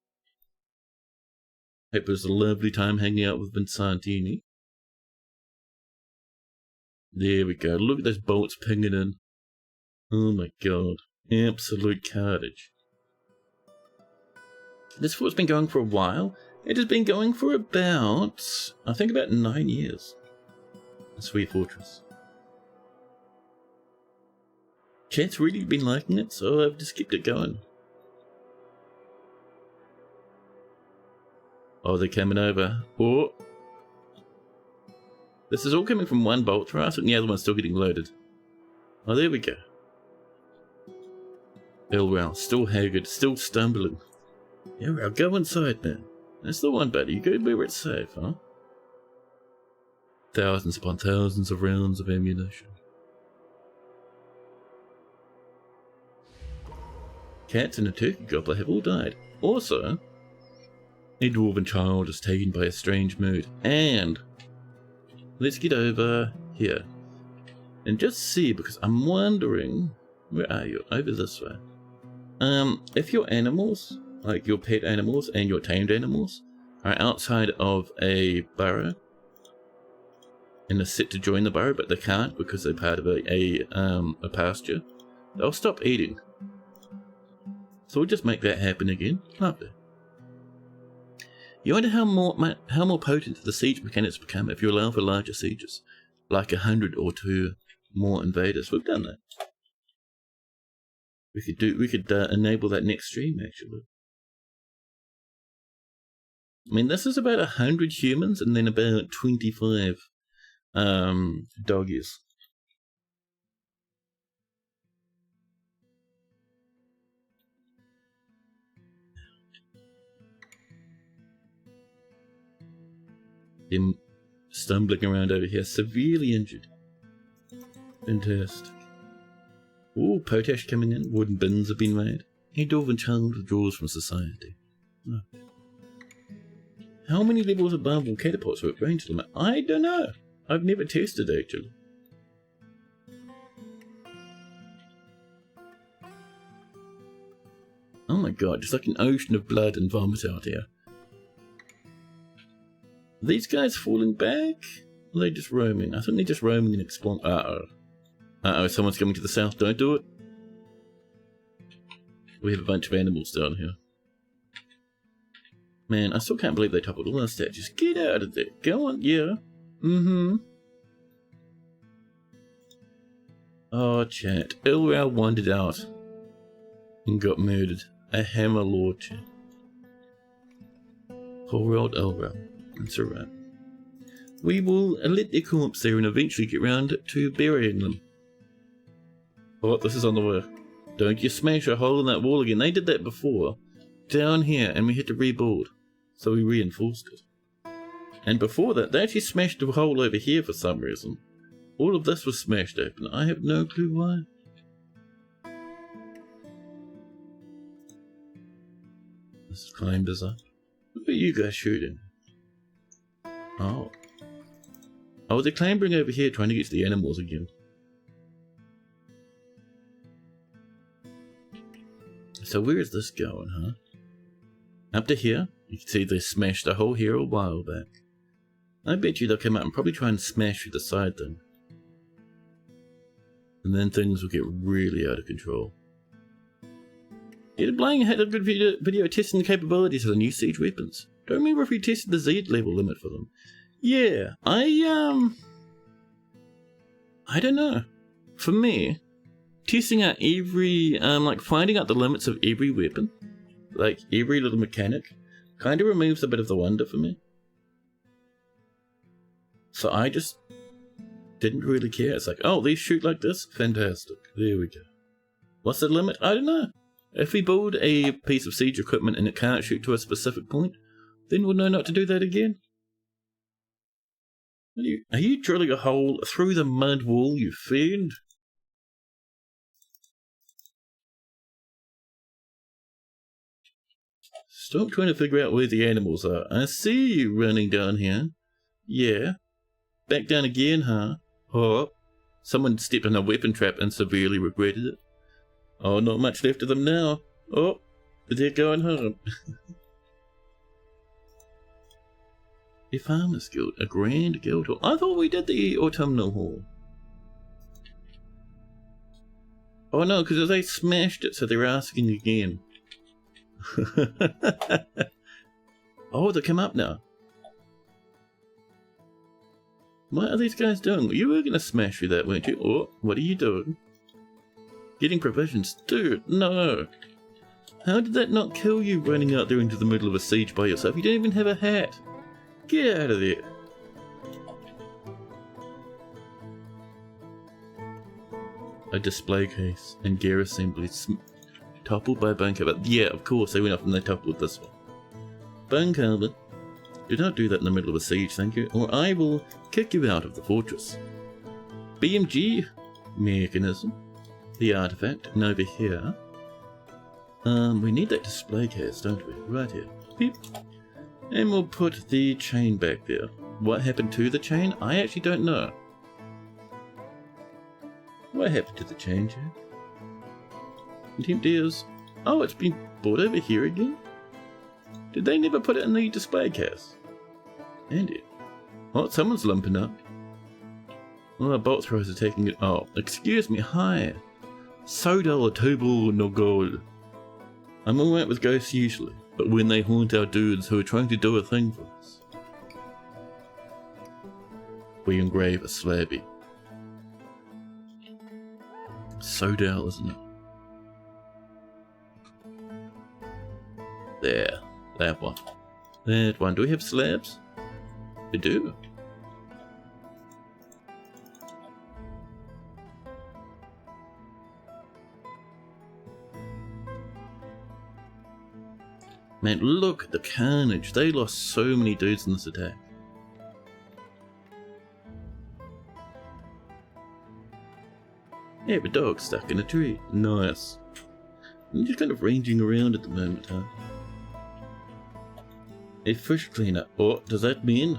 A: Hope it was a lovely time hanging out with Vincentini. There we go. Look at those bolts pinging in. Oh my god. Absolute carnage. This fort's been going for a while. It has been going for about, I think about 9 years. A sweet fortress. Chat's really been liking it, so I've just kept it going. Oh, they're coming over. Oh. This is all coming from one bolt thrust, and the other one's still getting loaded. Oh, there we go. Elrel, still haggard, still stumbling. Elrel, go inside, man. That's the one, buddy. You go where it's safe, huh? Thousands upon thousands of rounds of ammunition. Cats and a turkey gobbler have all died. Also, a dwarven child is taken by a strange mood. And let's get over here and just see, because I'm wondering, where are you? Over this way. If your animals, like your pet animals and your tamed animals, are outside of a burrow and are set to join the burrow, but they can't because they're part of a pasture, they'll stop eating. So we'll just make that happen again. Lovely. You wonder how more potent the siege mechanics become if you allow for larger sieges, like 100 or 2 more invaders. We've done that. We could enable that next stream actually. I mean, this is about 100 humans and then about 25 doggies. Him stumbling around over here, severely injured. Fantastic. Ooh, potash coming in. Wooden bins have been made. A dwarven child withdraws from society. Oh. How many levels above will catapults work range limit? I don't know. I've never tested actually. Oh my god, just like an ocean of blood and vomit out here. Are these guys falling back? Or are they just roaming? I think they're just roaming and exploring. Uh-oh. Uh-oh, someone's coming to the south. Don't do it. We have a bunch of animals down here. Man, I still can't believe they toppled all our statues. Get out of there. Go on, yeah. Mm-hmm. Oh, chat. Elrau wandered out and got murdered. A hammer lord, chat. Poor old Elrau. That's alright. We will let their corpse there and eventually get round to burying them. Oh, this is on the way. Don't you smash a hole in that wall again. They did that before. Down here, and we had to rebuild. So we reinforced it. And before that, they actually smashed a hole over here for some reason. All of this was smashed open. I have no clue why. This climbed us up. What are you guys shooting? Oh. Oh, they're clambering over here trying to get to the animals again. So where is this going, huh? Up to here? You can see they smashed a hole here a while back. I bet you they'll come out and probably try and smash through the side then. And then things will get really out of control. Did Blang had a good video testing the capabilities of the new siege weapons. Don't remember if we tested the Z level limit for them. Yeah, I don't know. For me, testing out every, like finding out the limits of every weapon, like every little mechanic, kind of removes a bit of the wonder for me. So I just didn't really care. It's like, oh, these shoot like this? Fantastic. There we go. What's the limit? I don't know. If we build a piece of siege equipment and it can't shoot to a specific point, then we'll know not to do that again. Are you drilling a hole through the mud wall, you fiend? Stop trying to figure out where the animals are. I see you running down here. Yeah. Back down again, huh? Oh. Someone stepped on a weapon trap and severely regretted it. Oh, not much left of them now. Oh, they're going home. A farmer's guild, a grand guild hall. I thought we did the autumnal hall. Oh no, because they smashed it, so they're asking again. Oh, they come up now. What are these guys doing? You were going to smash through that, weren't you? Oh, what are you doing? Getting provisions. Dude, no. How did that not kill you running out there into the middle of a siege by yourself? You don't even have a hat. Get out of there. A display case and gear assembly toppled by bone cover. Yeah, of course, they went off and they toppled this one. Bone cover. Do not do that in the middle of a siege, thank you, or I will kick you out of the fortress. BMG mechanism. The artifact, and over here. We need that display case, don't we? Right here. Beep. And we'll put the chain back there. What happened to the chain? I actually don't know. What happened to the chain, Jack? Contempt ears. Oh, it's been brought over here again? Did they never put it in the display case? Andy. Oh, someone's limping up. Oh, bolt throwers are taking it. Oh, excuse me, hi. Soda or Tobal no gold. I'm alright with ghosts usually, but when they haunt our dudes who are trying to do a thing for us. We engrave a slabby. Sodal, isn't it? There, that one. That one. Do we have slabs? We do. Man, look at the carnage. They lost so many dudes in this attack. Yeah, but dog stuck in a tree. Nice. I'm just kind of ranging around at the moment, huh? A fish cleaner. Oh, does that mean?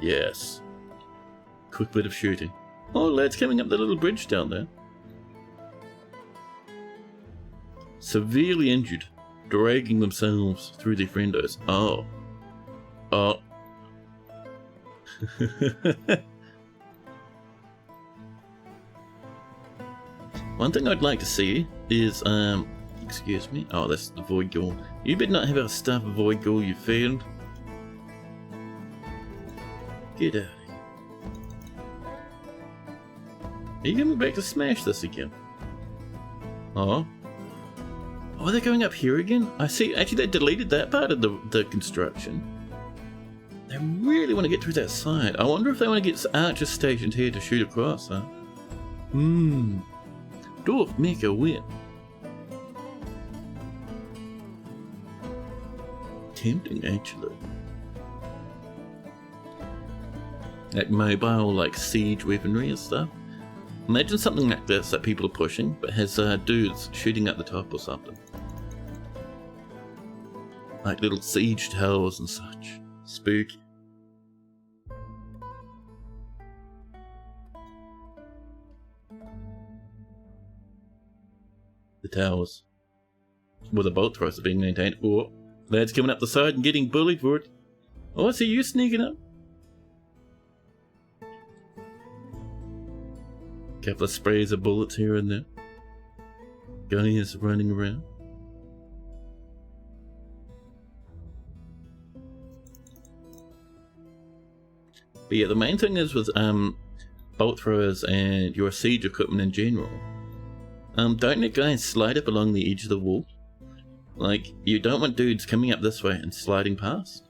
A: Yes. Quick bit of shooting. Oh, lads coming up the little bridge down there. Severely injured. Dragging themselves through their friendos. Oh. Oh. One thing I'd like to see is, excuse me. Oh, that's the void ghoul. You better not have our stuff, void ghoul, you failed. Get out of here. Are you coming back to smash this again? Oh. Oh, they're going up here again? I see. Actually, they deleted that part of the construction. They really want to get through that side. I wonder if they want to get archers stationed here to shoot across, huh? Dwarf Mecha win. Tempting, actually. Like mobile, like siege weaponry and stuff. Imagine something like this that people are pushing, but has dudes shooting at the top or something. Like little siege towers and such. Spooky. The towers. Where the bolt throwers are being maintained. Oh, lads coming up the side and getting bullied for it. Oh, I see you sneaking up. Couple of sprays of bullets here and there. Guys running around. But yeah, the main thing is with bolt throwers and your siege equipment in general. Don't let guys slide up along the edge of the wall. Like, you don't want dudes coming up this way and sliding past.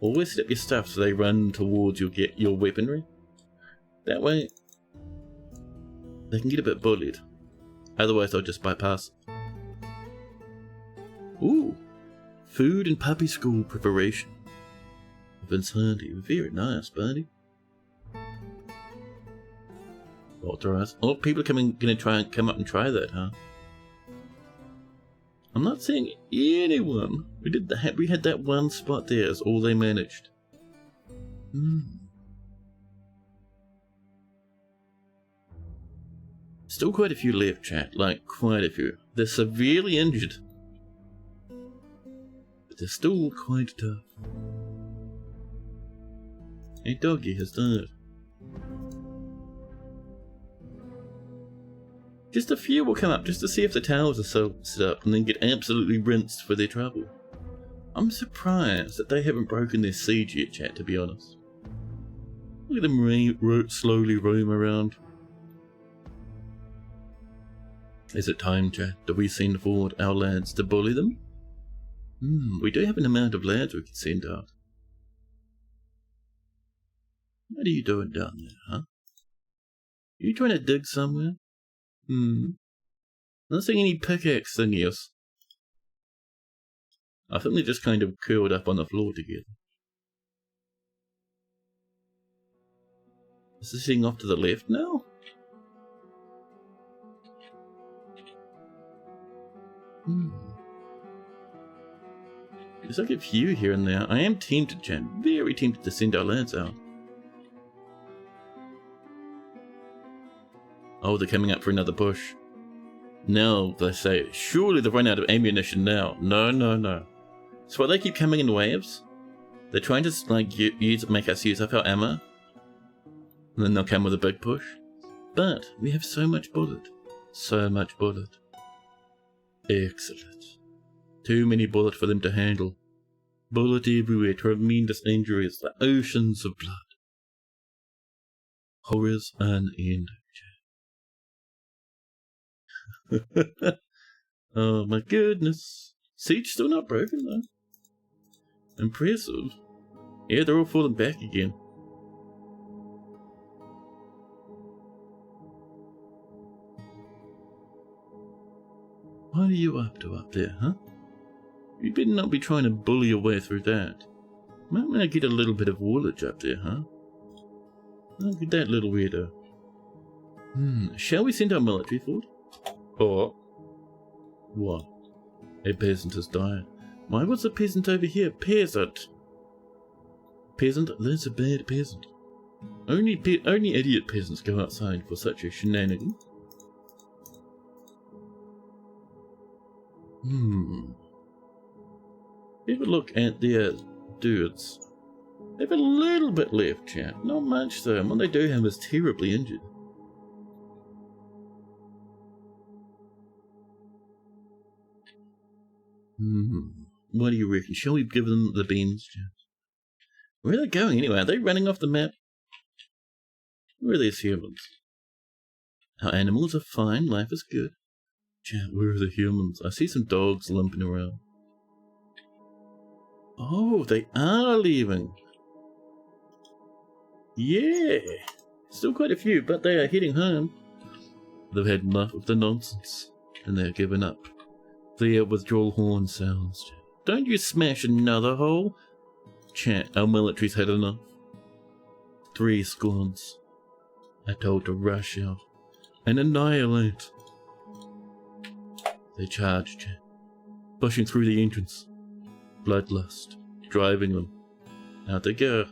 A: Always set up your stuff so they run towards your weaponry. That way, they can get a bit bullied. Otherwise, they'll just bypass it. Ooh. Food and puppy school preparation. Vince Handy. Very nice, buddy. Authorized. Oh, people are gonna try and come up and try that, huh? I'm not seeing anyone. We had that one spot there is all they managed. Still quite a few left, chat. Like, quite a few. They're severely injured. But they're still quite tough. A doggy has died. Just a few will come up just to see if the towers are so set up and then get absolutely rinsed for their trouble. I'm surprised that they haven't broken their siege yet, chat, to be honest. Look at them slowly roam around. Is it time, chat? Do we send forward our lads to bully them? We do have an amount of lads we can send out. What are you doing down there, huh? Are you trying to dig somewhere? Not seeing any pickaxe thingies. I think they're just kind of curled up on the floor together. Is this thing off to the left now? There's like a few here and there. I am tempted, Jen. Very tempted to send our lads out. Oh, they're coming up for another push. Now, they say, surely they've run out of ammunition now. No. So why they keep coming in waves? They're trying to like make us use up our ammo. And then they'll come with a big push. But we have so much bullet. So much bullet. Excellent. Too many bullets for them to handle. Bullet everywhere, tremendous injuries, like oceans of blood. Horrors unending. Oh my goodness. Siege still not broken though. Impressive. Yeah, they're all falling back again. What are you up to up there, huh? You better not be trying to bully your way through that. Might want to get a little bit of woolage up there, huh? Look at that little weirdo. Shall we send our military forward? Or what? A peasant has died. Why was the peasant over here? Peasant? Peasant? That's a bad peasant. Only idiot peasants go outside for such a shenanigan. Have a look at their dudes. They have a little bit left, chat. Not much though, and what they do have is terribly injured. What do you reckon? Shall we give them the beans, chat? Where are they going anyway? Are they running off the map? Where are these humans? Our animals are fine, life is good. Chat, where are the humans? I see some dogs limping around. Oh, they are leaving. Yeah. Still quite a few, but they are heading home. They've had enough of the nonsense, and they're giving up. Their withdrawal horn sounds. Chat. Don't you smash another hole? Chat, our military's had enough. 3 squads are told to rush out and annihilate. They charge, chat, pushing through the entrance. Bloodlust, driving them. Out they go.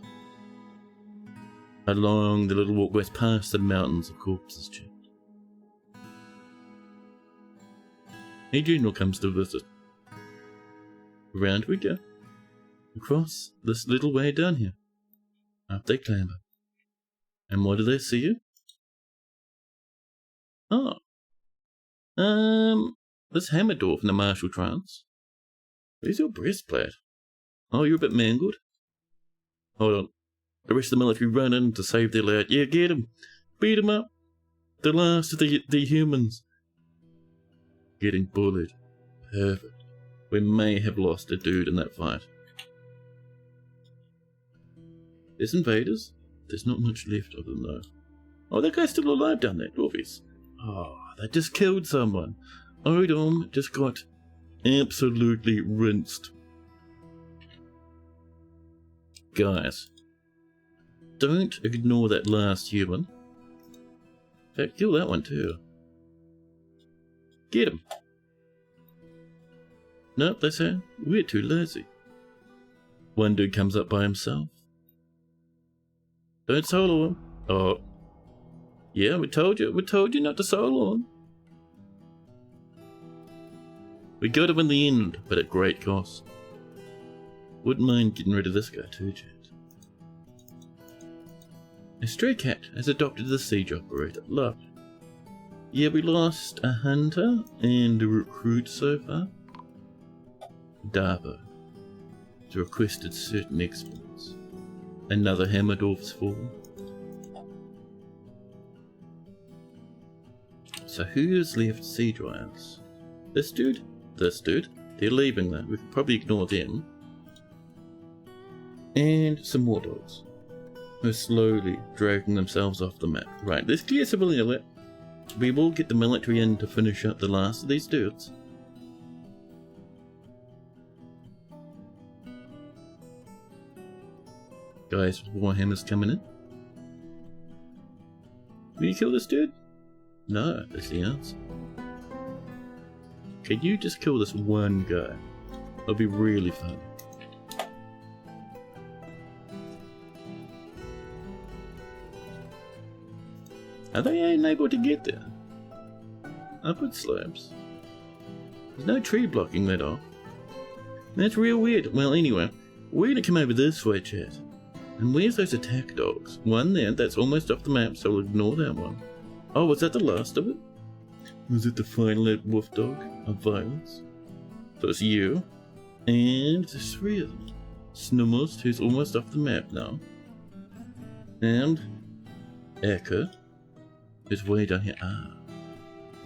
A: Along the little walkways past the mountains of corpses, chat. A general comes to visit. Around we go. Across this little way down here. Up they clamber. And what do they see you? Oh. This Hammerdorf in the martial trance. Where's your breastplate? Oh, you're a bit mangled. Hold on. The rest of the military run in to save their lad. Yeah, get him. Beat him up. The last of the humans. Getting bullied. Perfect. We may have lost a dude in that fight. There's invaders. There's not much left of them though. Oh, that guy's still alive down there, Dwarfies. Oh, they just killed someone. Odom just got absolutely rinsed. Guys, don't ignore that last human. In fact, kill that one too. Get him. Nope, they say, we're too lazy. One dude comes up by himself. Don't solo him. Oh. Yeah, we told you not to solo him. We got him in the end, but at great cost. Wouldn't mind getting rid of this guy too, chat. A stray cat has adopted the siege operator. Lovely. Yeah, we lost a hunter and a recruit so far. Darbo has requested certain exploits. Another Hammerdorf's fallen. So who's left siege wires? This dude? This dude? They're leaving though. We can probably ignore them. And some more dogs. Who are slowly dragging themselves off the map. Right, let's clear civilian alert. We will get the military in to finish up the last of these dudes. Guys with warhammers coming in. Will you kill this dude? No, that's the answer. Can you just kill this one guy? That'll be really fun. Are they unable to get there? Upward slopes. There's no tree blocking that off. That's real weird. Well, anyway, we're gonna come over this way, chat. And where's those attack dogs? One there, that's almost off the map, so we'll ignore that one. Oh, was that the last of it? Was it the final wolf dog of violence? So it's you. And there's three of them. Snummost, who's almost off the map now. And Echo, who's way down here. Ah.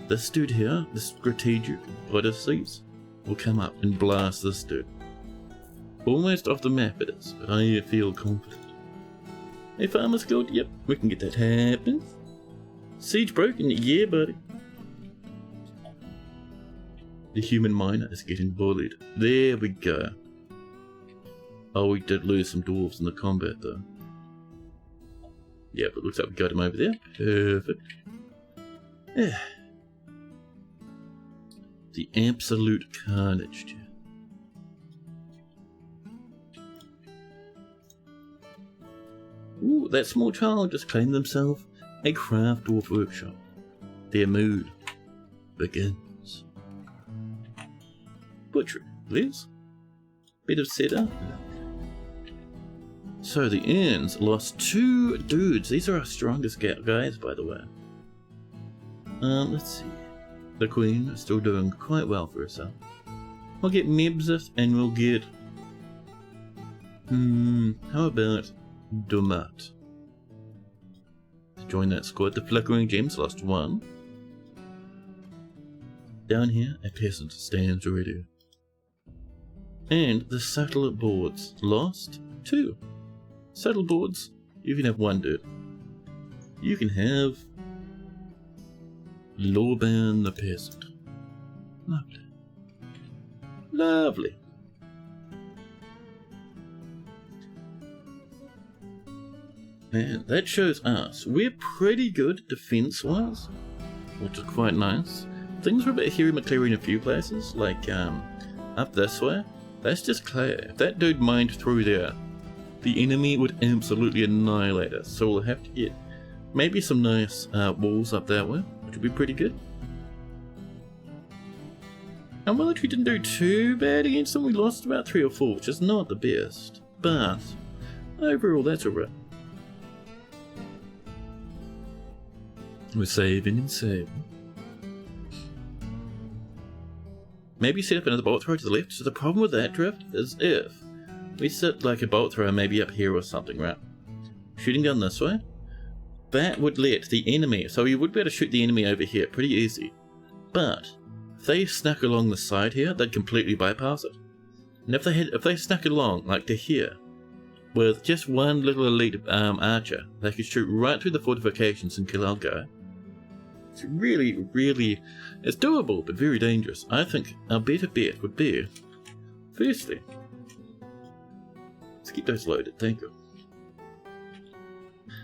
A: This dude here, this strategic Odysseus, will come up and blast this dude. Almost off the map it is, but I feel confident. Hey, Farmer's Guild, yep, we can get that happen. Siege broken, yeah, buddy. The human miner is getting bullied. There we go. Oh, we did lose some dwarves in the combat, though. Yeah, but it looks like we got him over there. Perfect. Yeah. The absolute carnage, chat. Ooh, that small child just claimed themselves a craft dwarf workshop. Their mood begins. Butchery, please. Bit of setup. So the Urns lost 2 dudes. These are our strongest guys, by the way. Let's see. The Queen is still doing quite well for herself. We'll get Mebzith and we'll get... how about Dumat? To join that squad. The Flickering Gems lost 1. Down here, a peasant stands ready. And the Subtle Boards lost 2. Subtle Boards, you can have 1 dude. You can have Lorban the Peasant. Lovely. Lovely. And that shows us we're pretty good defense-wise, which is quite nice. Things were a bit hairy McCleary in a few places, like up this way. That's just clear. If that dude mined through there, the enemy would absolutely annihilate us. So we'll have to get maybe some nice walls up that way, which would be pretty good. Our military didn't do too bad against them. We lost about 3 or 4, which is not the best. But overall, that's alright. We're saving and saving. Maybe set up another bolt thrower to the left. So the problem with that drift is if we set like a bolt thrower maybe up here or something, right? Shooting down this way. That would let the enemy, so you would be able to shoot the enemy over here pretty easy. But if they snuck along the side here, they'd completely bypass it. And if they snuck along like to here, with just one little elite archer, they could shoot right through the fortifications and kill our guy. It's really, really, it's doable, but very dangerous. I think our better bet would be, firstly, let's keep those loaded, thank you.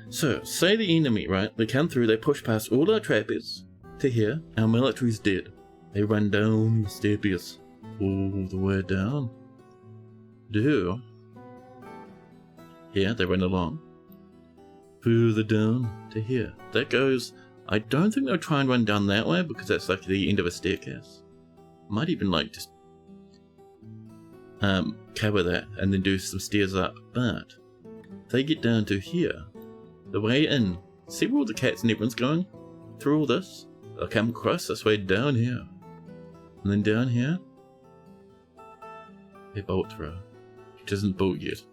A: So, say the enemy, right, they come through, they push past all our trappers to here, our military's dead. They run down the stairs. all the way down. Do. Here, they run along. Further down to here. That goes... I don't think they'll try and run down that way because that's like the end of a staircase. Might even like just cover that and then do some stairs up. But if they get down to here, the way in, see where all the cats and everyone's going? Through all this, they'll come across this way down here. And then down here, they bolt through, which isn't built yet.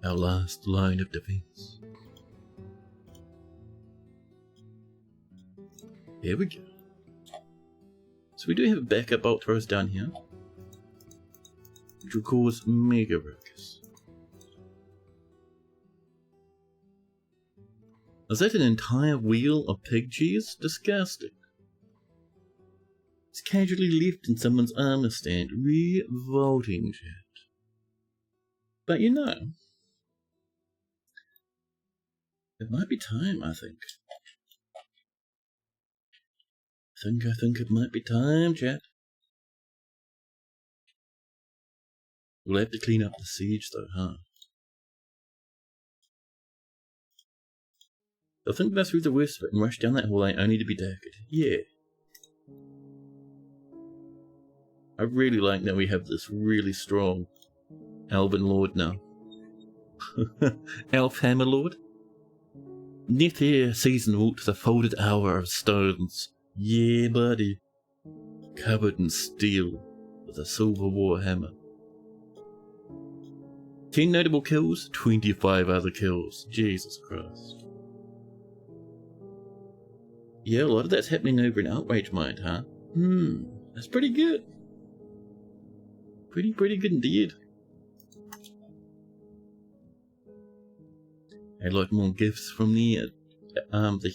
A: Our last line of defense. Here we go. So we do have backup bolt throws down here, which will cause mega ruckus. Is that an entire wheel of pig cheese? Disgusting. It's casually left in someone's armor stand. Revolting, chat. But you know, it might be time, I think. I think it might be time, chat. We'll have to clean up the siege though, huh? I think that's through the worst of it and rush down that hallway only to be daggered. Yeah. I really like that we have this really strong Elven Lord now. Elf Hammer Lord. Nether season walked the folded hour of stones. Yeah, buddy. Covered in steel with a silver war hammer. 10 notable kills, 25 other kills. Jesus Christ. Yeah, a lot of that's happening over in Outrage Mind, huh? That's pretty good. Pretty good indeed. A lot more gifts from the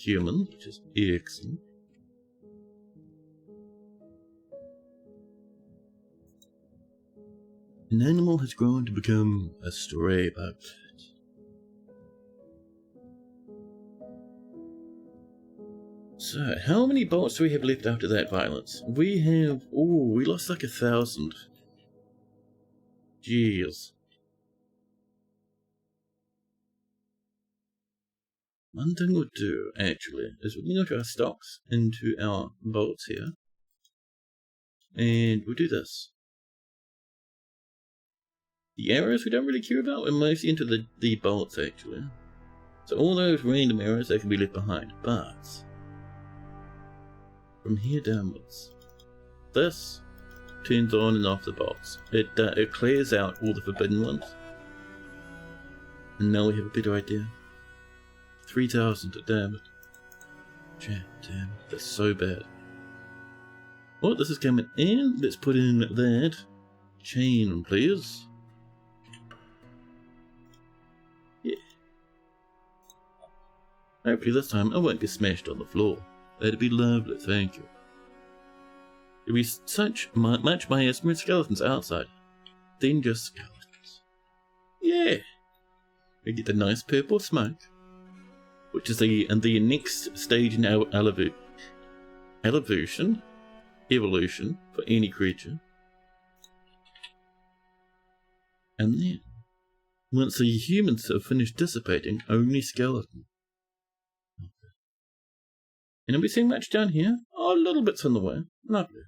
A: humans, which is excellent. An animal has grown to become a stray puppet. So, how many bolts do we have left after that violence? We have... oh, we lost like 1,000. Jeez. One thing we'll do, actually, is we'll go to our stocks, into our bolts here. And we'll do this. The arrows we don't really care about, we're mostly into the bolts, actually. So all those random arrows, they can be left behind. But from here downwards, this turns on and off the bolts. It clears out all the forbidden ones. And now we have a better idea. 3,000, damn it. Damn it, that's so bad. Oh, this is coming in. Let's put in that chain, please. Yeah. Hopefully this time I won't be smashed on the floor. That'd be lovely, thank you. There'd be such much my estimate skeletons outside. Then just skeletons. Yeah. We get the nice purple smoke, which is the next stage in our evolution for any creature. And then, once the humans have finished dissipating, only skeleton. And are we seeing much down here? Oh, little bits on the way. Lovely.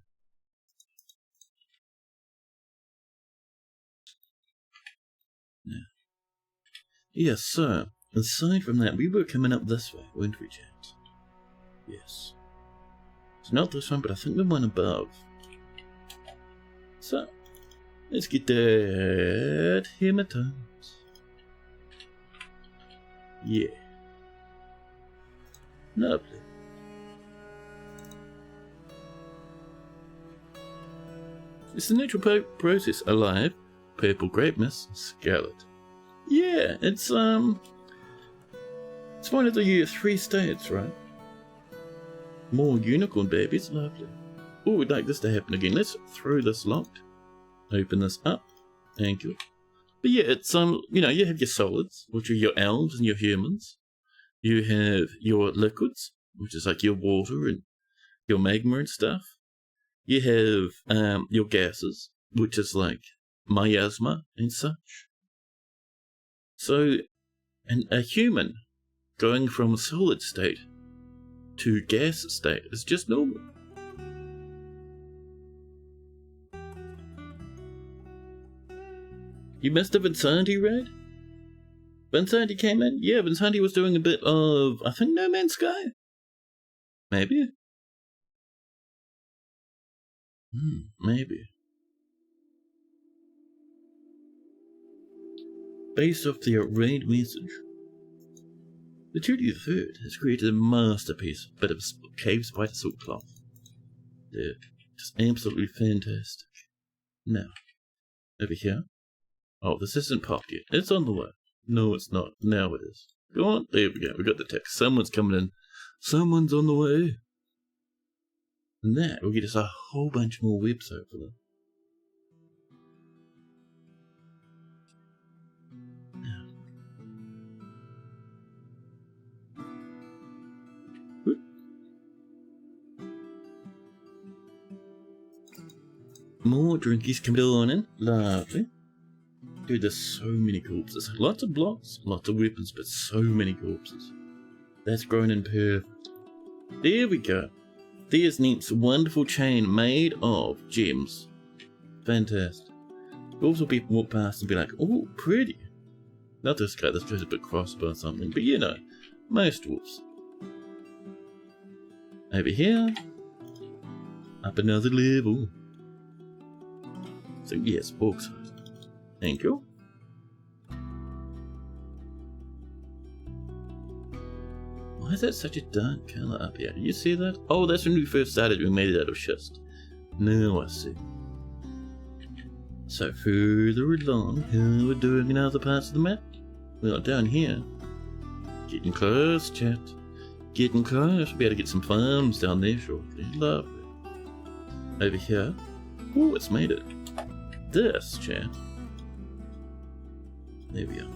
A: Yeah. Yes, so, aside from that, we were coming up this way, weren't we, chat? Yes. It's not this one, but I think the one above. So, let's get that hematite. Yeah. Lovely. It's the natural process. Alive, purple grape mist, scarlet. Yeah, it's one of the 3 states, right? More unicorn babies, lovely. Oh, we'd like this to happen again. Let's throw this locked. Open this up. Thank you. But yeah, it's you know, you have your solids, which are your elves and your humans. You have your liquids, which is like your water and your magma and stuff. You have your gases, which is like miasma and such. So, a human going from a solid state to gas state is just normal. You missed a Vinsanti raid? Vinsanti came in? Yeah, Vinsanti was doing a bit of, I think, No Man's Sky? Maybe? Maybe. Based off the raid message, the 23rd has created a masterpiece, bit of cave spider silk cloth. They're just absolutely fantastic. Now, over here. Oh, this isn't popped yet. It's on the way. No, it's not. Now it is. Go on. There we go. We got the text. Someone's coming in. Someone's on the way. And that will get us a whole bunch more webs, hopefully. More drinkies coming on in. Lovely. Dude, there's so many corpses. Lots of blocks, lots of weapons, but so many corpses. That's grown in perfect. There we go. There's Neat's wonderful chain made of gems. Fantastic. Dwarves will people walk past and be like, oh, pretty. Not this guy, this guy's a bit cross about something, but you know, most dwarves. Over here. Up another level. So yes, bauxite. Thank you. Why is that such a dark colour up here? Did you see that? Oh, that's when we first started. We made it out of schist. Now I see. So further along, how we're doing in other parts of the map? Well, down here. Getting close, chat. Getting close. We'll be able to get some farms down there shortly. Lovely. Over here. Oh, it's made it. This, chat. There we are.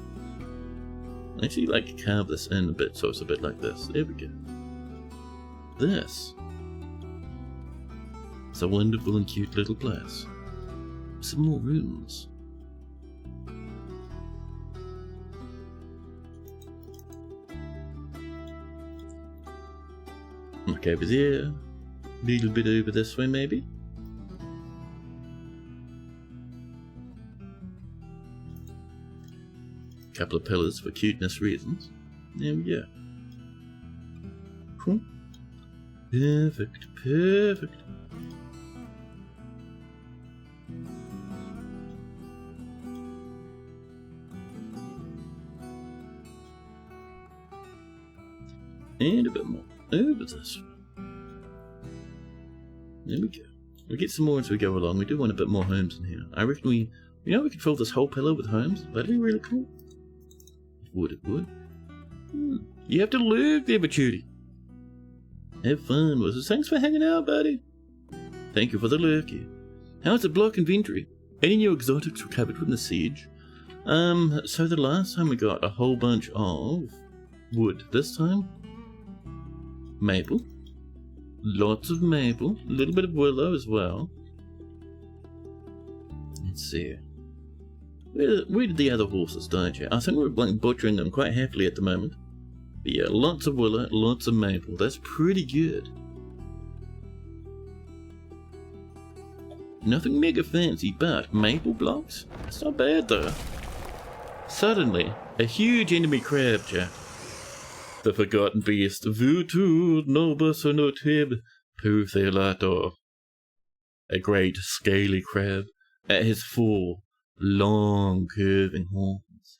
A: I actually like to carve this in a bit so it's a bit like this. There we go. This. It's a wonderful and cute little place. Some more rooms. Look over there. A little bit over this way maybe. Couple of pillars for cuteness reasons. There we go. Cool. Perfect, perfect. And a bit more over this one. There we go. We'll get some more as we go along. We do want a bit more homes in here. I reckon we could fill this whole pillar with homes. That'd be really cool. It would. You have to live there, Batuti. Have fun with us. Thanks for hanging out, buddy. Thank you for the lurky. How's the block inventory? Any new exotics recovered from the siege? So the last time we got a whole bunch of wood. This time, maple. Lots of maple. A little bit of willow as well. Let's see. Where did the other horses die, chat? I think we're butchering them quite happily at the moment. But yeah, lots of willow, lots of maple. That's pretty good. Nothing mega fancy, but maple blocks? That's not bad though. Suddenly, a huge enemy crab, chat. The forgotten beast, Vutu nobus notib puthelator. A great scaly crab at his full, long curving horns,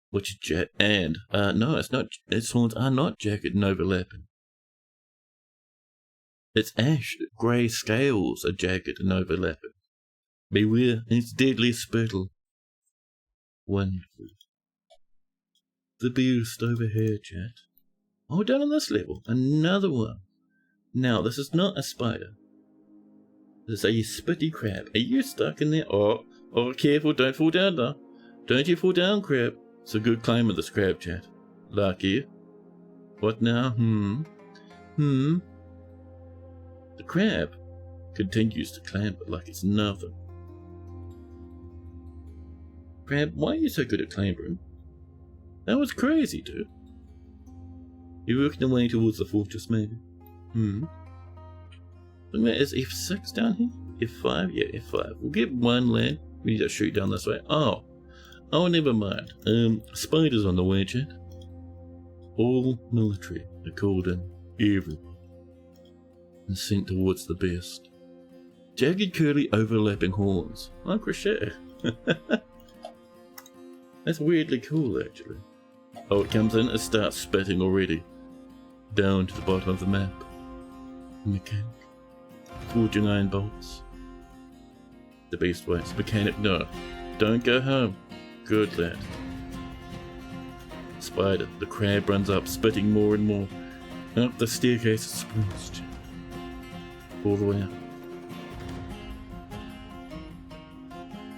A: which no, it's not. Its horns are not jagged and overlapping. Its ash grey scales are jagged and overlapping. Beware its deadly spittle. Wonderful. The beast over here, chat. Oh, down on this level, another one. Now, this is not a spider. This is a spitty crab. Are you stuck in there? Oh, careful, don't fall down now. Don't you fall down, crab. It's a good climb of this crab, chat. Lucky. What now? The crab continues to clamber like it's nothing. Crab, why are you so good at clambering? That was crazy, dude. You're working your way towards the fortress, maybe? Is F6 down here? F5? Yeah, F5. We'll get one land. We need to shoot down this way. Oh, never mind. Spiders on the way, chat. All military are called in. Everyone. And sent towards the best. Jagged, curly, overlapping horns. Like crochet. That's weirdly cool, actually. Oh, it comes in, it starts spitting already. Down to the bottom of the map. Mechanic. Forging iron bolts. The beast waits. Mechanic, no. Don't go home. Good lad. Spider. The crab runs up, spitting more and more. Up the staircase it sprints. All the way up.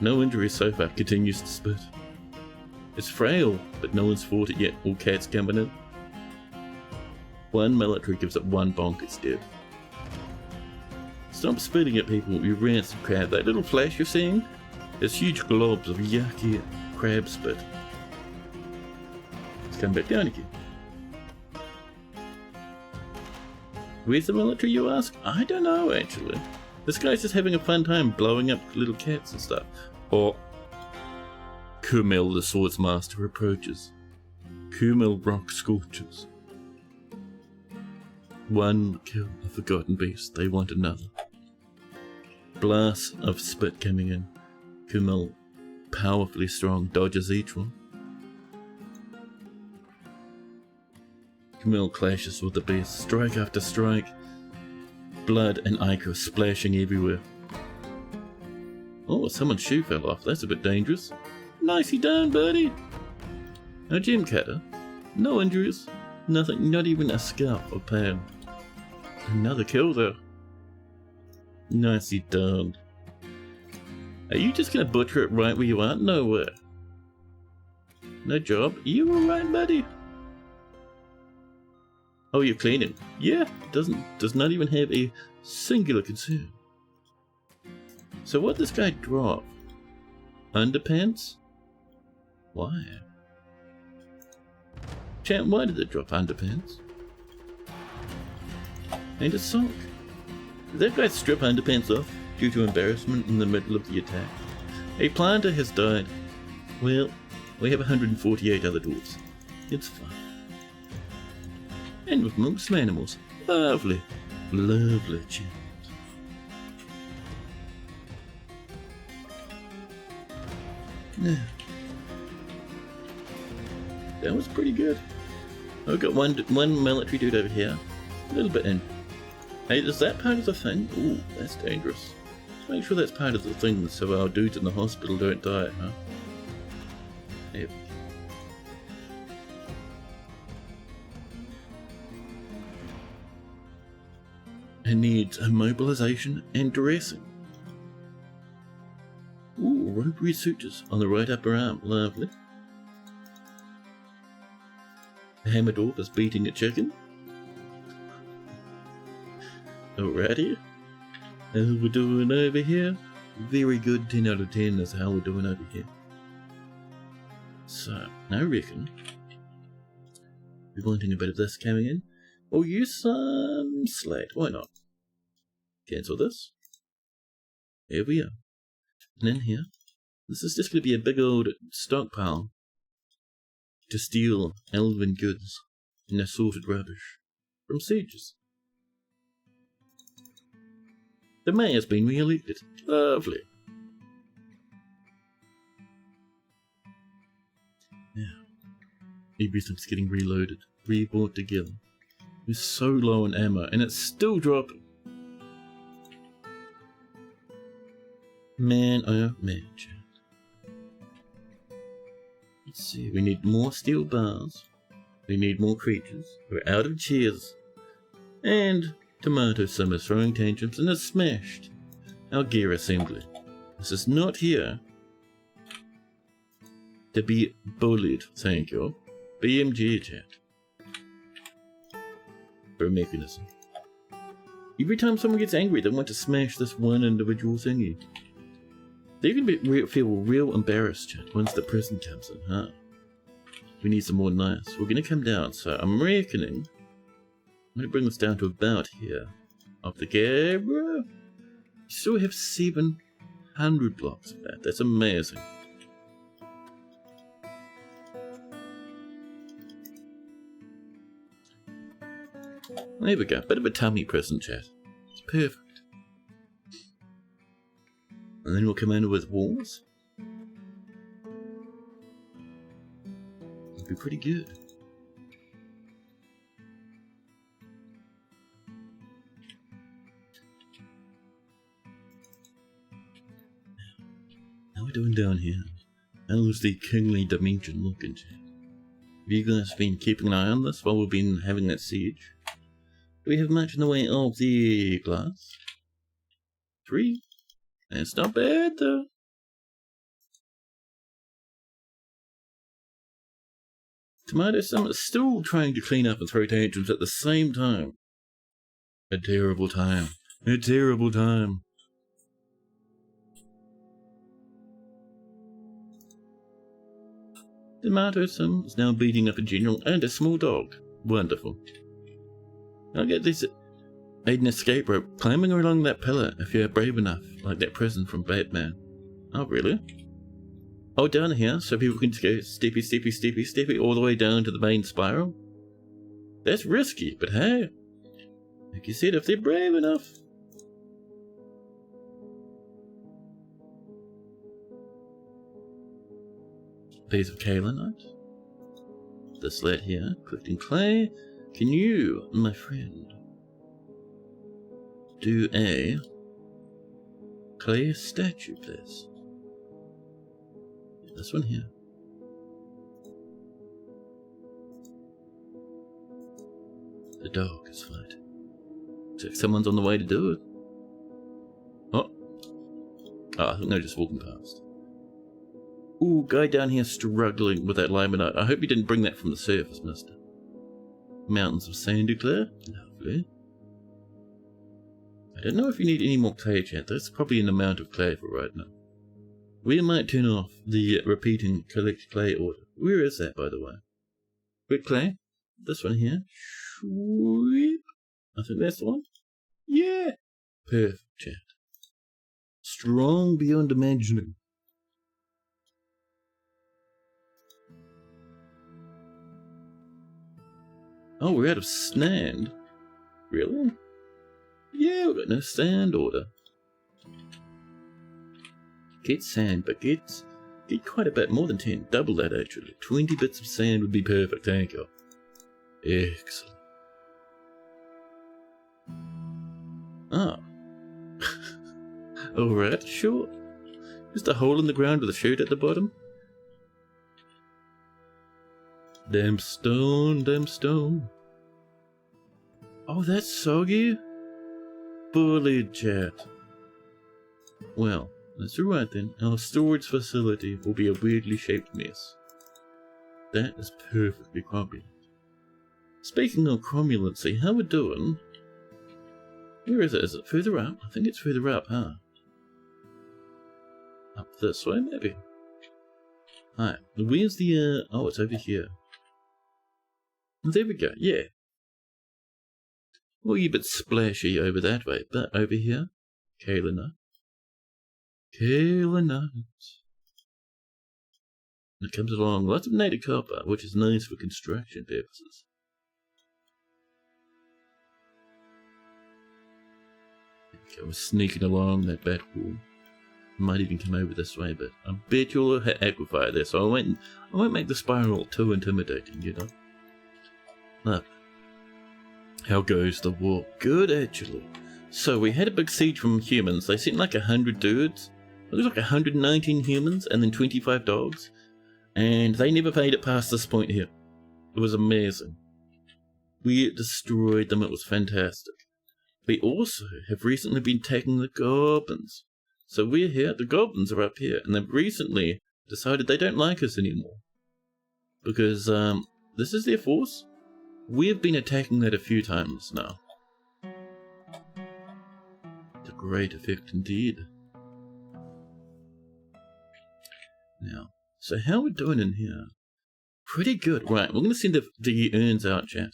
A: No injuries so far. Continues to spit. It's frail, but no one's fought it yet. All cats coming in. One military gives it one bonk, it's dead. Stop spitting at people, you rancid crab. That little flash you're seeing is huge globs of yucky crab spit. Let's come back down again. Where's the military, you ask? I don't know, actually. This guy's just having a fun time blowing up little cats and stuff. Or Kumil, the swordsmaster, approaches. Kumil rock scorches. One kill a forgotten beast, they want another. Blast of spit coming in. Kumil, powerfully strong, dodges each one. Kumil clashes with the beast, strike after strike. Blood and ichor splashing everywhere. Oh, someone's shoe fell off, that's a bit dangerous. Nicely done, buddy. A gem cutter. No injuries. Nothing, not even a scalp or pain. Another kill though. Nicely done. Are you just gonna butcher it right where you are? No way. No job. You alright, buddy? Oh, you're cleaning. Yeah, does not even have a singular concern. So what this guy drop? Underpants? Why? Chat, why did it drop underpants? And a sock. Did that guy strip underpants off due to embarrassment in the middle of the attack? A planter has died. Well, we have 148 other dwarves. It's fine. And with some animals. Lovely. Lovely chat. Now, that was pretty good. I've got one military dude over here. A little bit in. Hey, is that part of the thing? Ooh, that's dangerous. Let's make sure that's part of the thing so our dudes in the hospital don't die, huh? There we go. It needs immobilization and dressing. Ooh, rotary sutures on the right upper arm. Lovely. The hammer dwarf is beating a chicken. Alrighty. How we doing over here? Very good, 10 out of 10 is how we're doing over here. So, I reckon we're wanting a bit of this coming in. We'll use some slate, why not? Cancel this. Here we are. And in here, this is just going to be a big old stockpile to steal elven goods and assorted rubbish from sieges. The mayor's been re-elected. Lovely. Now, everything's getting reloaded, rebought together. We're so low on ammo, and it's still dropping. Man, oh man, chat. Let's see, we need more steel bars. We need more creatures. We're out of chairs. And Tomato Sim is throwing tantrums and has smashed our gear assembly. This is not here to be bullied, thank you. BMG chat. For a mechanism. Every time someone gets angry, they want to smash this one individual thingy. They're going to feel real embarrassed once the prison comes in, huh? We need some more knives. We're going to come down, so I'm reckoning. I'm going to bring this down to about here. Up the camera. You still have 700 blocks of that. That's amazing. There we go. Bit of a tummy prison, chat. It's perfect. And then we'll come in with walls. It'll be pretty good. How are we doing down here? How's the kingly dimension looking, chat? Have you guys been keeping an eye on this while we've been having that siege? Do we have much in the way of the glass? 3. That's not bad, though. Tomato Summit's still trying to clean up and throw tantrums at the same time. A terrible time. A terrible time. Tomato Sim is now beating up a general and a small dog. Wonderful. I'll get this aid an escape rope climbing along that pillar if you're brave enough, like that prison from Batman. Oh, really? Oh, down here so people can go steepy, steepy, steepy, steepy all the way down to the main spiral? That's risky, but hey, like you said, if they're brave enough. Piece of kaolinite. This lead here, collecting clay. Can you, my friend, do a clay statue, please? This one here. The dog is fighting. Looks like someone's on the way to do it. Oh, I think they're just walking past. Ooh, guy down here struggling with that limonite. I hope you didn't bring that from the surface, mister. Mountains of sand declare. Lovely. I don't know if you need any more clay, chat. That's probably an amount of clay for right now. We might turn off the repeating collect clay order. Where is that, by the way? Quick clay. This one here. Sweep. I think that's the one. Yeah. Perfect, chat. Strong beyond imagining. Oh, we're out of sand. Really? Yeah, we've got no sand order. Get sand, but get quite a bit more than 10. Double that, actually. 20 bits of sand would be perfect, thank you. Excellent. Ah. Alright, sure. Just a hole in the ground with a chute at the bottom. Damn stone, damn stone. Oh, that's soggy. Bullied, chat. Well, that's alright then. Our storage facility will be a weirdly shaped mess. That is perfectly cromulent. Speaking of cromulency, how we doing? Where is it? Is it further up? I think it's further up, huh? Up this way, maybe. Alright, where's the, oh, it's over here. There we go, yeah. Well, you're a bit splashy over that way, but over here, kaolinite. Kaolinite. It comes along lots of native copper, which is nice for construction purposes. Okay, we're sneaking along that back wall. Might even come over this way, but I bet you'll aquify there, so I won't make the spiral too intimidating, you know. Look. How goes the war? Good, actually. So we had a big siege from humans. They sent like 100 dudes. It was like 119 humans and then 25 dogs. And they never made it past this point here. It was amazing. We destroyed them. It was fantastic. We also have recently been taking the goblins. So we're here. The goblins are up here. And they've recently decided they don't like us anymore. Because this is their force. We've been attacking that a few times now. great effect indeed. Now, so how we're doing in here? Pretty good. Right, we're going to send the urns out, chat.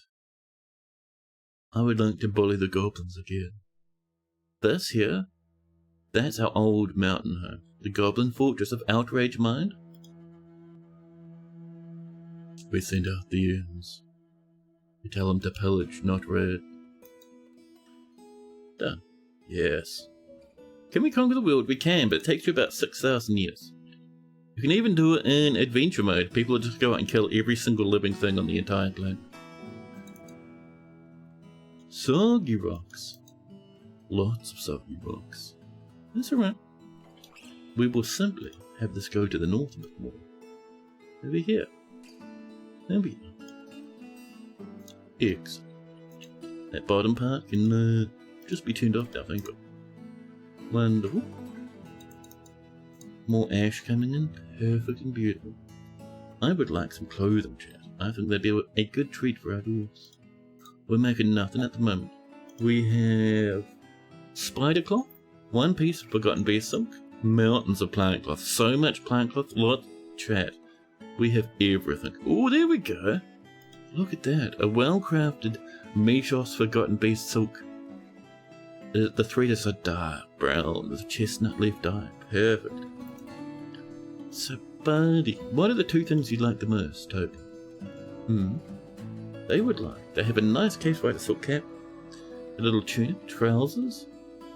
A: I would like to bully the goblins again. This here, that's our old mountain home. The Goblin Fortress of Outrage Mind. We send out the urns. We tell them to pillage, not raid. Done. Yes. Can we conquer the world? We can, but it takes you about 6,000 years. You can even do it in adventure mode. People will just go out and kill every single living thing on the entire planet. Soggy rocks. Lots of soggy rocks. That's alright. We will simply have this go to the north a bit more. Over here. There we go. Excellent. That bottom part can just be turned off now, I think. Wonderful. More ash coming in. Perfect and beautiful. I would like some clothing, chat. I think that'd be a good treat for our dwarves. We're making nothing at the moment. We have spider cloth, one piece of forgotten bear silk, mountains of plant cloth. So much plant cloth, chat. We have everything. Oh, there we go. Look at that. A well-crafted Meshos forgotten bear silk. The thread is a dark brown with a chestnut leaf dye. Perfect. So, buddy, what are the two things you like the most, Toby? They would like. They have a nice case white silk cap, a little tunic, trousers,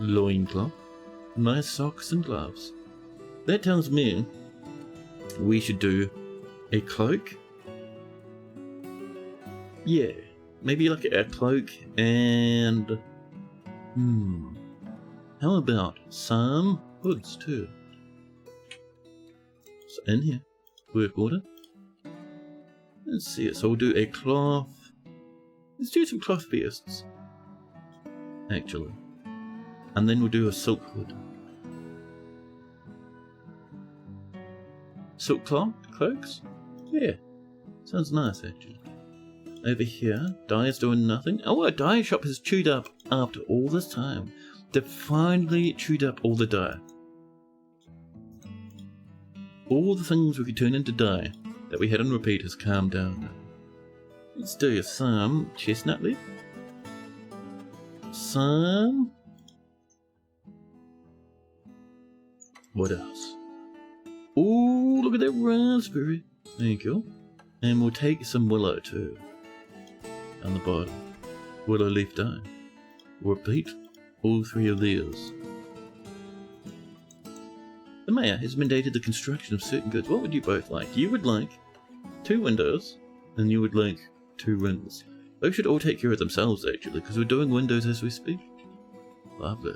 A: loincloth, nice socks and gloves. That tells me we should do a cloak. Yeah, maybe like a cloak and... how about some hoods too? So in here, work order. Let's see it. So we'll do a cloth. Let's do some cloth vests, actually, and then we'll do a silk hood. Silk cloaks? Yeah, sounds nice actually. Over here, dye is doing nothing. Oh, our dye shop has chewed up after all this time. They've finally chewed up all the dye. All the things we could turn into dye that we had on repeat has calmed down now. Let's do some chestnut leaf. Some... what else? Oh, look at that raspberry. There you go. And we'll take some willow too. On the bottom. Willow leaf dye. Repeat all three of these. The mayor has mandated the construction of certain goods. What would you both like? You would like 2 windows, and you would like 2 rooms. Those should all take care of themselves, actually, because we're doing windows as we speak. Lovely.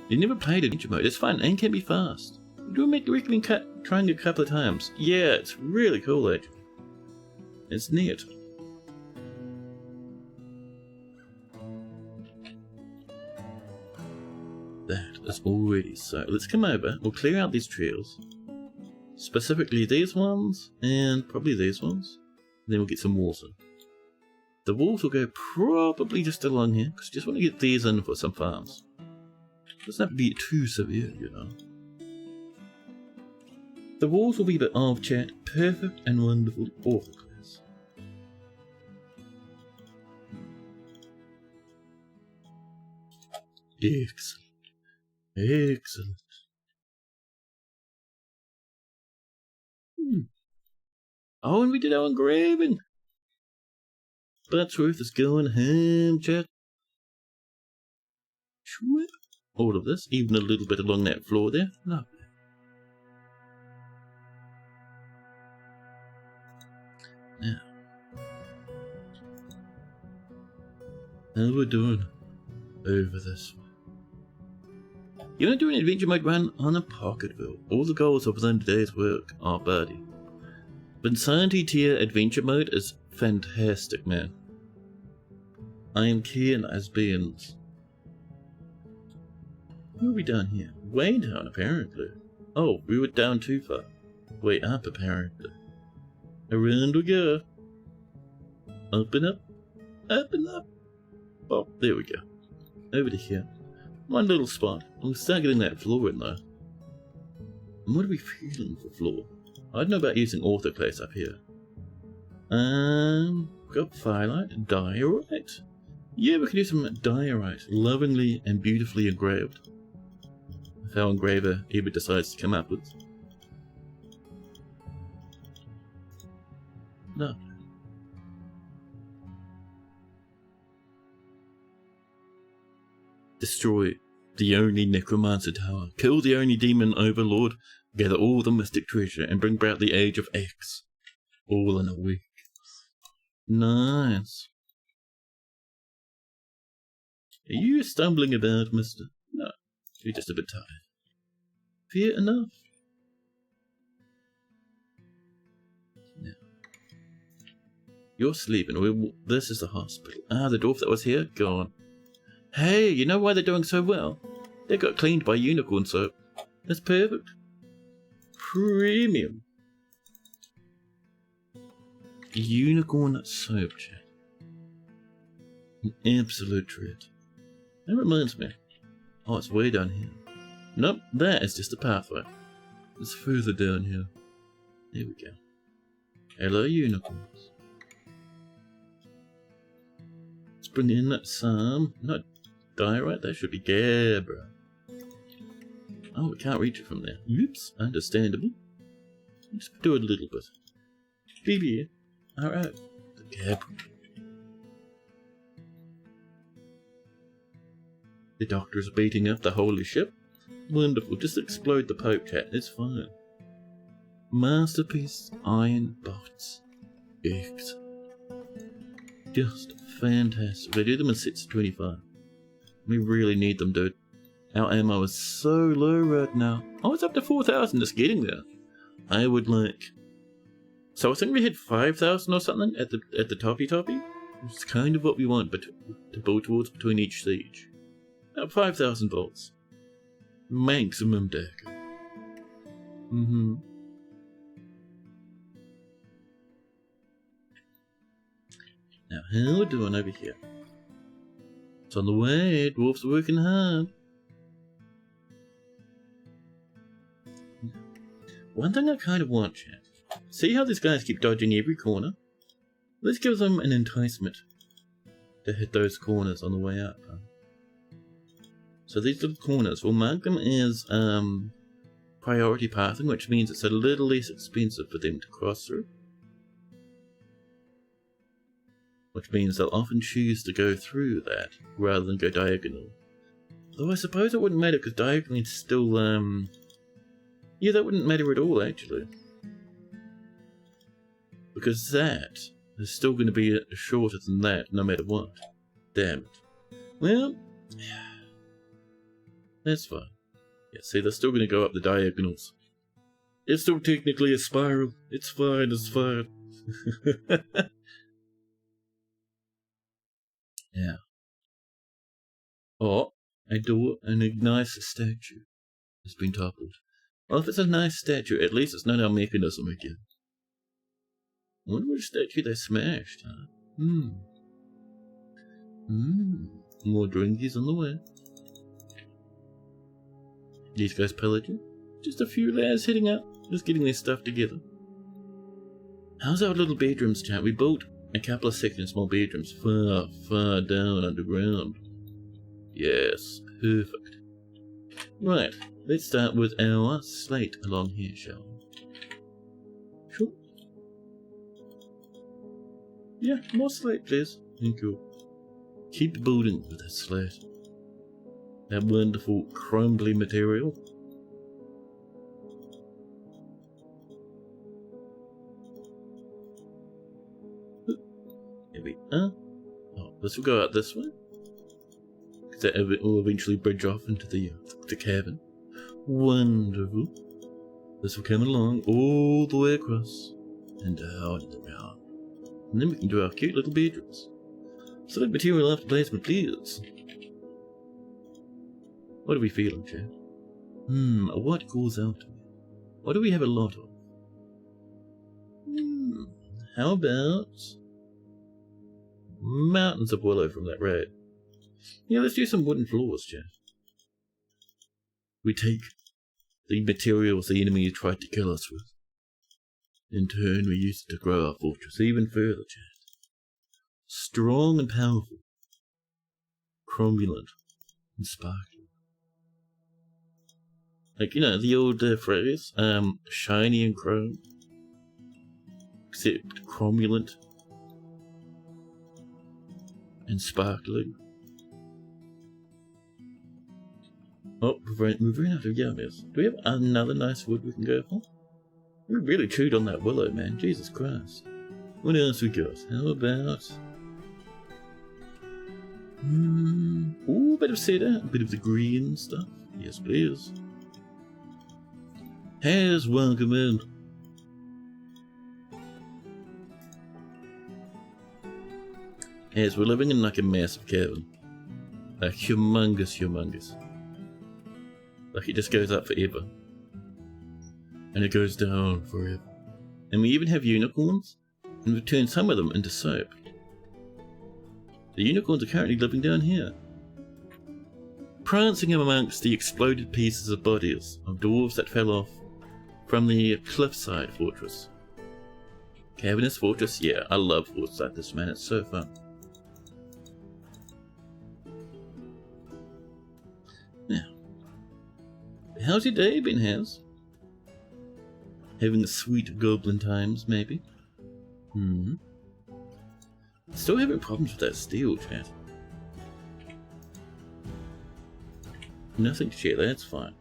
A: You never played adventure mode. It's fun and can be fast. Do we recommend trying it a couple of times? Yeah, it's really cool, actually. It's neat. That is already so. Let's come over. We'll clear out these trails. Specifically these ones, and probably these ones. And then we'll get some walls in. The walls will go probably just along here, because I just want to get these in for some farms. Doesn't have to be too severe, you know. The walls will be a bit of chat. Perfect and wonderful. Awful class. Excellent. Excellent. Oh, and we did our engraving. Buttsworth is going ham, chat. All of this, even a little bit along that floor there. Lovely. Now, how we're doing over this one. You want to do an adventure mode run on a Pocketville. All the goals are within today's work. Oh, buddy. Vinsanti tier adventure mode is fantastic, man. I am keen as beans. What are we down here? Way down, apparently. Oh, we were down too far. Way up, apparently. Around we go. Up and up. Up and up. Oh, there we go. over to here. One little spot. We'll start getting that floor in though. And what are we feeling for floor? I don't know about using orthoclase up here. Got firelight, diorite. Yeah, we can do some diorite, lovingly and beautifully engraved. If our engraver ever decides to come up with. No. Destroy the only necromancer tower. Kill the only demon overlord. Gather all the mystic treasure and bring about the age of X. All in a week. Nice. Are you stumbling about, mister? No, you're just a bit tired. Fair enough. Now, you're sleeping. This is the hospital. Ah, the dwarf that was here? Gone. Hey, you know why they're doing so well? They got cleaned by unicorn soap. That's perfect. Premium. Unicorn soap, chat. An absolute treat. That reminds me. Oh, it's way down here. Nope, that is just a pathway. It's further down here. There we go. Hello, unicorns. Let's bring in some, not diorite, that should be gabbro. Oh, we can't reach it from there. Oops, understandable. Let's do it a little bit. BB. Alright. The gabbro. The doctor's beating up the holy ship. Wonderful, just explode the Pope, chat, it's fine. Masterpiece iron bots. X. Just fantastic. They do them in sets of 25. We really need them, dude. Our ammo is so low right now. Oh, it's up to 4,000 just getting there. I would like... So I think we hit 5,000 or something at the toppy. It's kind of what we want to build towards between each siege. About 5,000 volts. Maximum deck. Now, how we doing over here? It's on the way, dwarfs are working hard. One thing I kind of want, chat. See how these guys keep dodging every corner? Let's give them an enticement to hit those corners on the way up. Huh? So these little corners, we'll mark them as priority pathing, which means it's a little less expensive for them to cross through. Which means they'll often choose to go through that rather than go diagonal. Though I suppose it wouldn't matter because diagonal is still yeah, that wouldn't matter at all actually. Because that is still going to be shorter than that no matter what. Damn it. Well, that's fine. Yeah, see, they're still going to go up the diagonals. It's still technically a spiral. It's fine, it's fine. Yeah. Oh, a door and a nice statue has been toppled. Well, if it's a nice statue, at least it's not our mechanism again. I wonder which statue they smashed, huh? More drinkies on the way. These guys pillaging. Just a few lads heading out, just getting their stuff together. How's our little bedrooms, chat? We built a couple of second small bedrooms far down underground. Yes, perfect. Right, let's start with our slate along here, shall we? Sure. Yeah, more slate, please. Thank you. Keep building with that slate. That wonderful crumbly material. Here we are. Oh, this will go out this way. Because that will eventually bridge off into the cabin. Wonderful. This will come along all the way across. And down and around. And then we can do our cute little bedrooms. Select material after placement, please. What are we feeling, chat? What calls out to me? What do we have a lot of? How about mountains of willow from that raid? Yeah, let's do some wooden floors, chat. We take the materials the enemy tried to kill us with. In turn, we use it to grow our fortress even further, chat. Strong and powerful. Cromulent and sparkling. Like, you know, the old phrase, shiny and chrome. Except cromulent and sparkling. Oh, we've run out of yummies. Do we have another nice wood we can go for? We really chewed on that willow, man. Jesus Christ. What else we got? How about... ooh, a bit of cedar, a bit of the green stuff. Yes, please. Hares, welcome in. Yes, we're living in like a massive cabin. Like humongous. Like it just goes up forever. And it goes down forever. And we even have unicorns, and we've turned some of them into soap. The unicorns are currently living down here. Prancing amongst the exploded pieces of bodies of dwarves that fell off from the cliffside fortress. Cavernous fortress? Yeah, I love forts like this, man. It's so fun. Now, how's your day been, Haz? Having a sweet goblin times, maybe? Still having problems with that steel, chat. Nothing to share, that's fine.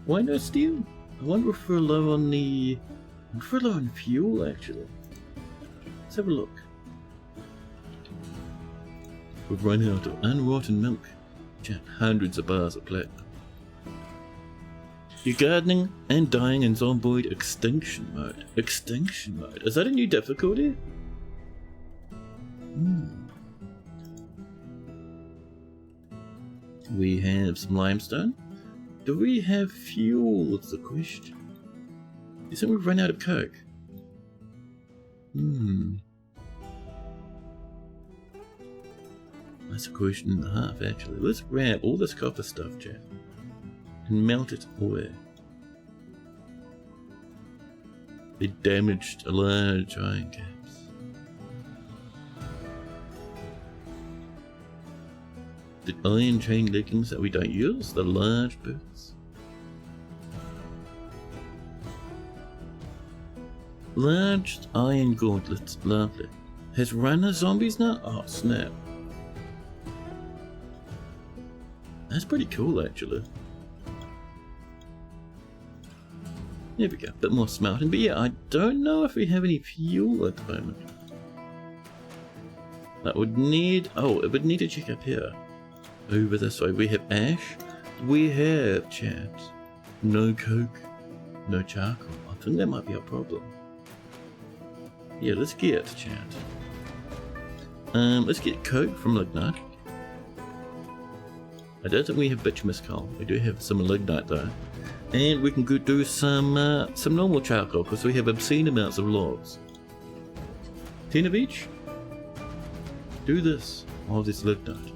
A: Why no steel? I wonder if we're low on the... I wonder if we're low on fuel, actually. Let's have a look. We've run out of unrotten milk. Chat, hundreds of bars of platinum. You're gardening and dying in zomboid extinction mode. Extinction mode? Is that a new difficulty? We have some limestone. Do we have fuel? That's the question. You said we've run out of coke. That's a question and a half, actually. Let's grab all this copper stuff, chat, and melt it away. They damaged a large iron caps. The iron chain leggings that we don't use, the large boots. Large iron gauntlets, lovely. Has runner zombies now? Oh snap. That's pretty cool, actually. There we go, a bit more smelting. But yeah, I don't know if we have any fuel at the moment. That would need... oh, it would need to check up here. Over this way. We have ash. We have, chat, no coke, no charcoal. I think that might be a problem. Yeah, let's get, chat. Let's get coke from lignite. I don't think we have bituminous coal. We do have some lignite though. And we can go do some normal charcoal because we have obscene amounts of logs. 10 of each. Do this. All this lignite.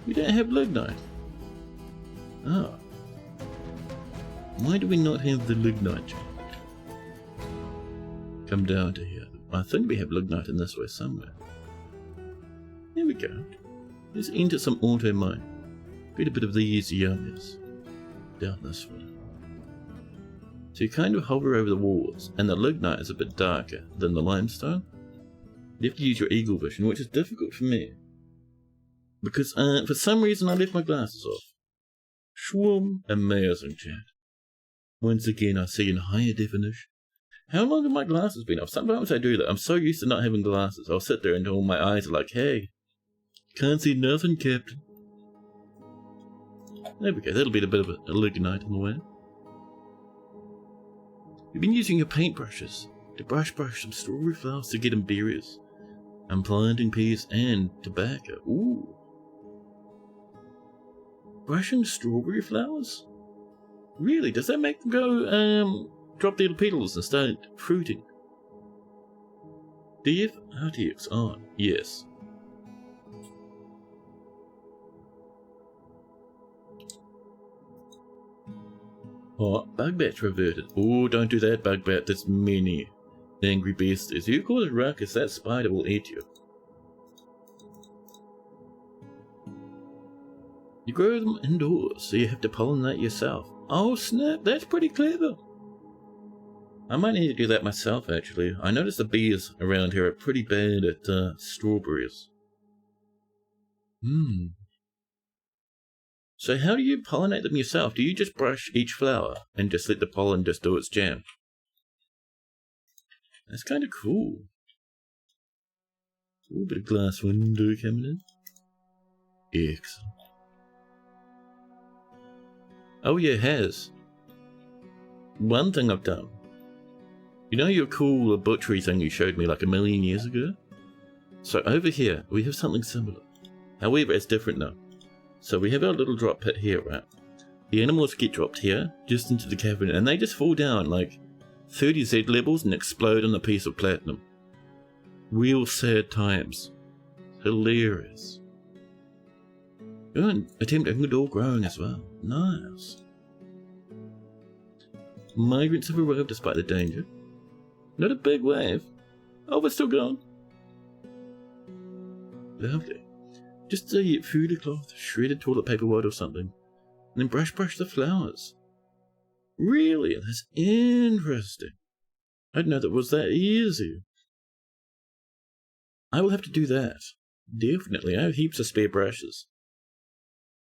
A: We don't have lignite. Oh. Why do we not have the lignite? Come down to here. I think we have lignite in this way somewhere. There we go. Let's enter some auto mine. Get a bit of these yummies. Down this way. So you kind of hover over the walls, and the lignite is a bit darker than the limestone. You have to use your eagle vision, which is difficult for me. Because for some reason I left my glasses off. Shwoom. Amazing, chat. Once again I see in higher definition. How long have my glasses been off? Sometimes I do that. I'm so used to not having glasses. I'll sit there until my eyes are like, hey, can't see nothing, Captain. There we go. That'll be a bit of a lignite in the way. You've been using your paintbrushes to brush some strawberry flowers to get them berries. I'm planting peas and tobacco. Ooh. Brushing strawberry flowers? Really? Does that make them go, drop their petals and start fruiting? DF RTX on. Yes. Oh, Bugbat's reverted. Oh, don't do that, Bugbat. There's many angry beasties. You cause a ruckus, that spider will eat you. You grow them indoors, so you have to pollinate yourself. Oh snap, that's pretty clever. I might need to do that myself, actually. I noticed the bees around here are pretty bad at strawberries. So how do you pollinate them yourself? Do you just brush each flower and just let the pollen just do its jam? That's kind of cool. Ooh, bit of glass window coming in. Excellent. Oh yeah, it has. One thing I've done. You know your cool butchery thing you showed me like a million years ago? So over here, we have something similar. However, it's different now. So we have our little drop pit here, right? The animals get dropped here, just into the cavern, and they just fall down like 30 Z levels and explode on a piece of platinum. Real sad times. Hilarious. Oh, and attempting it all growing as well. Nice. Migrants have arrived despite the danger. Not a big wave. Oh, we're still going. Lovely. Just a food cloth, shredded toilet paper white or something. And then brush the flowers. Really? That's interesting. I didn't know that was that easy. I will have to do that. Definitely. I have heaps of spare brushes.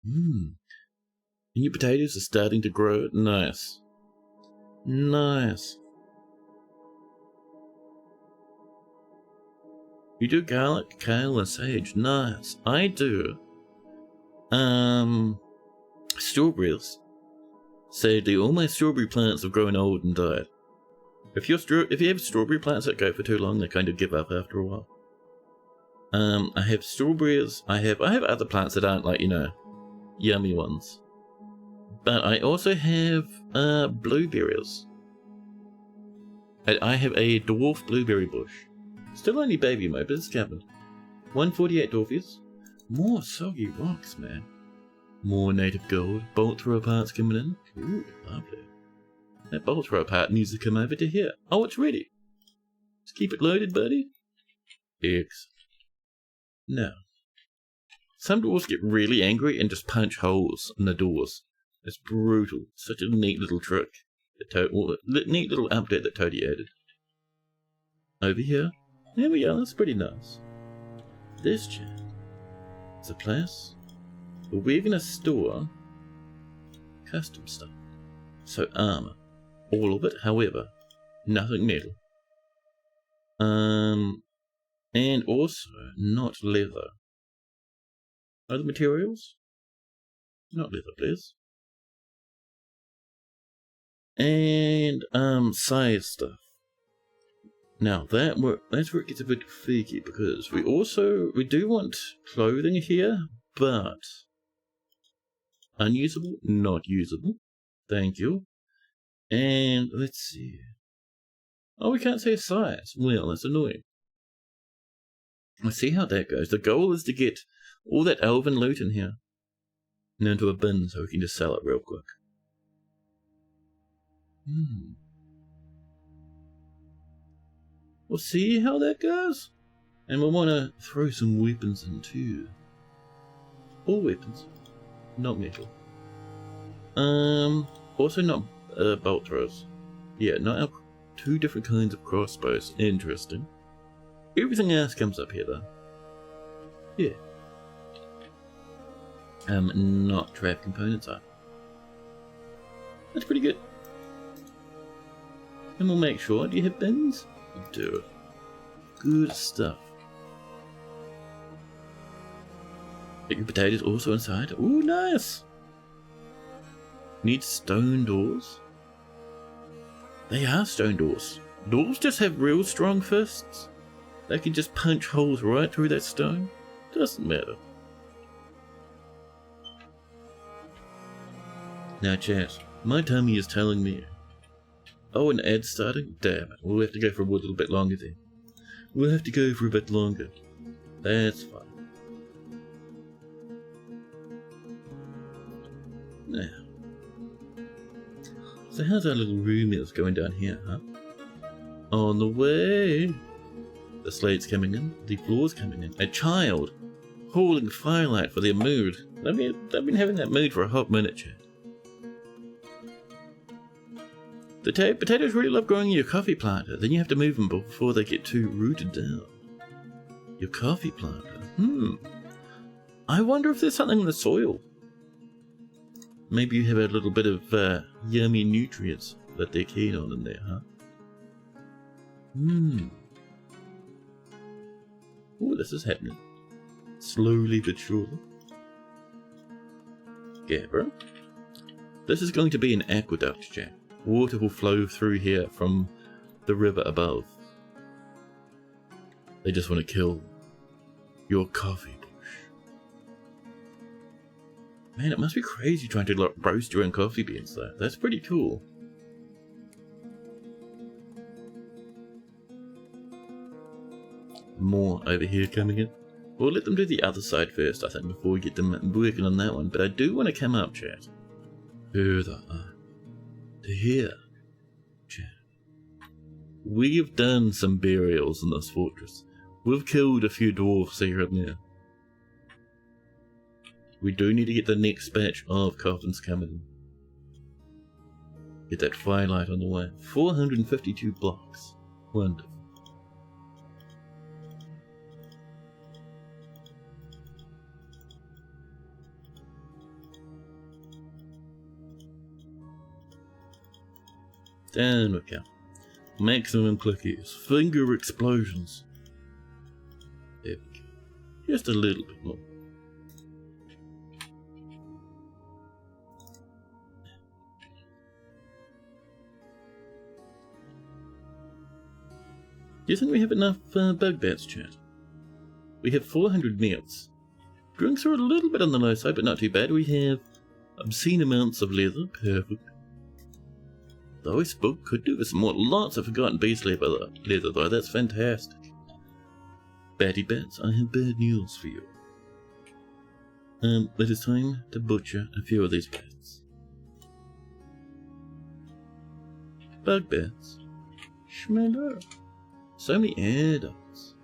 A: And your potatoes are starting to grow. Nice. Nice. You do garlic, kale, and sage. Nice. I do. Strawberries. Sadly, all my strawberry plants have grown old and died. If you have strawberry plants that go for too long, they kind of give up after a while. I have strawberries. I have other plants that aren't like, you know, yummy ones. But I also have blueberries. I have a dwarf blueberry bush. Still only baby mode, but it's coming. 148 dwarfies. More soggy rocks, man. More native gold. Bolt thrower parts coming in. Ooh, lovely. That bolt thrower part needs to come over to here. Oh, it's ready. Let's keep it loaded, buddy. Excellent. Now, some dwarves get really angry and just punch holes in the doors. It's brutal. Such a neat little trick. Neat little update that Toadie added. Over here. There we go, that's pretty nice. This chat is a place where we're going to store custom stuff. So armor. All of it, however, nothing metal. And also not leather. Other materials? Not leather, please. And size stuff. Now that's where it gets a bit freaky, because we do want clothing here, but unusable, not usable. Thank you. And let's see. Oh, we can't say size. Well, that's annoying. Let's see how that goes. The goal is to get all that elven loot in here and into a bin so we can just sell it real quick. We'll see how that goes. And we'll want to throw some weapons in too. All weapons. Not metal. Also not bolt throws. Yeah, not two different kinds of crossbows. Interesting. Everything else comes up here though. Yeah. Not trap components are. That's pretty good. And we'll make sure. Do you have bins? You do. Good stuff. Get your potatoes also inside. Ooh, nice. Need stone doors. They are stone doors. Doors just have real strong fists. They can just punch holes right through that stone. Doesn't matter. Now chat, my tummy is telling me. Oh, an ad starting? Damn it, we'll have to go for a little bit longer then. We'll have to go for a bit longer. That's fine. Now, So how's our little room is going down here, huh? On the way. The slate's coming in. The floor's coming in. A child holding firelight for their mood. They've been having that mood for a hot minute, chat. The potatoes really love growing in your coffee planter. Then you have to move them before they get too rooted down. Your coffee planter. I wonder if there's something in the soil. Maybe you have a little bit of yummy nutrients that they're keen on in there, huh? Oh, this is happening. Slowly but surely. Gabber. This is going to be an aqueduct, Jack. Water will flow through here from the river above. They just want to kill your coffee bush. Man, it must be crazy trying to roast your own coffee beans though. That's pretty cool. More over here coming in. We'll let them do the other side first, I think, before we get them working on that one. But I do want to come up, chat. Further up. To here, chat. We have done some burials in this fortress. We've killed a few dwarfs here and there. We do need to get the next batch of coffins coming in. Get that firelight on the way. 452 blocks. Wonderful. Down we go. Maximum clickies. Finger explosions. There we go. Just a little bit more. Do you think we have enough bug bats, chat? We have 400 meals. Drinks are a little bit on the low side, but not too bad. We have obscene amounts of leather. Perfect. Though I spoke, could do with some more. Lots of forgotten beast leather though. That's fantastic. Batty bats, I have bad news for you. It is time to butcher a few of these bats. Bug bats. Schmeller. So many adults.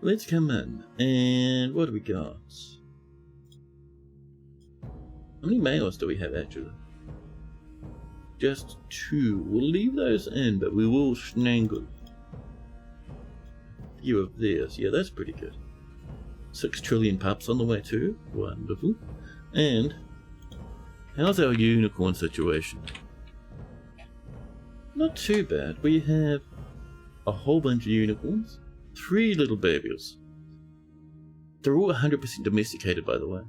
A: Let's come in. And what do we got? How many males do we have actually? Just 2. We'll leave those in, but we will snangle a few of theirs. Yeah, that's pretty good. 6 trillion pups on the way too. Wonderful. And how's our unicorn situation? Not too bad. We have a whole bunch of unicorns. 3 little babies. They're all 100% domesticated, by the way.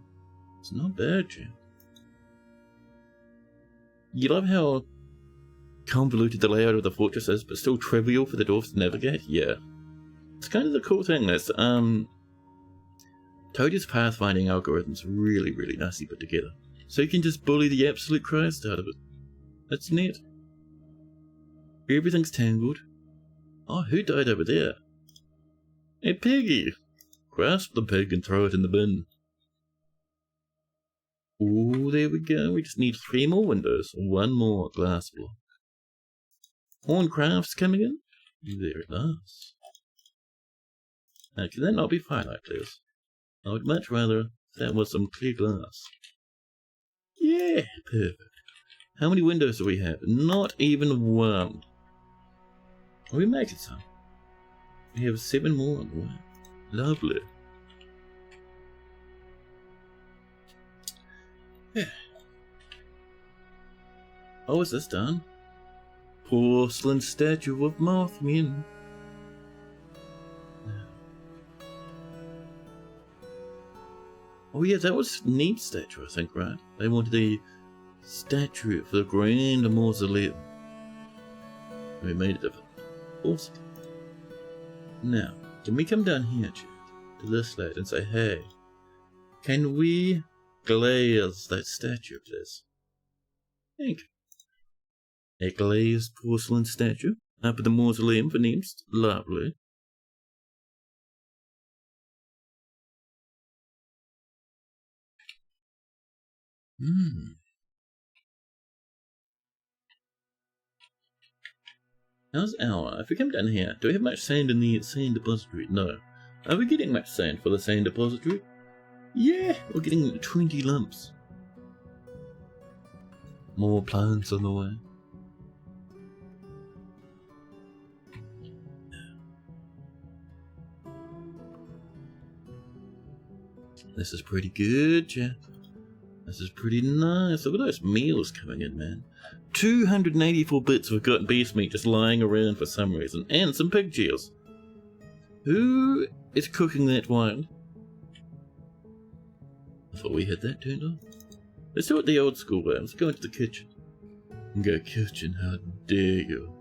A: It's not bad, Jim. You love how convoluted the layout of the fortress is, but still trivial for the dwarves to navigate? Yeah. It's kind of the cool thing. This, Toadie's pathfinding algorithms really, really nicely put together. So you can just bully the absolute Christ out of it. That's neat. Everything's tangled. Oh, who died over there? A piggy! Grasp the pig and throw it in the bin. Oh, there we go. We just need 3 more windows. 1 more glass block. Horncraft's coming in. There it is. Now, can that not be firelight, please? I would much rather that was some clear glass. Yeah, perfect. How many windows do we have? Not even 1. Are we making some? We have 7 more on the way. Lovely. Yeah. Oh, is this done? Porcelain statue of Mothman. Oh yeah, that was Neat's statue, I think, right? They wanted a statue for the grand mausoleum. We made it of it. Awesome. Now, can we come down here, chat, to this lad and say, hey, can we glaze that statue, please? Thank you. A glazed porcelain statue up at the mausoleum for Neemst. Lovely. How's our? If we come down here, do we have much sand in the sand depository? No. Are we getting much sand for the sand depository? Yeah, we're getting 20 lumps. More plants on the way. This is pretty good, chat. This is pretty nice. Look at those meals coming in, man. 284 bits of forgotten beast meat just lying around for some reason. And some pig cheers. Who is cooking that wine? I thought we had that turned on. Let's do it the old school way. Let's go into the kitchen. Go kitchen, how dare you?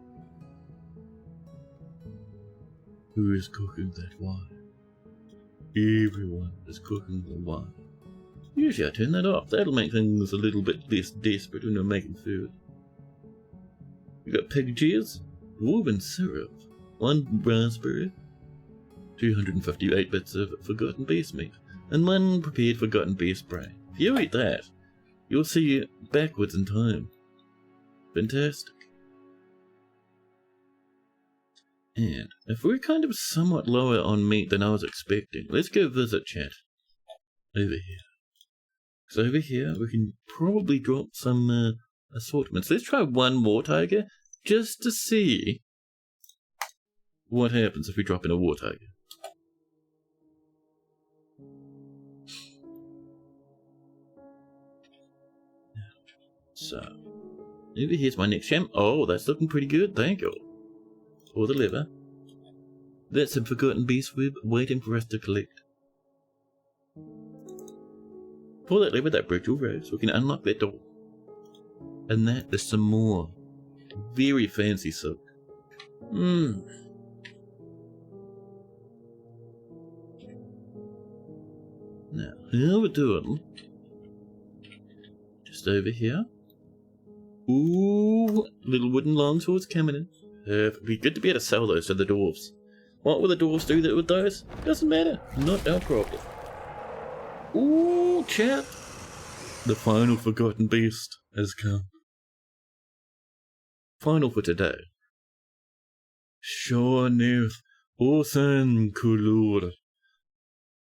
A: Who is cooking that wine? Everyone is cooking the wine. Usually I turn that off. That'll make things a little bit less desperate when we're making food. We got pig cheese, woven syrup, 1 raspberry, 258 bits of forgotten beast meat, and 1 prepared forgotten beast brain. If you eat that, you'll see backwards in time. Fantastic. And if we're kind of somewhat lower on meat than I was expecting, let's go visit chat. Over here. Because over here we can probably drop some assortments. Let's try 1 more tiger, just to see what happens if we drop in a war tiger. So, over here's my next gem. Oh, that's looking pretty good, thank you. For the liver. That's some forgotten beast web waiting for us to collect. For that liver, that bridge will raise, so we can unlock that door. And that is some more very fancy silk. Now, how we're doing? Just over here. Ooh, little wooden longswords coming in. It'd be good to be able to sell those to the dwarves. What will the dwarves do with those? Doesn't matter. Not our problem. Ooh, chat. The final forgotten beast has come. Final for today. Shornith Osan Kulur.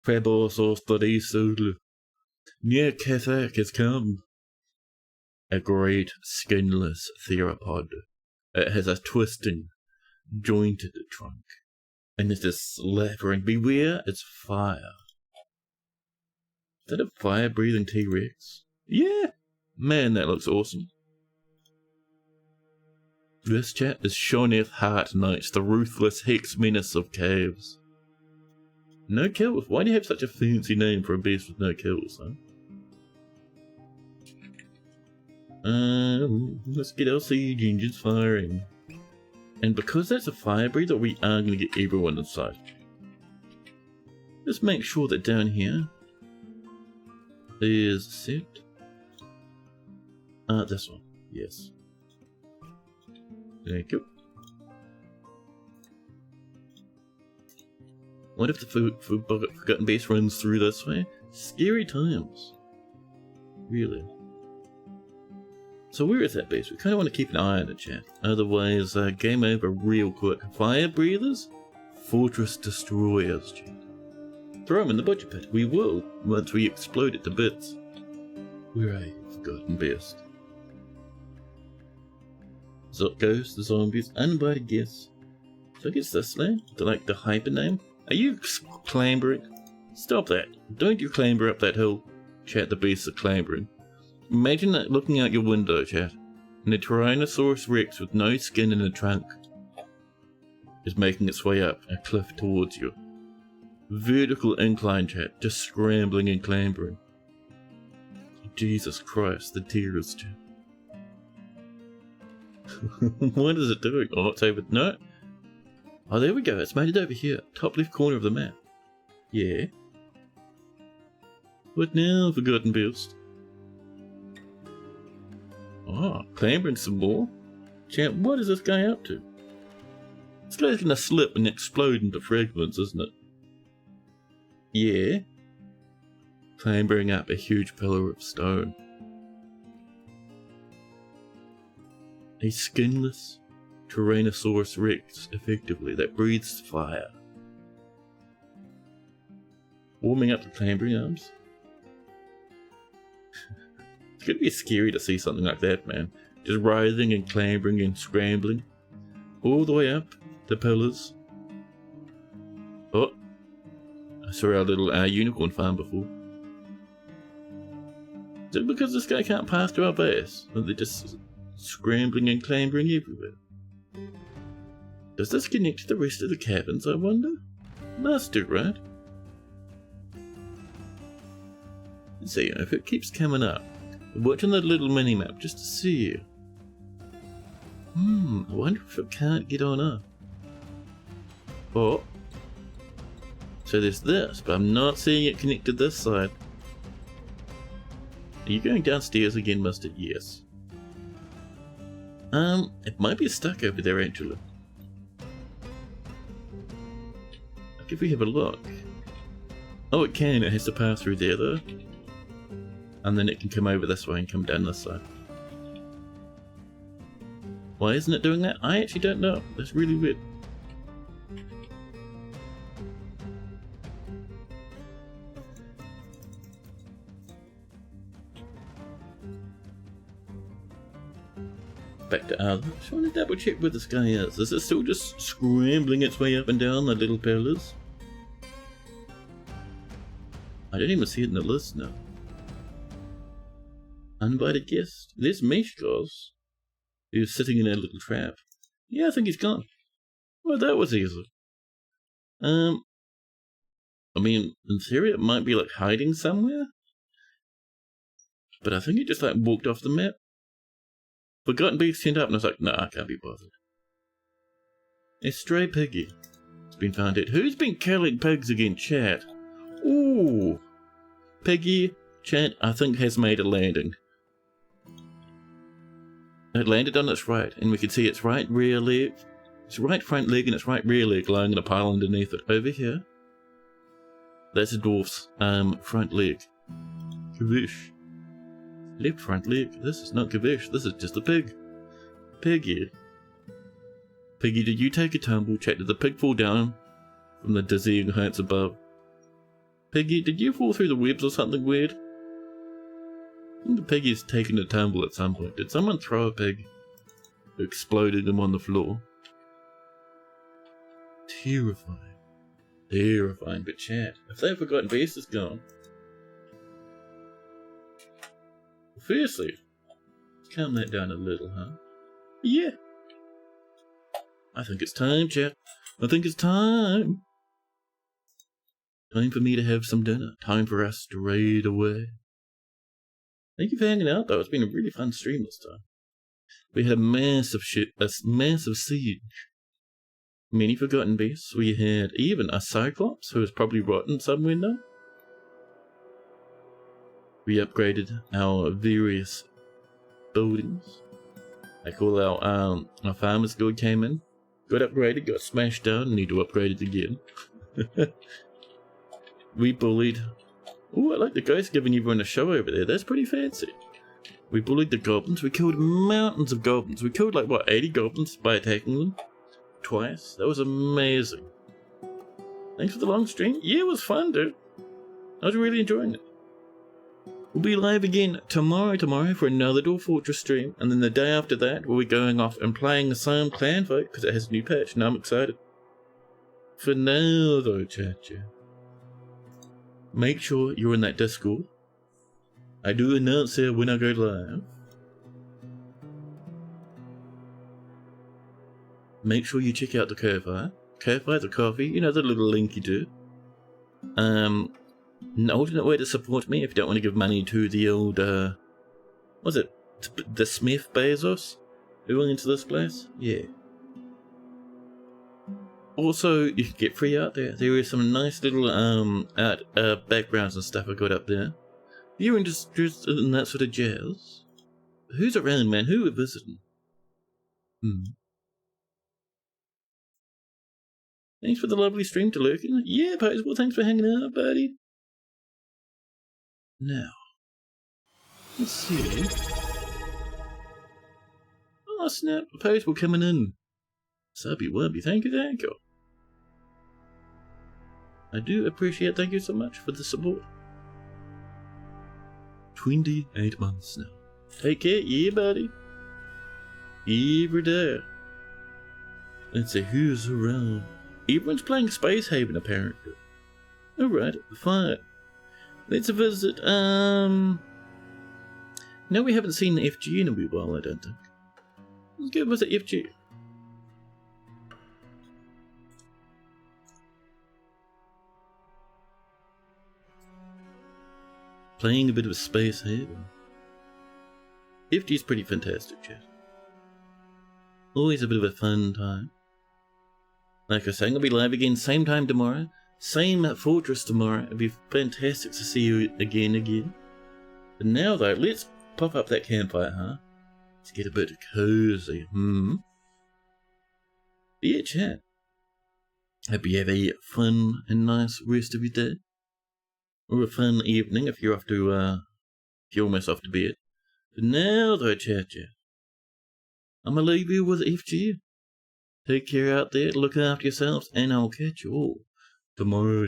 A: Febos Ostadisul. Near Kethek has come. A great skinless theropod. It has a twisting, jointed trunk. And it is slavering. Beware, it's fire. Is that a fire-breathing T-Rex? Yeah! Man, that looks awesome. This chat is Shoneth Heart Knights, the ruthless hex menace of caves. No kills. Why do you have such a fancy name for a beast with no kills, huh? Let's get our siege engines firing. And because that's a fire breather, we are going to get everyone inside. Let's make sure that down here is set. This one. Yes. Thank you. What if the forgotten base runs through this way? Scary times. Really. So where is that base? We kind of want to keep an eye on it, chat. Otherwise, game over real quick. Fire breathers? Fortress destroyers, chat. Throw them in the butcher pit. We will, once we explode it to bits. Where are you, forgotten beast? So it goes, the zombies, uninvited guests. So I guess this name, like the hyper name. Are you clambering? Stop that. Don't you clamber up that hill. Chat, the beasts are clambering. Imagine that looking out your window, chat, and a Tyrannosaurus Rex with no skin and a trunk is making its way up a cliff towards you. Vertical incline, chat, just scrambling and clambering. Jesus Christ, the tears, chat. What is it doing? Oh, it's over. No. Oh, there we go. It's made it over here. Top left corner of the map. Yeah. What now, forgotten beast? Oh, clambering some more? Champ, what is this guy up to? This guy's gonna slip and explode into fragments, isn't it? Yeah. Clambering up a huge pillar of stone. He's skinless, Tyrannosaurus Rex, effectively, that breathes fire. Warming up the clambering arms. It's gonna be scary to see something like that, man. Just writhing and clambering and scrambling. All the way up the pillars. Oh, I saw our little unicorn farm before. Is it because this guy can't pass to our base? Or they're just scrambling and clambering everywhere? Does this connect to the rest of the cabins, I wonder? Must do, right? Let's see, if it keeps coming up. I'm watching that little mini-map just to see. I wonder if it can't get on up. Oh. So there's this, but I'm not seeing it connect to this side. Are you going downstairs again, Mr.? Yes. It might be stuck over there, actually. Like if we have a look. Oh, it can. It has to pass through there, though. And then it can come over this way and come down this side. Why isn't it doing that? I actually don't know. That's really weird. Back to ours. I just want to double check where this guy is. Is it still just scrambling its way up and down the little pillars? I don't even see it in the list now. Uninvited guest. There's Mishkos. He was sitting in a little trap. Yeah, I think he's gone. Well, that was easy. I mean, in theory it might be like hiding somewhere. But I think he just like walked off the map. Forgotten Beast turned up and I was like, nah, I can't be bothered. A stray piggy. It's been found dead. Who's been killing pigs again, chat? Ooh. Piggy, chat, I think has made a landing. It landed on its right, and we can see its right rear leg, its right front leg and its right rear leg lying in a pile underneath it. Over here. That's a dwarf's front leg. Kavish. Left front leg. This is not Kavish, this is just a pig. Piggy. Piggy, did you take a tumble? Chat, did the pig fall down from the dizzying heights above? Piggy, did you fall through the webs or something weird? I think the piggy's taken a tumble at some point. Did someone throw a pig? Exploded him on the floor. Terrifying. Terrifying, but chat, if they've forgotten Beast is gone. Firstly, let's calm that down a little, huh? Yeah. I think it's time, chat. I think it's time. Time for me to have some dinner. Time for us to raid away. Thank you for hanging out, though. It's been a really fun stream this time. We had a massive siege. Many forgotten beasts. We had even a Cyclops, who is probably rotten somewhere now. We upgraded our various buildings. Like all our farmers guild came in. Got upgraded, got smashed down, need to upgrade it again. We bullied. Oh, I like the ghost giving everyone a show over there. That's pretty fancy. We bullied the goblins. We killed mountains of goblins. We killed like, what, 80 goblins by attacking them? Twice. That was amazing. Thanks for the long stream. Yeah, it was fun, dude. I was really enjoying it. We'll be live again tomorrow for another Dwarf Fortress stream. And then the day after that, we'll be going off and playing the same clan fight because it has a new patch and I'm excited. For now, though, chat. Make sure you're in that Discord. I do announce here when I go live. Make sure you check out the Ko-Fi. Ko-Fi, the coffee, you know, the little link you do. An alternate way to support me if you don't want to give money to the old, was it the Smith Bezos who went into this place? Yeah. Also, you can get free art there. There is some nice little art backgrounds and stuff I got up there. If you're interested in that sort of jazz, who's around, man? Who are visiting? Thanks for the lovely stream to Lurkin. Yeah, Posable, thanks for hanging out, buddy. Now, let's see. Oh, snap, Posable coming in. Subby wubby, thank you. I do appreciate, thank you so much for the support. 28 months now. Take care, yeah buddy. Every day. Let's see who's around. Everyone's playing Space Haven apparently. Alright, fine. Let's visit, no, we haven't seen the FG in a wee while, I don't think. Let's go visit FG. Playing a bit of Space Haven. FG's pretty fantastic, chat. Always a bit of a fun time. Like I was saying, I'll be live again same time tomorrow. Same Fortress tomorrow. It'll be fantastic to see you again. But now though, let's pop up that campfire, huh? Let's get a bit cozy. But yeah, chat. Hope you have a fun and nice rest of your day. Or a fun evening if you're if you're almost off to bed. But now though, chat. I'm gonna leave you with FG. Take care out there, look after yourselves, and I'll catch you all tomorrow.